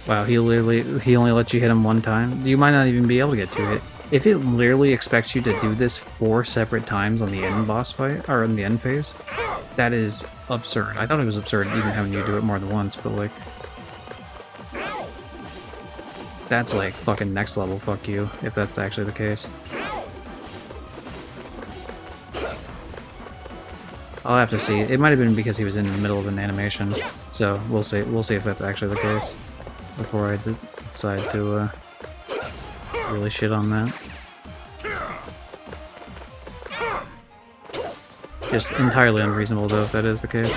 Wow, he only lets you hit him one time. You might not even be able to get 2 hit. If it literally expects you to do this 4 separate times on the end boss fight, or in the end phase, that is absurd. I thought it was absurd even having you do it more than once, but like, that's like fucking next level fuck you, if that's actually the case. I'll have to see. It might have been because he was in the middle of an animation, so we'll see if that's actually the case before I decide to really shit on that. Just entirely unreasonable though if that is the case.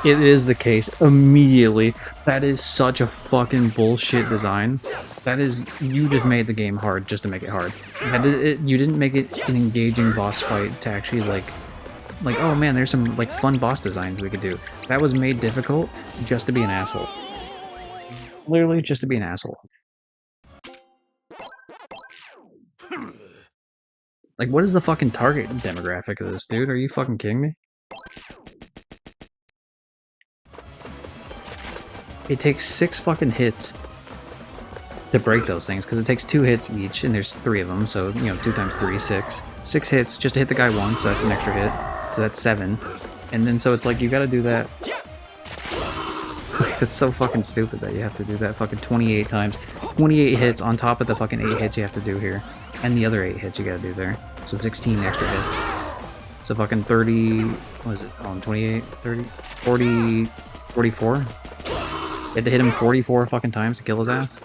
It is the case immediately. That is such a fucking bullshit design. That is, you just made the game hard just to make it hard. You didn't make it an engaging boss fight to actually like, oh man, there's some like fun boss designs we could do. That was made difficult just to be an asshole. Literally just to be an asshole. Like, what is the fucking target demographic of this, dude? Are you fucking kidding me? It takes 6 fucking hits to break those things, because it takes 2 hits each, and there's 3 of them, so, you know, 2 times 3, 6. 6 hits just to hit the guy once, so that's an extra hit. So that's 7. And then, so it's like, you gotta do that. That's so fucking stupid that you have to do that fucking 28 times. 28 hits on top of the fucking 8 hits you have to do here. And the other 8 hits you gotta do there. So 16 extra hits. So fucking 30... What is it? 28, 30, 40, 44? You had to hit him 44 fucking times to kill his ass?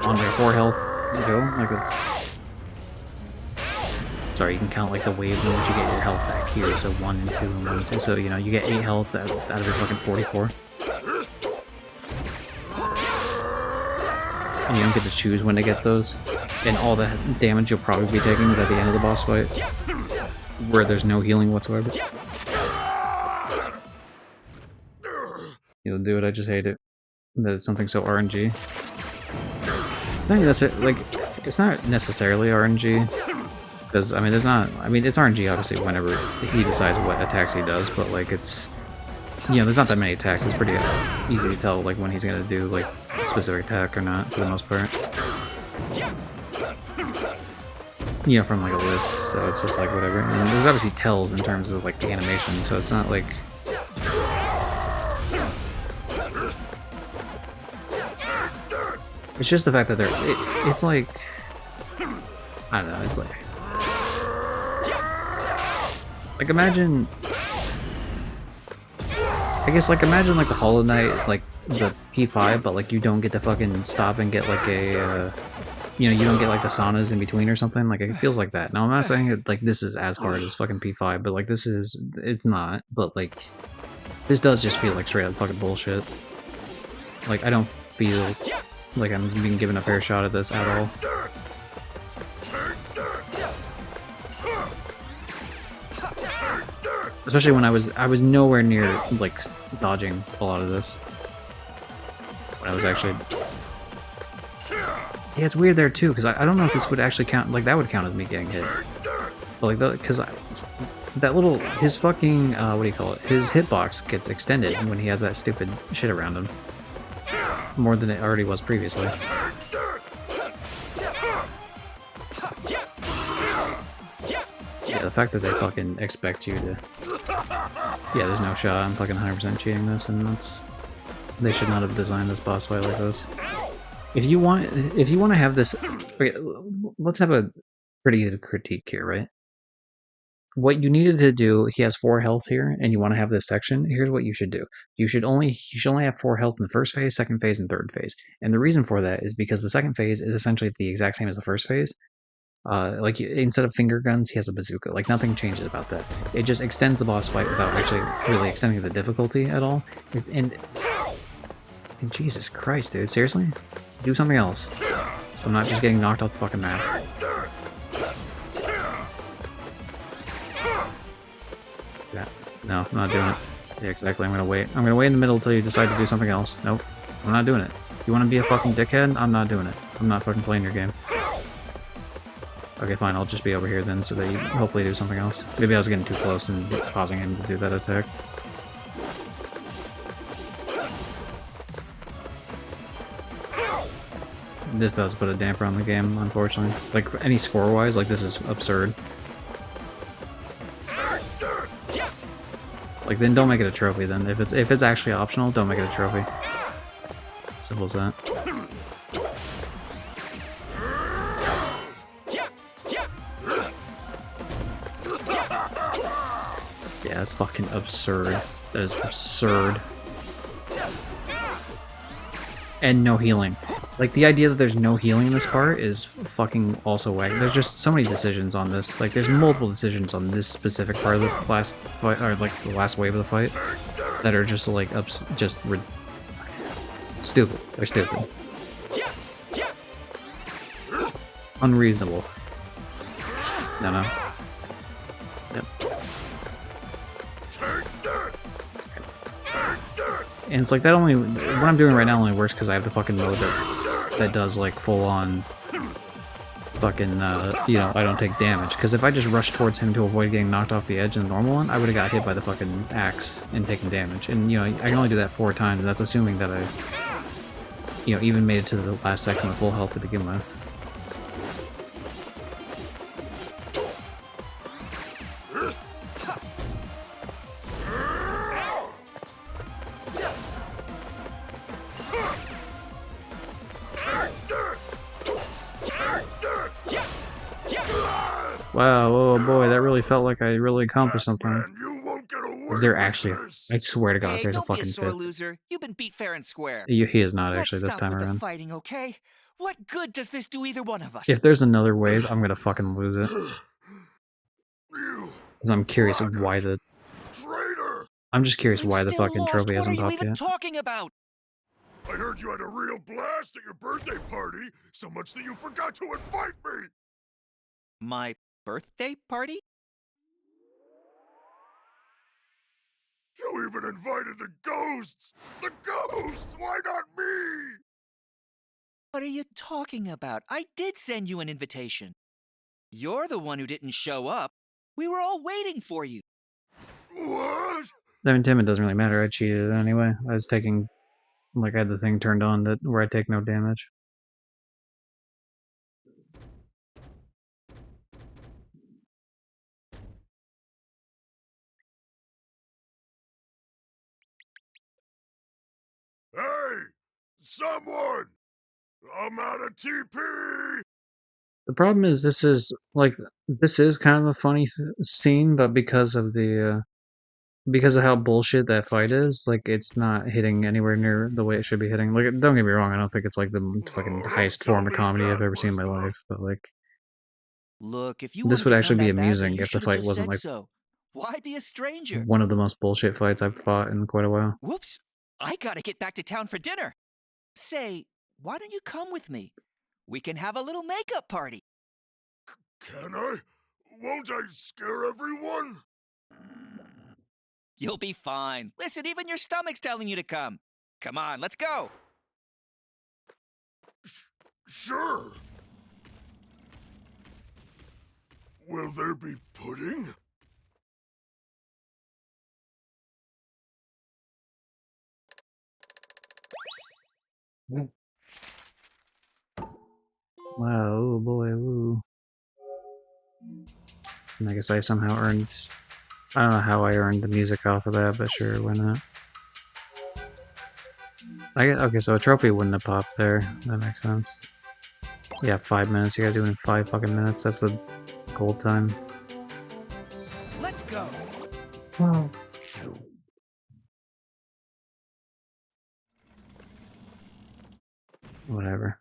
On their 4 health to go? Like it's... Sorry, you can count like the waves in which you get your health back here. So 1 and 2 and 1 and 2. So, you know, you get 8 health out of this fucking 44. And you don't get to choose when to get those. And all the damage you'll probably be taking is at the end of the boss fight, where there's no healing whatsoever. You'll do it. I just hate it. That it's something so RNG. I think that's it. Like, it's not necessarily RNG. Because, I mean, there's not... I mean, it's RNG, obviously, whenever he decides what attacks he does, but, like, it's... You know, there's not that many attacks. It's pretty easy to tell, like, when he's gonna do, like, a specific attack or not, for the most part. You know, from, like, a list, so it's just, like, whatever. And there's obviously tells in terms of, like, the animation, so it's not, like... It's just the fact that they're... it's, like... I don't know, it's, like... Like, imagine... I guess, like, imagine, like, the Hollow Knight, like, the P5, but, like, you don't get to fucking stop and get, like, a, you know, you don't get, like, the saunas in between or something. Like, it feels like that. Now, I'm not saying that, like, this is as hard as fucking P5, but, like, this is... It's not, but, like... This does just feel like straight up fucking bullshit. Like, I don't feel like I'm being given a fair shot at this at all. Especially when I was nowhere near, like, dodging a lot of this. When I was actually... Yeah, it's weird there, too, because I don't know if this would actually count... Like, that would count as me getting hit. But, like, because that little... His fucking... what do you call it? His hitbox gets extended when he has that stupid shit around him. More than it already was previously. Yeah, the fact that they fucking expect you to... Yeah, there's no shot. I'm fucking 100% cheating this, and that's... They should not have designed this boss fight like this. If you want to have this... Okay, let's have a pretty good critique here, right? What you needed to do, he has 4 health here, and you want to have this section, here's what you should do. You should only have 4 health in the first phase, second phase, and third phase. And the reason for that is because the second phase is essentially the exact same as the first phase. Like, instead of finger guns, he has a bazooka. Like, nothing changes about that. It just extends the boss fight without actually really extending the difficulty at all. And Jesus Christ, dude, seriously? Do something else. So I'm not just getting knocked off the fucking map. Yeah, no, I'm not doing it. Yeah, exactly, I'm gonna wait. I'm gonna wait in the middle until you decide to do something else. Nope, I'm not doing it. You wanna be a fucking dickhead? I'm not doing it. I'm not fucking playing your game. Okay, fine, I'll just be over here then so that you hopefully do something else. Maybe I was getting too close and causing him to do that attack. This does put a damper on the game, unfortunately. Like, any score-wise, like, this is absurd. Like, then don't make it a trophy, then. If it's actually optional, don't make it a trophy. Simple as that. Yeah, that's fucking absurd. That is absurd. And no healing. Like, the idea that there's no healing in this part is fucking also whack. There's just so many decisions on this. Like, there's multiple decisions on this specific part of the last fight, or like the last wave of the fight, that are just like stupid. They're stupid. Unreasonable. No. Yep. And it's like that only... What I'm doing right now only works because I have the fucking mode that does, like, full-on... Fucking, you know, I don't take damage. Because if I just rushed towards him to avoid getting knocked off the edge in the normal one, I would have got hit by the fucking axe and taken damage. And, you know, I can only do that 4 times, and that's assuming that I, you know, even made it to the last section with full health to begin with. Wow, oh boy, that really felt like I really accomplished something. Man, you won't get away Is there with actually... this. I swear to God, Hey, there's a don't be a fucking sore 5th. loser. You've been beat fair and square. He is not actually Let's this stop time with the around. fighting, okay? What good does this do either one of us? If there's another wave, I'm gonna fucking lose it. You Because I'm curious braggart, why the... traitor! I'm just curious I'm why the still fucking lost. trophy What are hasn't you popped even yet. talking about? I heard you had a real blast at your birthday party, so much that you forgot to invite me! My birthday party? You even invited the ghosts! The ghosts! Why not me? What are you talking about? I did send you an invitation. You're the one who didn't show up. We were all waiting for you. What? I mean, Tim, it doesn't really matter. I cheated anyway. I was taking, like, I had the thing turned on that where I take no damage. Hey! Someone! I'm out of TP! The problem is this is kind of a funny scene, but because of how bullshit that fight is, like it's not hitting anywhere near the way it should be hitting. Like, don't get me wrong, I don't think it's like the fucking Oh, don't highest tell form of me comedy I've that ever seen in was my the... life, but like Look, if you this wanted would to actually come be that badly, amusing you if the should have fight just wasn't said like so. Why be a stranger? one of the most bullshit fights I've fought in quite a while. Whoops! I gotta get back to town for dinner. Say, why don't you come with me? We can have a little makeup party. Can I? Won't I scare everyone? You'll be fine. Listen, even your stomach's telling you to come. Come on, let's go. Sure. Will there be pudding? Wow, oh boy, woo. And I guess I somehow earned... I don't know how I earned the music off of that, but sure, why not? Okay, so a trophy wouldn't have popped there. That makes sense. Yeah, 5 minutes. You gotta do it in 5 fucking minutes. That's the gold time. Let's go. Wow. Whatever.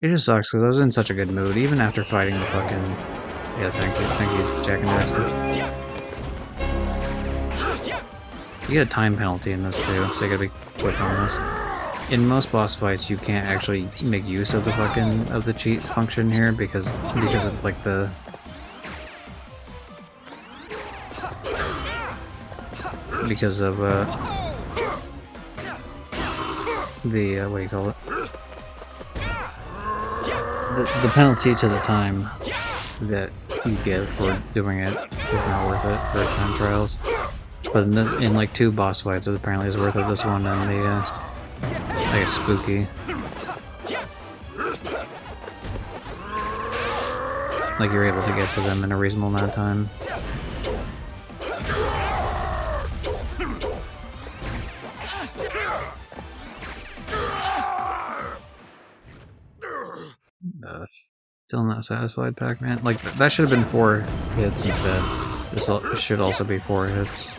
It just sucks because I was in such a good mood, even after fighting the fucking... Yeah, thank you, Jack and Daxter. You get a time penalty in this too, so you gotta be quick on this. In most boss fights, you can't actually make use of the cheat function here because of like the what do you call it? The penalty to the time that you get for doing it is not worth it for time trials. But in like 2 boss fights, it apparently is worth it. This one and the I guess spooky. Like you're able to get to them in a reasonable amount of time. Still not satisfied, Pac-Man? Like, that should have been 4 hits instead. This should also be 4 hits.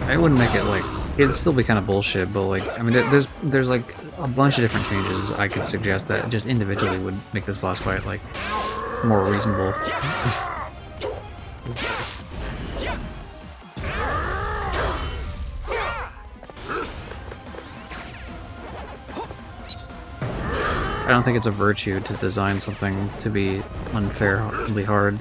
I wouldn't make it like... It'd still be kind of bullshit, but like... I mean, there's like a bunch of different changes I could suggest that just individually would make this boss fight, like, more reasonable. I don't think it's a virtue to design something to be unfairly hard.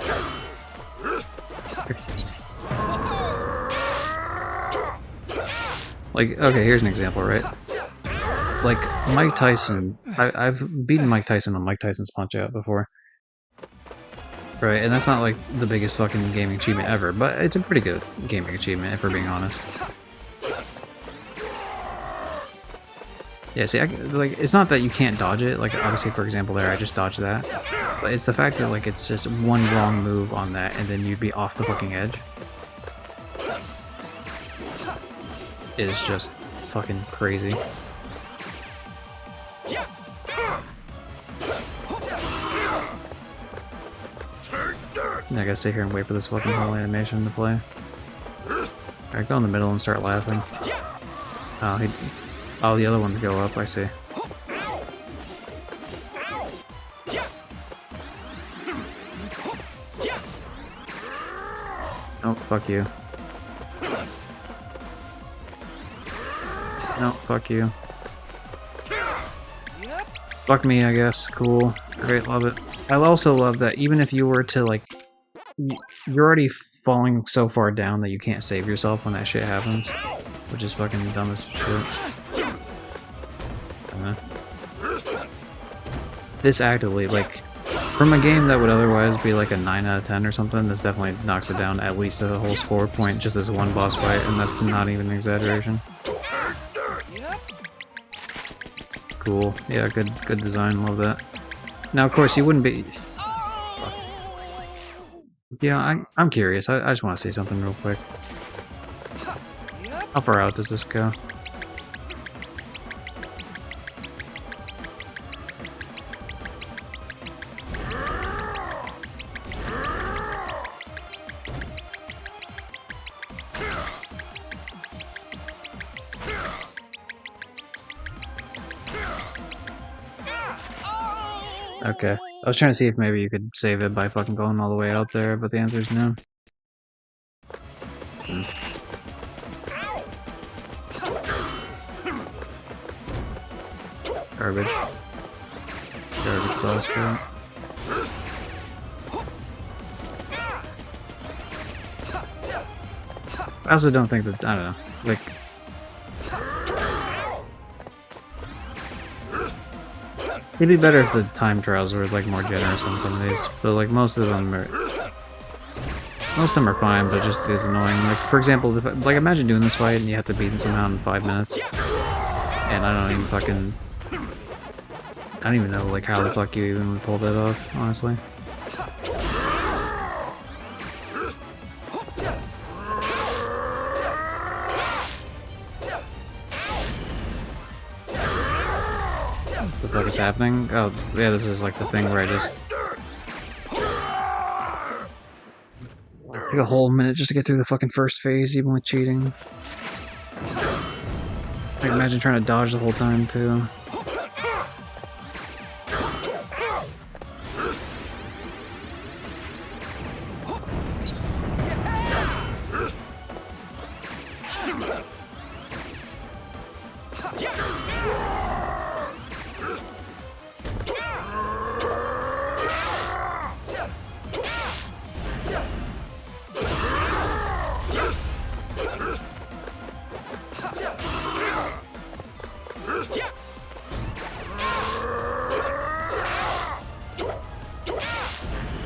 Like, okay, here's an example, right? Like, Mike Tyson, I've beaten Mike Tyson on Mike Tyson's Punch-Out before. Right, and that's not like the biggest fucking gaming achievement ever, but it's a pretty good gaming achievement, if we're being honest. Yeah, see, like, it's not that you can't dodge it, like, obviously, for example, there, I just dodged that. But it's the fact that, like, it's just one wrong move on that, and then you'd be off the fucking edge. It is just fucking crazy. And I gotta sit here and wait for this fucking whole animation to play. Alright, go in the middle and start laughing. Oh, oh, the other ones go up, I see. Oh, fuck you. No, fuck you. Fuck me, I guess. Cool. Great, love it. I also love that even if you were to like, you're already falling so far down that you can't save yourself when that shit happens, which is fucking dumb as shit. This actively, like, from a game that would otherwise be like a 9 out of 10 or something, this definitely knocks it down at least a whole score point just as one boss fight, and that's not even an exaggeration. Cool. Yeah, good design, love that. Now, of course, you wouldn't be... Yeah, I'm curious. I just want to see something real quick. How far out does this go? Okay. I was trying to see if maybe you could save it by fucking going all the way out there, but the answer is no. Garbage. Garbage boss fight. I also don't think that, I don't know, like... It'd be better if the time trials were like more generous on some of these, but like most of them are fine, but just is annoying. Like for example, if, like imagine doing this fight and you have to beat it somehow in 5 minutes, and I don't even know like how the fuck you even would pull that off, honestly. What the fuck is happening? Oh, yeah, this is like the thing where I just... take a whole minute just to get through the fucking first phase, even with cheating. Like, imagine trying to dodge the whole time, too.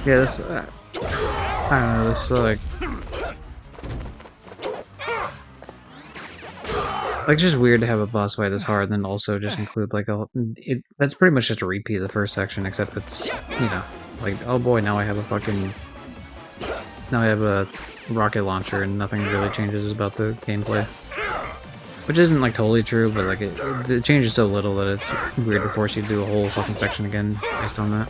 Yeah, this, I don't know, this, like, it's just weird to have a boss fight this hard and then also just include, like, that's pretty much just a repeat of the first section, except it's, you know, like, oh boy, now I have a rocket launcher and nothing really changes about the gameplay. Which isn't, like, totally true, but, like, it changes so little that it's weird to force you to do a whole fucking section again based on that.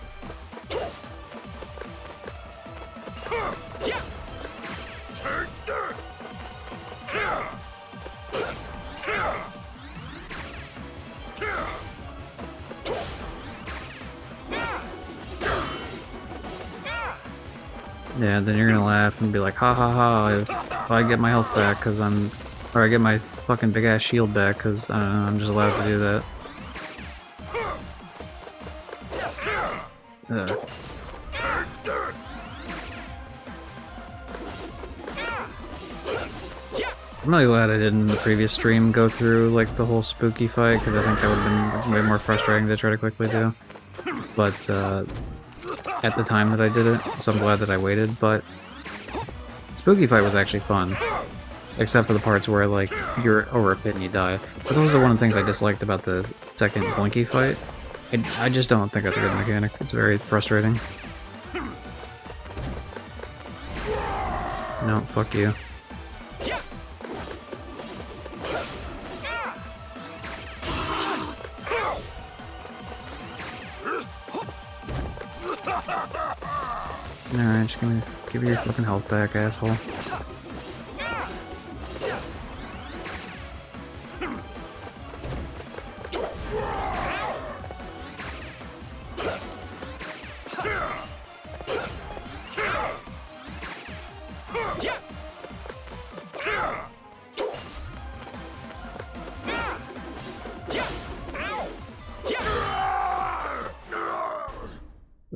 Yeah, then you're gonna laugh and be like, ha ha ha, if I get my health back because or I get my fucking big ass shield back because, I don't know, I'm just allowed to do that. I'm really glad I didn't in the previous stream go through, like, the whole spooky fight, because I think that would have been way more frustrating to try to quickly do. But, at the time that I did it, so I'm glad that I waited, but spooky fight was actually fun. Except for the parts where, like, you're over a pit and you die. But that was one of the things I disliked about the second Blinky fight. I just don't think that's a good mechanic. It's very frustrating. No, fuck you. Alright, just give me your fucking health back, asshole.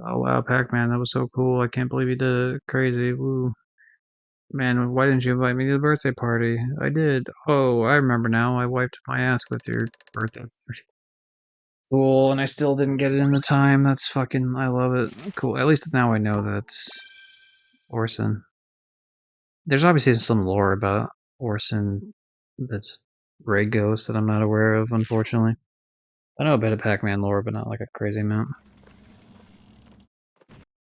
Oh Wow, Pac-Man, that was so cool. I can't believe you did it. Crazy. Woo. Man, why didn't you invite me to the birthday party? I did. Oh, I remember now. I wiped my ass with your birthday. Cool, and I still didn't get it in the time. That's fucking, I love it. Cool. At least now I know that's Orson. There's obviously some lore about Orson that's Ray Ghost that I'm not aware of, unfortunately. I know a bit of Pac-Man lore, but not like a crazy amount.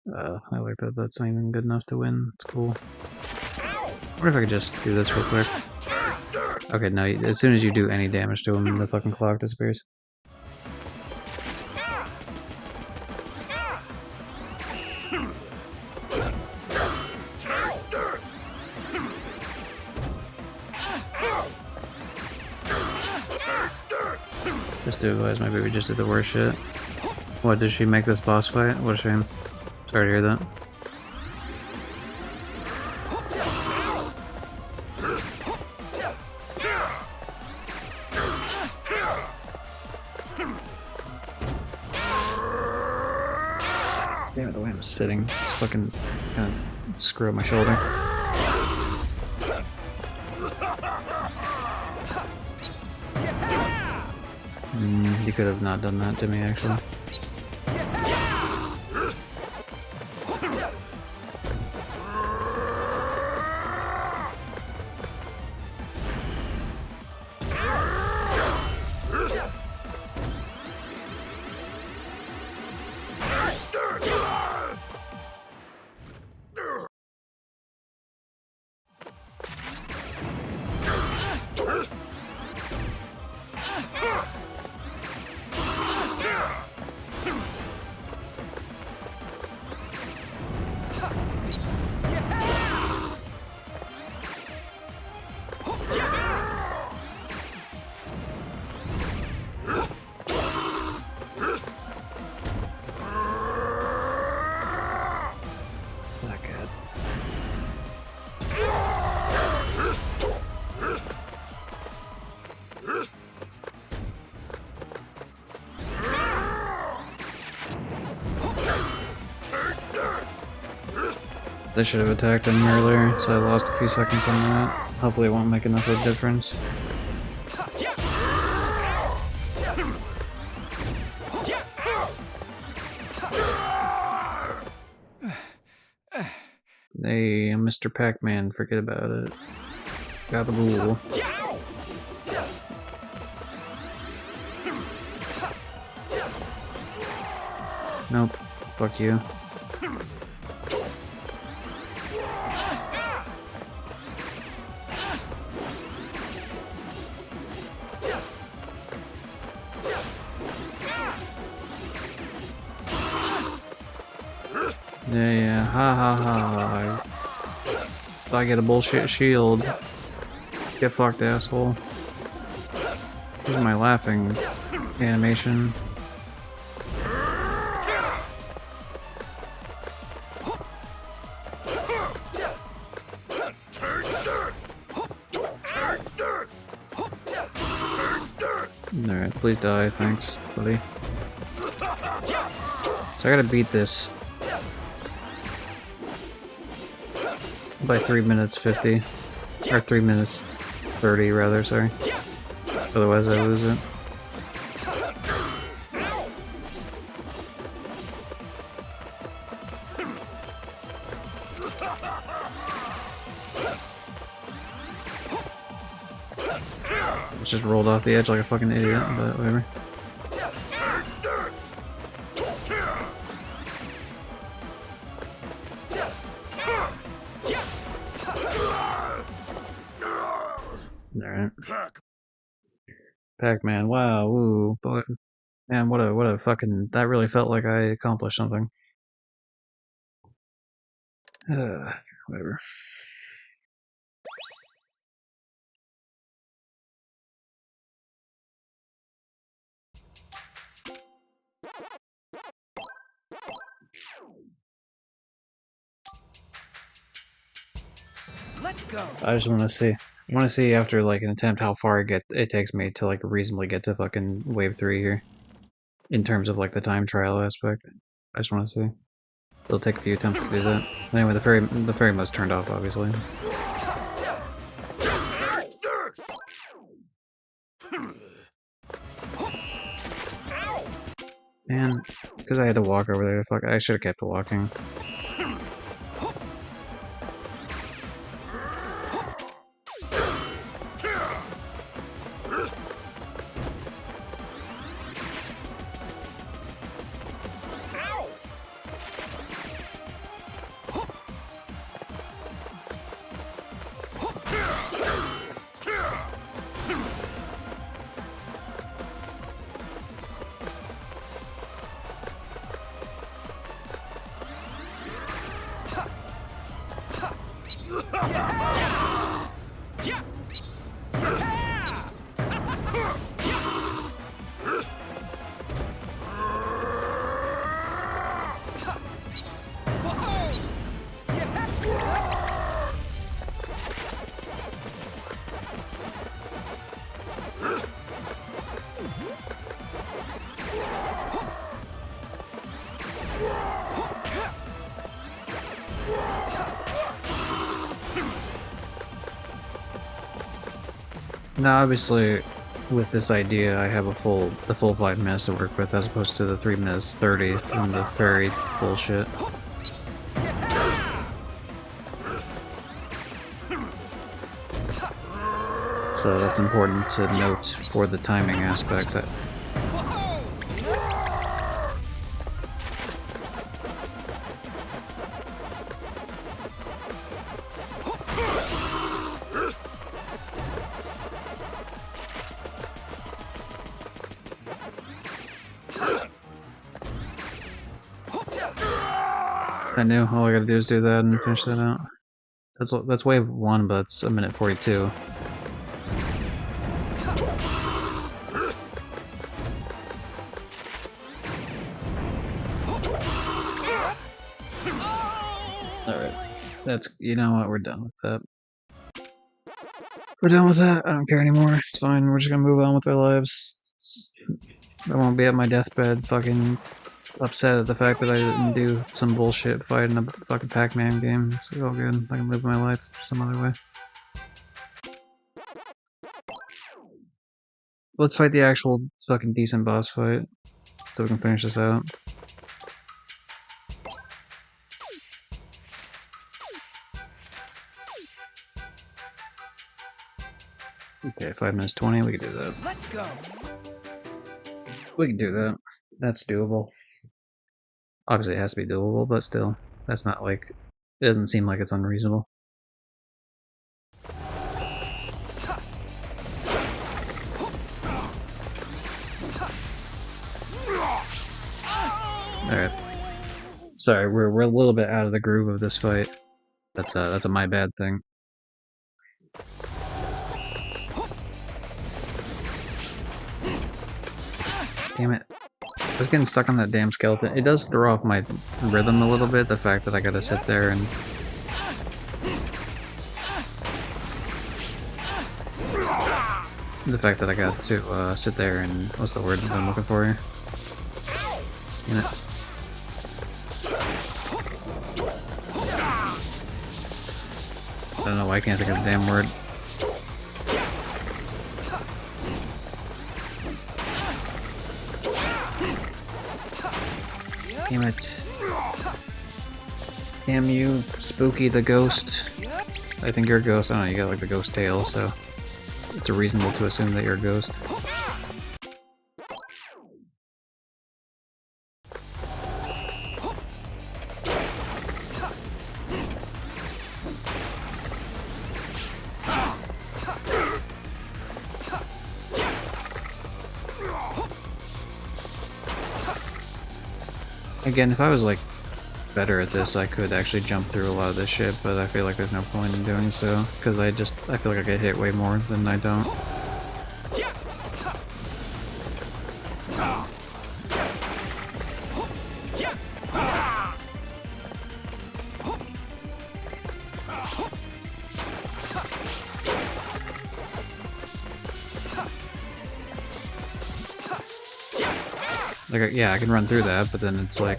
I like that. That's not even good enough to win. It's cool. What if I could just do this real quick? Okay, no, as soon as you do any damage to him, the fucking clock disappears. Just do advise maybe we just did the worst shit. What, did she make this boss fight? What a shame. Sorry to hear that. Damn it, the way I'm sitting. It's fucking kind of screw up my shoulder. You could have not done that to me, actually. They should have attacked him earlier, so I lost a few seconds on that. Hopefully it won't make enough of a difference. Hey, I'm Mr. Pac-Man, forget about it. Got the rule. Nope, fuck you. Yeah, ha ha ha. I get a bullshit shield. Get fucked, asshole. Here's my laughing animation. Alright, please die, thanks, buddy. So I gotta beat this by 3 minutes 50. Or 3 minutes 30, rather, sorry. Otherwise I lose it. Just rolled off the edge like a fucking idiot, but whatever. Alright. Pac-Man, wow, ooh, but man, what a fucking, that really felt like I accomplished something. Whatever. Let's go. I just want to see. I want to see after like an attempt how far it takes me to like reasonably get to fucking wave 3 here, in terms of like the time trial aspect. I just want to see. It'll take a few attempts to do that. Anyway, the fairy mode's turned off, obviously. Man, because I had to walk over there, fuck, I should have kept walking. Now, obviously, with this idea, I have the full 5 minutes to work with, as opposed to the 3 minutes 30 from the fairy bullshit. So that's important to note for the timing aspect. That I knew all I gotta do is do that and finish that out. That's wave 1, but it's 1:42. Alright. That's, you know what, we're done with that. We're done with that, I don't care anymore, it's fine, we're just gonna move on with our lives. I won't be at my deathbed fucking upset at the fact that I didn't do some bullshit fight in a fucking Pac-Man game. It's all good, I can live my life some other way. Let's fight the actual fucking decent boss fight, so we can finish this out. Okay, 5 minutes 20, we can do that. Let's go. We can do that. That's doable. Obviously it has to be doable, but still, that's not like, it doesn't seem like it's unreasonable. Alright. Sorry, we're a little bit out of the groove of this fight. That's a my bad thing. Damn it. I was getting stuck on that damn skeleton. It does throw off my rhythm a little bit, the fact that I gotta sit there and... The fact that I got to sit there and... What's the word I'm looking for here? Damn it. I don't know why I can't think of the damn word. Damn it. Damn you, Spooky the Ghost. I think you're a ghost. I don't know, you got like the ghost tail, so it's reasonable to assume that you're a ghost. Again, if I was like better at this, I could actually jump through a lot of this shit, but I feel like there's no point in doing so, because I feel like I get hit way more than I don't. Like, yeah, I can run through that, but then it's like...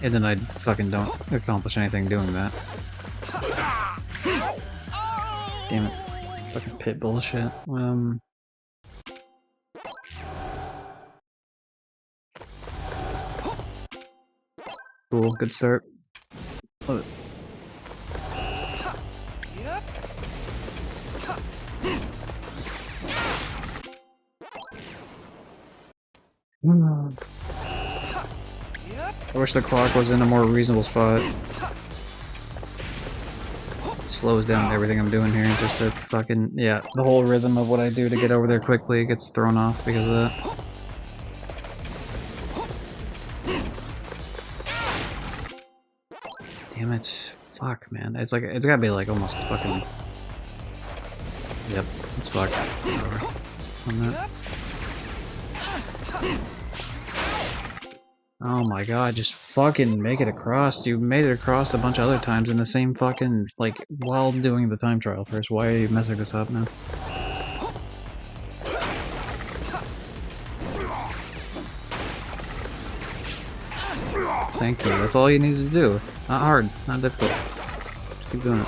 and then I fucking don't accomplish anything doing that. Damn it. Fucking pit bullshit. Cool, good start. Love it. I wish the clock was in a more reasonable spot. It slows down everything I'm doing here just to fucking, yeah, the whole rhythm of what I do to get over there quickly gets thrown off because of that. Damn it. Fuck, man. It's like, it's gotta be like almost fucking... Yep, it's fucked. It's over on that. Oh my god, just fucking make it across. You made it across a bunch of other times in the same fucking, like, while doing the time trial first. Why are you messing this up now? Thank you, that's all you need to do. Not hard, not difficult. Just keep doing it.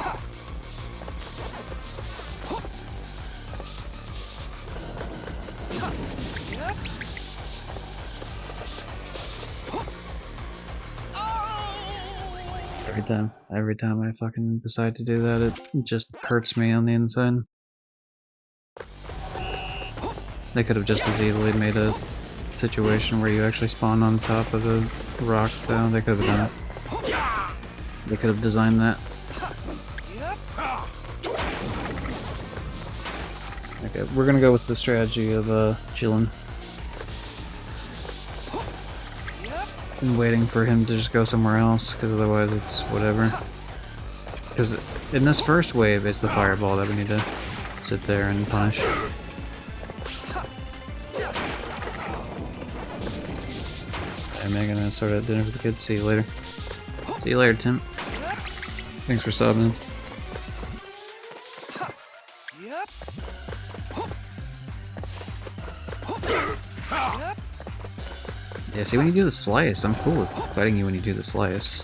Every time I fucking decide to do that, it just hurts me on the inside. They could have just as easily made a situation where you actually spawn on top of the rocks, though. They could have done it. They could have designed that. Okay, we're gonna go with the strategy of chilling. And waiting for him to just go somewhere else, because otherwise it's whatever. Because in this first wave, it's the fireball that we need to sit there and punish. I'm gonna start at dinner for the kids. See you later. See you later, Tim. Thanks for stopping. Yeah, see, when you do the slice, I'm cool with fighting you when you do the slice.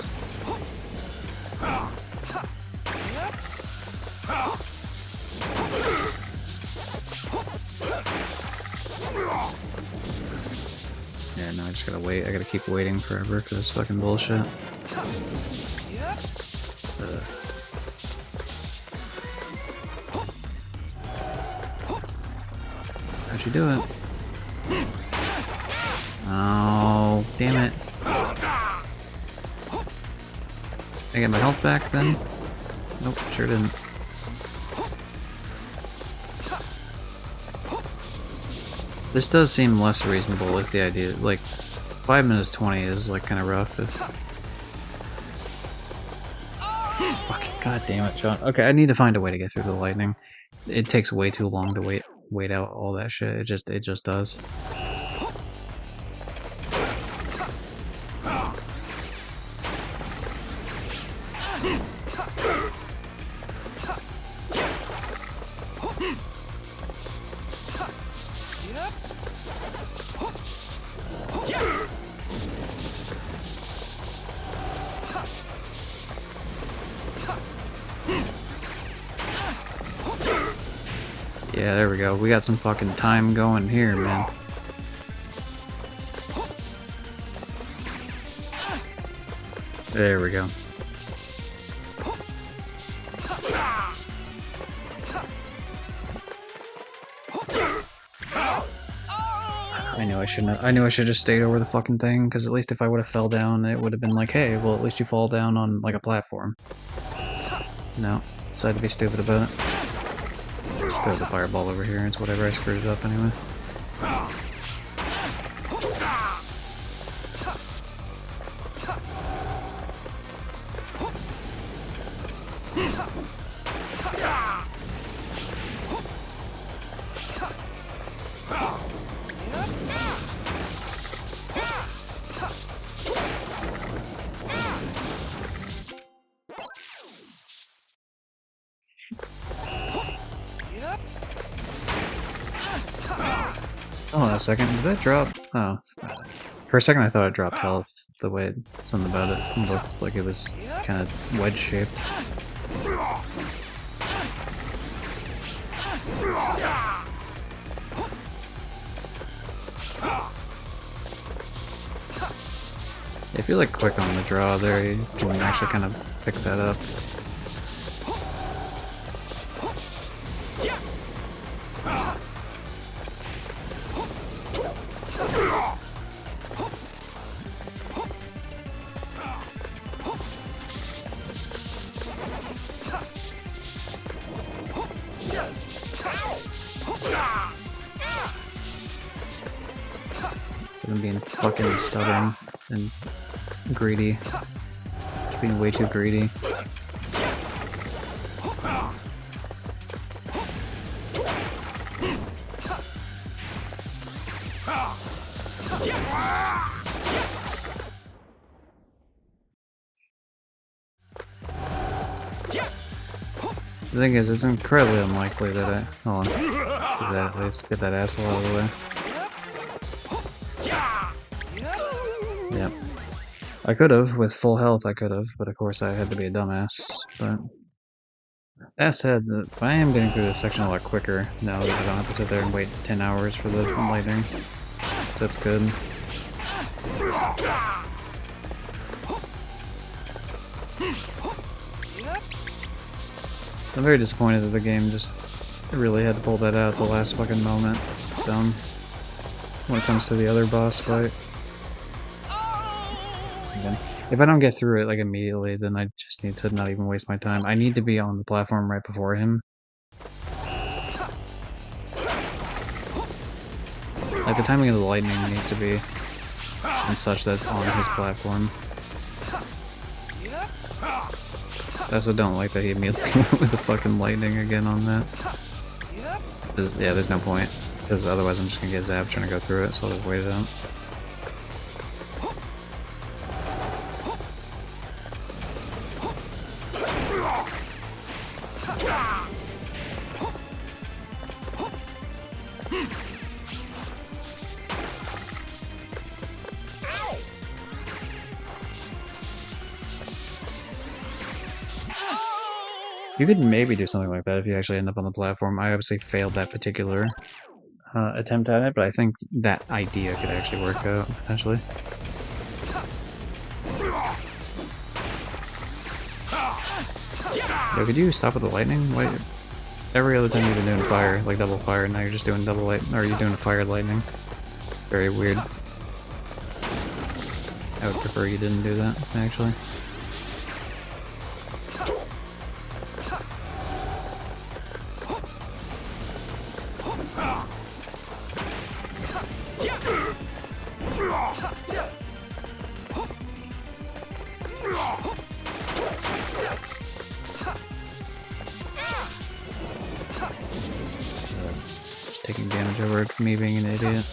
Yeah, no, I just gotta wait. I gotta keep waiting forever for this fucking bullshit. How'd you do it? Oh, damn it. I get my health back then? Nope, sure didn't. This does seem less reasonable, like the idea, like 5 minutes 20 is like kind of rough if... Fucking god damn it, John. Okay, I need to find a way to get through the lightning. It takes way too long to wait out all that shit. It just does. Yeah, there we go. We got some fucking time going here, man. There we go. I knew I shouldn't have, I knew I should have stayed over the fucking thing, because at least if I would have fell down, it would have been like, hey, well, at least you fall down on, like, a platform. No, decided to be stupid about it. Just throw the fireball over here, it's whatever, I screwed it up anyway. Hold on a second, did that drop? Oh. For a second, I thought it dropped health. The way something about it looked like it was kind of wedge shaped. If you like quick on the draw there, you can actually kind of pick that up. I'm being fucking stubborn and greedy. Just being way too greedy. The thing is, it's incredibly unlikely that I... Hold on. Do that at least. Get that asshole out of the way. Yep. I could have, with full health I could have, but of course I had to be a dumbass. But that said, I am getting through this section a lot quicker now that I don't have to sit there and wait 10 hours for the lightning. So that's good. I'm very disappointed that the game just really had to pull that out at the last fucking moment. It's dumb. When it comes to the other boss fight. Again, if I don't get through it like immediately, then I just need to not even waste my time. I need to be on the platform right before him. Like the timing of the lightning needs to be and such that it's on his platform. I also don't like that he immediately went with the fucking lightning again on that. Yeah, there's no point. Because otherwise I'm just gonna get zapped trying to go through it, so I'll just wait it out. You could maybe do something like that if you actually end up on the platform. I obviously failed that particular attempt at it, but I think that idea could actually work out, potentially. Yo, could you stop with the lightning? Why? Every other time you've been doing fire, like double fire, now you're just doing double light, or you're doing a fire lightning. Very weird. I would prefer you didn't do that, actually. Just taking damage over me being an idiot.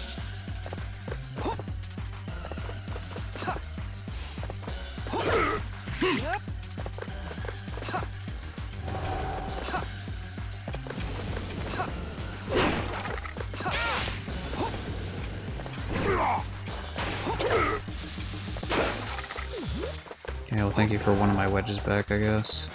Okay, well thank you for one of my wedges back, I guess.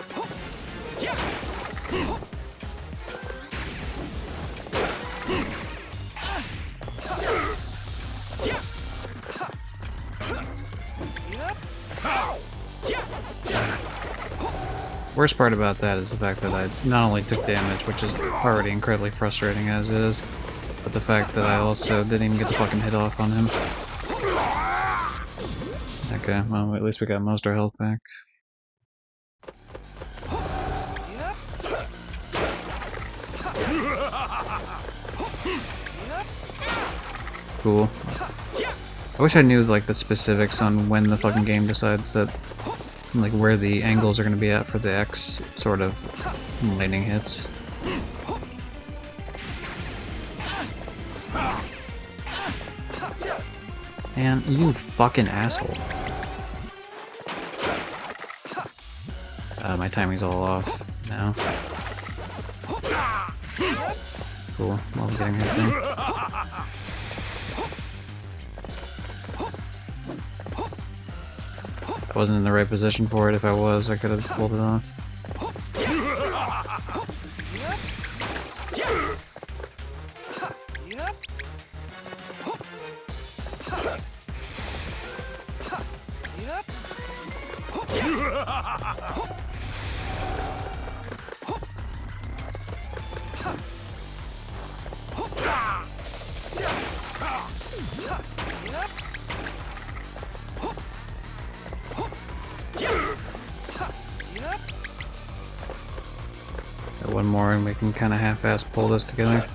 Worst part about that is the fact that I not only took damage, which is already incredibly frustrating as is, but the fact that I also didn't even get the fucking hit off on him. Okay, well at least we got most of our health back. Cool. I wish I knew like the specifics on when the fucking game decides that, like where the angles are going to be at for the X sort of lightning hits. Man, you fucking asshole. My timing's all off now. Cool, well, I'm getting hit then. wasn't in the right position for it. If I was, I could have pulled it off. Got one more and we can kind of half-ass pull this together.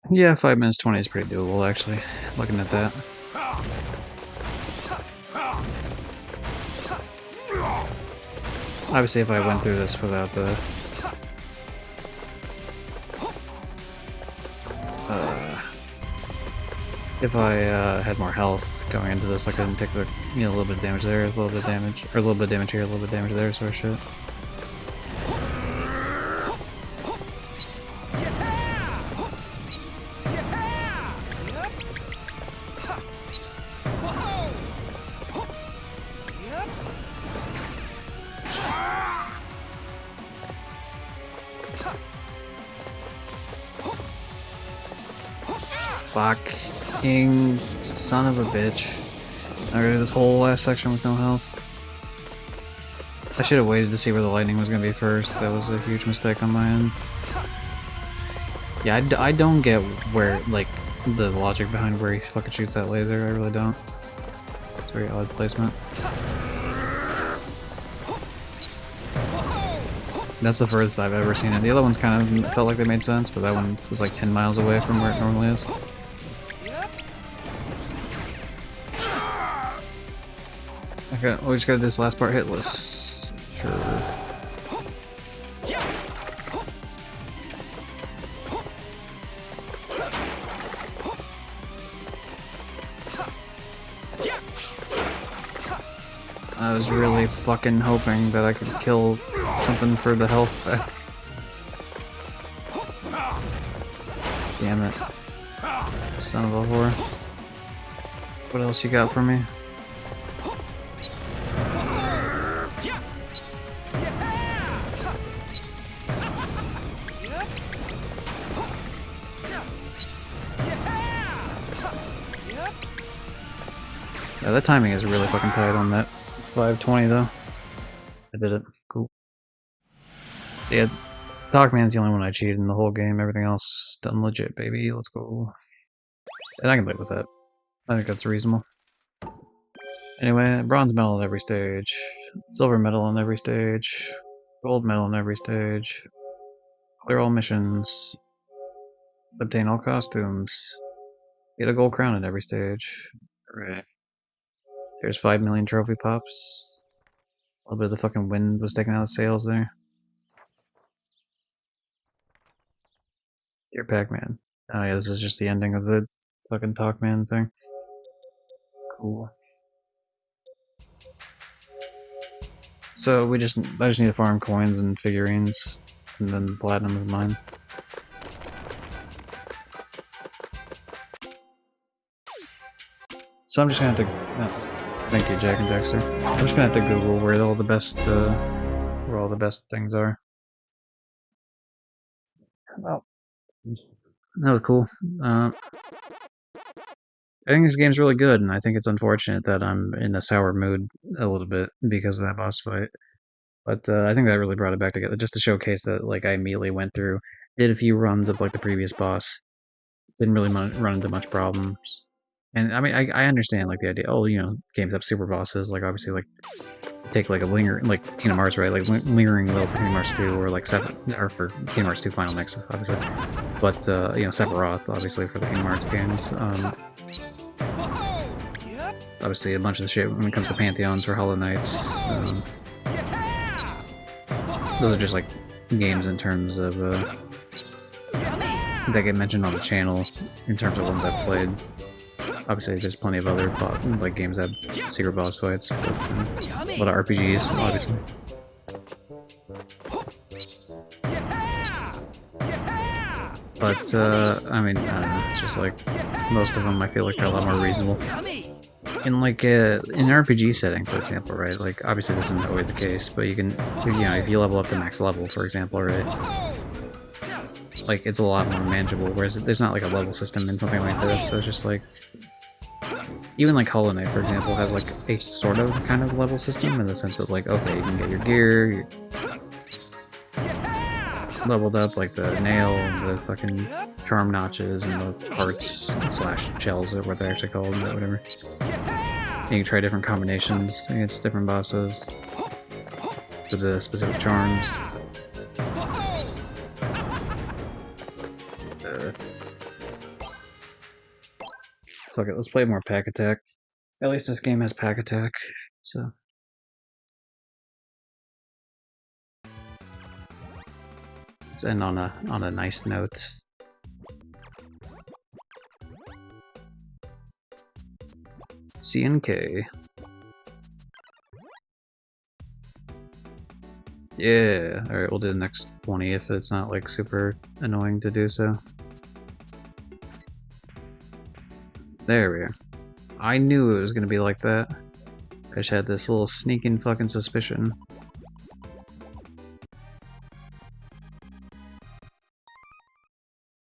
Yeah, 5 minutes 20 is pretty doable, actually, looking at that. Obviously, if I went through this without the... if I had more health going into this, I couldn't take the, a little bit of damage there, a little bit of damage, or a little bit of damage here, a little bit of damage there, sort of shit. Fucking son of a bitch. I gotta do this whole last section with no health. I should have waited to see where the lightning was gonna be first. That was a huge mistake on my end. Yeah, I don't get where, like, the logic behind where he fucking shoots that laser. I really don't. It's very odd placement. That's the furthest I've ever seen it. The other ones kind of felt like they made sense, but that one was like 10 miles away from where it normally is. Okay, we just got this last part hitless. Sure. I was really fucking hoping that I could kill something for the health back. Damn it. Son of a whore. What else you got for me? Yeah, that timing is really fucking tight on that 520 though. I did it. Cool. So yeah, Pac-Man's the only one I cheated in the whole game. Everything else done legit, baby. Let's go. And I can live with that. I think that's reasonable. Anyway, bronze medal on every stage, silver medal on every stage, gold medal on every stage, clear all missions, obtain all costumes, get a gold crown at every stage. Hooray. There's 5 million trophy pops. A little bit of the fucking wind was taken out of sails there. Dear Pac-Man. Oh yeah, this is just the ending of the fucking Pac-Man thing. Cool. So I just need to farm coins and figurines, and then platinum is mine. So I'm just gonna have to. Thank you, Jack and Dexter. I'm just gonna have to Google where all the best things are. Well, that was cool. I think this game's really good, and I think it's unfortunate that I'm in a sour mood a little bit because of that boss fight. But I think that really brought it back together, just to showcase that, like, I immediately went through, did a few runs of, like, the previous boss, didn't really run into much problems. And, I mean, I understand, like, the idea, oh, games have super bosses, like, obviously, like, take, like, a like, Kingdom Hearts, right, like, lingering will for Kingdom Hearts 2, or, like, or for Kingdom Hearts 2 Final Mix, obviously. But, Sephiroth, obviously, for the Kingdom Hearts games. Obviously, a bunch of the shit when it comes to Pantheons for Hollow Knights. those are just like games in terms of that get mentioned on the channel in terms of ones I've played. Obviously, there's plenty of other like games that have secret boss fights, but a lot of RPGs, obviously. But I mean, I don't know. It's just like most of them, I feel like they're a lot more reasonable. In like in an RPG setting, for example, right? Like obviously this isn't always the case, but you can, if you level up to max level, for example, right? Like it's a lot more manageable. Whereas there's not like a level system in something like this, so it's just like. Even like Hollow Knight, for example, has like a sort of kind of level system in the sense that like, okay, you can get your gear, you're leveled up, like the nail and the fucking charm notches and the hearts / shells or what they're actually called, but whatever. And you can try different combinations against different bosses for the specific charms. Fuck it, let's play more Pac Attack. At least this game has Pac Attack, so. Let's end on a nice note. CNK. Yeah, alright, we'll do the next 20 if it's not like super annoying to do so. There we are. I knew it was gonna be like that. I just had this little sneaking fucking suspicion.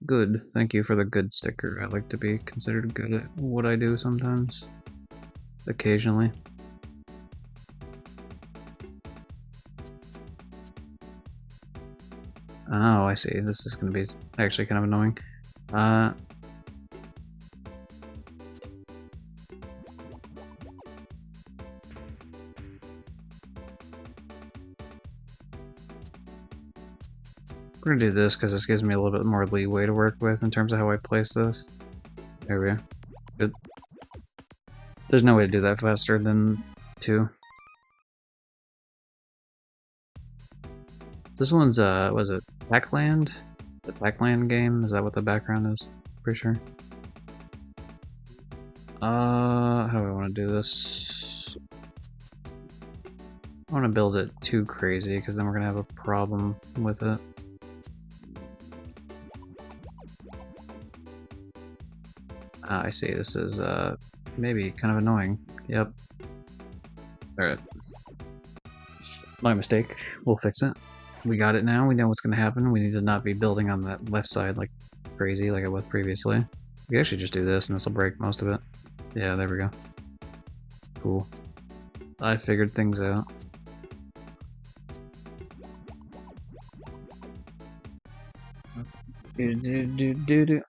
Good. Thank you for the good sticker. I like to be considered good at what I do sometimes. Occasionally. Oh, I see. This is gonna be actually kind of annoying. We're gonna do this because this gives me a little bit more leeway to work with in terms of how I place this. There we are. Good. There's no way to do that faster than 2. This one's, was it Pac-Land? The Pac-Land game? Is that what the background is? Pretty sure. How do I want to do this? I want to build it too crazy because then we're gonna have a problem with it. I see, this is, maybe kind of annoying. Yep. Alright. My mistake. We'll fix it. We got it now, we know what's gonna happen. We need to not be building on that left side like crazy like I was previously. We can actually just do this and this will break most of it. Yeah, there we go. Cool. I figured things out.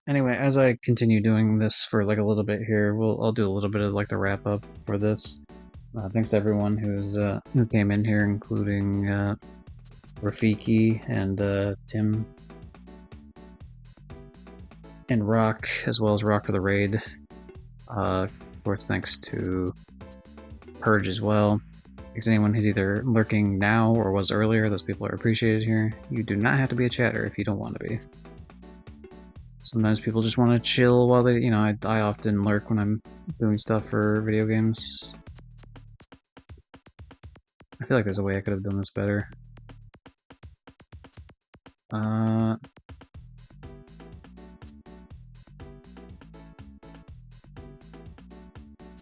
Anyway, as I continue doing this for like a little bit here, I'll do a little bit of like the wrap up for this. Thanks to everyone who came in here, including Rafiki and Tim and Rock, as well as Rock for the raid. Of course, thanks to Purge as well. Thanks to anyone who's either lurking now or was earlier. Those people are appreciated here. You do not have to be a chatter if you don't want to be. Sometimes people just want to chill while they, I often lurk when I'm doing stuff for video games. I feel like there's a way I could have done this better.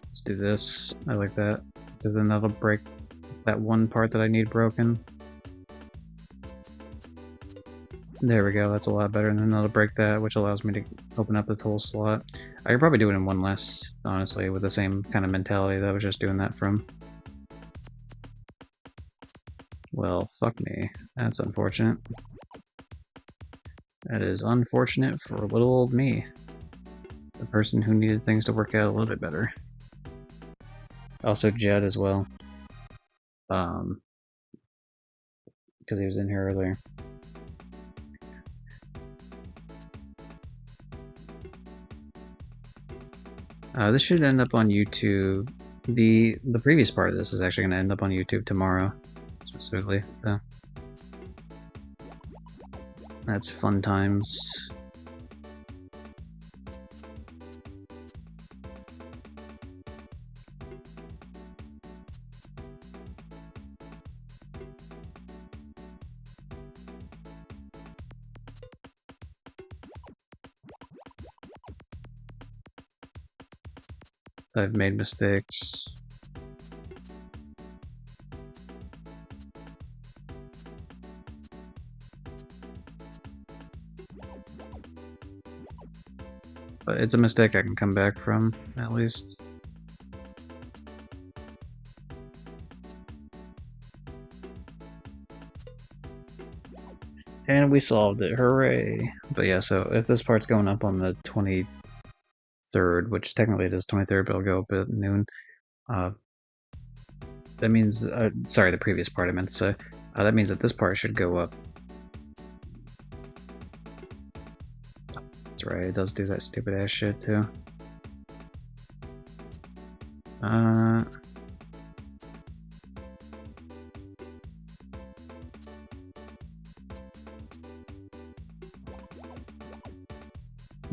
Let's do this. I like that. Because then that'll break that one part that I need broken. There we go, that's a lot better, and then that'll break that, which allows me to open up the tool slot. I could probably do it in one less, honestly, with the same kind of mentality that I was just doing that from. Well, fuck me. That's unfortunate. That is unfortunate for little old me. The person who needed things to work out a little bit better. Also Jed as well. Because he was in here earlier. This should end up on YouTube. The previous part of this is actually going to end up on YouTube tomorrow, specifically. So That's fun times. I've made mistakes. But it's a mistake I can come back from, at least. And we solved it, hooray! But yeah, so if this part's going up on the 23rd, which technically it is 23rd, but it'll go up at noon, that means, sorry, the previous part I meant to say, that means that this part should go up. That's right, it does do that stupid ass shit too.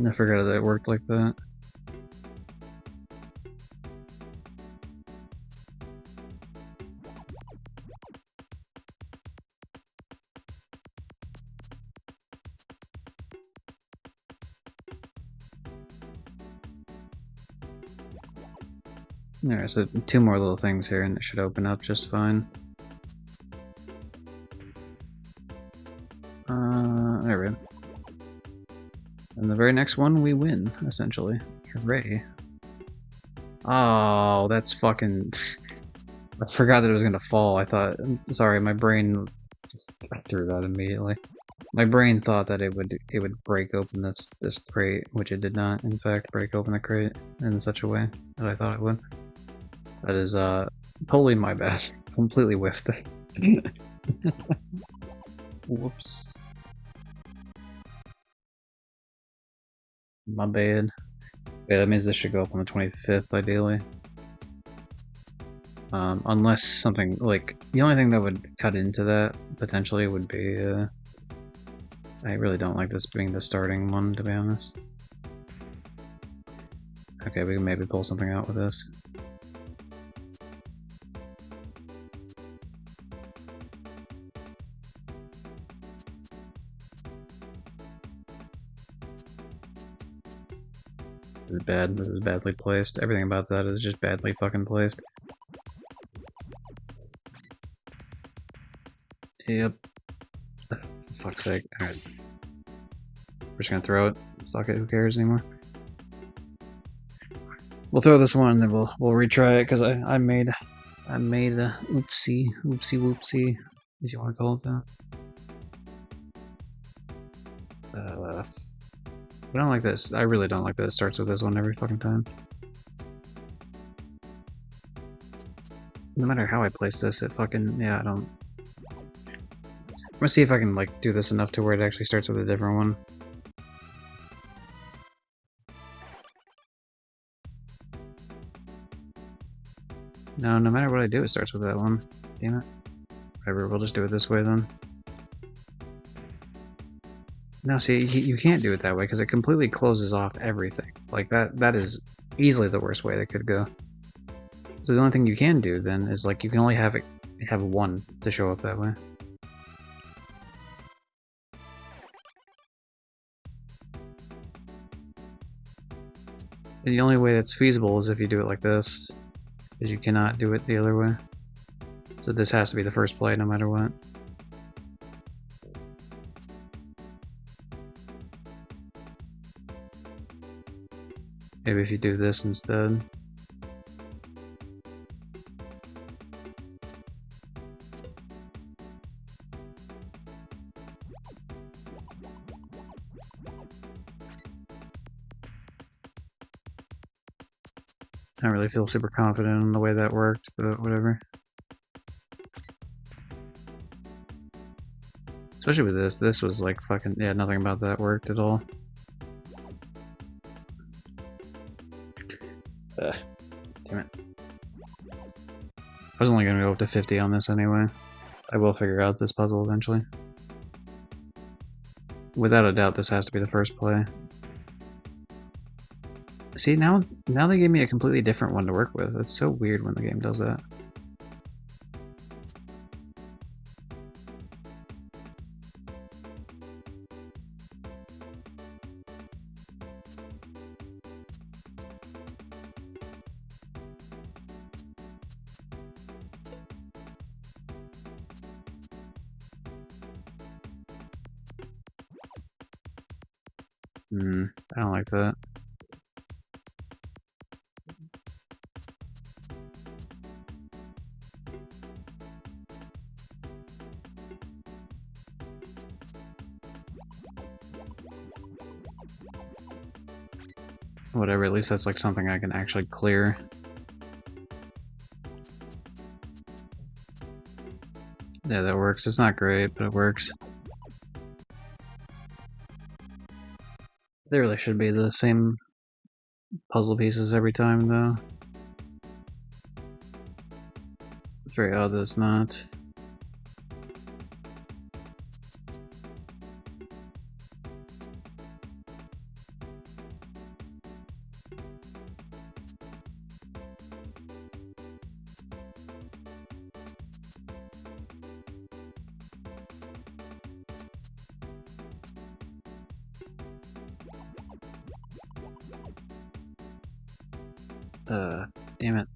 I forgot that it worked like that. Alright, so 2 more little things here and it should open up just fine. There we go. And the very next one we win, essentially. Hooray. Oh, that's fucking... I forgot that it was gonna fall. I thought... Sorry, my brain... I threw that immediately. My brain thought that it would break open this crate, which it did not, in fact, break open the crate in such a way that I thought it would. That is, totally my bad. Completely whiffed it. Whoops. My bad. Yeah, that means this should go up on the 25th, ideally. Unless something, like, the only thing that would cut into that, potentially, would be, I really don't like this being the starting one, to be honest. Okay, we can maybe pull something out with this. This is bad. This is badly placed. Everything about that is just badly fucking placed. Yep. For fuck's sake. Alright. We're just gonna throw it. Fuck it, who cares anymore? We'll throw this one and then we'll retry it because I made a oopsie whoopsie, as you want to call it that. I don't like this. I really don't like that it starts with this one every fucking time. No matter how I place this, it fucking... yeah, I don't... I'm gonna see if I can, like, do this enough to where it actually starts with a different one. No, no matter what I do, it starts with that one. Damn it. Whatever, we'll just do it this way then. No, see, you can't do it that way because it completely closes off everything. Like, that is easily the worst way that could go. So the only thing you can do then is, like, you can only have one to show up that way. And the only way that's feasible is if you do it like this, because you cannot do it the other way. So this has to be the first play no matter what. Maybe if you do this instead. I don't really feel super confident in the way that worked, but whatever. Especially with this was like fucking, yeah, nothing about that worked at all. Damn it. I was only gonna go up to 50 on this anyway. I will figure out this puzzle eventually. without a doubt, this has to be the first play. See, now they gave me a completely different one to work with. It's so weird when the game does that. I don't like that. Whatever, at least that's like something I can actually clear. Yeah, that works. It's not great, but it works. They really should be the same puzzle pieces every time, though. It's very odd that it's not. Damn it.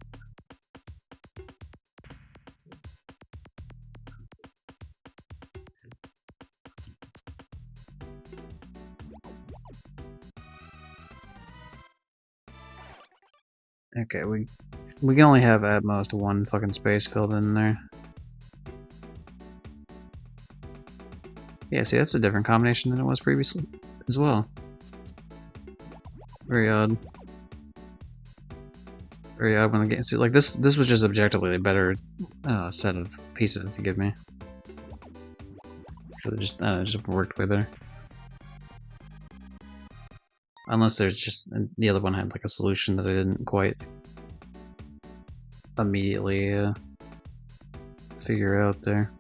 Okay, we can only have at most one fucking space filled in there. Yeah, see, that's a different combination than it was previously as well. Very odd. Very odd when the game. See, like this was just objectively a better set of pieces to give me. Should have just worked way better. Unless there's just the other one had like a solution that I didn't quite immediately figure out there.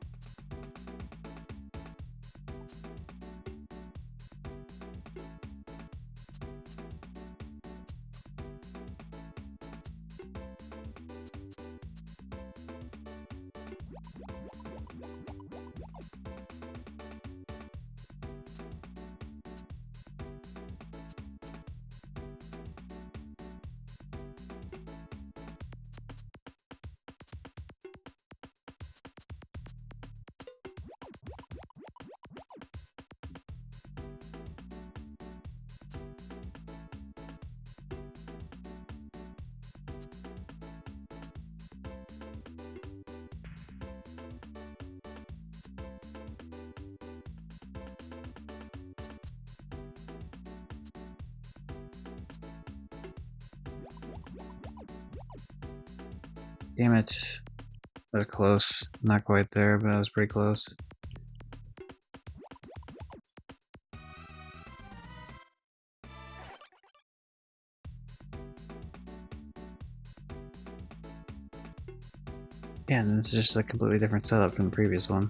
Damn it. That was close. Not quite there, but I was pretty close. Yeah, and this is just a completely different setup from the previous one.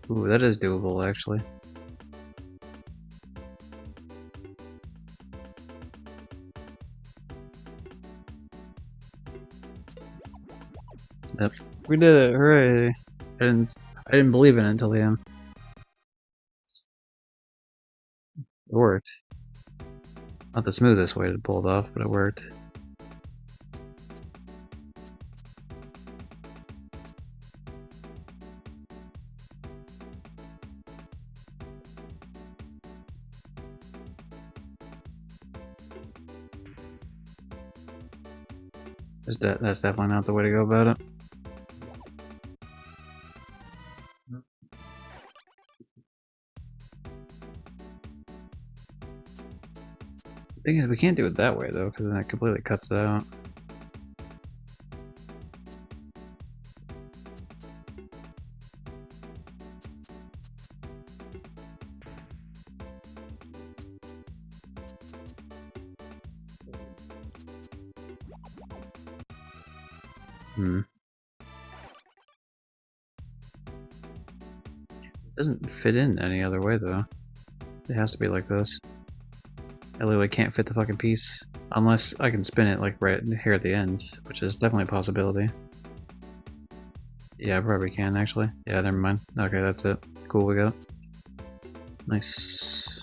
Ooh, that is doable, actually. Yep. We did it, hooray! I didn't believe in it until the end. It worked. Not the smoothest way to pull it off, but it worked. That's definitely not the way to go about it. The thing is, we can't do it that way though, because then it completely cuts it out. Doesn't fit in any other way though. It has to be like this. I literally can't fit the fucking piece unless I can spin it like right here at the end, which is definitely a possibility. Yeah, I probably can actually. Yeah, never mind. Okay, that's it. Cool, we got it. Nice.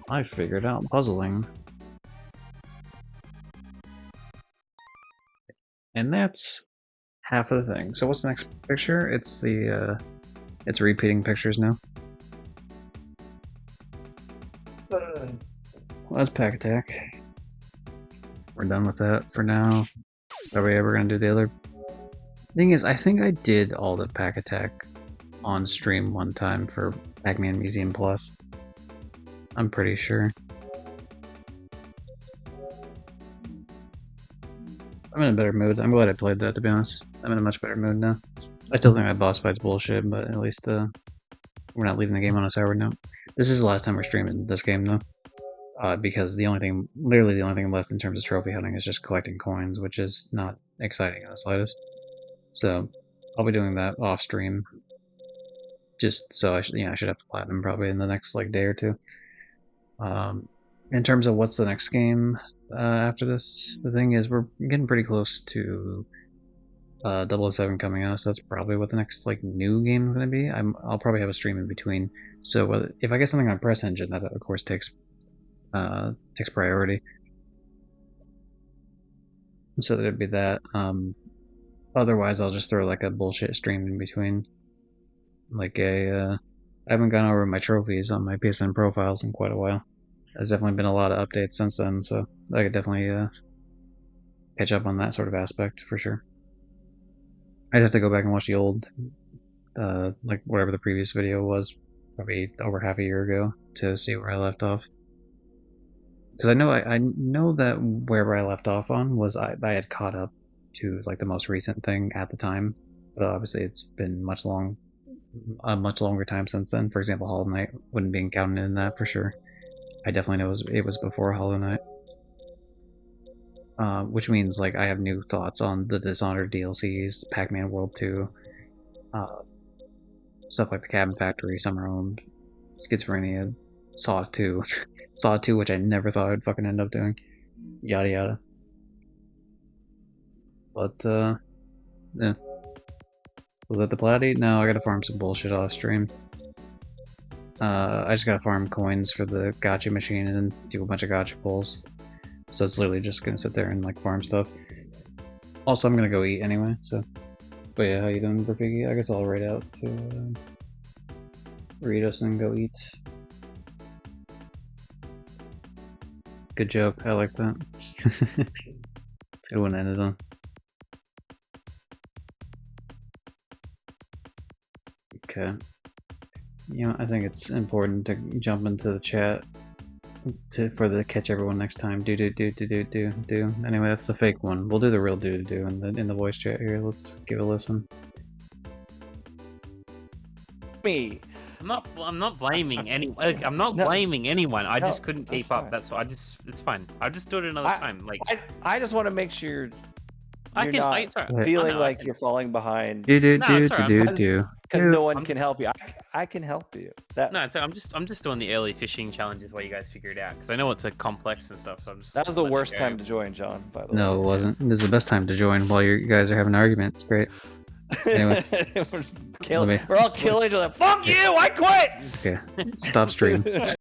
I figured out puzzling. And that's half of the thing. So what's the next picture? It's the it's repeating pictures now. Well, that's Pack Attack. We're done with that for now. Are we ever gonna do the other? Thing is, I think I did all the Pack Attack on stream one time for Pac-Man Museum Plus. I'm pretty sure. I'm in a better mood. I'm glad I played that, to be honest. I'm in a much better mood now. I still think my boss fight's bullshit, but at least we're not leaving the game on a sour note. This is the last time we're streaming this game, though. Because literally the only thing left in terms of trophy hunting is just collecting coins, which is not exciting in the slightest. So, I'll be doing that off stream. Just so I should have the platinum probably in the next like day or two. In terms of what's the next game after this, the thing is we're getting pretty close to 007 coming out, so that's probably what the next like new game is going to be. I'll probably have a stream in between. So if I get something on Press Engine, that of course takes priority. So there'd be that. Otherwise, I'll just throw like a bullshit stream in between. Like I haven't gone over my trophies on my PSN profiles in quite a while. There's definitely been a lot of updates since then, so I could definitely catch up on that sort of aspect for sure. I'd have to go back and watch the old, like whatever the previous video was, probably over half a year ago, to see where I left off. Because I know that wherever I left off on was I had caught up to like the most recent thing at the time, but obviously it's been a much longer time since then. For example, Hollow Knight wouldn't be counted in that for sure. I definitely know it was before Hollow Knight. Which means like I have new thoughts on the Dishonored DLCs, Pac-Man World 2, stuff like the Cabin Factory, Summer Home, Schizophrenia, Saw 2, Saw 2, which I never thought I'd fucking end up doing, yada yada. But yeah. Was that the platy? No, I gotta farm some bullshit off stream. I just gotta farm coins for the gacha machine and then do a bunch of gacha pulls. So it's literally just gonna sit there and like farm stuff. Also, I'm gonna go eat anyway, so. But yeah, how you doing, Burpiggy? I guess I'll write out to read us and go eat. Good joke, I like that. It's a good one to end it on. Okay. You know, I think it's important to jump into the chat for the catch everyone next time. Do. Anyway, that's the fake one. We'll do the real do in the voice chat here. Let's give it a listen. Me. I'm not blaming anyone. I'm not blaming anyone. I just couldn't keep up. That's why. It's fine. I'll just do it another time. Like I just want to make sure I can. not feeling like you're falling behind. Do. Because no one can help you. I can help you. I'm just doing the early fishing challenges while you guys figure it out, because I know it's complex and stuff. So I'm just. That was the worst time to join, John. By the way. No, it wasn't. This is the best time to join while you guys are having an argument. It's great. Anyway, we're all killing each other. Fuck you! I quit. Okay, stop stream.